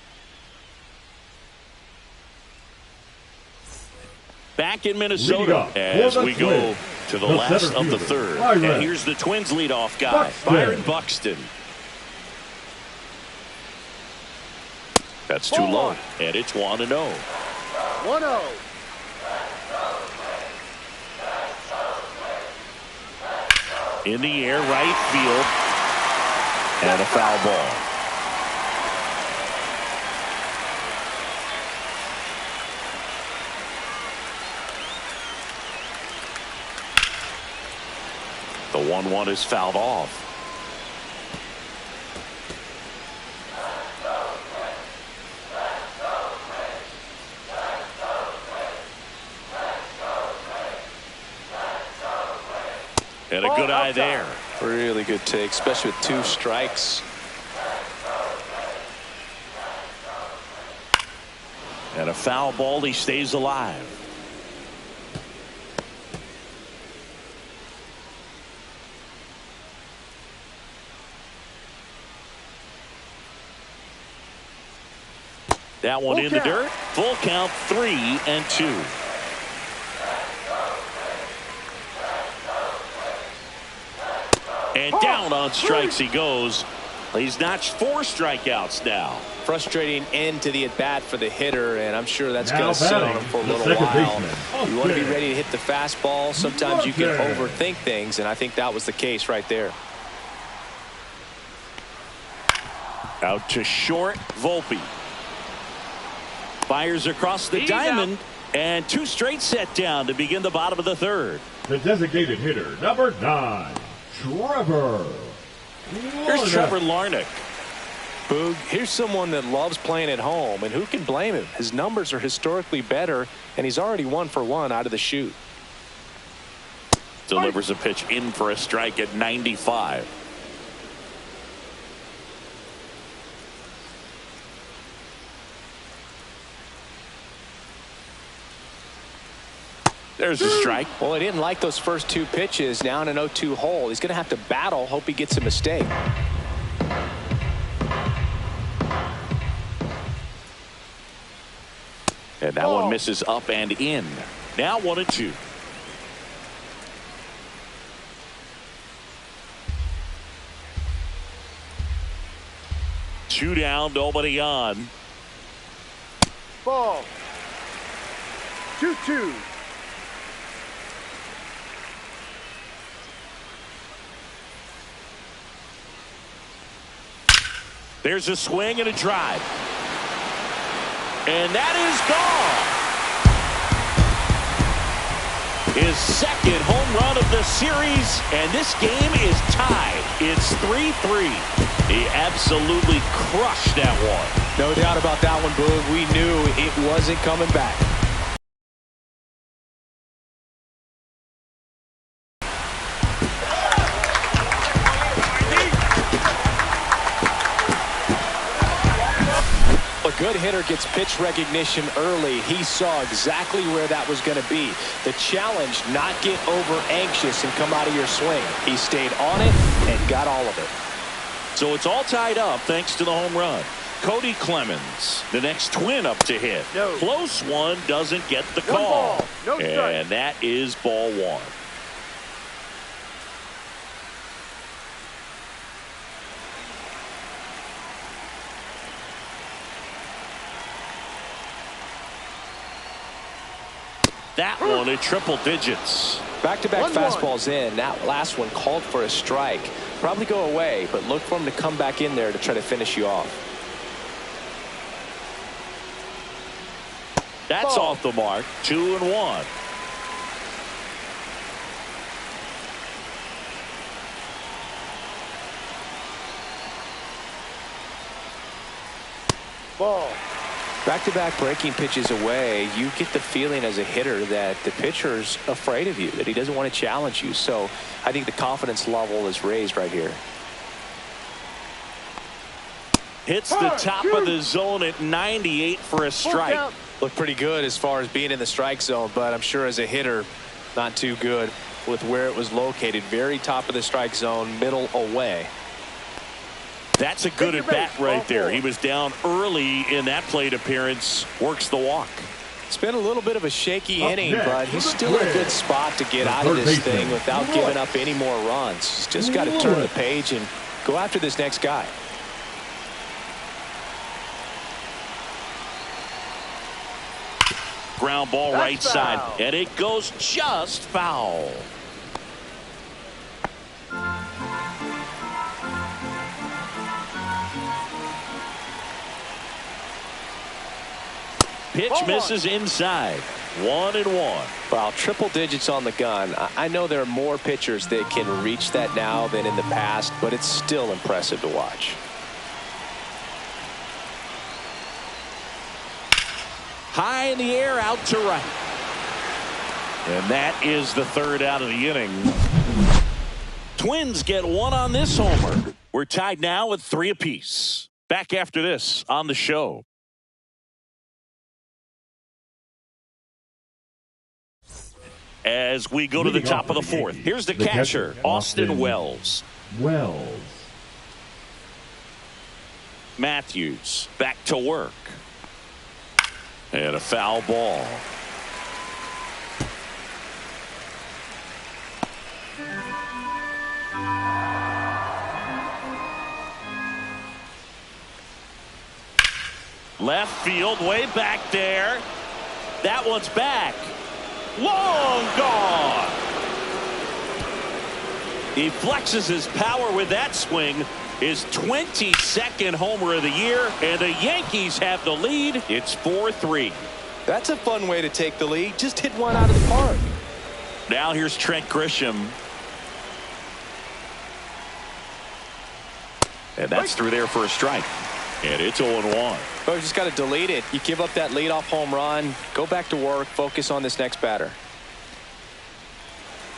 Back in Minnesota as we go to the last of the 3rd. And here's the Twins leadoff guy, Byron Buxton. That's too low, and it's 1-0. 1-0. In the air, right field, and a foul ball. The 1-1 is fouled off. And a good eye there. Really good take, especially with 2 strikes. And a foul ball, he stays alive. That one in the dirt. Full count, 3-2. And down on strikes he goes. He's notched 4 strikeouts now. Frustrating end to the at-bat for the hitter, and I'm sure that's going to sit on him for a little while. You want to be ready to hit the fastball. Sometimes you can overthink things, and I think that was the case right there. Out to short, Volpe. Fires across the diamond. And two straight set down to begin the bottom of the third. The designated hitter, number 9, Trevor Here's Trevor Larnach. Boog, here's someone that loves playing at home, and who can blame him? His numbers are historically better, and he's already 1 for 1 out of the chute. Delivers a pitch in for a strike at 95. There's a strike. Well, he didn't like those first 2 pitches. Now in an 0-2 hole. He's going to have to battle, hope he gets a mistake. And that one misses up and in. Now 1-2. Two down, nobody on. Ball. 2-2. There's a swing and a drive. And that is gone. His second home run of the series, and this game is tied. It's 3-3. He absolutely crushed that one. No doubt about that one, Boog. We knew it wasn't coming back. A good hitter gets pitch recognition early. He saw exactly where that was going to be. The challenge, not get over anxious and come out of your swing. He stayed on it and got all of it. So it's all tied up thanks to the home run. Cody Clemens, the next Twin up to hit. No. Close one, doesn't get the 1 call. ball, no strike. And that is ball 1. That one at triple digits. Back-to-back fastballs in. That last one called for a strike. Probably go away, but look for him to come back in there to try to finish you off. That's off the mark. 2-1. Ball. Back-to-back breaking pitches away, you get the feeling as a hitter that the pitcher's afraid of you, that he doesn't want to challenge you. So I think the confidence level is raised right here. Hits the top of the zone at 98 for a strike. Looked pretty good as far as being in the strike zone, but I'm sure as a hitter, not too good with where it was located. Very top of the strike zone, middle away. That's a good at-bat right there. He was down early in that plate appearance. Works the walk. It's been a little bit of a shaky inning, but he's still in a good spot to get out of this thing without giving up any more runs. He's just got to turn the page and go after this next guy. Ground ball right side, and it goes just foul. Pitch misses inside. 1-1. Wow, triple digits on the gun. I know there are more pitchers that can reach that now than in the past, but it's still impressive to watch. High in the air, out to right. And that is the third out of the inning. Twins get one on this homer. We're tied now at 3 apiece. Back after this on the show. As we go to the top of the fourth. Here's the catcher, Austin Wells. Matthews back to work. And a foul ball. Left field, way back there. That one's back. Long gone. He flexes his power with that swing. His 22nd homer of the year, and the Yankees have the lead. It's 4-3. That's a fun way to take the lead. Just hit one out of the park. Now here's Trent Grisham. And that's through there for a strike. And it's 0-1. Oh, you just got to delete it. You give up that leadoff home run. Go back to work. Focus on this next batter.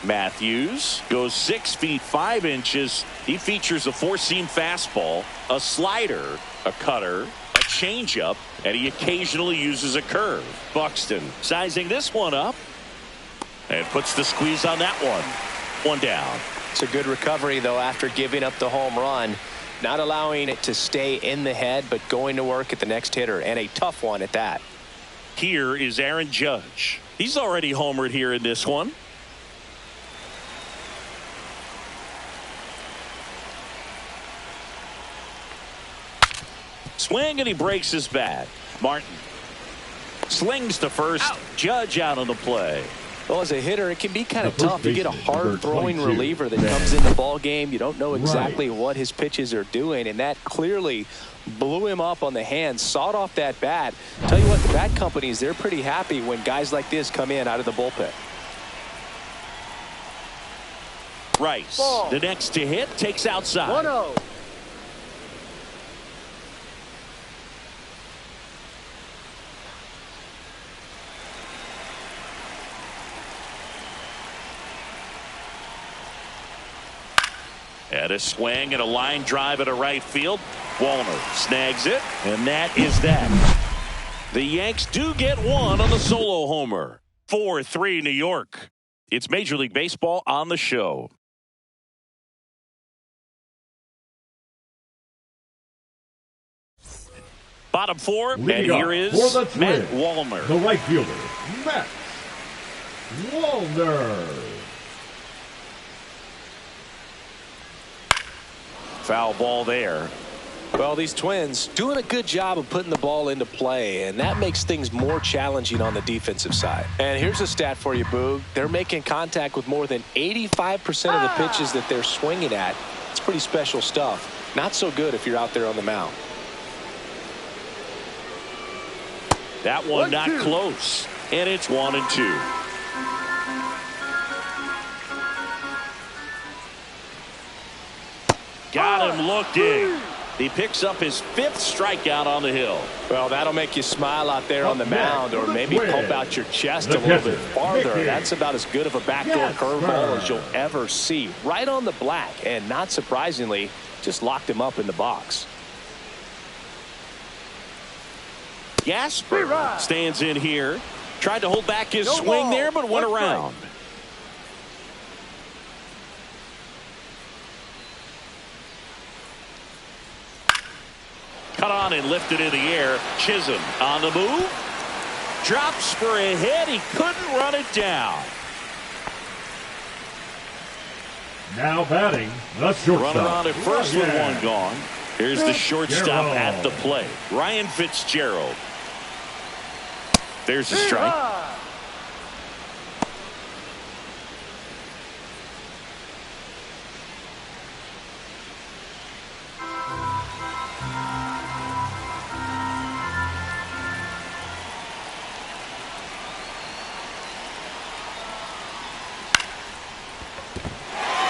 Matthews goes 6 feet 5 inches. He features a four-seam fastball, a slider, a cutter, a changeup, and he occasionally uses a curve. Buxton sizing this one up and puts the squeeze on that one. One down. It's a good recovery, though, after giving up the home run. Not allowing it to stay in the head, but going to work at the next hitter, and a tough one at that. Here is Aaron Judge. He's already homered here in this one. Swing, and he breaks his bat. Martin slings to first. Out. Judge out on the play. Well, as a hitter, it can be kind of tough. You get a hard-throwing reliever that comes in the ball game. You don't know exactly what his pitches are doing, and that clearly blew him up on the hand, sawed off that bat. Tell you what, the bat companies, they're pretty happy when guys like this come in out of the bullpen. Rice, the next to hit, takes outside. 1-0. And a swing and a line drive at a right field. Wallner snags it, and that is that. The Yanks do get one on the solo homer. 4-3 New York. It's Major League Baseball on the show. Bottom four, and here is Matt Wallner. The right fielder, Matt Wallner. Foul ball there. Well, these Twins doing a good job of putting the ball into play, and that makes things more challenging on the defensive side. And here's a stat for you, Boog. They're making contact with more than 85% of the pitches that they're swinging at. It's pretty special stuff. Not so good if you're out there on the mound. That one not close, and it's 1-2. Got him looking. He picks up his 5th strikeout on the hill. Well, that'll make you smile out there on the mound, or maybe pump out your chest a little bit farther. That's about as good of a backdoor curveball as you'll ever see. Right on the black, and not surprisingly, just locked him up in the box. Gasper stands in here. Tried to hold back his swing there, but went around. Cut on and lifted in the air. Chisholm on the move. Drops for a hit. He couldn't run it down. Now batting, the shortstop. Runner on at first with one gone. Here's the shortstop at the plate. Ryan Fitzgerald. There's a strike.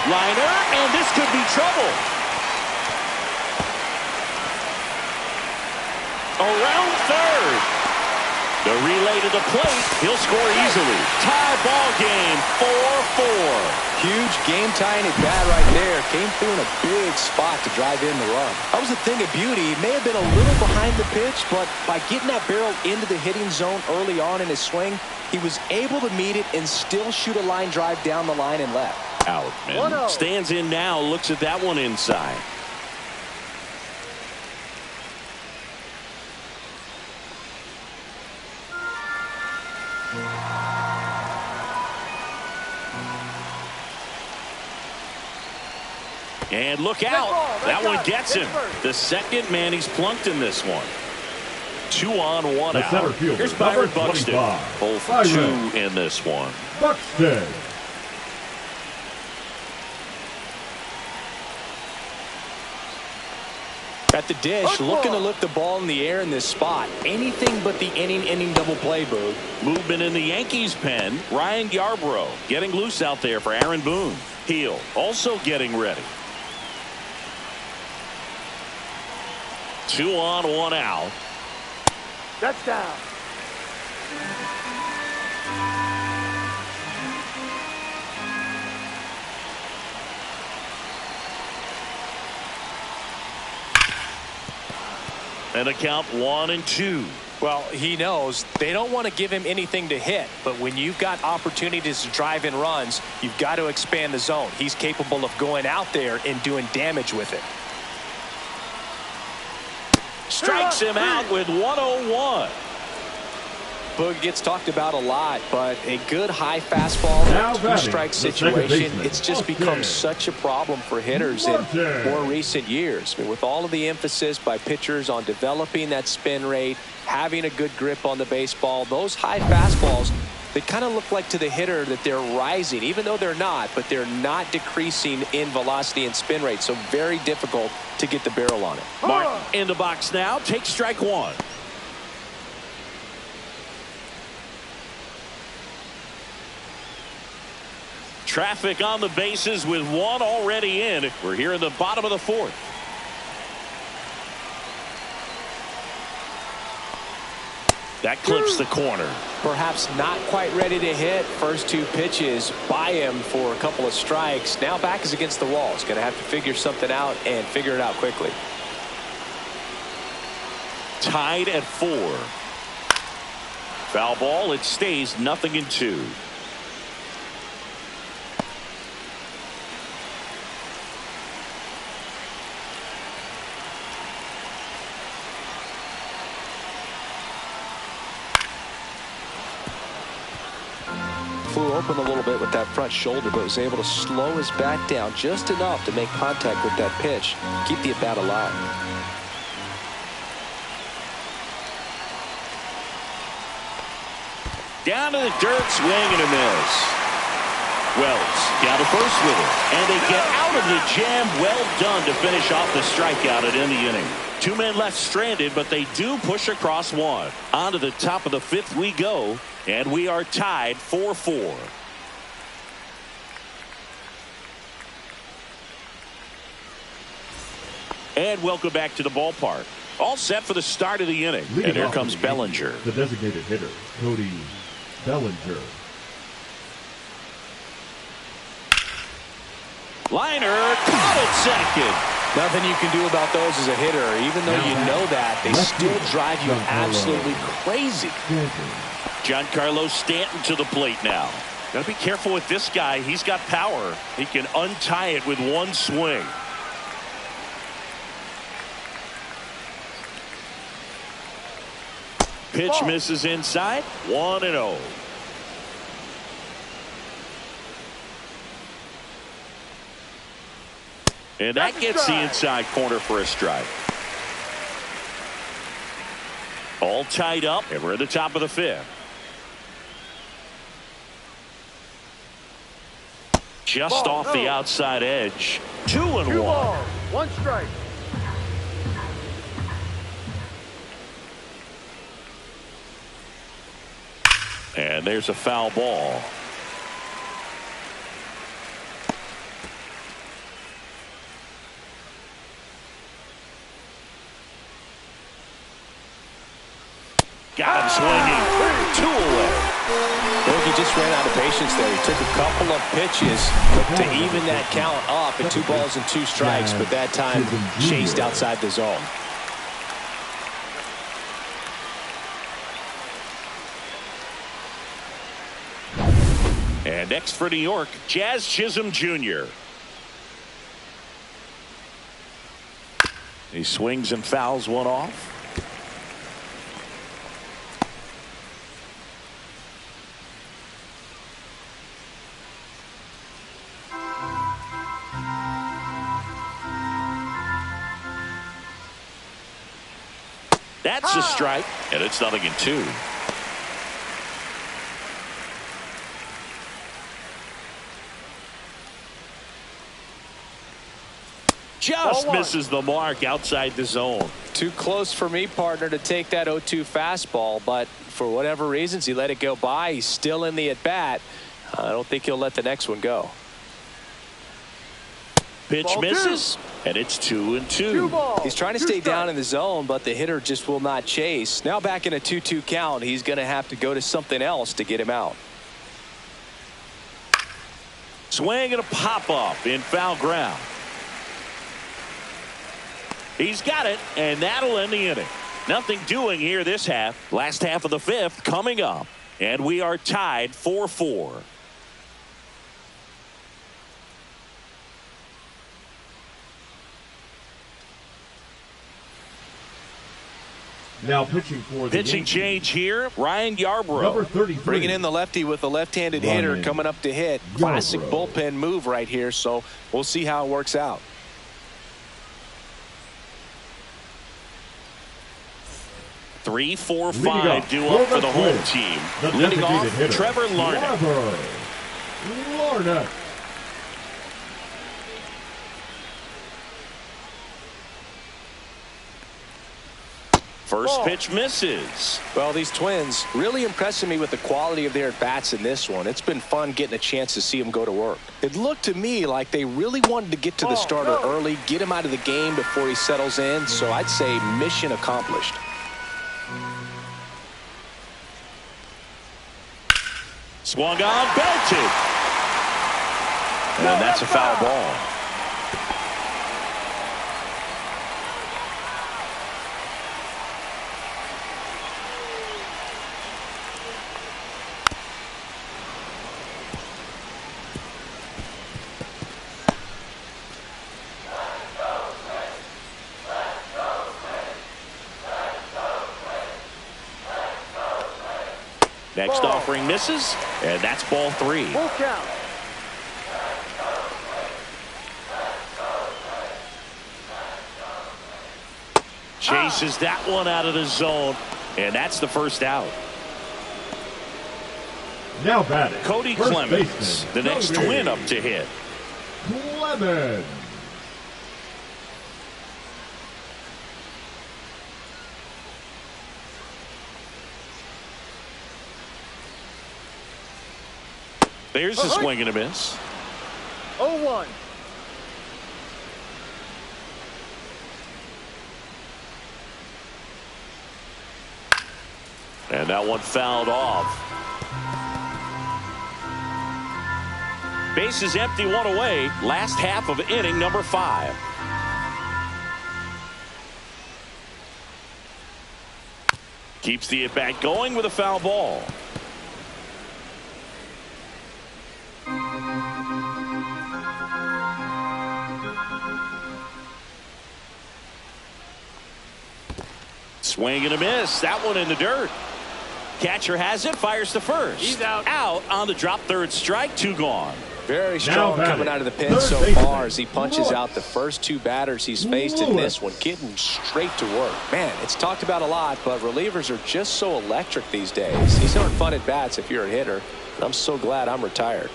Liner, and this could be trouble. Around third. The relay to the plate. He'll score easily. Tie ball game, 4-4. Huge game-tying at bat right there. Came through in a big spot to drive in the run. That was a thing of beauty. He may have been a little behind the pitch, but by getting that barrel into the hitting zone early on in his swing, he was able to meet it and still shoot a line drive down the line and left. Out, man. Stands in now, looks at that one inside. And look out. That one gets him. The second man he's plunked in this one. 2 on, 1 out. Here's Byron Buxton. 0 for 2 in this one. Buxton. At the dish, looking to lift the ball in the air in this spot. Anything but the inning double play, Boog. Movement in the Yankees pen. Ryan Yarbrough getting loose out there for Aaron Boone. Heel also getting ready. 2 on, 1 out. That's down. And a count 1-2. Well, he knows they don't want to give him anything to hit, but when you've got opportunities to drive in runs, you've got to expand the zone. He's capable of going out there and doing damage with it. Strikes him out with 101. Boog gets talked about a lot, but a good high fastball, 2-strike situation, it's just become such a problem for hitters in more recent years. I mean, with all of the emphasis by pitchers on developing that spin rate, having a good grip on the baseball, those high fastballs, they kind of look like to the hitter that they're rising, even though they're not, but they're not decreasing in velocity and spin rate, so very difficult to get the barrel on it. Martin in the box now, takes strike 1. Traffic on the bases with 1 already in. We're here in the bottom of the 4th. That clips the corner. Perhaps not quite ready to hit. First 2 pitches by him for a couple of strikes. Now back is against the wall. He's going to have to figure something out and figure it out quickly. Tied at 4. Foul ball. It stays 0-2. Flew open a little bit with that front shoulder, but was able to slow his bat down just enough to make contact with that pitch, keep the at-bat alive. Down to the dirt, swing and a miss. Wells down to first with it, and they get out of the jam. Well done to finish off the strikeout at in the inning. 2 men left stranded, but they do push across 1. On to the top of the 5th we go, and we are tied 4-4. And welcome back to the ballpark. All set for the start of the inning. And here comes Bellinger. The designated hitter, Cody Bellinger. Liner caught at second. Nothing you can do about those as a hitter. Even though you know that, they still drive you absolutely crazy. Giancarlo Stanton to the plate now. Got to be careful with this guy. He's got power. He can untie it with 1 swing. Pitch misses inside. 1-0. And that gets the inside corner for a strike. All tied up, and we're at the top of the 5th. Just off the outside edge. 2-1. 2 balls, 1 strike. And there's a foul ball. Got him swinging. 2 away. Well, he just ran out of patience there. He took a couple of pitches to even that count up at 2 balls and 2 strikes, but that time chased outside the zone. And next for New York, Jazz Chisholm Jr. He swings and fouls 1 off. That's a strike, and it's 0-2. Just misses the mark outside the zone. Too close for me, partner, to take that 0-2 fastball, but for whatever reasons, he let it go by. He's still in the at-bat. I don't think he'll let the next one go. Pitch misses, and it's 2-2. He's trying to stay down in the zone, but the hitter just will not chase. Now back in a 2-2 count, he's going to have to go to something else to get him out. Swing and a pop-up in foul ground. He's got it, and that'll end the inning. Nothing doing here this half. Last half of the fifth coming up, and we are tied 4-4. Now pitching for the pitching Yankees. Change here. Ryan Yarbrough. Number 33. Bringing in the lefty with a left-handed hitter coming up to hit. Classic bullpen move right here, so we'll see how it works out. Three, four, five due up for the home team. Leading off, hitter, Trevor Larnett. First pitch misses. Well, these Twins really impressing me with the quality of their at-bats in this one. It's been fun getting a chance to see them go to work. It looked to me like they really wanted to get to the starter early, get him out of the game before he settles in. So I'd say mission accomplished. Swung on, belted. And that's a foul ball. Next offering misses, and that's ball 3. Full count. Chases that one out of the zone, and that's the first out. Now batting, Cody Clemens, the next twin up to hit. Clemens. There's a swing and a miss. 0-1. And that one fouled off. Bases empty, one away. Last half of inning number 5. Keeps the at-bat going with a foul ball. Swing and a miss. That one in the dirt. Catcher has it, fires to first. He's out. Out on the drop, third strike, 2 gone. Very strong coming out of the pen so far as he punches out the first 2 batters he's faced in this one, getting straight to work. Man, it's talked about a lot, but relievers are just so electric these days. These aren't fun at bats if you're a hitter. I'm so glad I'm retired.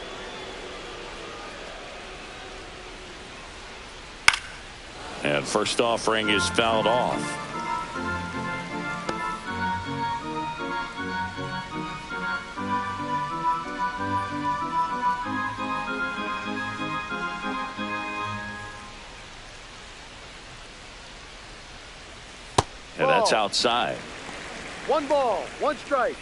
And first offering is fouled off. And that's outside. 1 ball, 1 strike.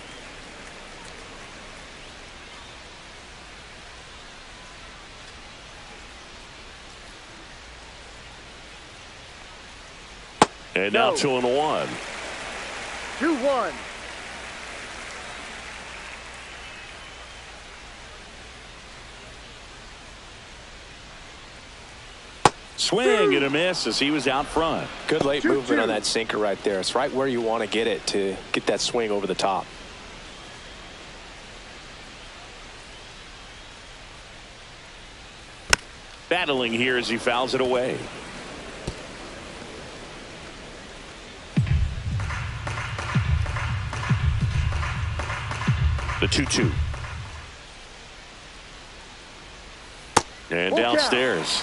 And now 2-1. 2-1. Swing and a miss as he was out front. Good late movement on that sinker right there. It's right where you want to get it to get that swing over the top. Battling here as he fouls it away. The 2-2. And downstairs.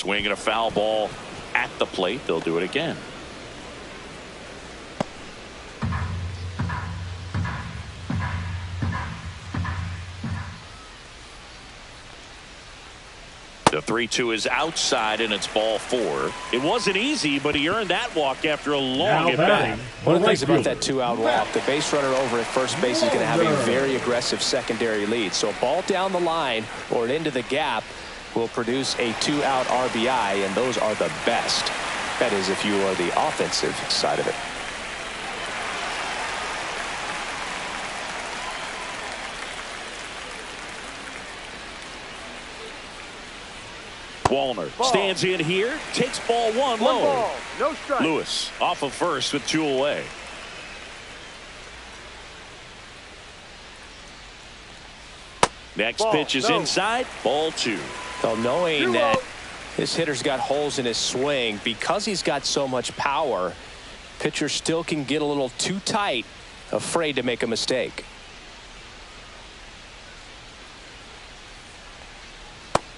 Swing and a foul ball at the plate. They'll do it again. The 3-2 is outside, and it's ball 4. It wasn't easy, but he earned that walk after a long at-bat. One of the things about that 2-out walk, the base runner over at first base is going to have a very aggressive secondary lead. So a ball down the line or into the gap will produce a 2-out RBI, and those are the best. That is if you are the offensive side of it. Wallner stands in here, takes ball 1 low. Ball, no strike. Lewis off of first with 2 away. Next pitch is inside, ball 2. Well, knowing that this hitter's got holes in his swing, because he's got so much power, pitcher still can get a little too tight, afraid to make a mistake.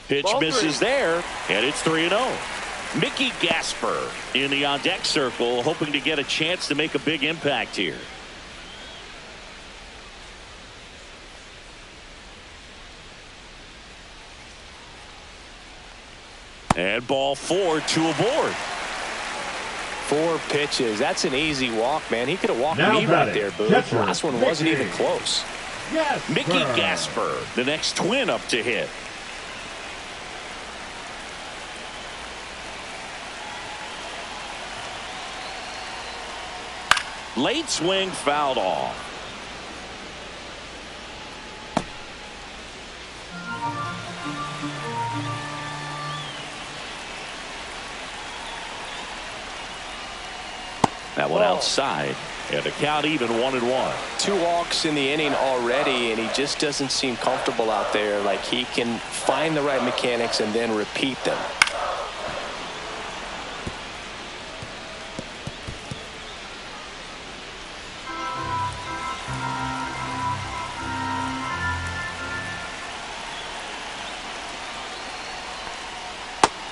Pitch misses there, and it's 3-0. Mickey Gasper in the on-deck circle, hoping to get a chance to make a big impact here. And ball 4, 2 aboard. 4 pitches. That's an easy walk, man. He could have walked me right there, Boo. The last one wasn't even close. Mickey Gasper, the next Twin up to hit. Late swing fouled off. That one outside, and the count even 1-1. 2 walks in the inning already, and he just doesn't seem comfortable out there. Like he can find the right mechanics and then repeat them.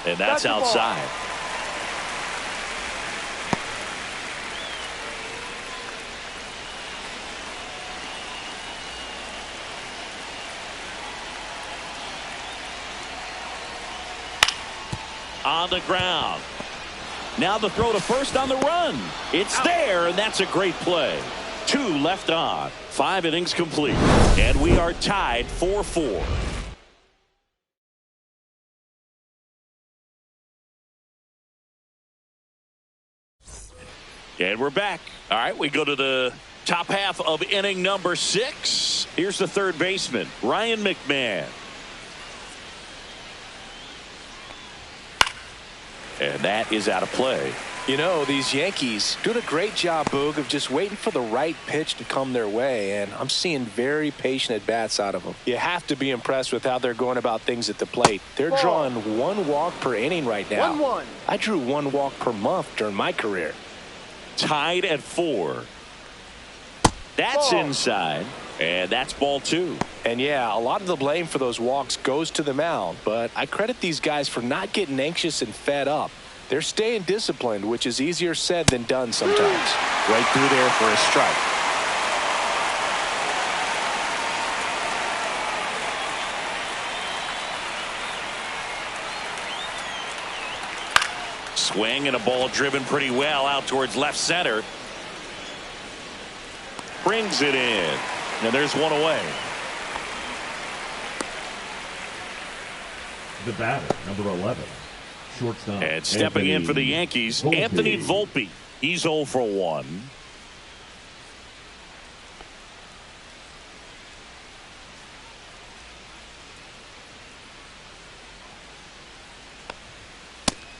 And that's outside. On the ground. Now the throw to first on the run. It's there, and that's a great play. 2 left on. 5 innings complete. And we are tied 4-4. And we're back. All right, we go to the top half of inning number 6. Here's the third baseman, Ryan McMahon. And that is out of play. You know, these Yankees doing a great job, Boog, of just waiting for the right pitch to come their way, and I'm seeing very patient at-bats out of them. You have to be impressed with how they're going about things at the plate. They're drawing 1 walk per inning right now. 1-1. I drew 1 walk per month during my career. Tied at 4. That's inside, and that's ball 2. And yeah, a lot of the blame for those walks goes to the mound, but I credit these guys for not getting anxious and fed up. They're staying disciplined, which is easier said than done sometimes. Right through there for a strike. Swing and a ball driven pretty well out towards left center. Brings it in. And there's 1 away. The batter, number 11. Shortstop. And stepping in for the Yankees, Anthony Volpe. He's 0 for 1.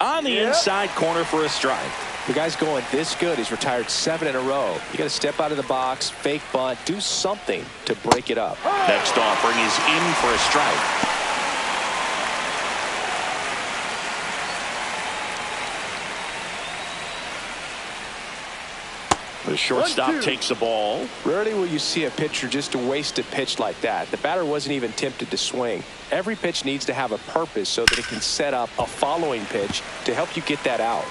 On the inside corner for a strike. The guy's going this good. He's retired 7 in a row. You got to step out of the box, fake bunt, do something to break it up. Next offering is in for a strike. The shortstop takes the ball. Rarely will you see a pitcher just waste a pitch like that. The batter wasn't even tempted to swing. Every pitch needs to have a purpose so that it can set up a following pitch to help you get that out.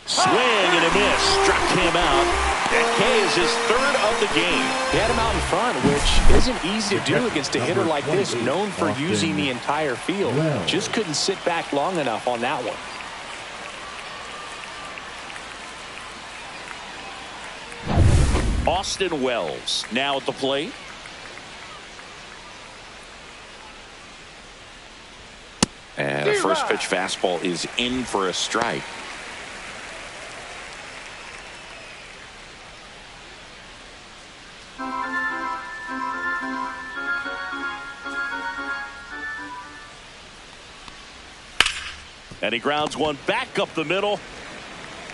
Swing and a miss. Struck him out. Ncaa is his third of the game. He had him out in front, which isn't easy to do against a hitter like this, known for using the entire field. Just couldn't sit back long enough on that one. Austin Wells now at the plate. And the first pitch fastball is in for a strike. And he grounds one back up the middle.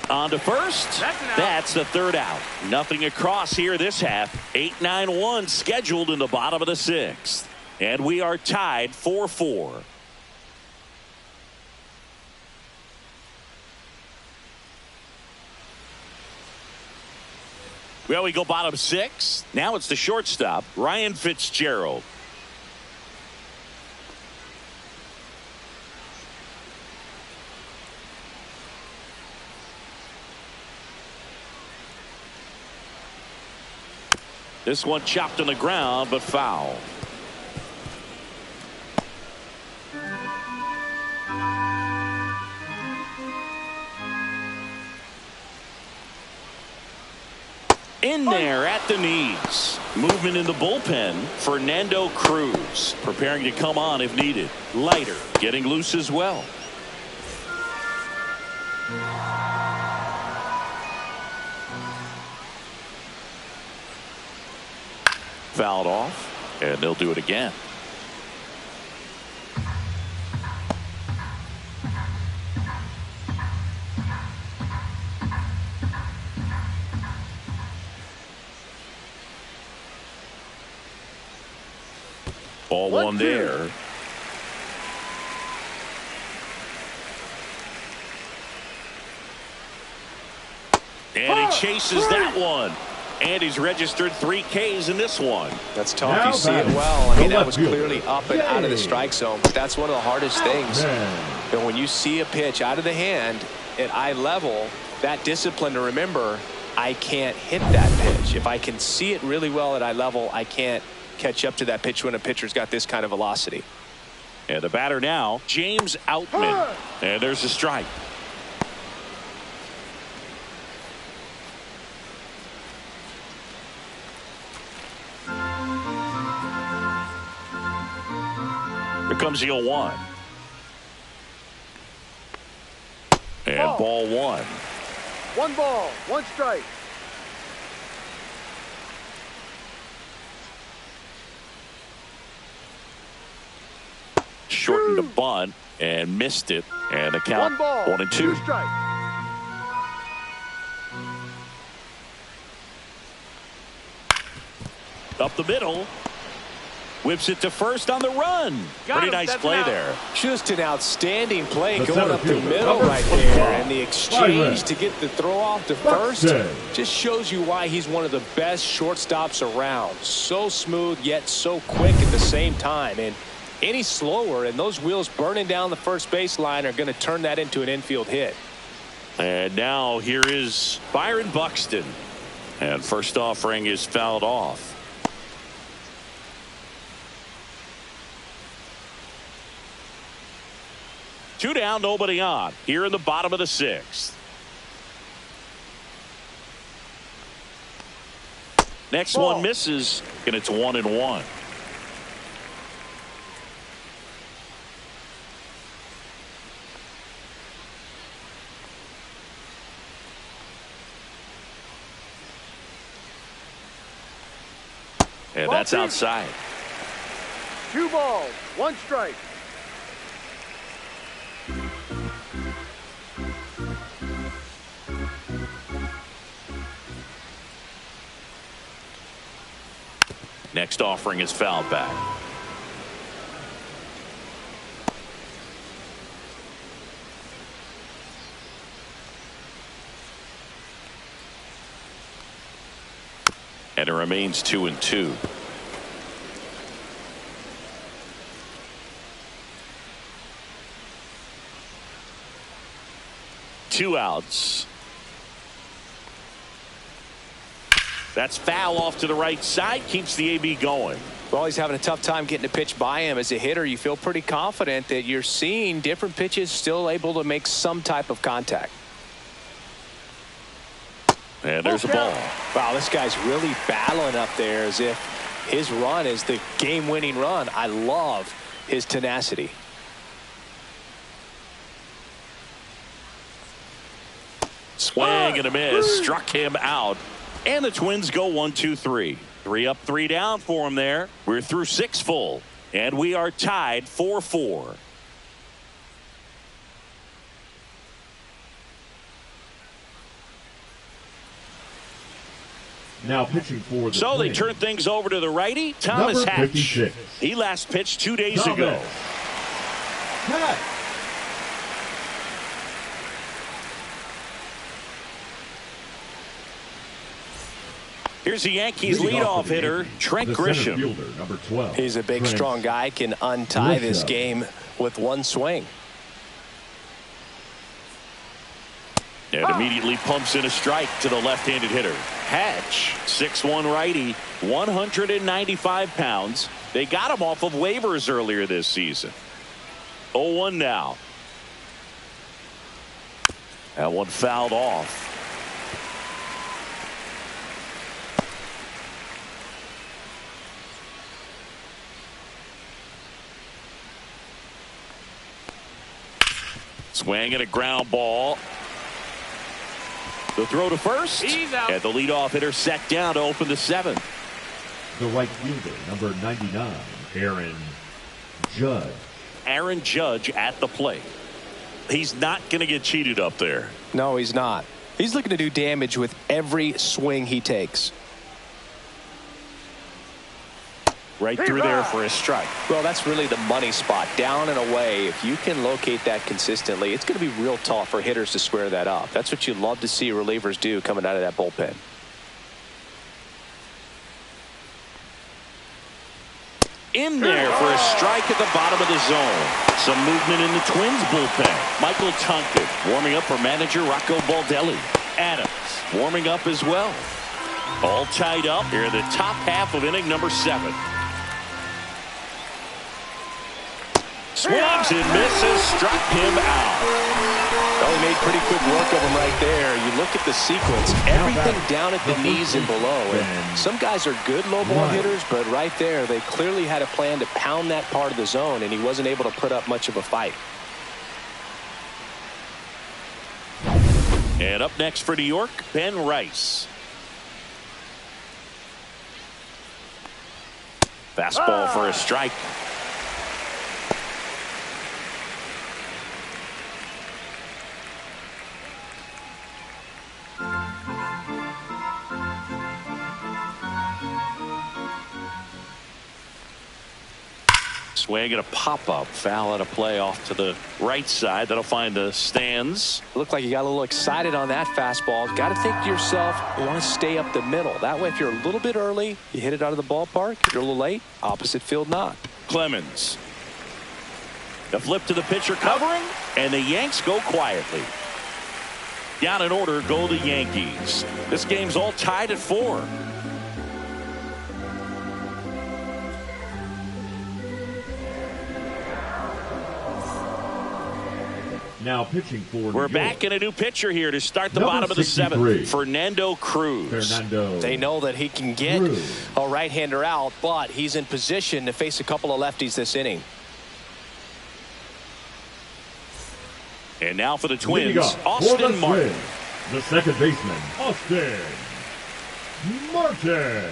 On to first. That's the third out. Nothing across here this half. 8-9-1 scheduled in the bottom of the sixth. And we are tied 4-4. Well, we go bottom six. Now it's the shortstop, Ryan Fitzgerald. This one chopped on the ground, but foul. In there at the knees. Movement in the bullpen. Fernando Cruz preparing to come on if needed. Leiter getting loose as well. Fouled off, and they'll do it again. Ball one there. And he chases that one. And he's registered 3 Ks in this one. That's tough. You see it well. I mean, that was clearly up and out of the strike zone. But that's one of the hardest things. And when you see a pitch out of the hand at eye level, that discipline to remember, I can't hit that pitch. If I can see it really well at eye level, I can't catch up to that pitch when a pitcher's got this kind of velocity. And the batter now, James Outman. And there's a strike. Here comes the 0-1. And ball one. 1 ball, 1 strike. Shortened the bunt and missed it. And the count 1 ball, 1 and 2. 2 strikes. Up the middle. Whips it to first on the run. Pretty nice play there. Just an outstanding play going up the middle right there. And the exchange to get the throw off to first just shows you why he's one of the best shortstops around. So smooth yet so quick at the same time. And any slower and those wheels burning down the first baseline are going to turn that into an infield hit. And now here is Byron Buxton. And first offering is fouled off. 2 down, nobody on. Here in the bottom of the sixth. Next one misses, and it's 1 and 1. And that's outside. 2 balls, 1 strike. Next offering is fouled back. it remains 2-2. Two outs. That's foul off to the right side. Keeps the AB going. Well, he's having a tough time getting a pitch by him. As a hitter, you feel pretty confident that you're seeing different pitches still able to make some type of contact. And there's a ball. Wow, this guy's really battling up there as if his run is the game-winning run. I love his tenacity. Swing and a miss. Struck him out. And the Twins go 1-2-3. 3 up, 3 down for him there. We're through 6 full. And we are tied 4-4. Now pitching for the So they Twins, turn things over to the righty, Thomas number Hatch. 56. He last pitched 2 days Thomas ago. Hatch. Here's the Yankees Leading off leadoff for the hitter, Yankees, Trent the center Grisham. fielder, number 12. He's a big, Trent strong guy, can untie this Grisham. game with one swing. And immediately pumps in a strike to the left-handed hitter. Hatch, 6'1" righty, 195 pounds. They got him off of waivers earlier this season. 0-1 now. That one fouled off. Swing and a ground ball. The throw to first. He's out. And the leadoff hitter set down to open the 7th. The right fielder, number 99, Aaron Judge. Aaron Judge at the plate. He's not going to get cheated up there. No, he's not. He's looking to do damage with every swing he takes. Right through there for a strike. Well, that's really the money spot, down and away. If you can locate that consistently, it's going to be real tough for hitters to square that up. That's what you love to see relievers do coming out of that bullpen. In there for a strike at the bottom of the zone. Some movement in the Twins bullpen. Michael Tonkin warming up for manager Rocco Baldelli. Adams warming up as well. All tied up here in the top half of inning number 7. Swings and misses, struck him out. Well, he made pretty quick work of him right there. You look at the sequence, everything down at the knees and below. And some guys are good low ball hitters, but right there, they clearly had a plan to pound that part of the zone, and he wasn't able to put up much of a fight. And up next for New York, Ben Rice. Fastball for a strike. Swing and a pop-up. Foul at a play off to the right side. That'll find the stands. Looked like you got a little excited on that fastball. Got to think to yourself, you want to stay up the middle. That way, if you're a little bit early, you hit it out of the ballpark. If you're a little late, opposite field knock. Clemens. The flip to the pitcher covering, and the Yanks go quietly. Down in order go the Yankees. This game's all tied at 4. Now pitching for We're New back York. in a new pitcher here to start the Number bottom of the 63. 7th. Fernando Cruz. They know that he can get a right-hander out, but he's in position to face a couple of lefties this inning. And now for the Twins, For Austin the Martin. Twins, the second baseman, Austin Martin.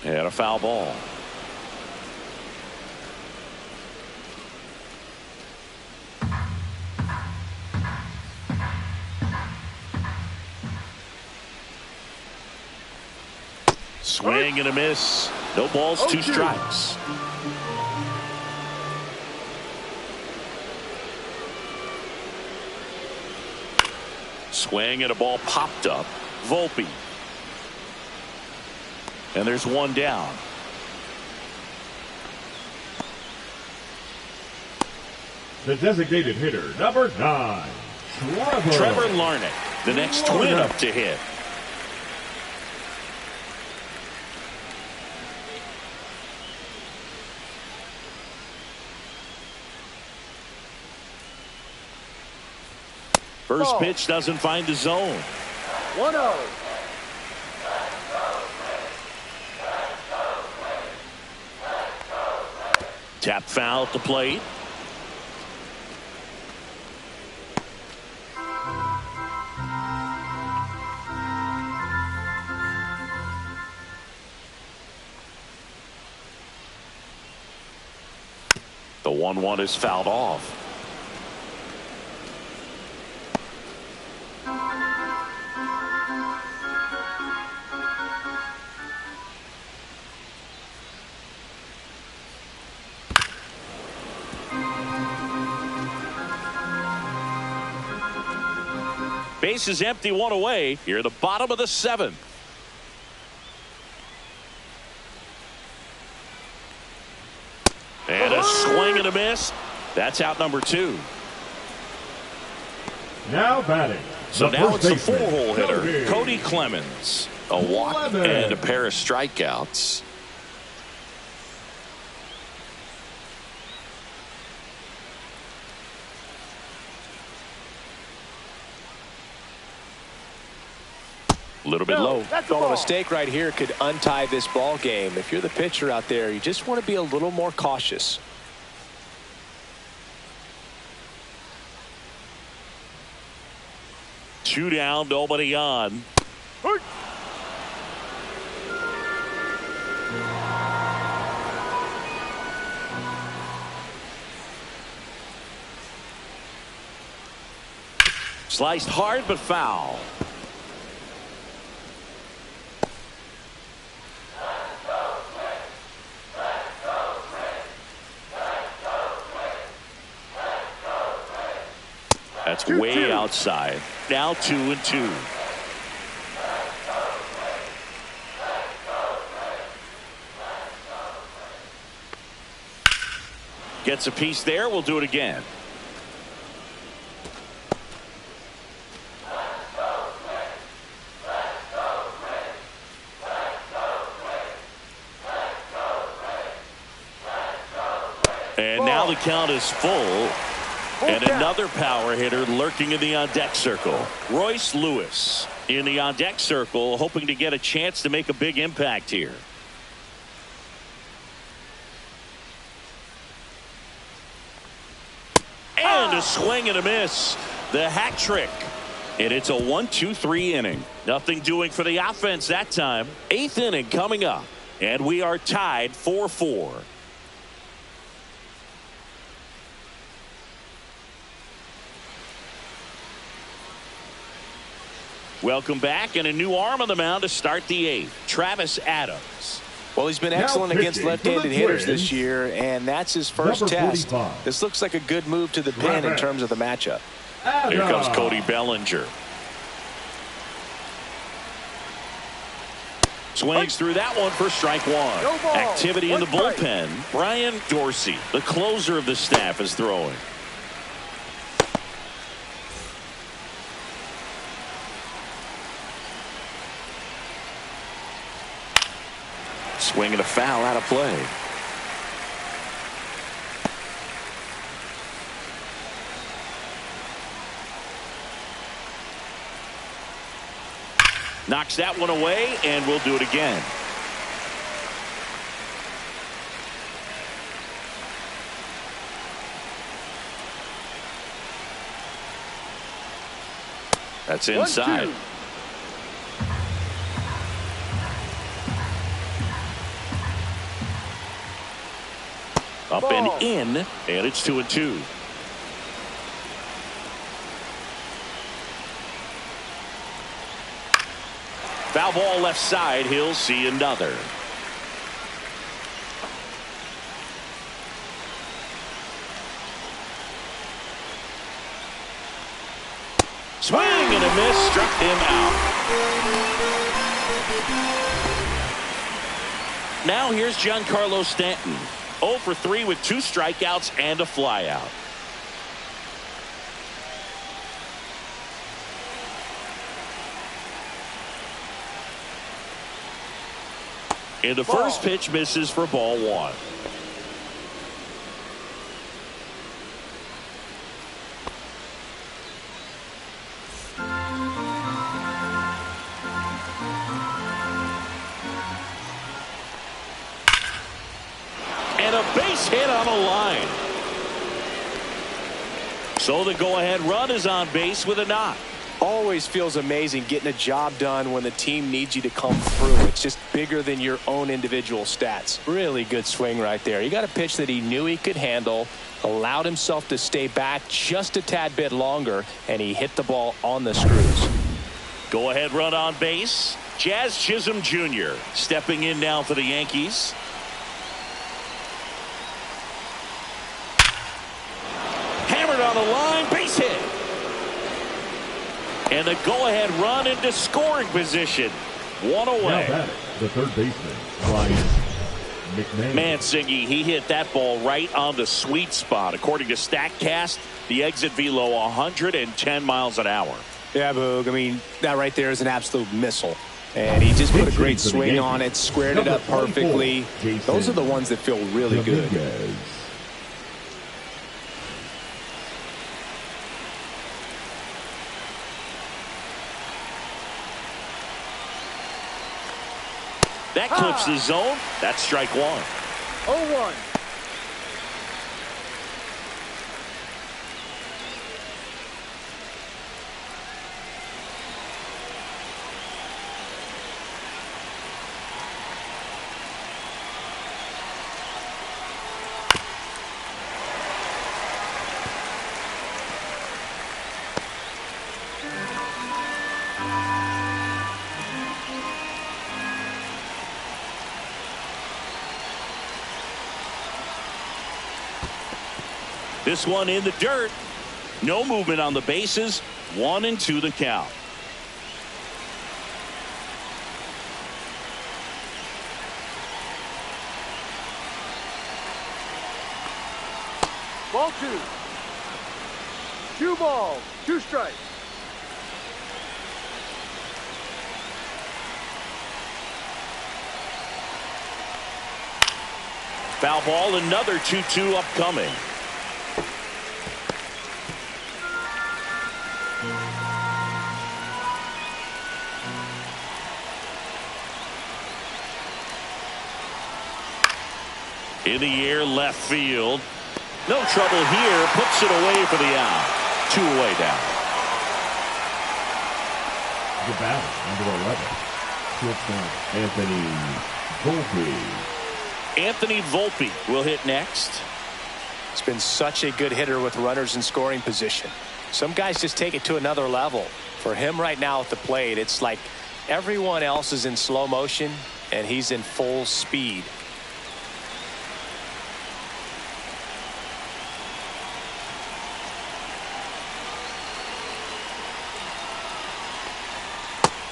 And a foul ball. Swing and a miss. No balls, 2 strikes. Swing and a ball popped up. Volpe. And there's one down. The designated hitter, number 9, Trevor Larnach, the next twin up to hit. First pitch doesn't find the zone. 1-0. Tap foul at the plate. The 1-1 is fouled off. Base is empty, one away. Here, the bottom of the 7th. And a swing and a miss. That's out number 2. Now batting. So now it's the 4-hole hitter, Cody Clemens. A walk and a pair of strikeouts. A little bit low. So a mistake right here could untie this ball game. If you're the pitcher out there, you just want to be a little more cautious. Two down, nobody on. Sliced hard but foul. That's way outside. Now 2-2. Gets a piece there. We'll do it again. And now the count is full. And another power hitter lurking in the on-deck circle. Royce Lewis in the on-deck circle, hoping to get a chance to make a big impact here. And a swing and a miss. The hat trick. And it's a 1-2-3 inning. Nothing doing for the offense that time. 8th inning coming up. And we are tied 4-4. Welcome back, and a new arm on the mound to start the 8th. Travis Adams. Well, he's been excellent against left-handed hitters this year, and that's his first test. This looks like a good move to the pin in terms of the matchup. Here comes Cody Bellinger. Swings through that one for strike 1. Activity in the bullpen. Brian Dorsey, the closer of the staff, is throwing. Swing and a foul out of play. Knocks that one away, and we'll do it again. That's inside. 1-2. Up and in, and it's 2-2. Foul ball left side. He'll see another. Swing Swing and a miss, struck him out. Now here's Giancarlo Stanton. 0 for 3 with 2 strikeouts and a flyout. And the first pitch misses for ball 1. And a base hit on a line. So the go-ahead run is on base with a knock. Always feels amazing getting a job done when the team needs you to come through. It's just bigger than your own individual stats. Really good swing right there. He got a pitch that he knew he could handle, allowed himself to stay back just a tad bit longer, and he hit the ball on the screws. Go ahead run on base. Jazz Chisholm Jr. stepping in now for the Yankees. Hammered on the line, base hit. And the go-ahead run into scoring position. 1 away. Now the third baseman, Ryan McMahon. Mancini, he hit that ball right on the sweet spot. According to StatCast, the exit velo 110 miles an hour. Yeah, Boog. I mean, that right there is an absolute missile. And he just put a great swing on it, squared it up perfectly. Those are the ones that feel really good. That clips the zone. That's strike 1. 0-1. This one in the dirt. No movement on the bases. 1-2 the count. Ball 2. 2 balls, 2 strikes. Foul ball, another 2-2 upcoming. In the air, left field. No trouble here. Puts it away for the out. 2 away down. The batter, number 11. Shortstop Anthony Volpe. Anthony Volpe will hit next. He's been such a good hitter with runners in scoring position. Some guys just take it to another level. For him right now at the plate, it's like everyone else is in slow motion and he's in full speed.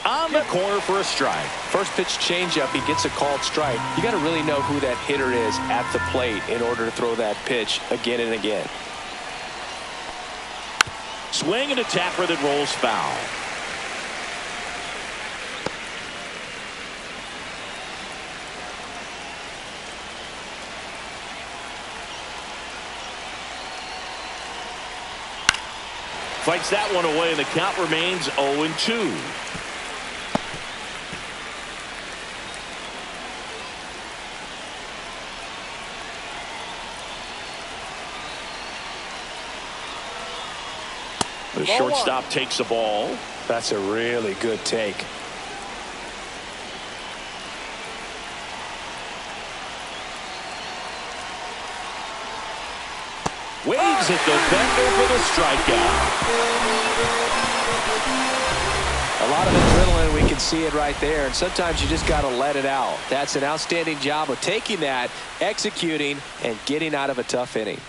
On the corner for a strike. First pitch changeup, he gets a called strike. You got to really know who that hitter is at the plate in order to throw that pitch again and again. Swing and a tapper that rolls foul. Fights that one away, and the count remains 0-2. The shortstop takes the ball. That's a really good take. Waves at the bender for the strikeout. A lot of adrenaline, we can see it right there, and sometimes you just got to let it out. That's an outstanding job of taking that, executing, and getting out of a tough inning.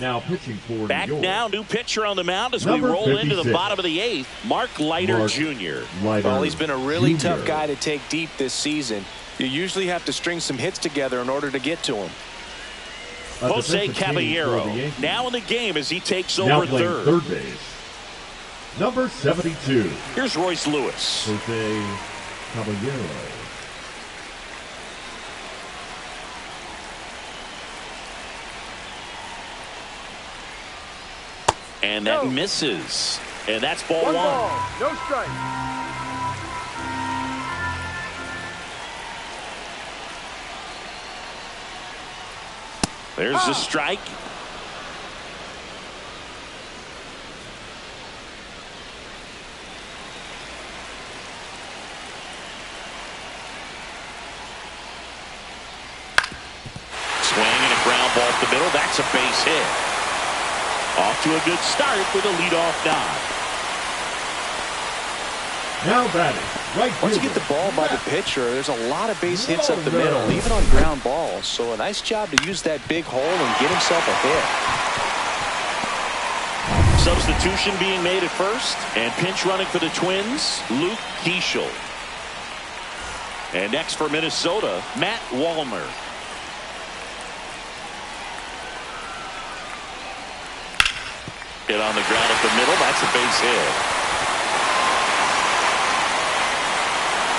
Now pitching for Back New York. now, new pitcher on the mound as Number we roll 56. into the bottom of the 8th. Mark Leiter Jr. Well, he's been a really tough guy to take deep this season. You usually have to string some hits together in order to get to him. Jose Caballero now in the game as he takes now over third base. Number 72. Here's Royce Lewis. Jose Caballero. And that misses. And that's ball one. No strike. There's the strike. Swing and a ground ball up the middle. That's a base hit. Off to a good start with a leadoff nod. Now batting. Right. Once you get the ball by the pitcher, there's a lot of base hits up the middle, even on ground balls. So a nice job to use that big hole and get himself a hit. Substitution being made at first, and pinch running for the Twins, Luke Keeschel. And next for Minnesota, Matt Wallner. Hit on the ground up the middle. That's a base hit.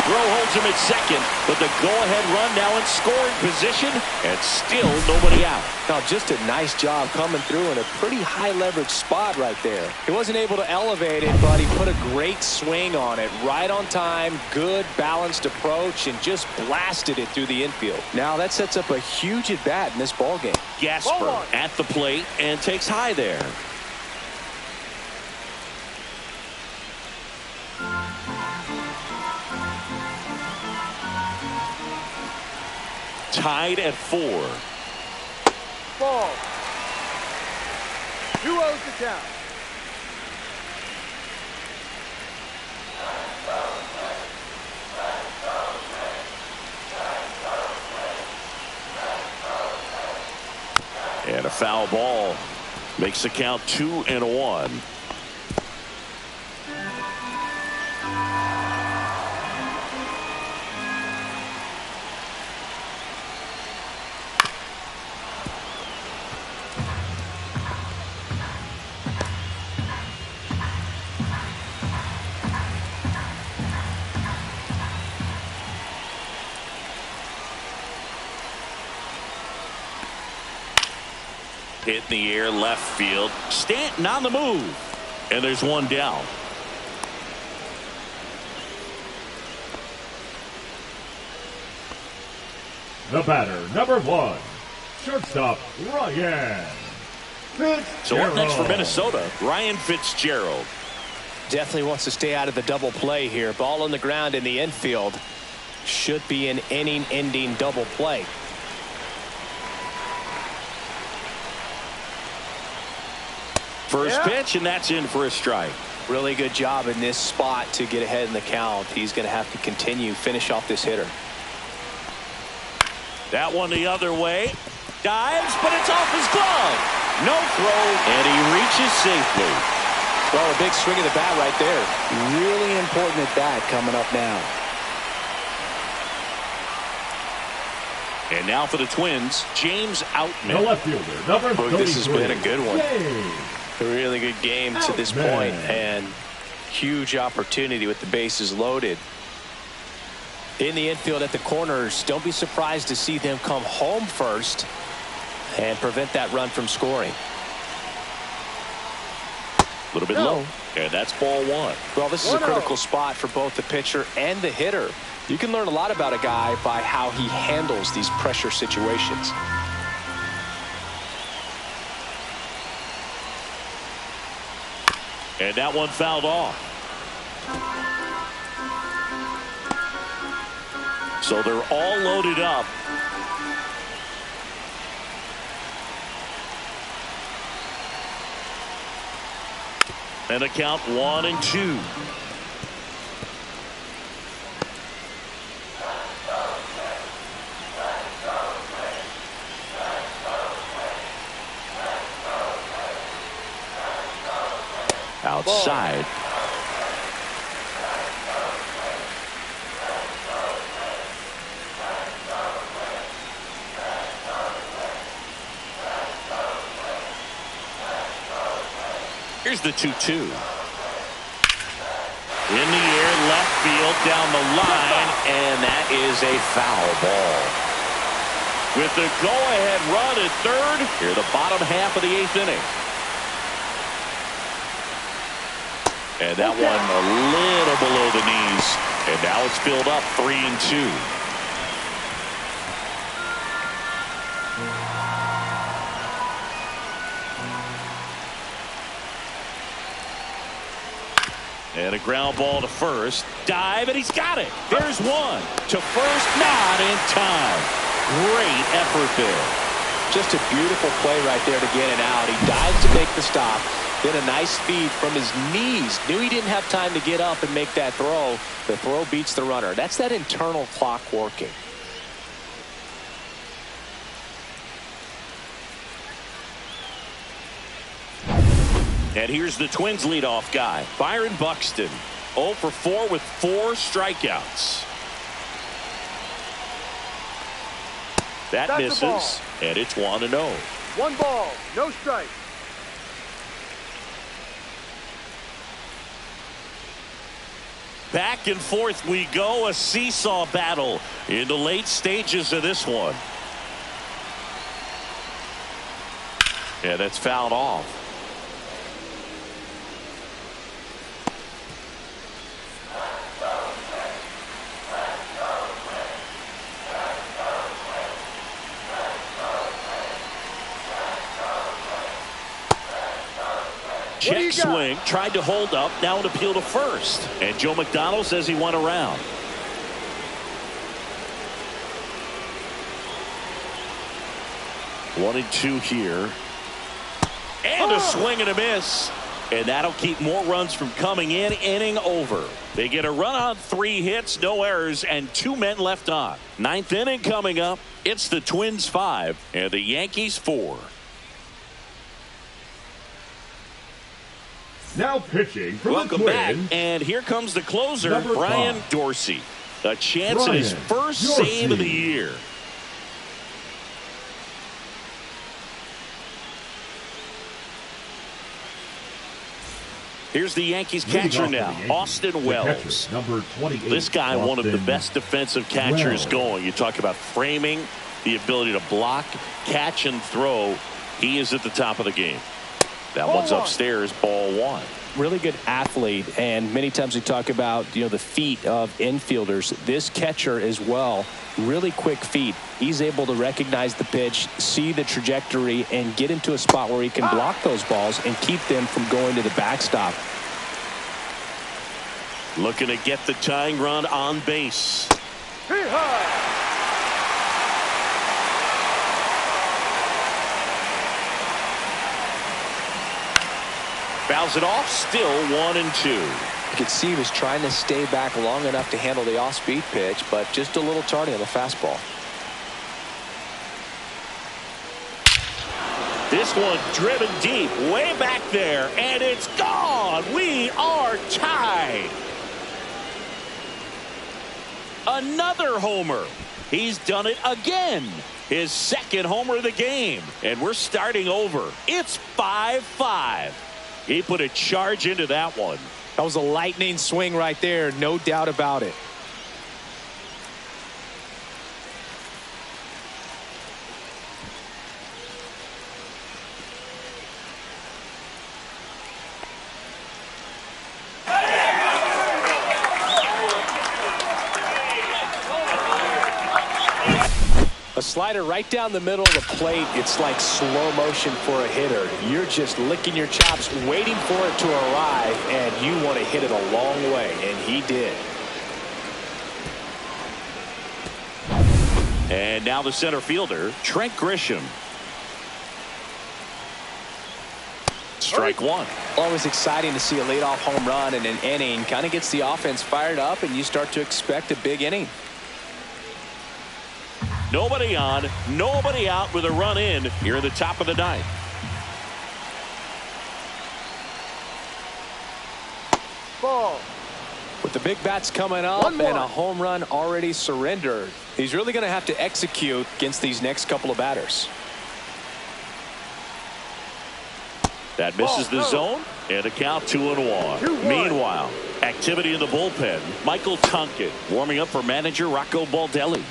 Throw holds him at second, but the go-ahead run now in scoring position, and still nobody out. Now, just a nice job coming through in a pretty high-leverage spot right there. He wasn't able to elevate it, but he put a great swing on it. Right on time, good, balanced approach, and just blasted it through the infield. Now, that sets up a huge at-bat in this ballgame. Gasper at the plate and takes high there. Tied at 4. Ball. 2-0 to count. And a foul ball makes the count 2-1. Hit in the air left field. Stanton on the move. And there's one down. The batter, number 1. Shortstop, Ryan Fitzgerald. So up next for Minnesota, Ryan Fitzgerald. Definitely wants to stay out of the double play here. Ball on the ground in the infield. Should be an inning-ending double play. First pitch, and that's in for a strike. Really good job in this spot to get ahead in the count. He's going to have to finish off this hitter. That one the other way. Dives, but it's off his glove. No throw, and he reaches safely. Well, a big swing of the bat right there. Really important at bat coming up now. And now for the Twins, James Outman. The left fielder, number 33. This has been a good one. James. A really good game to this point, and huge opportunity with the bases loaded. In the infield at the corners, don't be surprised to see them come home first and prevent that run from scoring. A little bit low, and that's ball 1. Well, this is a critical spot for both the pitcher and the hitter. You can learn a lot about a guy by how he handles these pressure situations. And that one fouled off. So they're all loaded up. And a count 1-2. outside. Here's the 2-2. In the air, left field, down the line, and that is a foul ball. With the go-ahead run at third, here the bottom half of the 8th inning. And that one a little below the knees. And now it's filled up 3-2. And a ground ball to first. Dive, and he's got it. There's one. To first, not in time. Great effort there. Just a beautiful play right there to get it out. He dives to make the stop. Then a nice feed from his knees. Knew he didn't have time to get up and make that throw. The throw beats the runner. That's that internal clock working. And here's the Twins leadoff guy, Byron Buxton. 0 for 4 with 4 strikeouts. That misses, and it's 1-0. 1 ball, no strike. Back and forth we go, a seesaw battle in the late stages of this one. And that's fouled off. Check swing, tried to hold up, now an appeal to first. And Joe McDonald says he went around. One and two here. And a swing and a miss. And that'll keep more runs from coming in. Inning over. They get a run on 3 hits, no errors, and 2 men left on. 9th inning coming up. It's the Twins 5 and the Yankees 4. Now pitching for Welcome the back, Twins. and here comes the closer, Number Brian 5. Dorsey. A chance at his first save of the year. Here's the Yankees catcher now, Yankees, Austin Wells. Catcher, number 28, this guy, one of the Austin best defensive catchers Wells. going. You talk about framing, the ability to block, catch, and throw. He is at the top of the game. That one's upstairs, ball 1. Really good athlete, and many times we talk about the feet of infielders. This catcher as well, really quick feet. He's able to recognize the pitch, see the trajectory, and get into a spot where he can block those balls and keep them from going to the backstop. Looking to get the tying run on base. Fouls it off, still 1 and 2. You could see he was trying to stay back long enough to handle the off-speed pitch, but just a little tardy on the fastball. This one driven deep, way back there, and it's gone. We are tied. Another homer. He's done it again. His second homer of the game, and we're starting over. It's 5-5. He put a charge into that one. That was a lightning swing right there, no doubt about it. A slider right down the middle of the plate. It's like slow motion for a hitter. You're just licking your chops, waiting for it to arrive, and you want to hit it a long way, and he did. And now the center fielder, Trent Grisham. Strike 1. Always exciting to see a leadoff home run in an inning. Kind of gets the offense fired up, and you start to expect a big inning. Nobody on, nobody out with a run in here at the top of the 9th. ball. With the big bats coming up and a home run already surrendered, he's really going to have to execute against these next couple of batters. That misses the zone, and a count 2-1. Meanwhile, activity in the bullpen. Michael Tonkin warming up for manager Rocco Baldelli.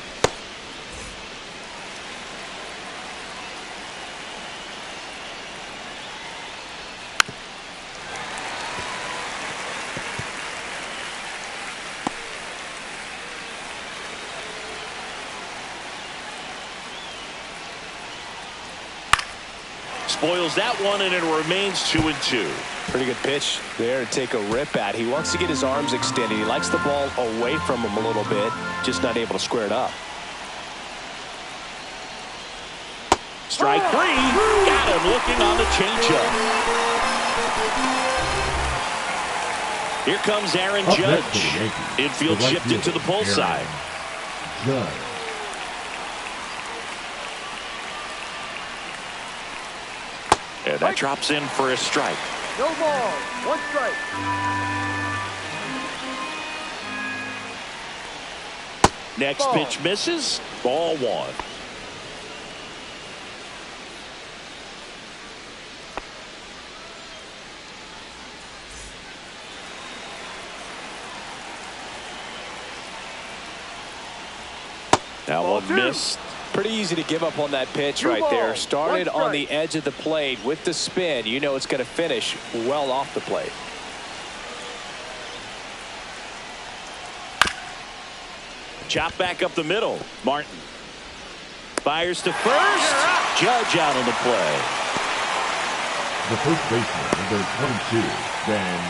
Spoils that one, and it remains 2-2. Pretty good pitch there to take a rip at. He wants to get his arms extended. He likes the ball away from him a little bit, just not able to square it up. Strike 3. Got him looking on the changeup. Here comes Aaron Judge. Infield shifted to the pull side. Judge. And that drops in for a strike. No ball. 1 strike. Next pitch misses. Ball 1. That one missed. Pretty easy to give up on that pitch right there. Started on the edge of the plate with the spin. You know it's going to finish well off the plate. Chop back up the middle. Martin fires to first. Judge out on the play. The first baseman, number 22, Ben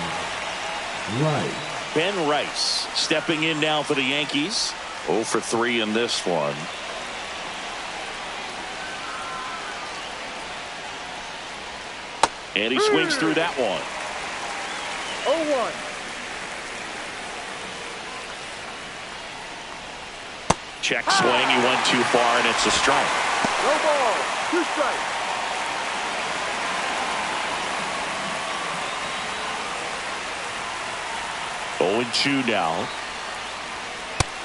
Rice. Ben Rice stepping in now for the Yankees. 0 for 3 in this one. And he swings through that one. 0-1. Check swing. He went too far, and it's a strike. No ball. 2 strikes. Oh, 0-2 now.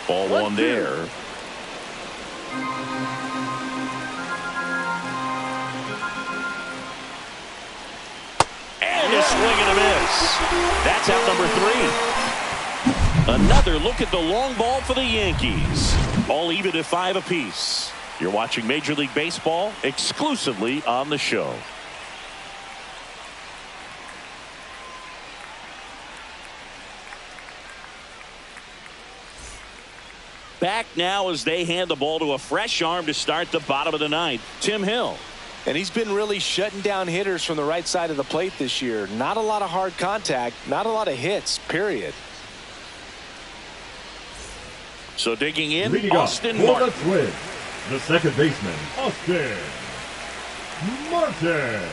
Ball 1 there. And a swing and a miss. That's out number 3. Another look at the long ball for the Yankees. All even at 5 apiece. You're watching Major League Baseball exclusively on the show. Back now as they hand the ball to a fresh arm to start the bottom of the 9th. Tim Hill. And he's been really shutting down hitters from the right side of the plate this year. Not a lot of hard contact, not a lot of hits, period. So digging in, Leading Austin for Martin. the Twins, the second baseman, Austin Martin.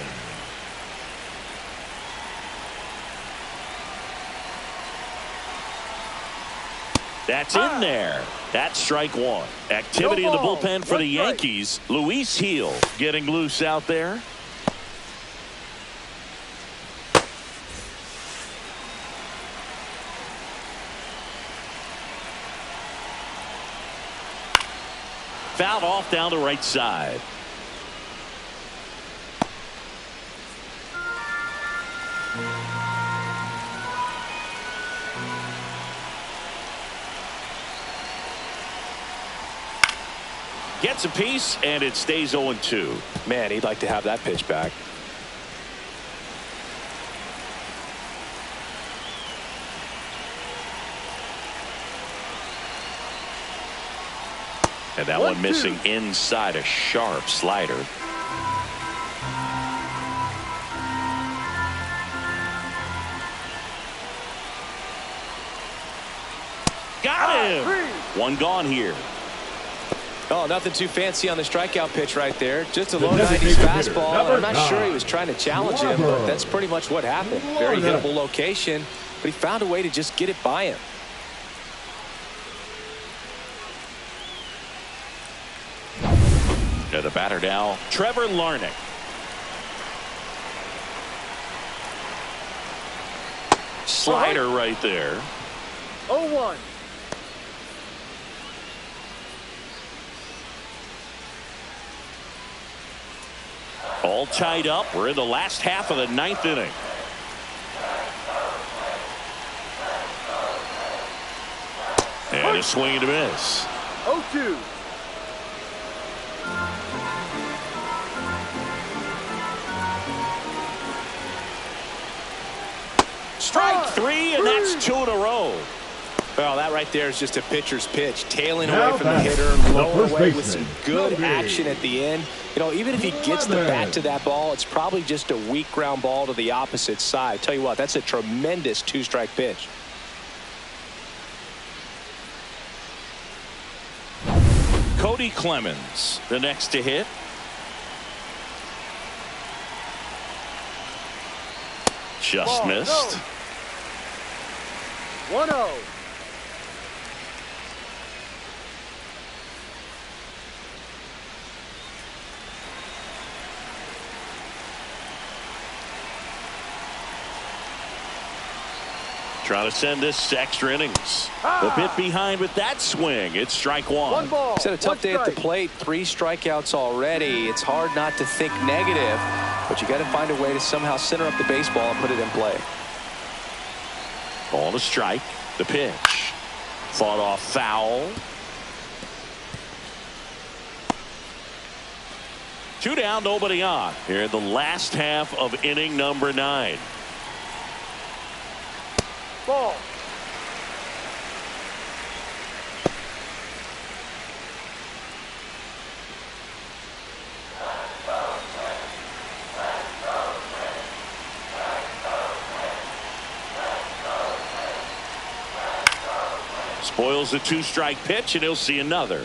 That's in there. That's strike 1. Activity in the bullpen for the Yankees. Luis Heel getting loose out there. Fouled off down the right side. Gets a piece, and it stays 0-2. Man, he'd like to have that pitch back. And that one missing inside, a sharp slider. Got him. One gone here. Oh, nothing too fancy on the strikeout pitch right there. Just a low 90s fastball. I'm not sure he was trying to challenge him, but that's pretty much what happened. Very hittable location, but he found a way to just get it by him. To the batter now, Trevor Larnach. Slider right there. 0-1. All tied up. We're in the last half of the 9th inning. And a swing and a miss. 0-2. Strike 3, and that's 2 in a row. Well, that right there is just a pitcher's pitch. Tailing Now away from the hitter, the blowing first away with baseman, some good MLB. action at the end. You know, even if he gets the bat to that ball, it's probably just a weak ground ball to the opposite side. Tell you what, that's a tremendous 2-strike pitch. Cody Clemens, the next to hit. Just Ball, missed. No. 1-0. Trying to send this to extra innings. A bit behind with that swing. It's strike 1. 1 ball. He's had a tough day at the strike. plate. 3 strikeouts already. It's hard not to think negative, but you got to find a way to somehow center up the baseball and put it in play. Ball to strike. The pitch. Fought off foul. 2 down, nobody on. Here in the last half of inning number 9. Ball. Spoils the 2-strike pitch, and he'll see another.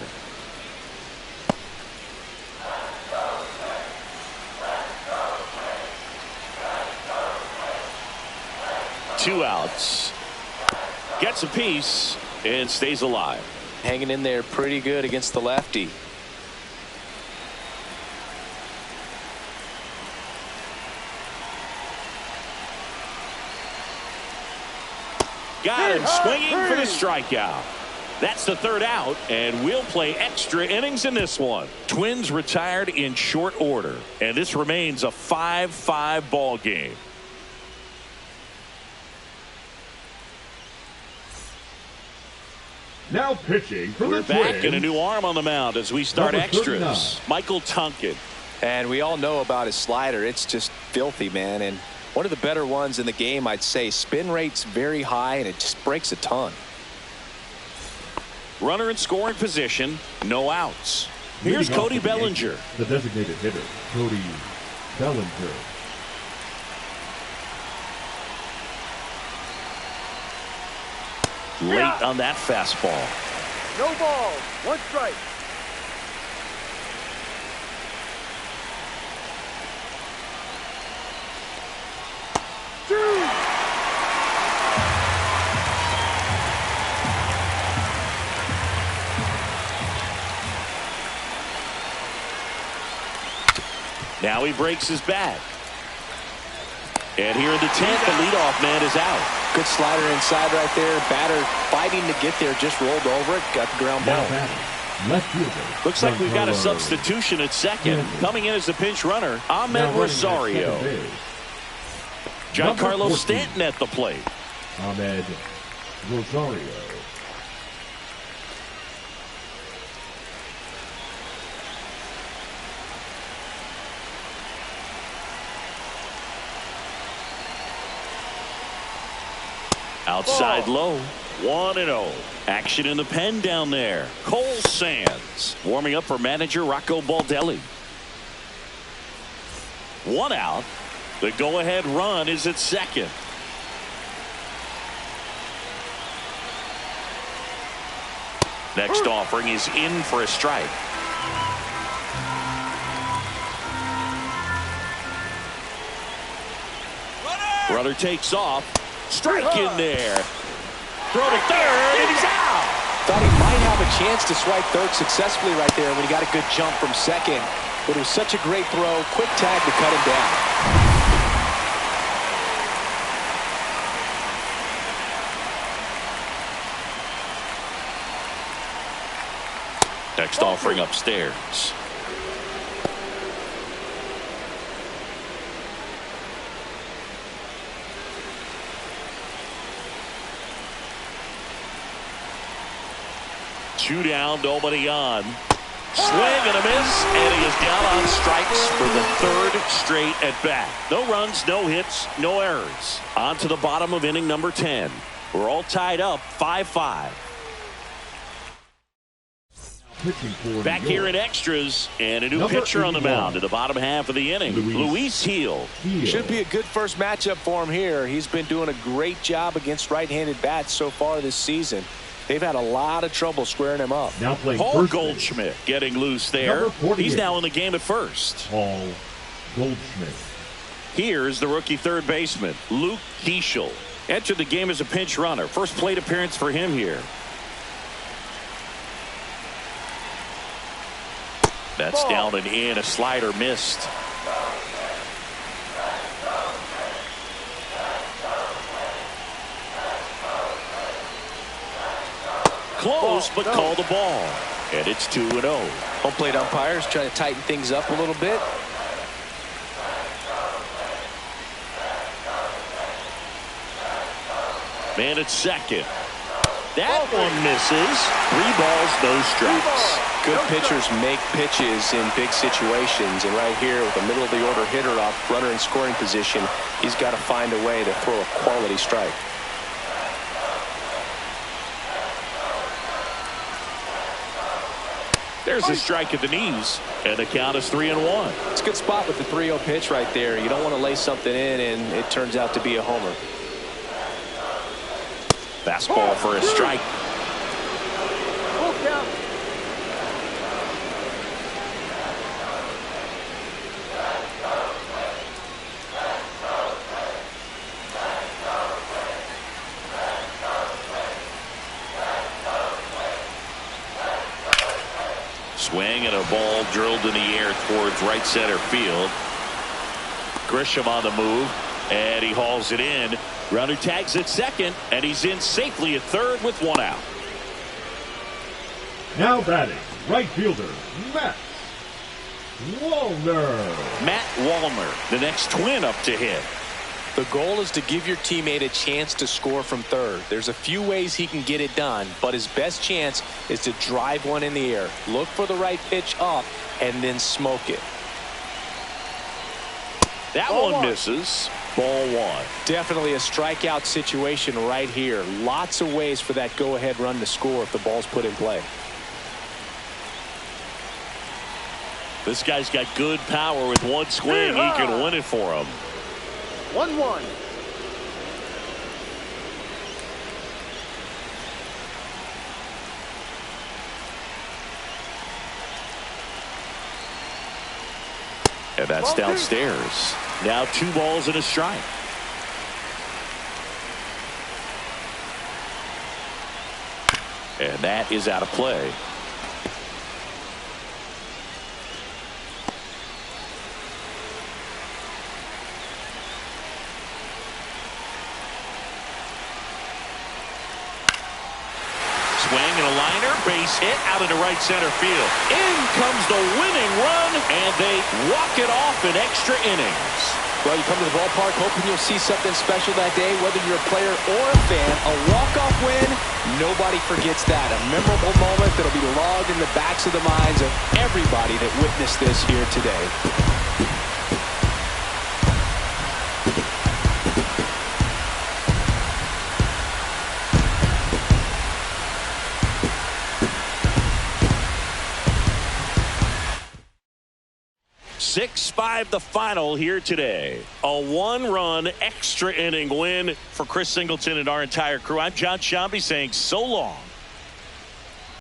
Two outs. Gets a piece and stays alive. Hanging in there pretty good against the lefty. Got him swinging for the strikeout. That's the 3rd out, and we'll play extra innings in this one. Twins retired in short order, and this remains a 5-5 ball game. Now pitching for We're the back Twins. and a new arm on the mound as we start Number extras. 39. Michael Tonkin. And we all know about his slider. It's just filthy, man. And one of the better ones in the game, I'd say. Spin rate's very high, and it just breaks a ton. Runner in scoring position. No outs. Here's Leading off Cody for the Bellinger. Yankees, the designated hitter, Cody Bellinger. Late on that fastball. No balls. 1 strike. Now he breaks his bat. And here in the 10th, the leadoff man is out. Good slider inside right there. Batter fighting to get there. Just rolled over it. Got the ground Now ball. batting, left fielder. Looks like we've got a Giancarlo substitution at second. Coming in as the pinch runner, Ahmed Now running at Rosario. second base, Giancarlo Number 14. Stanton at the plate. Ahmed Rosario. Outside low. 1-0. Action in the pen down there. Cole Sands warming up for manager Rocco Baldelli. 1 out. The go-ahead run is at second. Next offering is in for a strike. Runner takes off. Strike in there. Throw to third, and he's out. Thought he might have a chance to swipe third successfully right there when he got a good jump from second. But it was such a great throw. Quick tag to cut him down. Next offering upstairs. Two down, nobody on. Swing and a miss, and he is down on strikes for the third straight at bat. No runs, no hits, no errors. On to the bottom of inning number 10. We're all tied up 5-5. Back here in extras, and a new pitcher on the mound in the bottom half of the inning. Luis Gil. Should be a good first matchup for him here. He's been doing a great job against right-handed bats so far this season. They've had a lot of trouble squaring him up. Now playing Paul Goldschmidt getting loose there. He's now in the game at first. Paul Goldschmidt. Here's the rookie third baseman, Luke Keeschel. Entered the game as a pinch runner. First plate appearance for him here. That's down and in. A slider missed. Close, but call the ball. And it's 2-0. Home plate umpires trying to tighten things up a little bit. Man at second. That one misses. 3 balls, no strikes. Good pitchers make pitches in big situations, and right here with the middle of the order hitter up, runner in scoring position, he's got to find a way to throw a quality strike. There's a strike at the knees, and the count is 3-1. It's a good spot with the 3-0 pitch right there. You don't want to lay something in, and it turns out to be a homer. Fastball for a strike. Full count. Swing and a ball drilled in the air towards right center field. Grisham on the move, and he hauls it in. Runner tags at second, and he's in safely at third with 1 out. Now batting, right fielder, Matt Wallner. Matt Wallner, the next twin up to hit. The goal is to give your teammate a chance to score from third. There's a few ways he can get it done, but his best chance is to drive one in the air. Look for the right pitch up and then smoke it. That one misses. Ball 1. Definitely a strikeout situation right here. Lots of ways for that go-ahead run to score if the ball's put in play. This guy's got good power. With one swing, he can win it for him. 1-1. And that's downstairs. Now 2 balls and a strike. And that is out of play. Swing and a liner, base hit out into right center field. In comes the winning run, and they walk it off in extra innings. Well, you come to the ballpark hoping you'll see something special that day, whether you're a player or a fan. A walk-off win, nobody forgets that. A memorable moment that'll be logged in the backs of the minds of everybody that witnessed this here today. Six-5 the final here today. A 1-run extra inning win for Chris Singleton and our entire crew. I'm John Shambi saying so long.